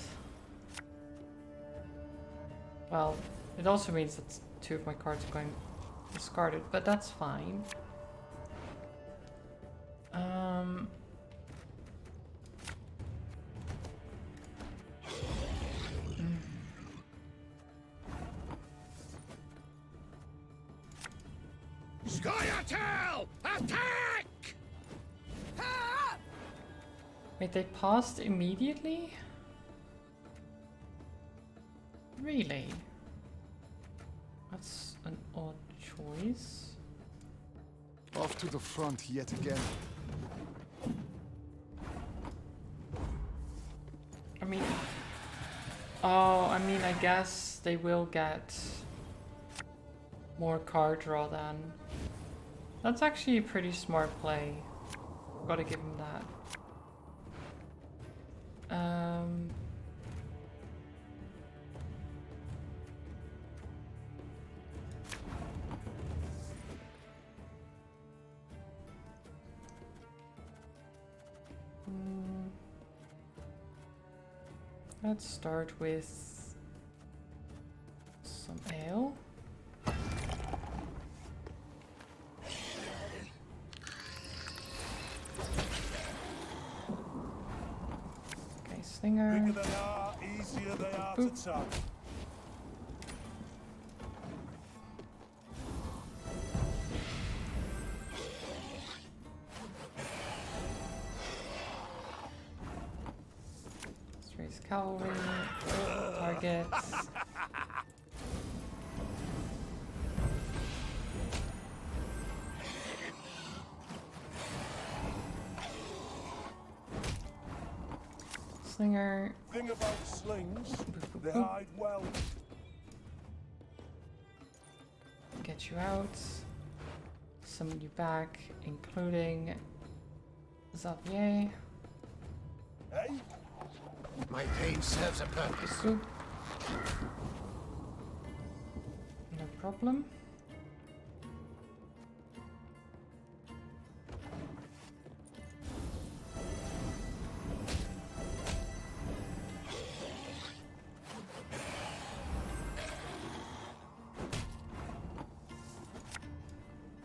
Well, it also means that 2 of my cards are going discarded, but that's fine. Scoia'tael! Attack! Wait, they paused immediately? Really? That's an odd choice. Off to the front yet again. I mean... Oh, I mean, I guess they will get more card draw then. That's actually a pretty smart play. Gotta give him that. Let's start with some ale. Okay, Slinger. Bigger they are, easier they are to tug. Let's raise cavalry. Targets. Slinger. Thing about slings, they hide well. Get you out. Summon you back, including Xavier. Hey? My pain serves a purpose. Boop. No problem.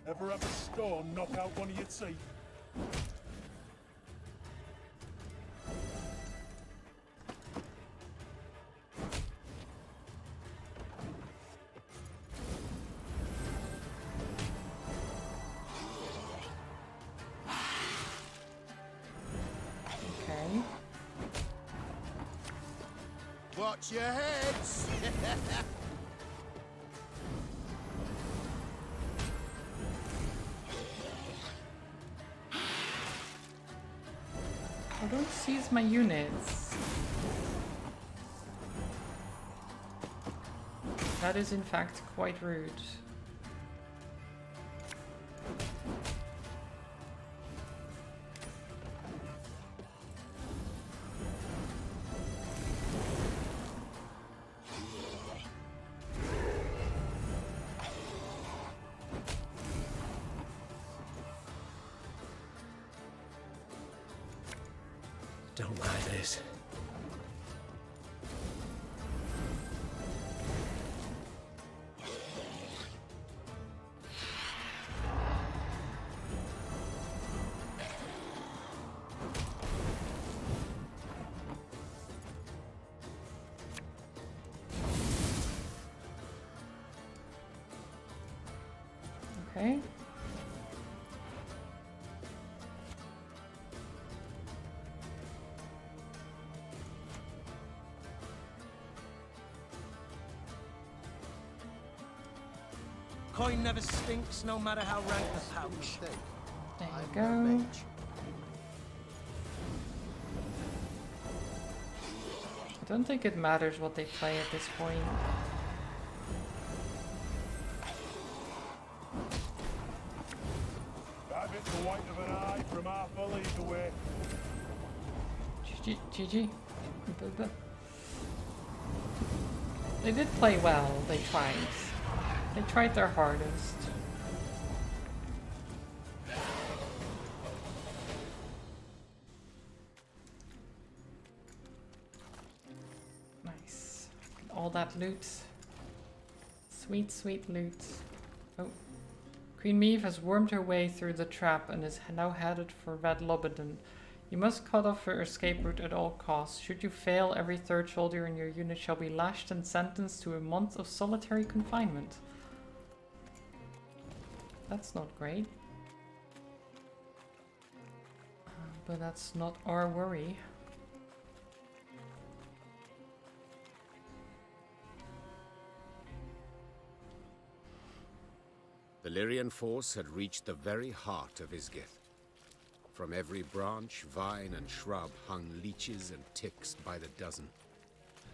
Ever have a storm knock out one of your teeth? Okay. Watch your heads! I don't seize my units. That is in fact quite rude. Don't like this. Okay. Coin never stinks, no matter how rank the pouch. There you go. I don't think it matters what they play at this point. Have it the white of an eye from half a league away. GG. They did play well. They tried. They tried their hardest. Nice. All that loot. Sweet, sweet loot. Oh. Queen Meave has wormed her way through the trap and is now headed for Red Lobodon. You must cut off her escape route at all costs. Should you fail, every third soldier in your unit shall be lashed and sentenced to a month of solitary confinement. That's not great. But that's not our worry. The Lyrian force had reached the very heart of Isgith. From every branch, vine and shrub hung leeches and ticks by the dozen.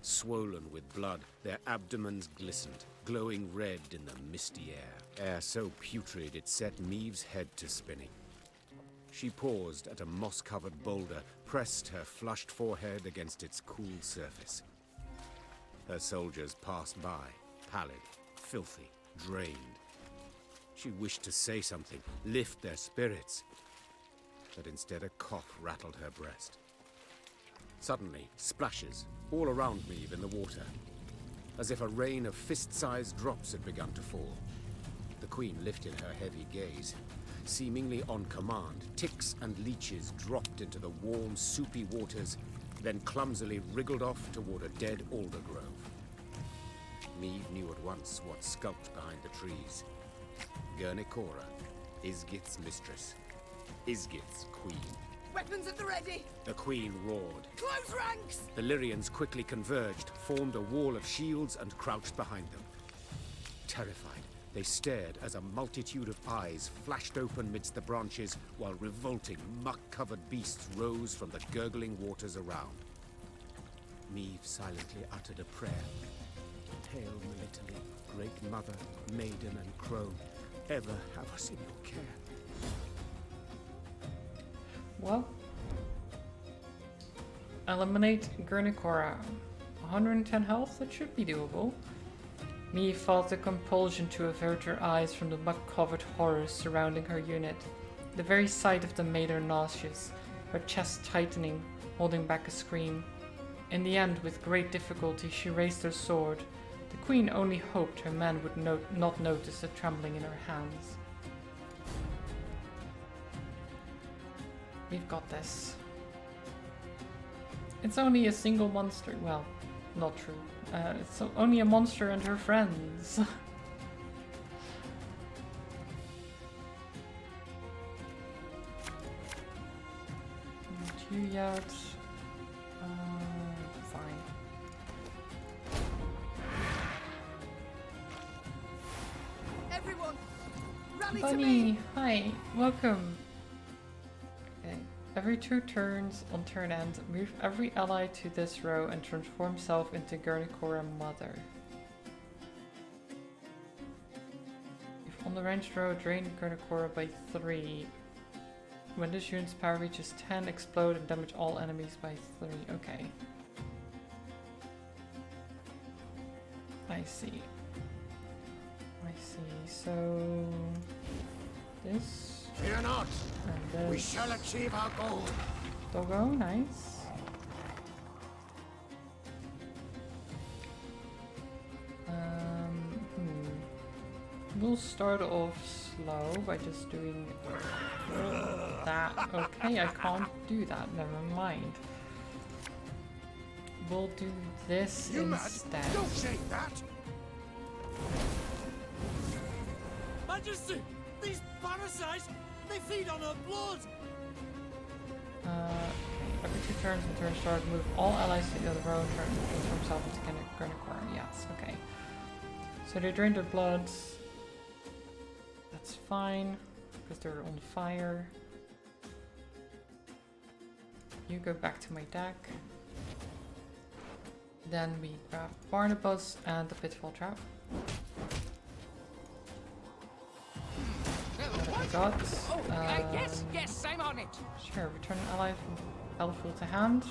Swollen with blood, their abdomens glistened, glowing red in the misty air so putrid it set Maeve's head to spinning. She paused at a moss-covered boulder, pressed her flushed forehead against its cool surface. Her soldiers passed by, pallid, filthy, drained. She wished to say something, lift their spirits, but instead a cough rattled her breast. Suddenly, splashes all around Maeve in the water, as if a rain of fist-sized drops had begun to fall. The Queen lifted her heavy gaze. Seemingly on command, ticks and leeches dropped into the warm, soupy waters, then clumsily wriggled off toward a dead alder grove. Maeve knew at once what skulked behind the trees. Gurnikora, Isgith's mistress, Isgith's queen. Weapons at the ready! The Queen roared. Close ranks! The Lyrians quickly converged, formed a wall of shields, and crouched behind them. Terrified, they stared as a multitude of eyes flashed open midst the branches, while revolting, muck-covered beasts rose from the gurgling waters around. Maeve silently uttered a prayer. Hail, Melitele, great mother, maiden, and crone, ever have us in your care. Well, eliminate Gurnikora. 110 health, that should be doable. Maeve felt the compulsion to avert her eyes from the muck-covered horrors surrounding her unit. The very sight of them made her nauseous, her chest tightening, holding back a scream. In the end, with great difficulty, she raised her sword. The Queen only hoped her men would not notice the trembling in her hands. We've got this. It's only a single monster. Well, not true. It's only a monster and her friends. Not you yet. Fine. Everyone, rally to Bunny, me! hi, welcome. Okay. Every 2 turns on turn end, move every ally to this row and transform self into Gurnikora Mother. If on the ranged row, drain Gurnikora by 3. When this unit's power reaches 10, explode and damage all enemies by 3. Okay. I see. So this. Fear not. And We this. shall achieve our goal. Doggo, nice. We'll start off slow by just doing that. Okay, I can't do that. Never mind. We'll do this You mad? instead. Don't say that! Majesty! These parasites! They feed on her blood! Every 2 turns and turn start, move all allies to the other row and transform himself into Gurnikora. Yes, okay. So they drain their blood. That's fine, because they're on fire. You go back to my deck. Then we grab Barnabas and the Pitfall Trap. What have I got? Yes, I'm on it. Sure, return an ally from battlefield to hand.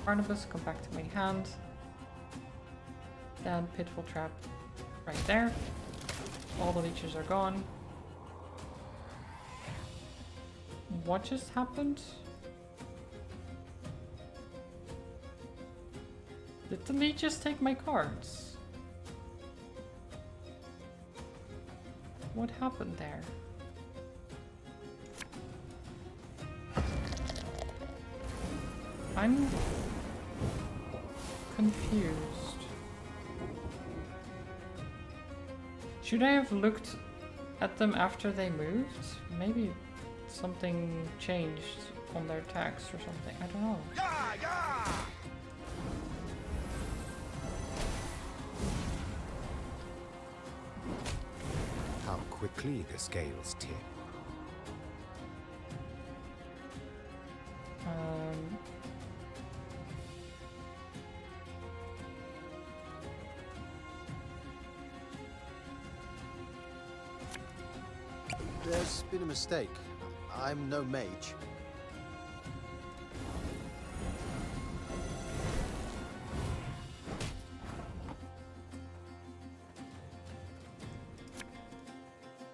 Barnabas, come back to my hand. Then Pitfall Trap right there. All the leeches are gone. What just happened? Did the leeches take my cards? What happened there? I'm confused. Should I have looked at them after they moved? Maybe something changed on their attacks or something. I don't know. How quickly the scales tip. There's been a mistake. I'm no mage.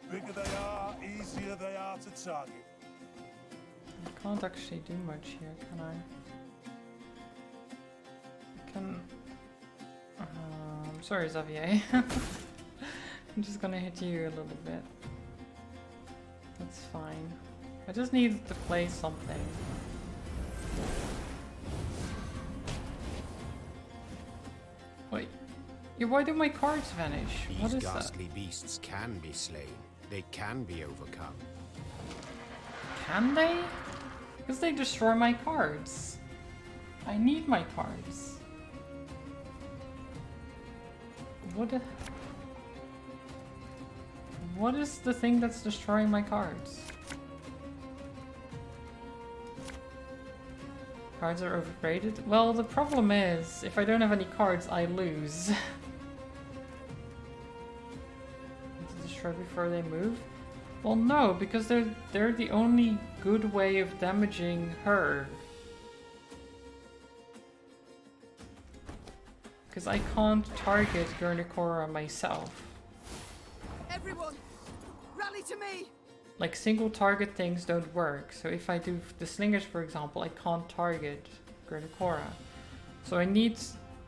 Bigger they are, easier they are to target. I can't actually do much here, can I? I can... I'm sorry, Xavier. I'm just gonna hit you a little bit. That's fine. I just need to play something. Wait. Yeah, why do my cards vanish? What These is that? ghastly beasts can be slain. They can be overcome. Can they? Because they destroy my cards. I need my cards. What is the thing that's destroying my cards? Cards are overrated? Well, the problem is, if I don't have any cards, I lose. Need to destroy before they move? Well, no, because they're the only good way of damaging her. Because I can't target Gurnikora myself. Everyone, rally to me! Like, single target things don't work. So if I do the slingers, for example, I can't target Gurnikora. So I need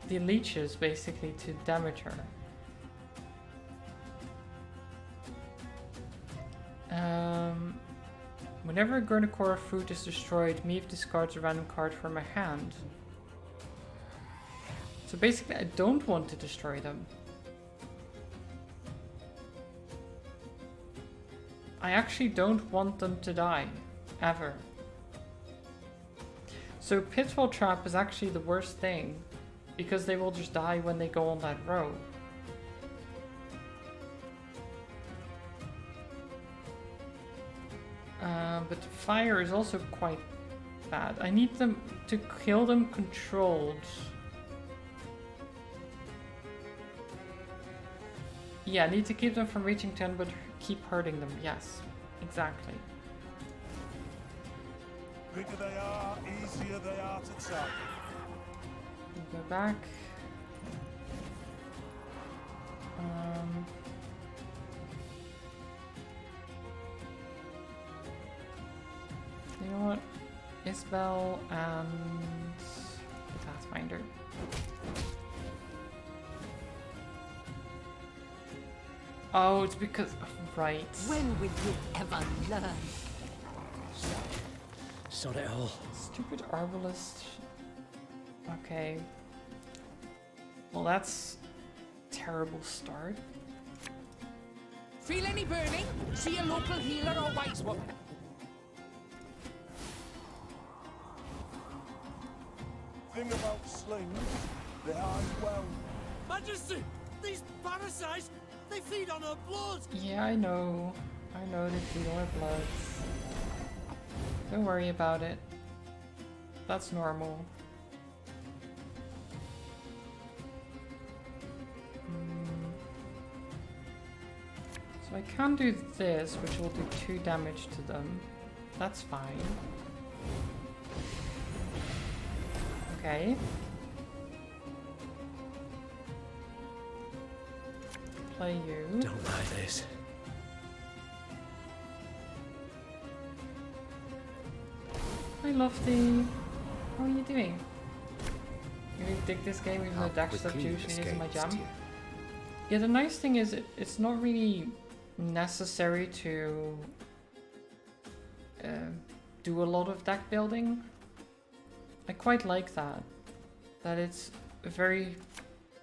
the leeches, basically, to damage her. Whenever a Gurnikora fruit is destroyed, Meave discards a random card from my hand. So basically, I don't want to destroy them. I actually don't want them to die. Ever. So Pitfall Trap is actually the worst thing, because they will just die when they go on that row. But fire is also quite bad. I need them to kill them controlled. Yeah, I need to keep them from reaching 10, but keep hurting them. Yes, exactly. Bigger they are, easier they are to target. Go back. You know what? Isabel and the Pathfinder. Oh, it's because... Right. When will you ever learn? Sod it all. Stupid Arbalist. Okay. Well, that's a terrible start. Feel any burning? See a local healer or wise woman. Thing about slings, they are well. Majesty, these parasites, they feed on her blood. Yeah, I know. I know they feed on our bloods. Don't worry about it. That's normal. So I can do this, which will do 2 damage to them. That's fine. Okay. Play you. Don't like this. Hi, Lofty. How are you doing? You really dig this game even though dash stuff usually isn't my jam? Yeah, the nice thing is it's not really necessary to do a lot of deck building. I quite like that. That it's very...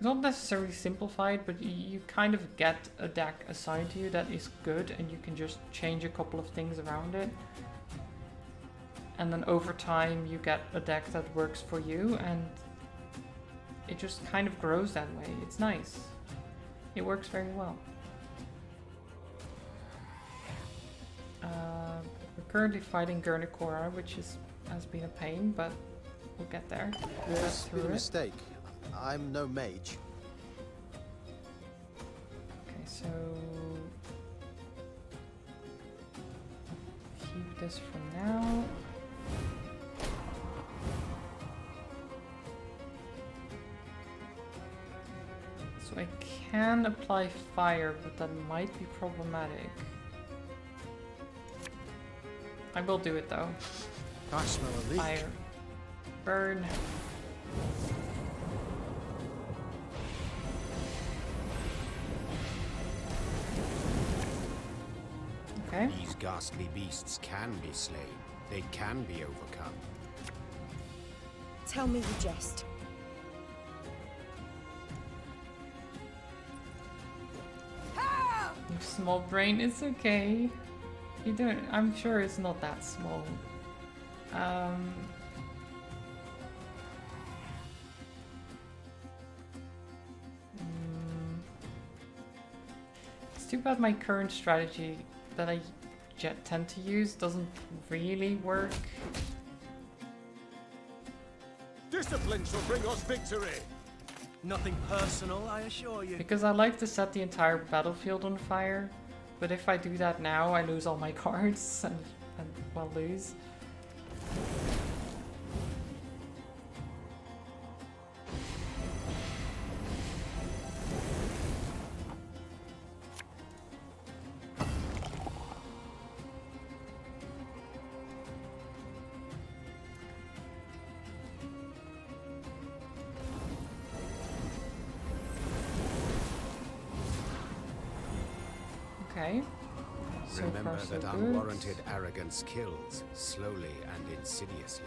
not necessarily simplified, but you kind of get a deck assigned to you that is good and you can just change a couple of things around it. and then over time you get a deck that works for you, and it just kind of grows that way. It's nice. It works very well. We're currently fighting Gurnakora, which has been a pain, but we'll get there. There's been a mistake. I'm no mage. Okay, so keep this for now. So I can apply fire, but that might be problematic. I will do it though. I smell a leak. Fire. Burn. Okay. These ghastly beasts can be slain. They can be overcome. Tell me you jest. Your small brain, it's okay. You don't. I'm sure it's not that small. It's too bad my current strategy that I tend to use doesn't really work. Discipline shall bring us victory. Nothing personal, I assure you. Because I like to set the entire battlefield on fire, but if I do that now, I lose all my cards and well, lose. Okay. So Remember far, so that good. unwarranted arrogance kills, slowly and insidiously.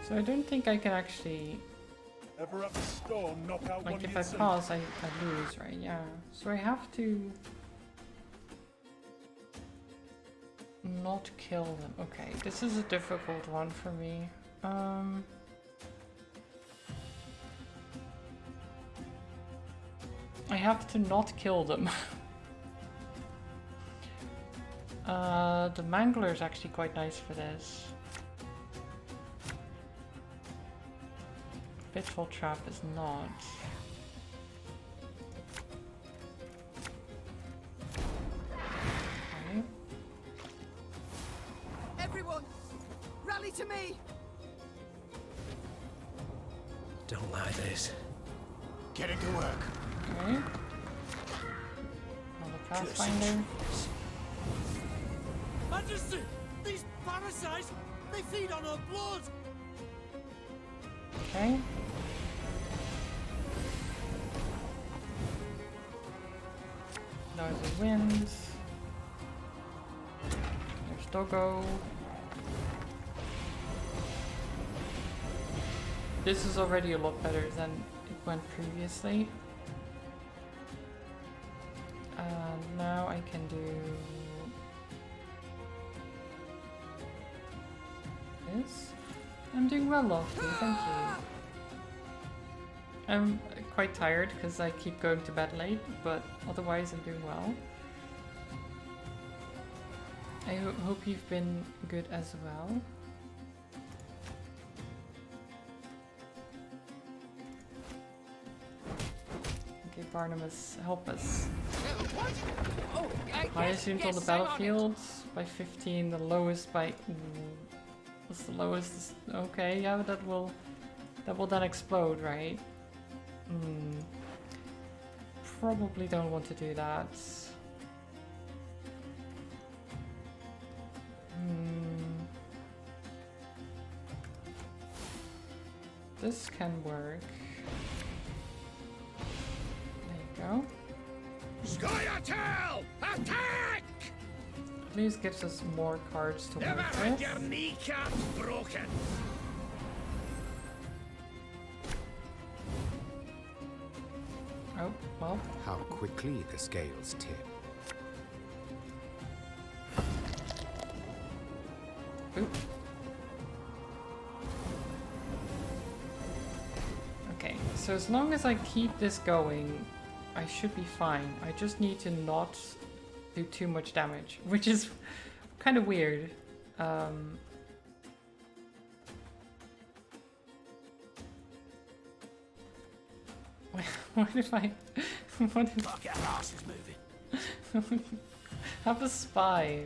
So I don't think I can actually... Ever have a storm knock out like one if of I your pass, I lose, right? Yeah. So I have to... not kill them. Okay, this is a difficult one for me. I have to not kill them. The Mangler is actually quite nice for this. Pitfall Trap is not. Okay. Everyone, rally to me! Don't like this. Get it to work. Okay. Another Pathfinder. Majesty! These parasites! They feed on our blood! Okay. Noise of winds. There's Doggo. This is already a lot better than it went previously. Now I can do this. I'm doing well, Lofty, thank you. I'm quite tired because I keep going to bed late, but otherwise I'm doing well. I hope you've been good as well. Okay, Barnabas, help us. Oh, Highest unit on the battlefield by 15, the lowest by... what's the lowest? Okay, yeah, but that will then explode, right? Probably don't want to do that. This can work. There you go. Scoia'tael! Attack! At least gives us more cards to Never work had with. your kneecaps broken! Oh, well. How quickly the scales tip. Oop. Okay, so as long as I keep this going, I should be fine. I just need to not do too much damage, which is kind of weird. What if I... What if... Fuck, our arse is moving. Have a spy.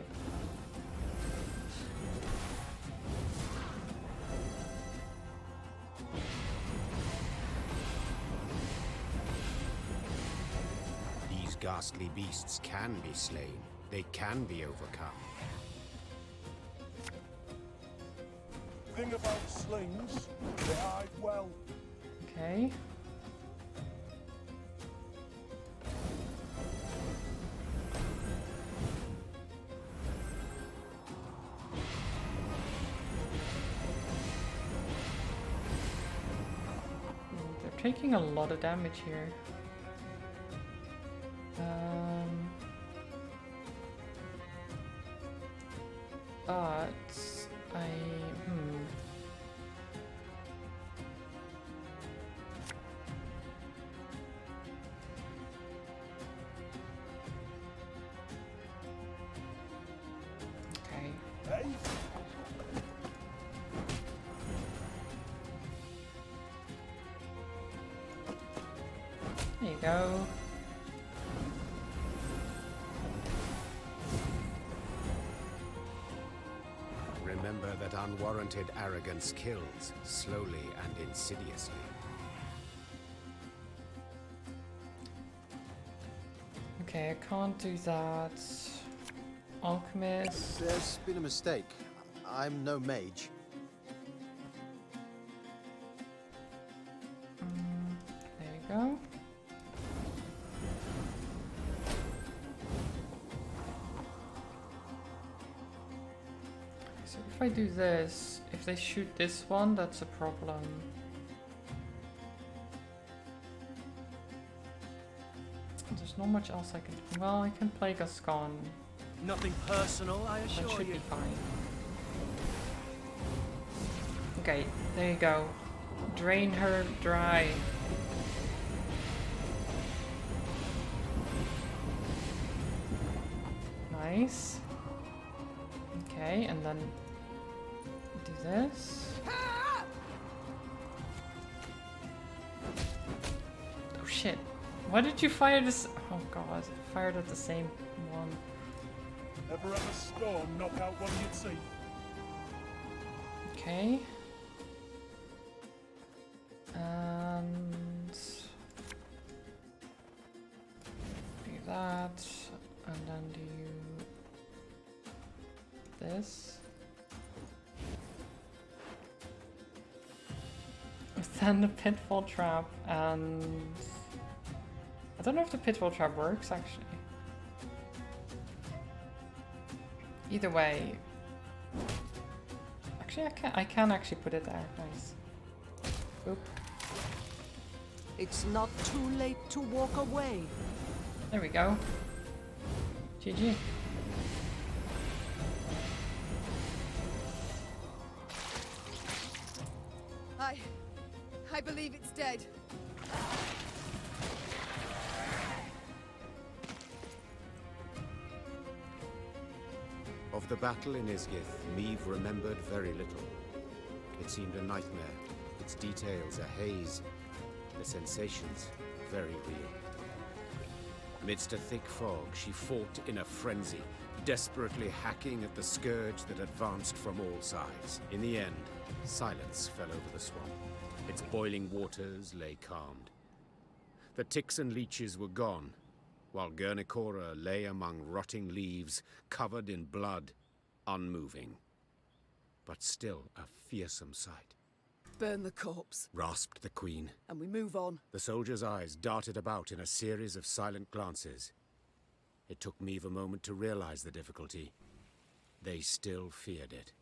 These ghastly beasts can be slain. They can be overcome. Thing about slings, they hide well. Okay. They're taking a lot of damage here. But okay. Hey? There you go. Remember that unwarranted arrogance kills, slowly and insidiously. Okay, I can't do that. Alchemist. There's been a mistake. I'm no mage. There you go. So if I do this, if they shoot this one, that's a problem. There's not much else I can do. Well, I can play Gascon. Nothing personal, I assure That should you. be fine. Okay, there you go. Drain her dry. Nice. Okay, and then do this. Oh shit. Why did you fire this? Oh god, I fired at the same one. Ever have a storm knock out one you'd see? Okay. And do that, and then do this. Then the pitfall trap, and I don't know if the pitfall trap works actually. Either way, actually I can actually put it there. Nice. Oop. It's not too late to walk away. There we go. GG. I believe it's dead. Of the battle in Isgith, Meve remembered very little. It seemed a nightmare, its details a haze, the sensations very real. Amidst a thick fog, she fought in a frenzy, desperately hacking at the scourge that advanced from all sides. In the end, silence fell over the swamp. Its boiling waters lay calmed. The ticks and leeches were gone, while Guernicora lay among rotting leaves, covered in blood, unmoving. But still a fearsome sight. Burn the corpse, Rasped the queen. and we move on. The soldier's eyes darted about in a series of silent glances. It took Meve a moment to realize the difficulty. They still feared it.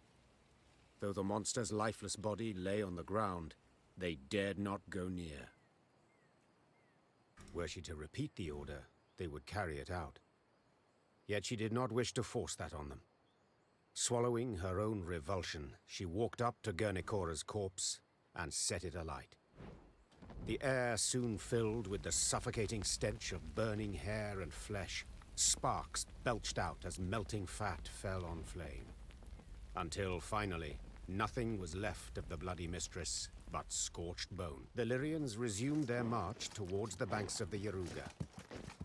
Though the monster's lifeless body lay on the ground, they dared not go near. were she to repeat the order, they would carry it out. Yet she did not wish to force that on them. Swallowing her own revulsion, she walked up to Gurnikora's corpse and set it alight. The air soon filled with the suffocating stench of burning hair and flesh. Sparks belched out as melting fat fell on flame. Until finally, nothing was left of the bloody mistress but scorched bone. The Lyrians resumed their march towards the banks of the Yaruga.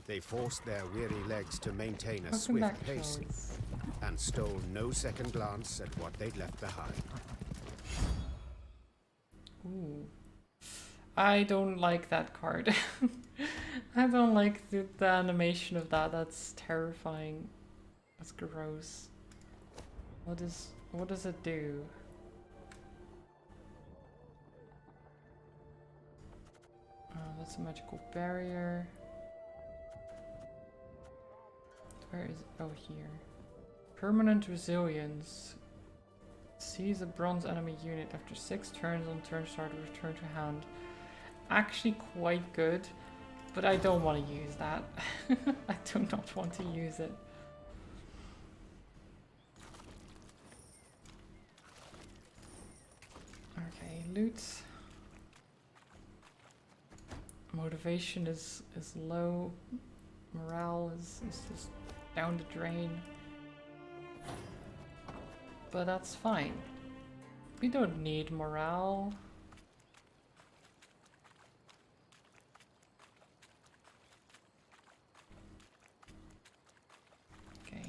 They forced their weary legs to maintain a swift pace and stole no second glance at what they'd left behind. Ooh. I don't like that card. I don't like the animation of that. That's terrifying. That's gross. What does it do? That's a magical barrier. Where is it? Oh, here. Permanent resilience. Seize a bronze enemy unit after 6 turns on turn start or return to hand. Actually quite good, but I don't want to use that. I do not want to use it. Okay, loot. Motivation is low. Morale is just down the drain. But that's fine. We don't need morale. Okay,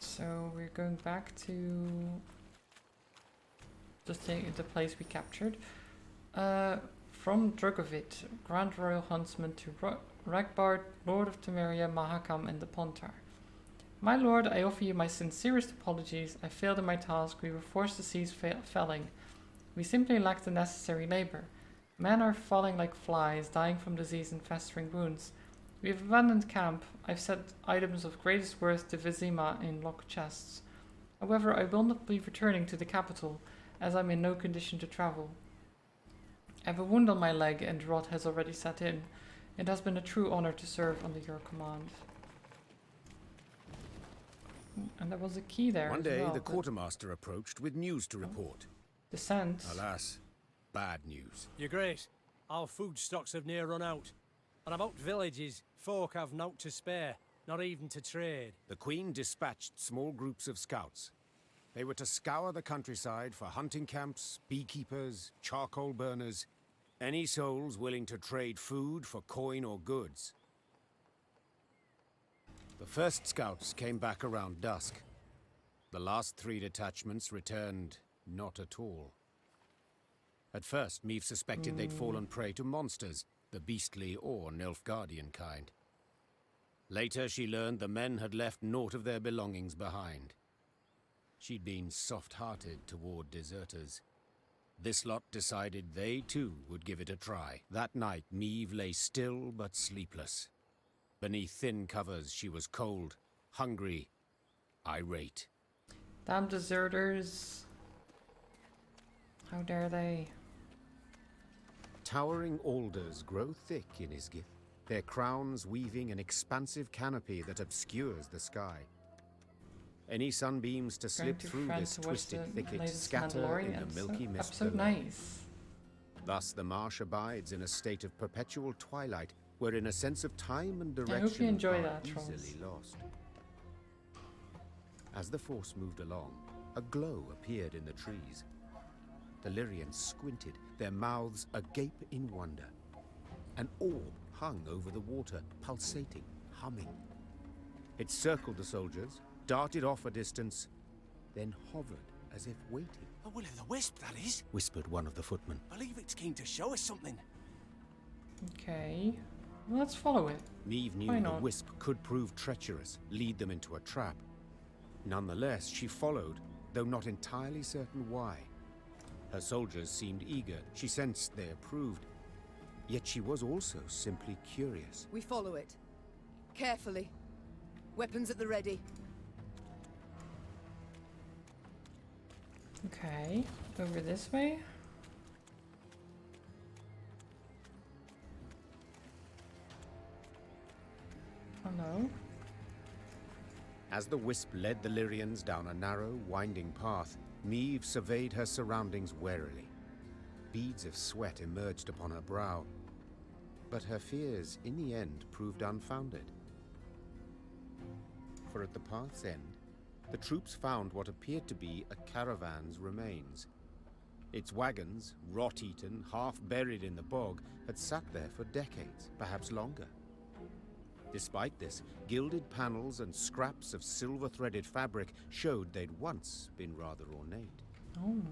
so we're going back to just the place we captured. From Drogovit, Grand Royal Huntsman to Ragbard, Lord of Temeria, Mahakam, and the Pontar. My lord, I offer you my sincerest apologies. I failed in my task. We were forced to cease felling. We simply lacked the necessary labor. Men are falling like flies, dying from disease and festering wounds. We have abandoned camp. I've set items of greatest worth to Vizima in locked chests. However, I will not be returning to the capital, as I'm in no condition to travel. I have a wound on my leg and rot has already set in. It has been a true honor to serve under your command. And there was a key there. One day, well, the quartermaster approached with news to report. Descent. Alas, bad news. Your Grace, our food stocks have near run out. And about villages, folk have naught to spare, not even to trade. The Queen dispatched small groups of scouts. They were to scour the countryside for hunting camps, beekeepers, charcoal burners, any souls willing to trade food for coin or goods. The first scouts came back around dusk. The last 3 detachments returned not at all. At first, Meve suspected they'd fallen prey to monsters, the beastly or Nilfgaardian kind. Later, she learned the men had left naught of their belongings behind. She'd been soft-hearted toward deserters. This lot decided they, too, would give it a try. That night, Meve lay still but sleepless. Beneath thin covers, she was cold, hungry, irate. Damn deserters. How dare they? Towering alders grow thick in Isgith, their crowns weaving an expansive canopy that obscures the sky. Any sunbeams to slip through this twisted thicket scatter in the milky mist below. Nice. Thus the marsh abides in a state of perpetual twilight, wherein a sense of time and direction I hope you enjoy are that, easily lost. As the force moved along, a glow appeared in the trees. The Lyrians squinted, their mouths agape in wonder. An orb hung over the water, pulsating, humming. It circled the soldiers, darted off a distance, then hovered as if waiting. A will-o'-the-wisp, that is, Whispered one of the footmen. believe it's keen to show us something. Okay. Let's follow it. Meve knew Why the not? wisp could prove treacherous, lead them into a trap. Nonetheless, she followed, though not entirely certain why. Her soldiers seemed eager. She sensed they approved. Yet she was also simply curious. We follow it. Carefully. Weapons at the ready. Okay. Over this way. No. As the wisp led the Lyrians down a narrow, winding path, Meve surveyed her surroundings warily. Beads of sweat emerged upon her brow, but her fears in the end proved unfounded. For at the path's end, the troops found what appeared to be a caravan's remains. Its wagons, rot-eaten, half buried in the bog, had sat there for decades, perhaps longer. Despite this, gilded panels and scraps of silver-threaded fabric showed they'd once been rather ornate. Oh.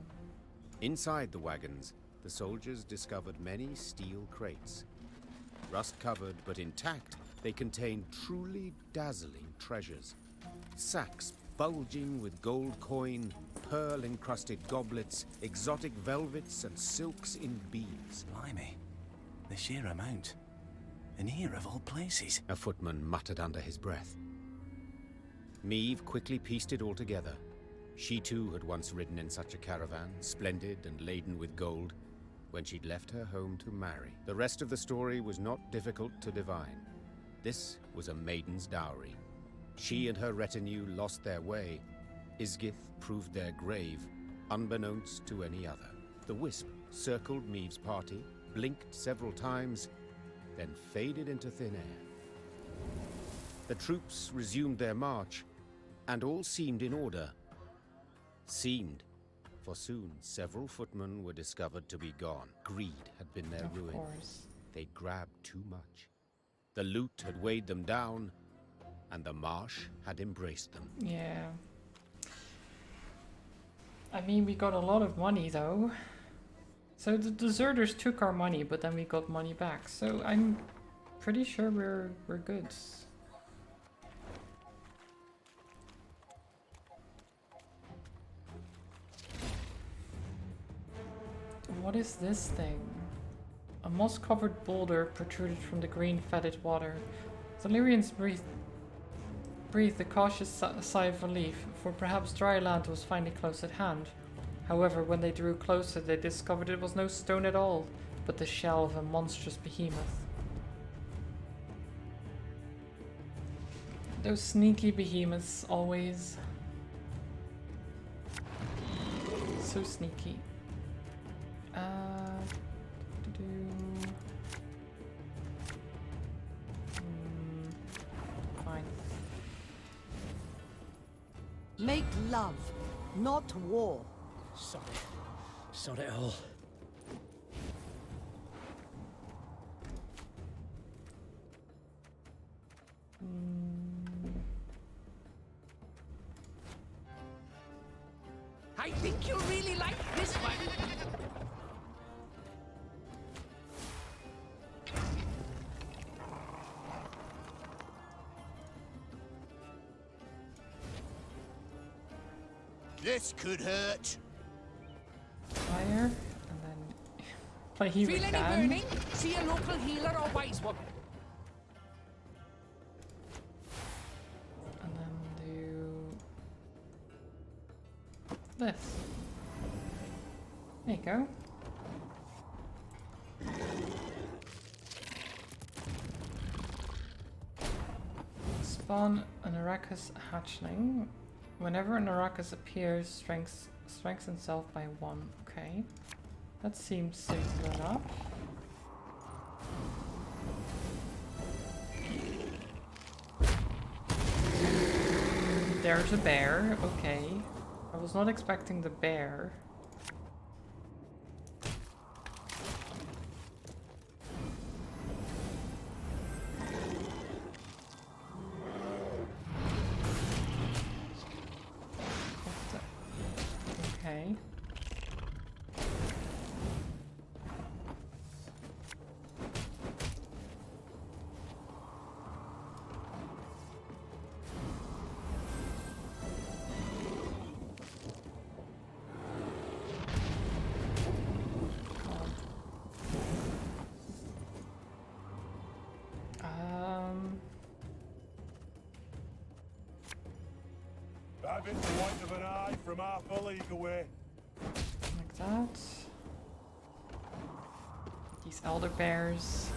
Inside the wagons, the soldiers discovered many steel crates. Rust-covered but intact, they contained truly dazzling treasures. Sacks bulging with gold coin, pearl-encrusted goblets, exotic velvets and silks in beads. Blimey, the sheer amount. And here of all places. A footman muttered under his breath. Meve quickly pieced it all together. She too had once ridden in such a caravan, splendid and laden with gold, when she'd left her home to marry. The rest of the story was not difficult to divine. This was a maiden's dowry. She and her retinue lost their way. Isgith proved their grave, unbeknownst to any other. The wisp circled Meve's party, blinked several times, then faded into thin air. The troops resumed their march, and all seemed in order. Seemed, for soon several footmen were discovered to be gone. Greed had been their ruin. Course. They'd grabbed too much. The loot had weighed them down, and the marsh had embraced them. Yeah. I mean, we got a lot of money though. So the deserters took our money, but then we got money back. So I'm pretty sure we're good. What is this thing? A moss-covered boulder protruded from the green fetid water. The Lyrians breathed a cautious sigh of relief, for perhaps dry land was finally close at hand. However, when they drew closer, they discovered it was no stone at all, but the shell of a monstrous behemoth. Those sneaky behemoths, always. So sneaky. Fine. Make love, not war. Sorry. Sod it all. I think you'll really like this one. This could hurt. Fire, and then play heal Feel any again. burning? See a local healer or wise woman. And then do this. There you go. Spawn an Arrakis hatchling. Whenever an Arrakis appears, strengthens itself by 1. Okay. That seems simple enough. There's a bear. Okay. I was not expecting the bear. Okay. Have it the white of an eye from half a league away. Like that. These elder bears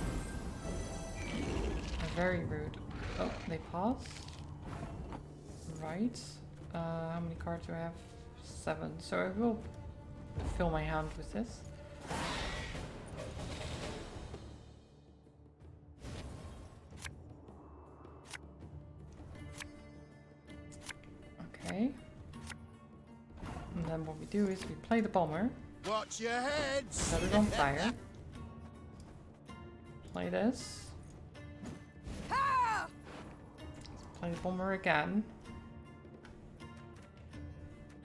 are very rude. Oh, they paused. Right. How many cards do I have? 7. So I will fill my hand with this. Okay. And then what we do is we play the bomber. Watch your heads! Set it on fire. Play this. Play the bomber again.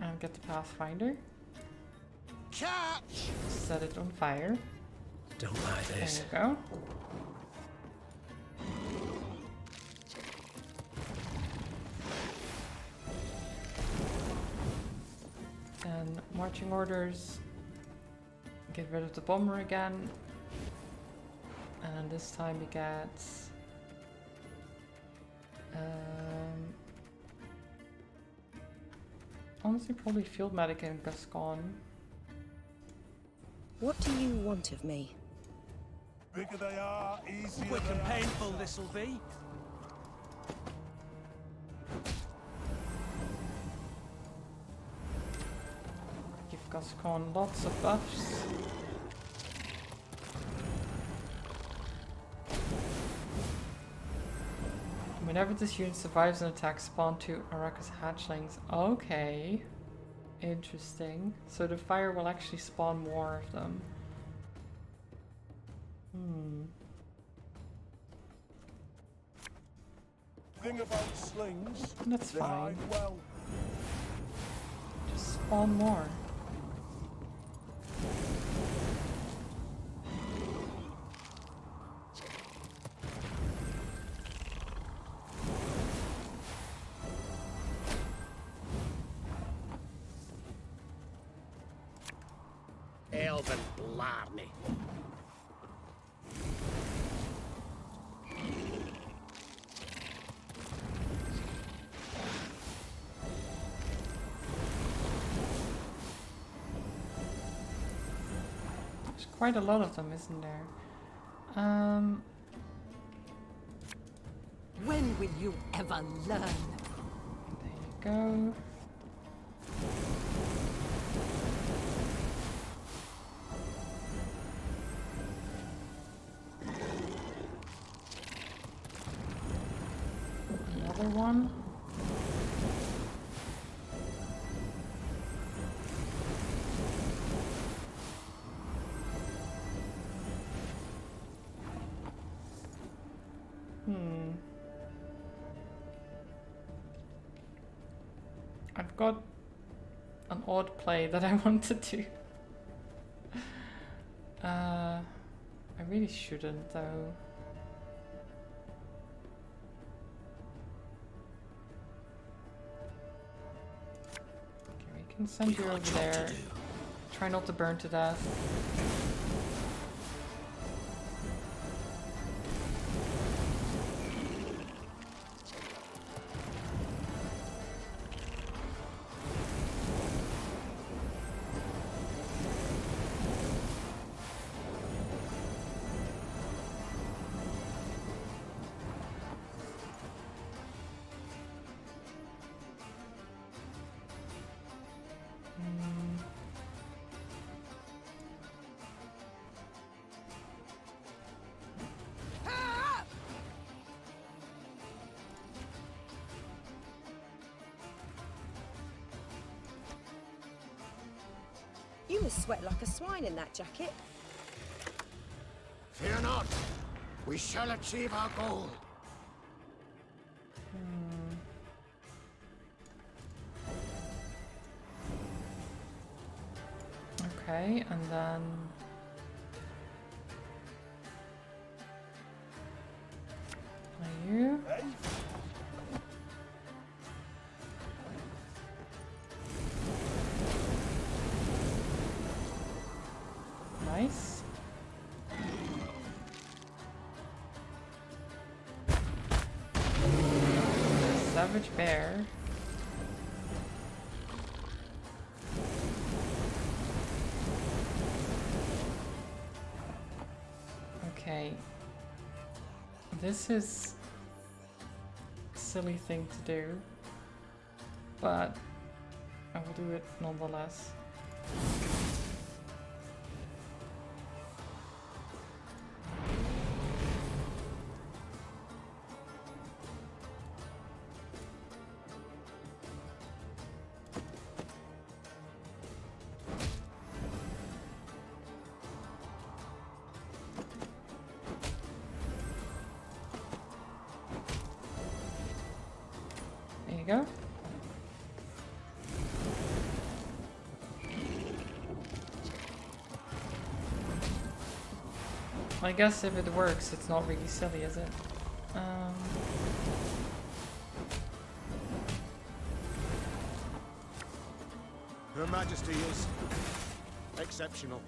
And get the Pathfinder. Catch! Set it on fire. Don't like this. There you go. Then marching orders. Get rid of the bomber again. And this time we get honestly probably field medic and Gascon. What do you want of me? Bigger they are, easier Quick they and are. painful this'll be. Give Gascon lots of buffs. Whenever this unit survives an attack, spawn 2 Arrakis hatchlings. Okay. Interesting. So the fire will actually spawn more of them. Thing about slings, That's they fine. hide well. Just spawn more. Elven blarney. There's quite a lot of them, isn't there? When will you ever learn? There you go. Another one. I've got an odd play that I want to do. I really shouldn't though. Okay, we can send you over there. Try not to burn to death. You must sweat like a swine in that jacket. Fear not. We shall achieve our goal. Okay, and then play you. Nice. Savage bear. Okay. This is silly thing to do, but I will do it nonetheless. There you go. I guess if it works, it's not really silly, is it? Her Majesty is exceptional.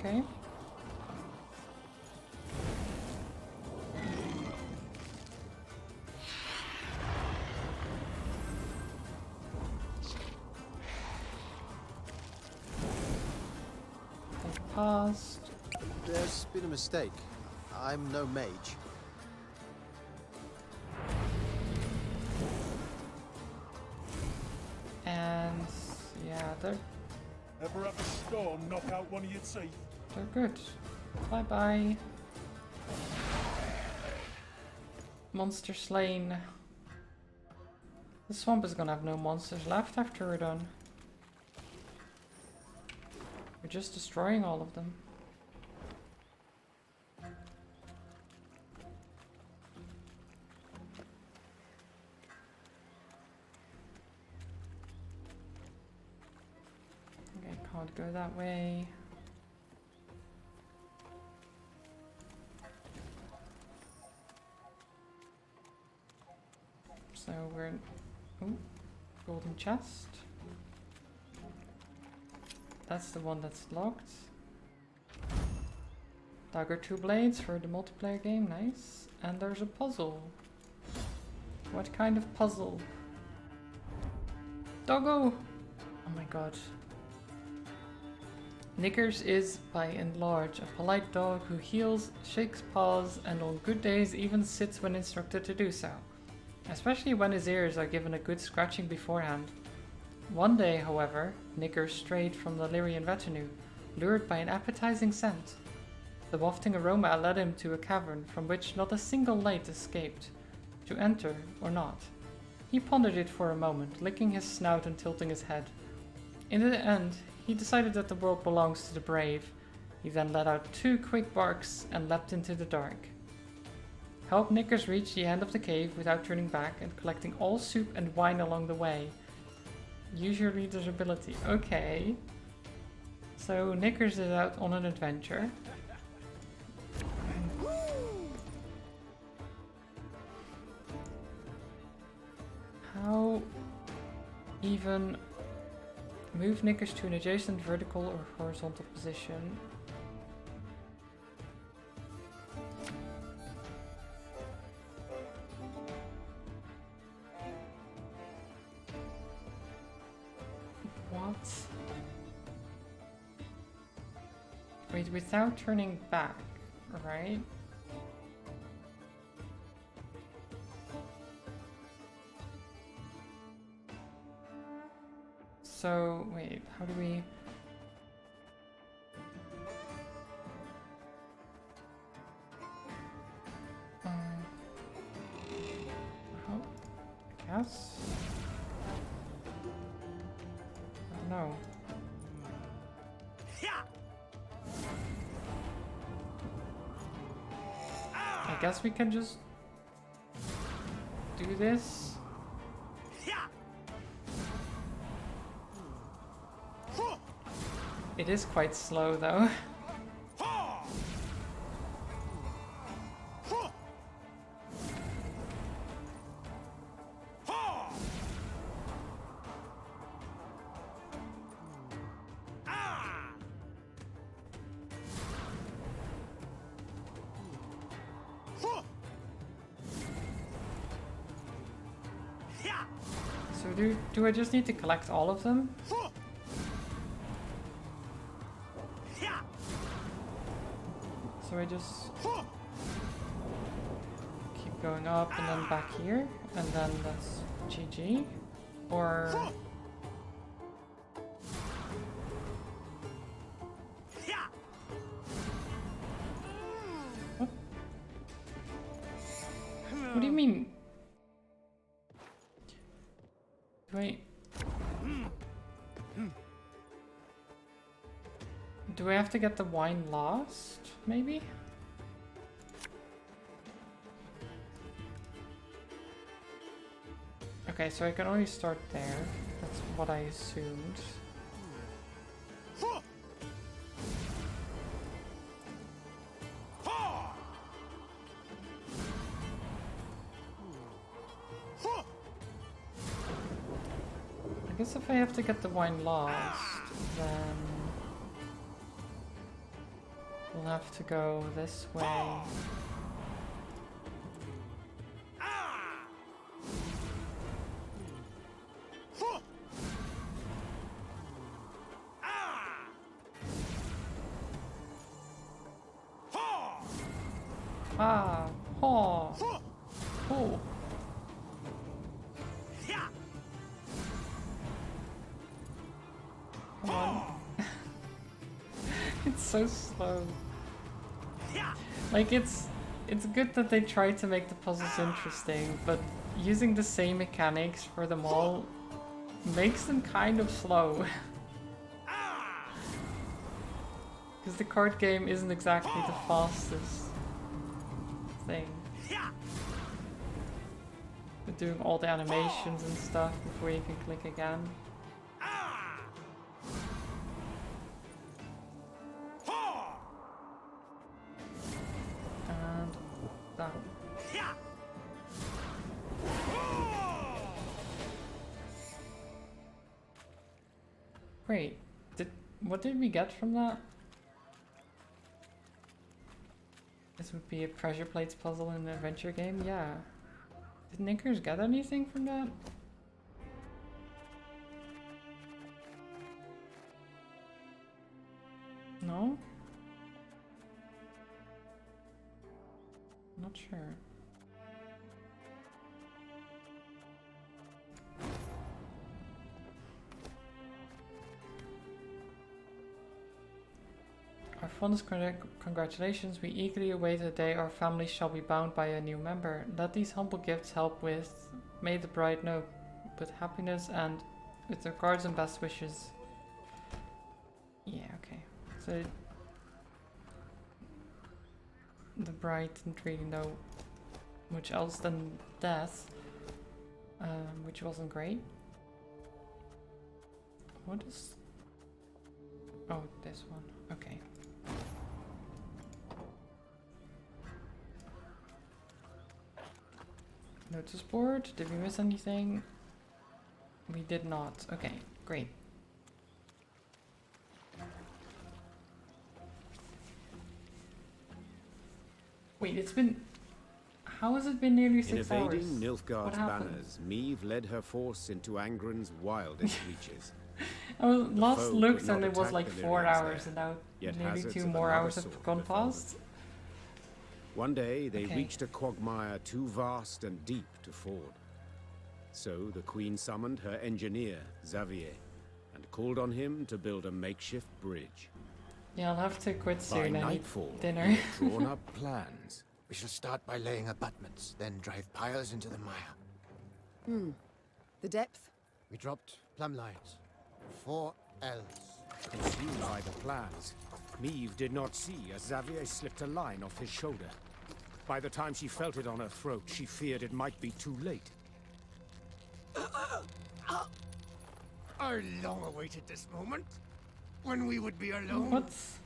Okay. Take past. There's been a mistake. I'm no mage. And yeah, they're Ever have a storm knock out one of your teeth? good. Bye bye. Monster slain. The swamp is gonna have no monsters left after we're done. We're just destroying all of them. Okay, can't go that way. So we're in... Ooh, golden chest. That's the one that's locked. Dagger 2 blades for the multiplayer game, nice. And there's a puzzle. What kind of puzzle? Doggo! Oh my god. Knickers is, by and large, a polite dog who heels, shakes paws, and on good days even sits when instructed to do so. Especially when his ears are given a good scratching beforehand. One day, however, Knickers strayed from the Lyrian retinue, lured by an appetizing scent. The wafting aroma led him to a cavern from which not a single light escaped, to enter or not. He pondered it for a moment, licking his snout and tilting his head. In the end, he decided that the world belongs to the brave. He then let out 2 quick barks and leapt into the dark. Help Knickers reach the end of the cave without turning back and collecting all soup and wine along the way. Use your leader's ability. Okay. So Knickers is out on an adventure. How even move Knickers to an adjacent vertical or horizontal position? What? Wait, without turning back, right? So, wait, how do we... How? I guess? I don't know. I guess we can just do this. It is quite slow though. do I just need to collect all of them? So I just keep going up and then back here, and then that's GG? Or... What? What do you mean? Wait. Do I have to get the wine last, maybe? Okay, so I can only start there. That's what I assumed. I guess if I have to get the wine last, then we'll have to go this way. Ah, oh, oh. Come on. It's so slow. Like it's good that they try to make the puzzles interesting, but using the same mechanics for them all makes them kind of slow. Because the card game isn't exactly the fastest thing. With doing all the animations and stuff before you can click again. And that. Wait, what did we get from that? This would be a pressure plates puzzle in an adventure game? Yeah. Did Nickers get anything from that? No? Not sure. Our fondest congratulations. We eagerly await the day our family shall be bound by a new member. Let these humble gifts help with, may the bride know, with happiness and with regards and best wishes. Yeah, okay. So the bride didn't really know much else than death, which wasn't great. What is... Oh, this one. Okay. Notice board. Did we miss anything? We did not. Okay, great. Wait, it's been... How has it been nearly 6 hours? In evading Nilfgaard's banners, Meve led her force into Angren's wildest reaches. I last looked and it was like 4 hours, and now nearly 2 more hours have gone past. One day they reached a quagmire too vast and deep to ford. So the queen summoned her engineer, Xavier, and called on him to build a makeshift bridge. Yeah, I'll have to quit soon. By I need nightfall, dinner. we had drawn up plans. We shall start by laying abutments, then drive piles into the mire. The depth? We dropped plumb lines. 4 L's. Consumed by the plans, Meve did not see as Xavier slipped a line off his shoulder. By the time she felt it on her throat, she feared it might be too late. I long awaited this moment, when we would be alone. What's...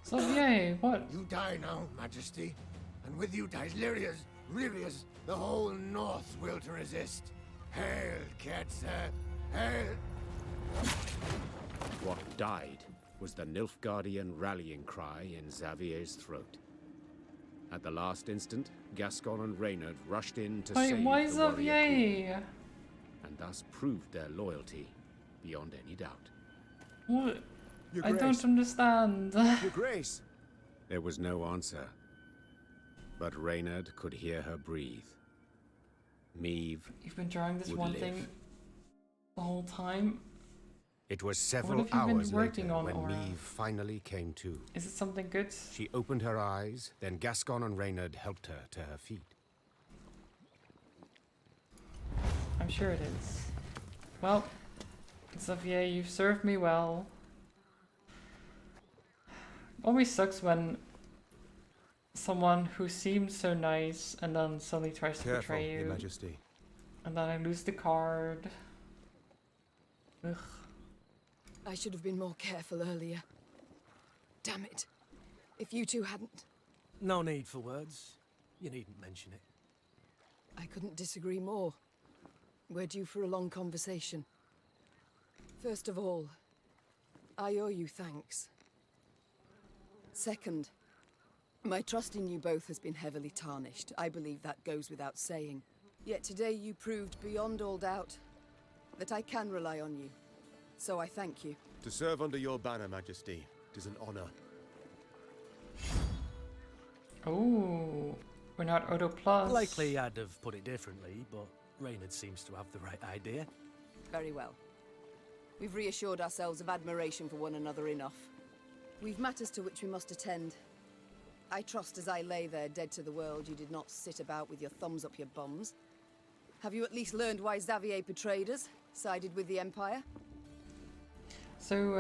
Xavier, what? You die now, Majesty, and with you dies Lyria's, the whole North will to resist. Hail, Ketzer, hail! What died was the Nilfgaardian rallying cry in Xavier's throat. At the last instant, Gascon and Reynard rushed in to save Why the warrior queen. Xavier? and thus proved their loyalty beyond any doubt. What? Your I Grace. don't understand. Your Grace! There was no answer, but Reynard could hear her breathe. Meve You've been drawing this would one live. thing the whole time. It was several have you been hours working later on, when Aura? Meve finally came to. Is it something good? She opened her eyes, then Gascon and Reynard helped her to her feet. I'm sure it is. Well, Xavier, you've served me well. Always sucks when someone who seems so nice and then suddenly tries to Careful, betray you. Your Majesty. And then I lose the card. Ugh. I should have been more careful earlier. Damn it. If you two hadn't... No need for words. You needn't mention it. I couldn't disagree more. We're due for a long conversation. First of all, I owe you thanks. Second, my trust in you both has been heavily tarnished. I believe that goes without saying. Yet today you proved beyond all doubt that I can rely on you. So I thank you. To serve under your banner, Majesty, it is an honor. Oh, we're not Auto Plus. Likely I'd have put it differently, but Reynard seems to have the right idea. Very well. We've reassured ourselves of admiration for one another enough. We've matters to which we must attend. I trust as I lay there dead to the world, you did not sit about with your thumbs up your bums. Have you at least learned why Xavier betrayed us, sided with the Empire? So,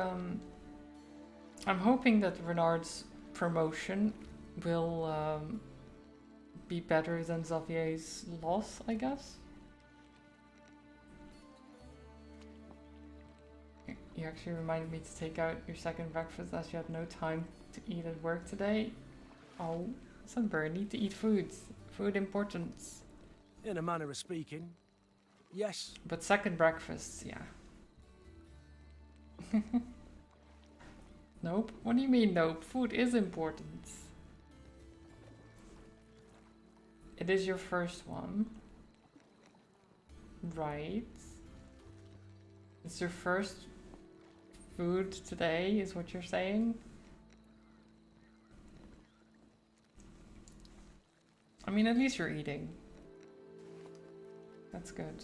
I'm hoping that Renard's promotion will be better than Xavier's loss, I guess. You actually reminded me to take out your second breakfast as you had no time to eat at work today. Oh, Sunburn, need to eat food. Food importance. In a manner of speaking, yes. But second breakfast, yeah. Nope. What do you mean nope? Food is important. It is your first one. Right. It's your first food today, is what you're saying? I mean, at least you're eating. That's good.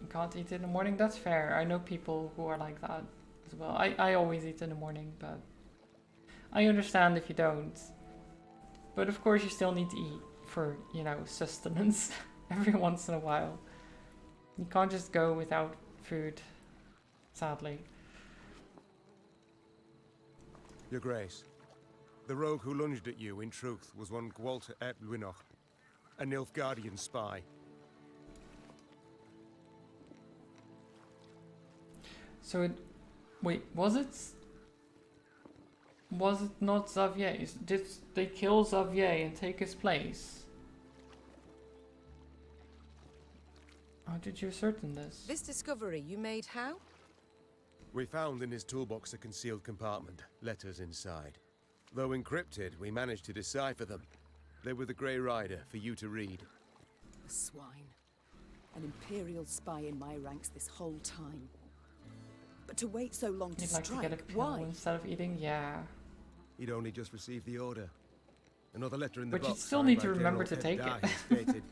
You can't eat in the morning, that's fair. I know people who are like that as well. I always eat in the morning, but I understand if you don't. But of course you still need to eat for, you know, sustenance every once in a while. You can't just go without food, sadly. Your Grace, the rogue who lunged at you, in truth, was one Gwalter ep Luinoch, a Nilfgaardian spy. So it... Wait, was it not Xavier? Did they kill Xavier and take his place? How did you ascertain this? This discovery you made how? We found in his toolbox a concealed compartment, letters inside. Though encrypted, we managed to decipher them. They were the Grey Rider for you to read. A swine. An Imperial spy in my ranks this whole time. But to wait so long to You'd like strike, to get a pill why? instead of eating? Yeah. He'd only just received the order. Another letter in the But box. you'd still signed need by to remember General to take Ed it. Dahi stated,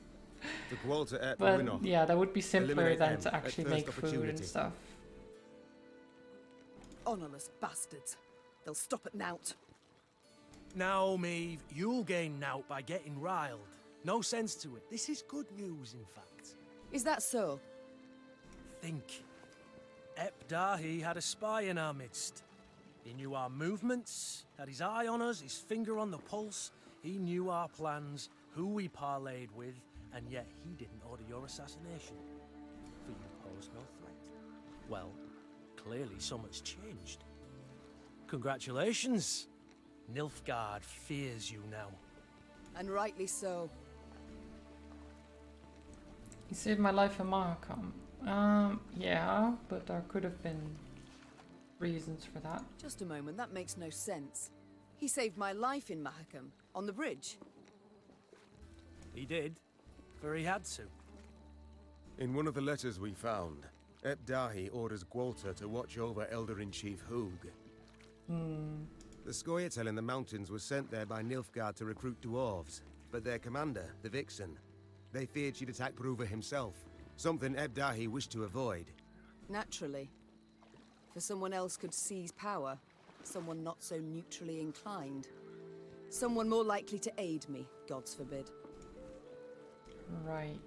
the Gwalter ep But Luinoch. yeah, that would be simpler Eliminate than them to at actually first make food and opportunity. stuff. Honourless bastards. They'll stop at nout. Now, Maeve, you'll gain nout by getting riled. No sense to it. This is good news, in fact. Is that so? Think. Ep Dahi had a spy in our midst. He knew our movements, had his eye on us, his finger on the pulse. He knew our plans, who we parlayed with, and yet he didn't order your assassination. For you posed no threat. Well, clearly so much changed. Congratulations. Nilfgaard fears you now. And rightly so. You saved my life in Mahakam. Yeah, but there could have been reasons for that. Just a moment, that makes no sense. He saved my life in Mahakam, on the bridge. He did, for he had to. In one of the letters we found, Ebdahi orders Gwalter to watch over Elder-in-Chief Hoog. The Scoia'tael in the mountains was sent there by Nilfgaard to recruit dwarves, but their commander, the Vixen, they feared she'd attack Bruva himself, something Ebdahi wished to avoid. Naturally. For someone else could seize power, someone not so neutrally inclined. Someone more likely to aid me, gods forbid. Right.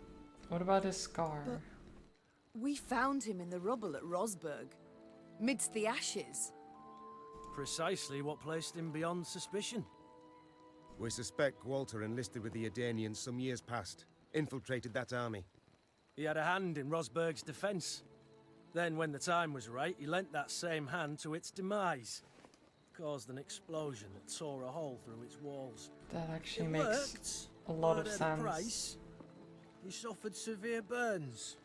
What about his scar? But we found him in the rubble at Rosberg, midst the ashes. Precisely what placed him beyond suspicion. We suspect Gwalter enlisted with the Edanians some years past, infiltrated that army. He had a hand in Rosberg's defense. Then, when the time was right, he lent that same hand to its demise. Caused an explosion that tore a hole through its walls. That actually It makes worked, a lot but of at a sense. price, he suffered severe burns.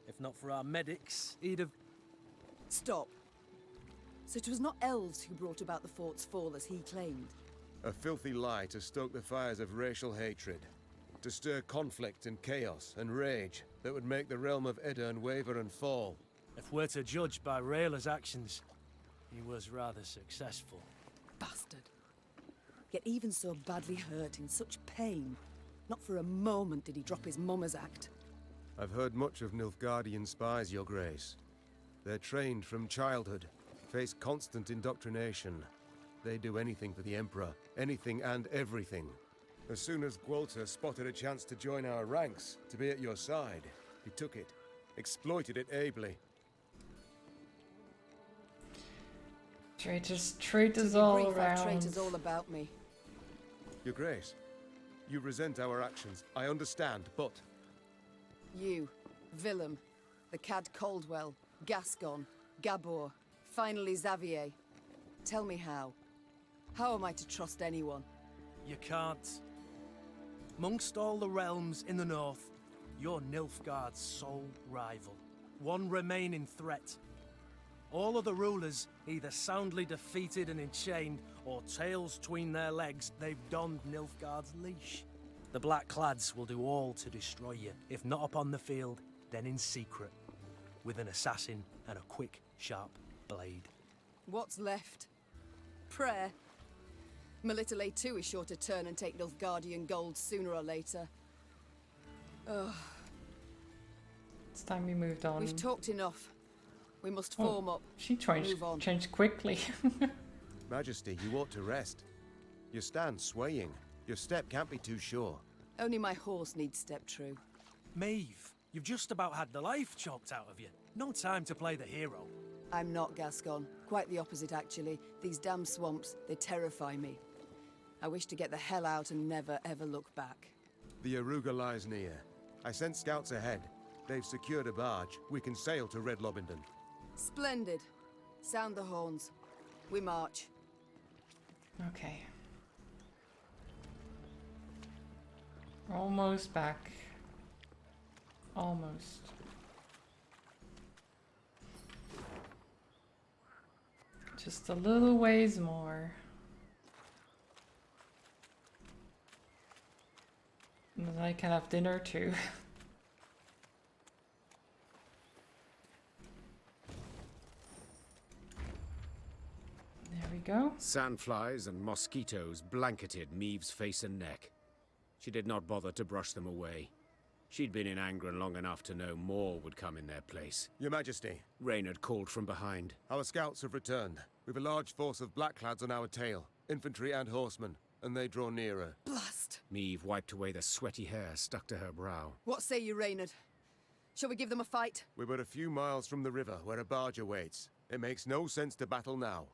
If not for our medics, he'd have... Stop. So it was not elves who brought about the fort's fall as he claimed? A filthy lie to stoke the fires of racial hatred, to stir conflict and chaos and rage that would make the realm of Edirn waver and fall. If we're to judge by Rayla's actions, he was rather successful. Bastard. Yet even so badly hurt, in such pain, not for a moment did he drop his mummer's act. I've heard much of Nilfgaardian spies, Your Grace. They're trained from childhood, face constant indoctrination. They do anything for the Emperor, anything and everything. As soon as Gwalter spotted a chance to join our ranks, to be at your side, he took it, exploited it ably. Traitors, traitors To be all brief, I've around. traitors all about me. Your Grace, you resent our actions, I understand, but... You, Willem, the Cad Caldwell, Gascon, Gabor, finally Xavier. Tell me how. How am I to trust anyone? You can't. Amongst all the realms in the north, you're Nilfgaard's sole rival. One remaining threat. All other rulers either soundly defeated and enchained, or tails between their legs, they've donned Nilfgaard's leash. The Blackclads will do all to destroy you, if not upon the field, then in secret, with an assassin and a quick, sharp blade. What's left? Prayer. Melitele too is sure to turn and take Nilfgaardian gold sooner or later. Ugh. It's time we moved on. We've talked enough. We must Oh, form up. She Move on. changed quickly. Majesty, you ought to rest. Your stand swaying. Your step can't be too sure. Only my horse needs step true. Maeve, you've just about had the life choked out of you. No time to play the hero. I'm not Gascon. Quite the opposite, actually. These damn swamps, they terrify me. I wish to get the hell out and never, ever look back. The Aruga lies near. I sent scouts ahead. They've secured a barge. We can sail to Red Lobington. Splendid. Sound the horns. We march. Okay. Almost back. Almost. Just a little ways more. And then I can have dinner too. There we go. Sandflies and mosquitoes blanketed Maeve's face and neck. She did not bother to brush them away. She'd been in Angren long enough to know more would come in their place. Your Majesty. Reynard called from behind. Our scouts have returned. We've a large force of Blackclads on our tail, infantry and horsemen, and they draw nearer. Blast! Maeve wiped away the sweaty hair stuck to her brow. What say you, Reynard? Shall we give them a fight? We're but a few miles from the river, where a barge awaits. It makes no sense to battle now.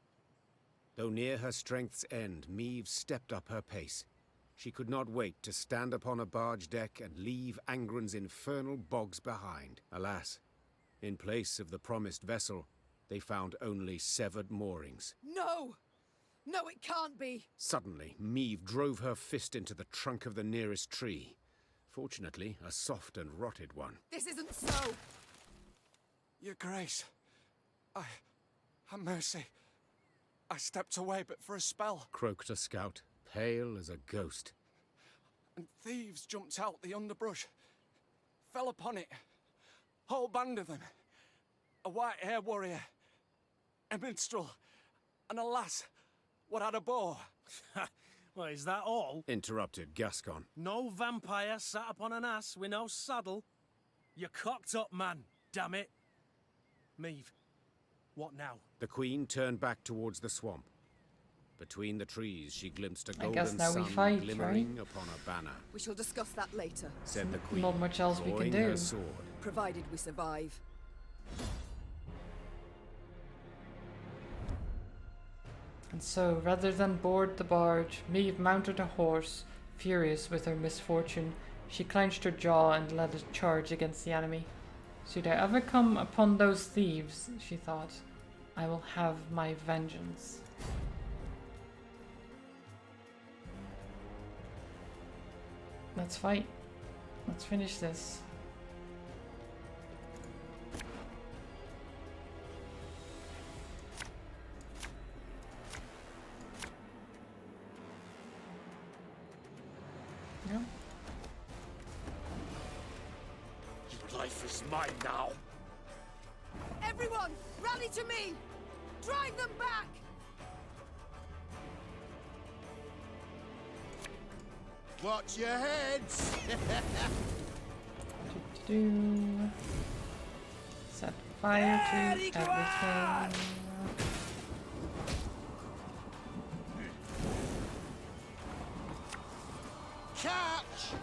Though near her strength's end, Maeve stepped up her pace. She could not wait to stand upon a barge deck and leave Angren's infernal bogs behind. Alas, in place of the promised vessel, they found only severed moorings. No! No, it can't be! Suddenly, Maeve drove her fist into the trunk of the nearest tree. Fortunately, a soft and rotted one. This isn't so! Your Grace, have mercy. I stepped away but for a spell. Croaked a scout, pale as a ghost. And thieves jumped out the underbrush. fell upon it. Whole band of them. A white-haired warrior, a minstrel, and a lass what had a bow. Well, is that all? Interrupted Gascon. No vampire sat upon an ass with no saddle? You're cocked up, man, damn it. Meve, what now? The Queen turned back towards the swamp. Between the trees, she glimpsed a I guess golden now we sun fight, glimmering right? upon a banner. We shall discuss that later, Said the Queen, Not much else we can drawing do. her sword. provided we survive. And so, rather than board the barge, Maeve mounted a horse. Furious with her misfortune, she clenched her jaw and led a charge against the enemy. Should I ever come upon those thieves, she thought, I will have my vengeance. Let's fight. Let's finish this. Yeah. Your life is mine now. Everyone, rally to me! Drive them back! Watch your heads! Do set fire to everything. Catch!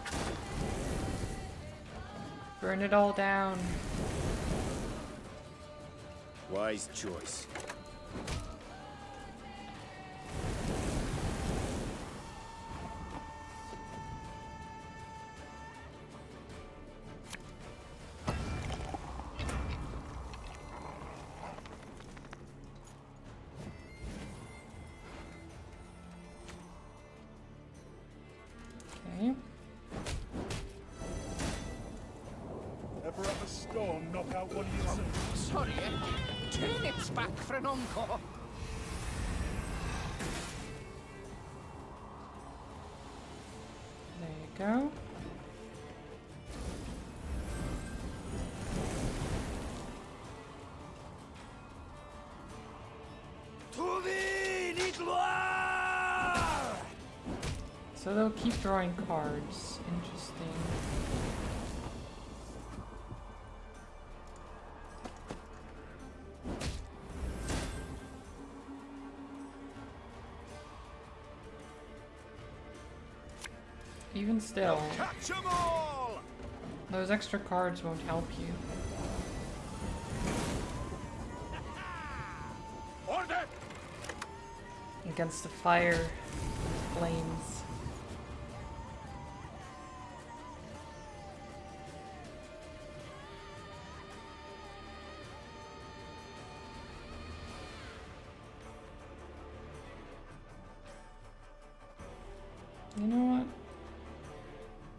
Burn it all down. Wise choice. Okay. Ever have a storm knock out one of your sons? Sorry, turnips back for an encore. There you go. So they'll keep drawing cards. Interesting. Even still, Catch 'em all! those extra cards won't help you. Order! Against the fire flames. You know what?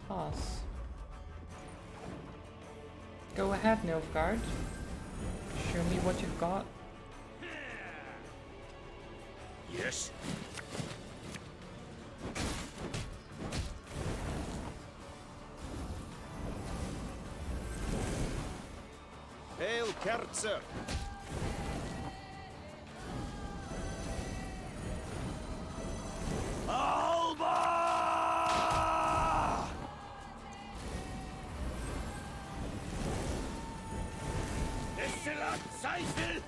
Pause. Go ahead, Nilfgaard. Show me what you've got. Yes. Hail, Kerzer! Alba! Destillat Seisel!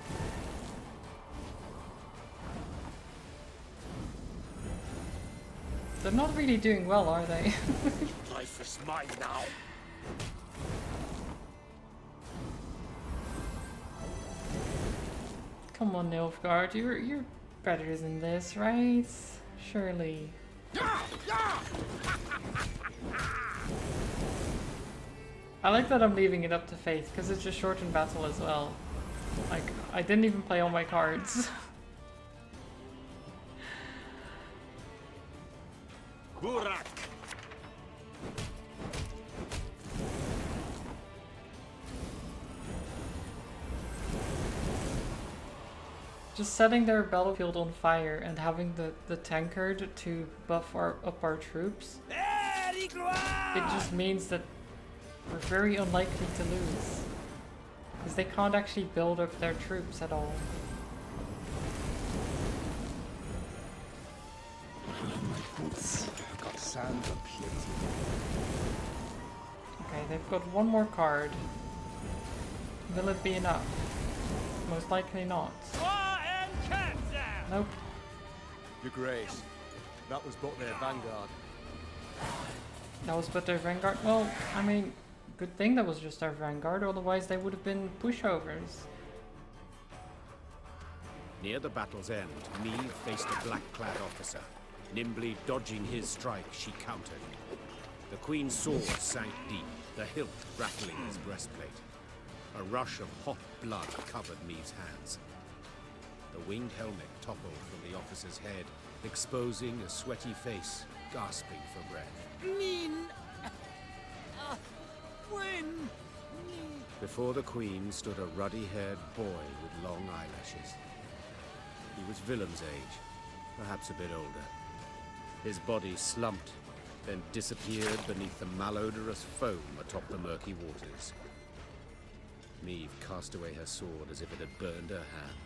They're not really doing well, are they? Life is mine now. Come on, Nilfgaard, you're better than this, right? Surely. I like that I'm leaving it up to Faith, because it's just shortened battle as well. Like, I didn't even play all my cards. Burak! Just setting their battlefield on fire and having the tankard to buff up our troops. It just means that we're very unlikely to lose. Because they can't actually build up their troops at all. My boots have got sand aplenty. Okay, they've got one more card. Will it be enough? Most likely not. Nope. Your Grace, that was but their vanguard. That was but their vanguard. Well, I mean, good thing that was just our vanguard, otherwise they would have been pushovers. Near the battle's end, Meve faced a black-clad officer. Nimbly dodging his strike, she countered. The Queen's sword sank deep, the hilt rattling his breastplate. A rush of hot blood covered Meve's hands. The winged helmet toppled from the officer's head, exposing a sweaty face, gasping for breath. Win! Before the Queen stood a ruddy-haired boy with long eyelashes. He was Willem's age, perhaps a bit older. His body slumped, then disappeared beneath the malodorous foam atop the murky waters. Meve cast away her sword as if it had burned her hand.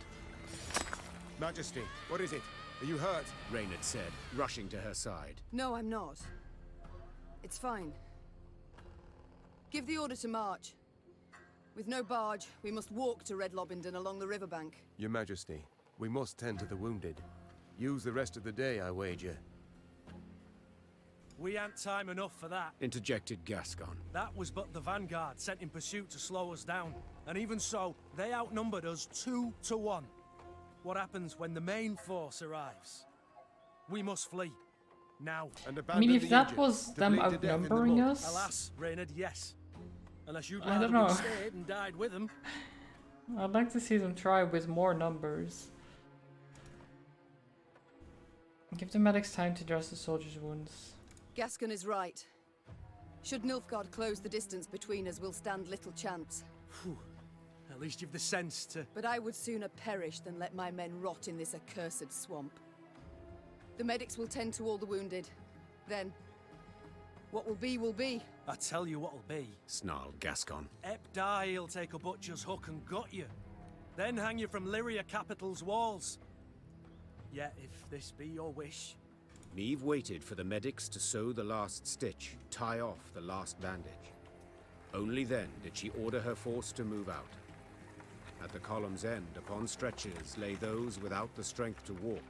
Majesty, what is it? Are you hurt? Reynard said, rushing to her side. No, I'm not. It's fine. Give the order to march. With no barge, we must walk to Red Lobington along the riverbank. Your Majesty, we must tend to the wounded. Use the rest of the day, I wager. We ain't time enough for that. Interjected Gascon. That was but the vanguard sent in pursuit to slow us down. And even so, they outnumbered us 2 to 1. What happens when the main force arrives? We must flee. Now. And I mean, if that was them outnumbering us... Alas, Reynard, yes. Unless you'd I rather don't know. we stayed and died with them. I'd like to see them try with more numbers. Give the medics time to dress the soldiers' wounds. Gascon is right. Should Nilfgaard close the distance between us, we'll stand little chance. Whew. At least you've the sense to... But I would sooner perish than let my men rot in this accursed swamp. The medics will tend to all the wounded. Then, what will be will be. I tell you what'll be. Snarled Gascon. Ep die, he'll take a butcher's hook and gut you. Then hang you from Lyria capital's walls. Yet, if this be your wish... Meve waited for the medics to sew the last stitch, tie off the last bandage. Only then did she order her force to move out. At the column's end, upon stretchers, lay those without the strength to walk,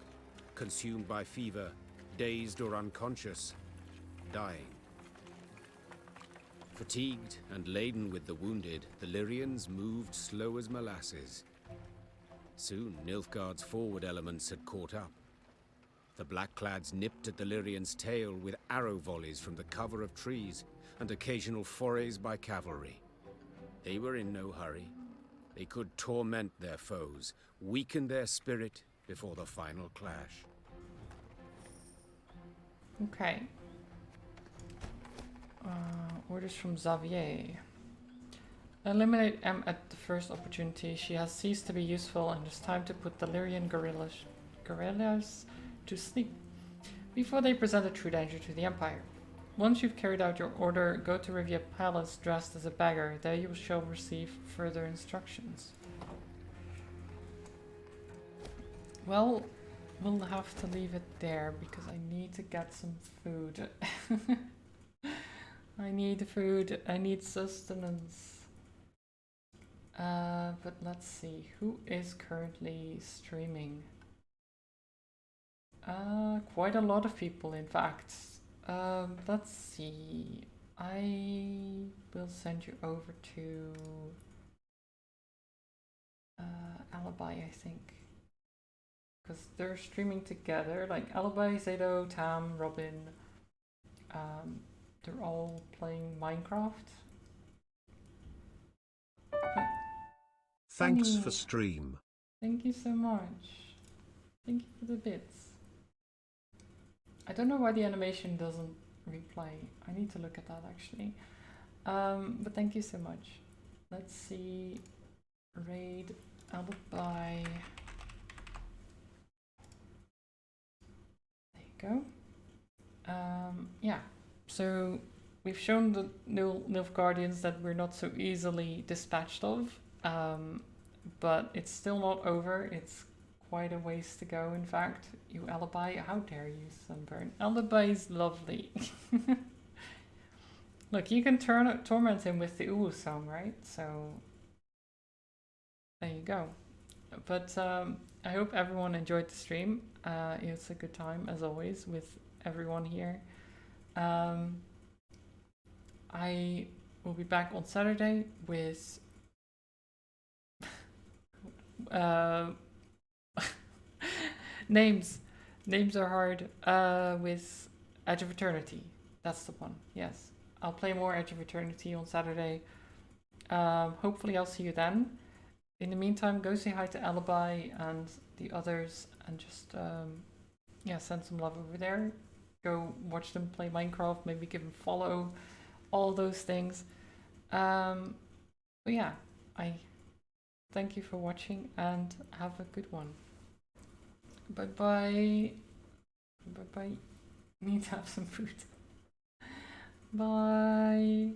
consumed by fever, dazed or unconscious, dying. Fatigued and laden with the wounded, the Lyrians moved slow as molasses. Soon, Nilfgaard's forward elements had caught up. The Blackclads nipped at the Lyrians' tail with arrow volleys from the cover of trees and occasional forays by cavalry. They were in no hurry. They could torment their foes, weaken their spirit before the final clash. Okay. Orders from Xavier. Eliminate M at the first opportunity. She has ceased to be useful and it's time to put the Lyrian guerrillas to sleep before they present a true danger to the Empire. Once you've carried out your order, go to Rivia Palace dressed as a beggar. There you shall receive further instructions. Well, we'll have to leave it there because I need to get some food. I need food, I need sustenance. But let's see, who is currently streaming? Quite a lot of people, in fact. Let's see. I will send you over to Alibi, I think. Because they're streaming together, like Alibi, Zato, Tam, Robin. They're all playing Minecraft. Thanks Funny. for stream. Thank you so much. Thank you for the bits. I don't know why the animation doesn't replay. I need to look at that actually. But thank you so much. Let's see. Raid Alibi. There you go. Yeah. So we've shown the Nilfgaardians that we're not so easily dispatched of, but it's still not over. It's quite a ways to go, in fact. You Alibi, how dare you, Sunburn? Alibi is lovely. Look, you can torment him with the Ulu song, right? So, there you go. But I hope everyone enjoyed the stream. It's a good time, as always, with everyone here. I will be back on Saturday with names are hard, with Edge of Eternity. That's the one. Yes, I'll play more Edge of Eternity on Saturday. Hopefully I'll see you then. In the meantime, go say hi to Alibi and the others, and just yeah, send some love over there. Go watch them play Minecraft, maybe give them follow, all those things. But yeah, I thank you for watching and have a good one. Bye bye. Bye bye. Need to have some food. Bye.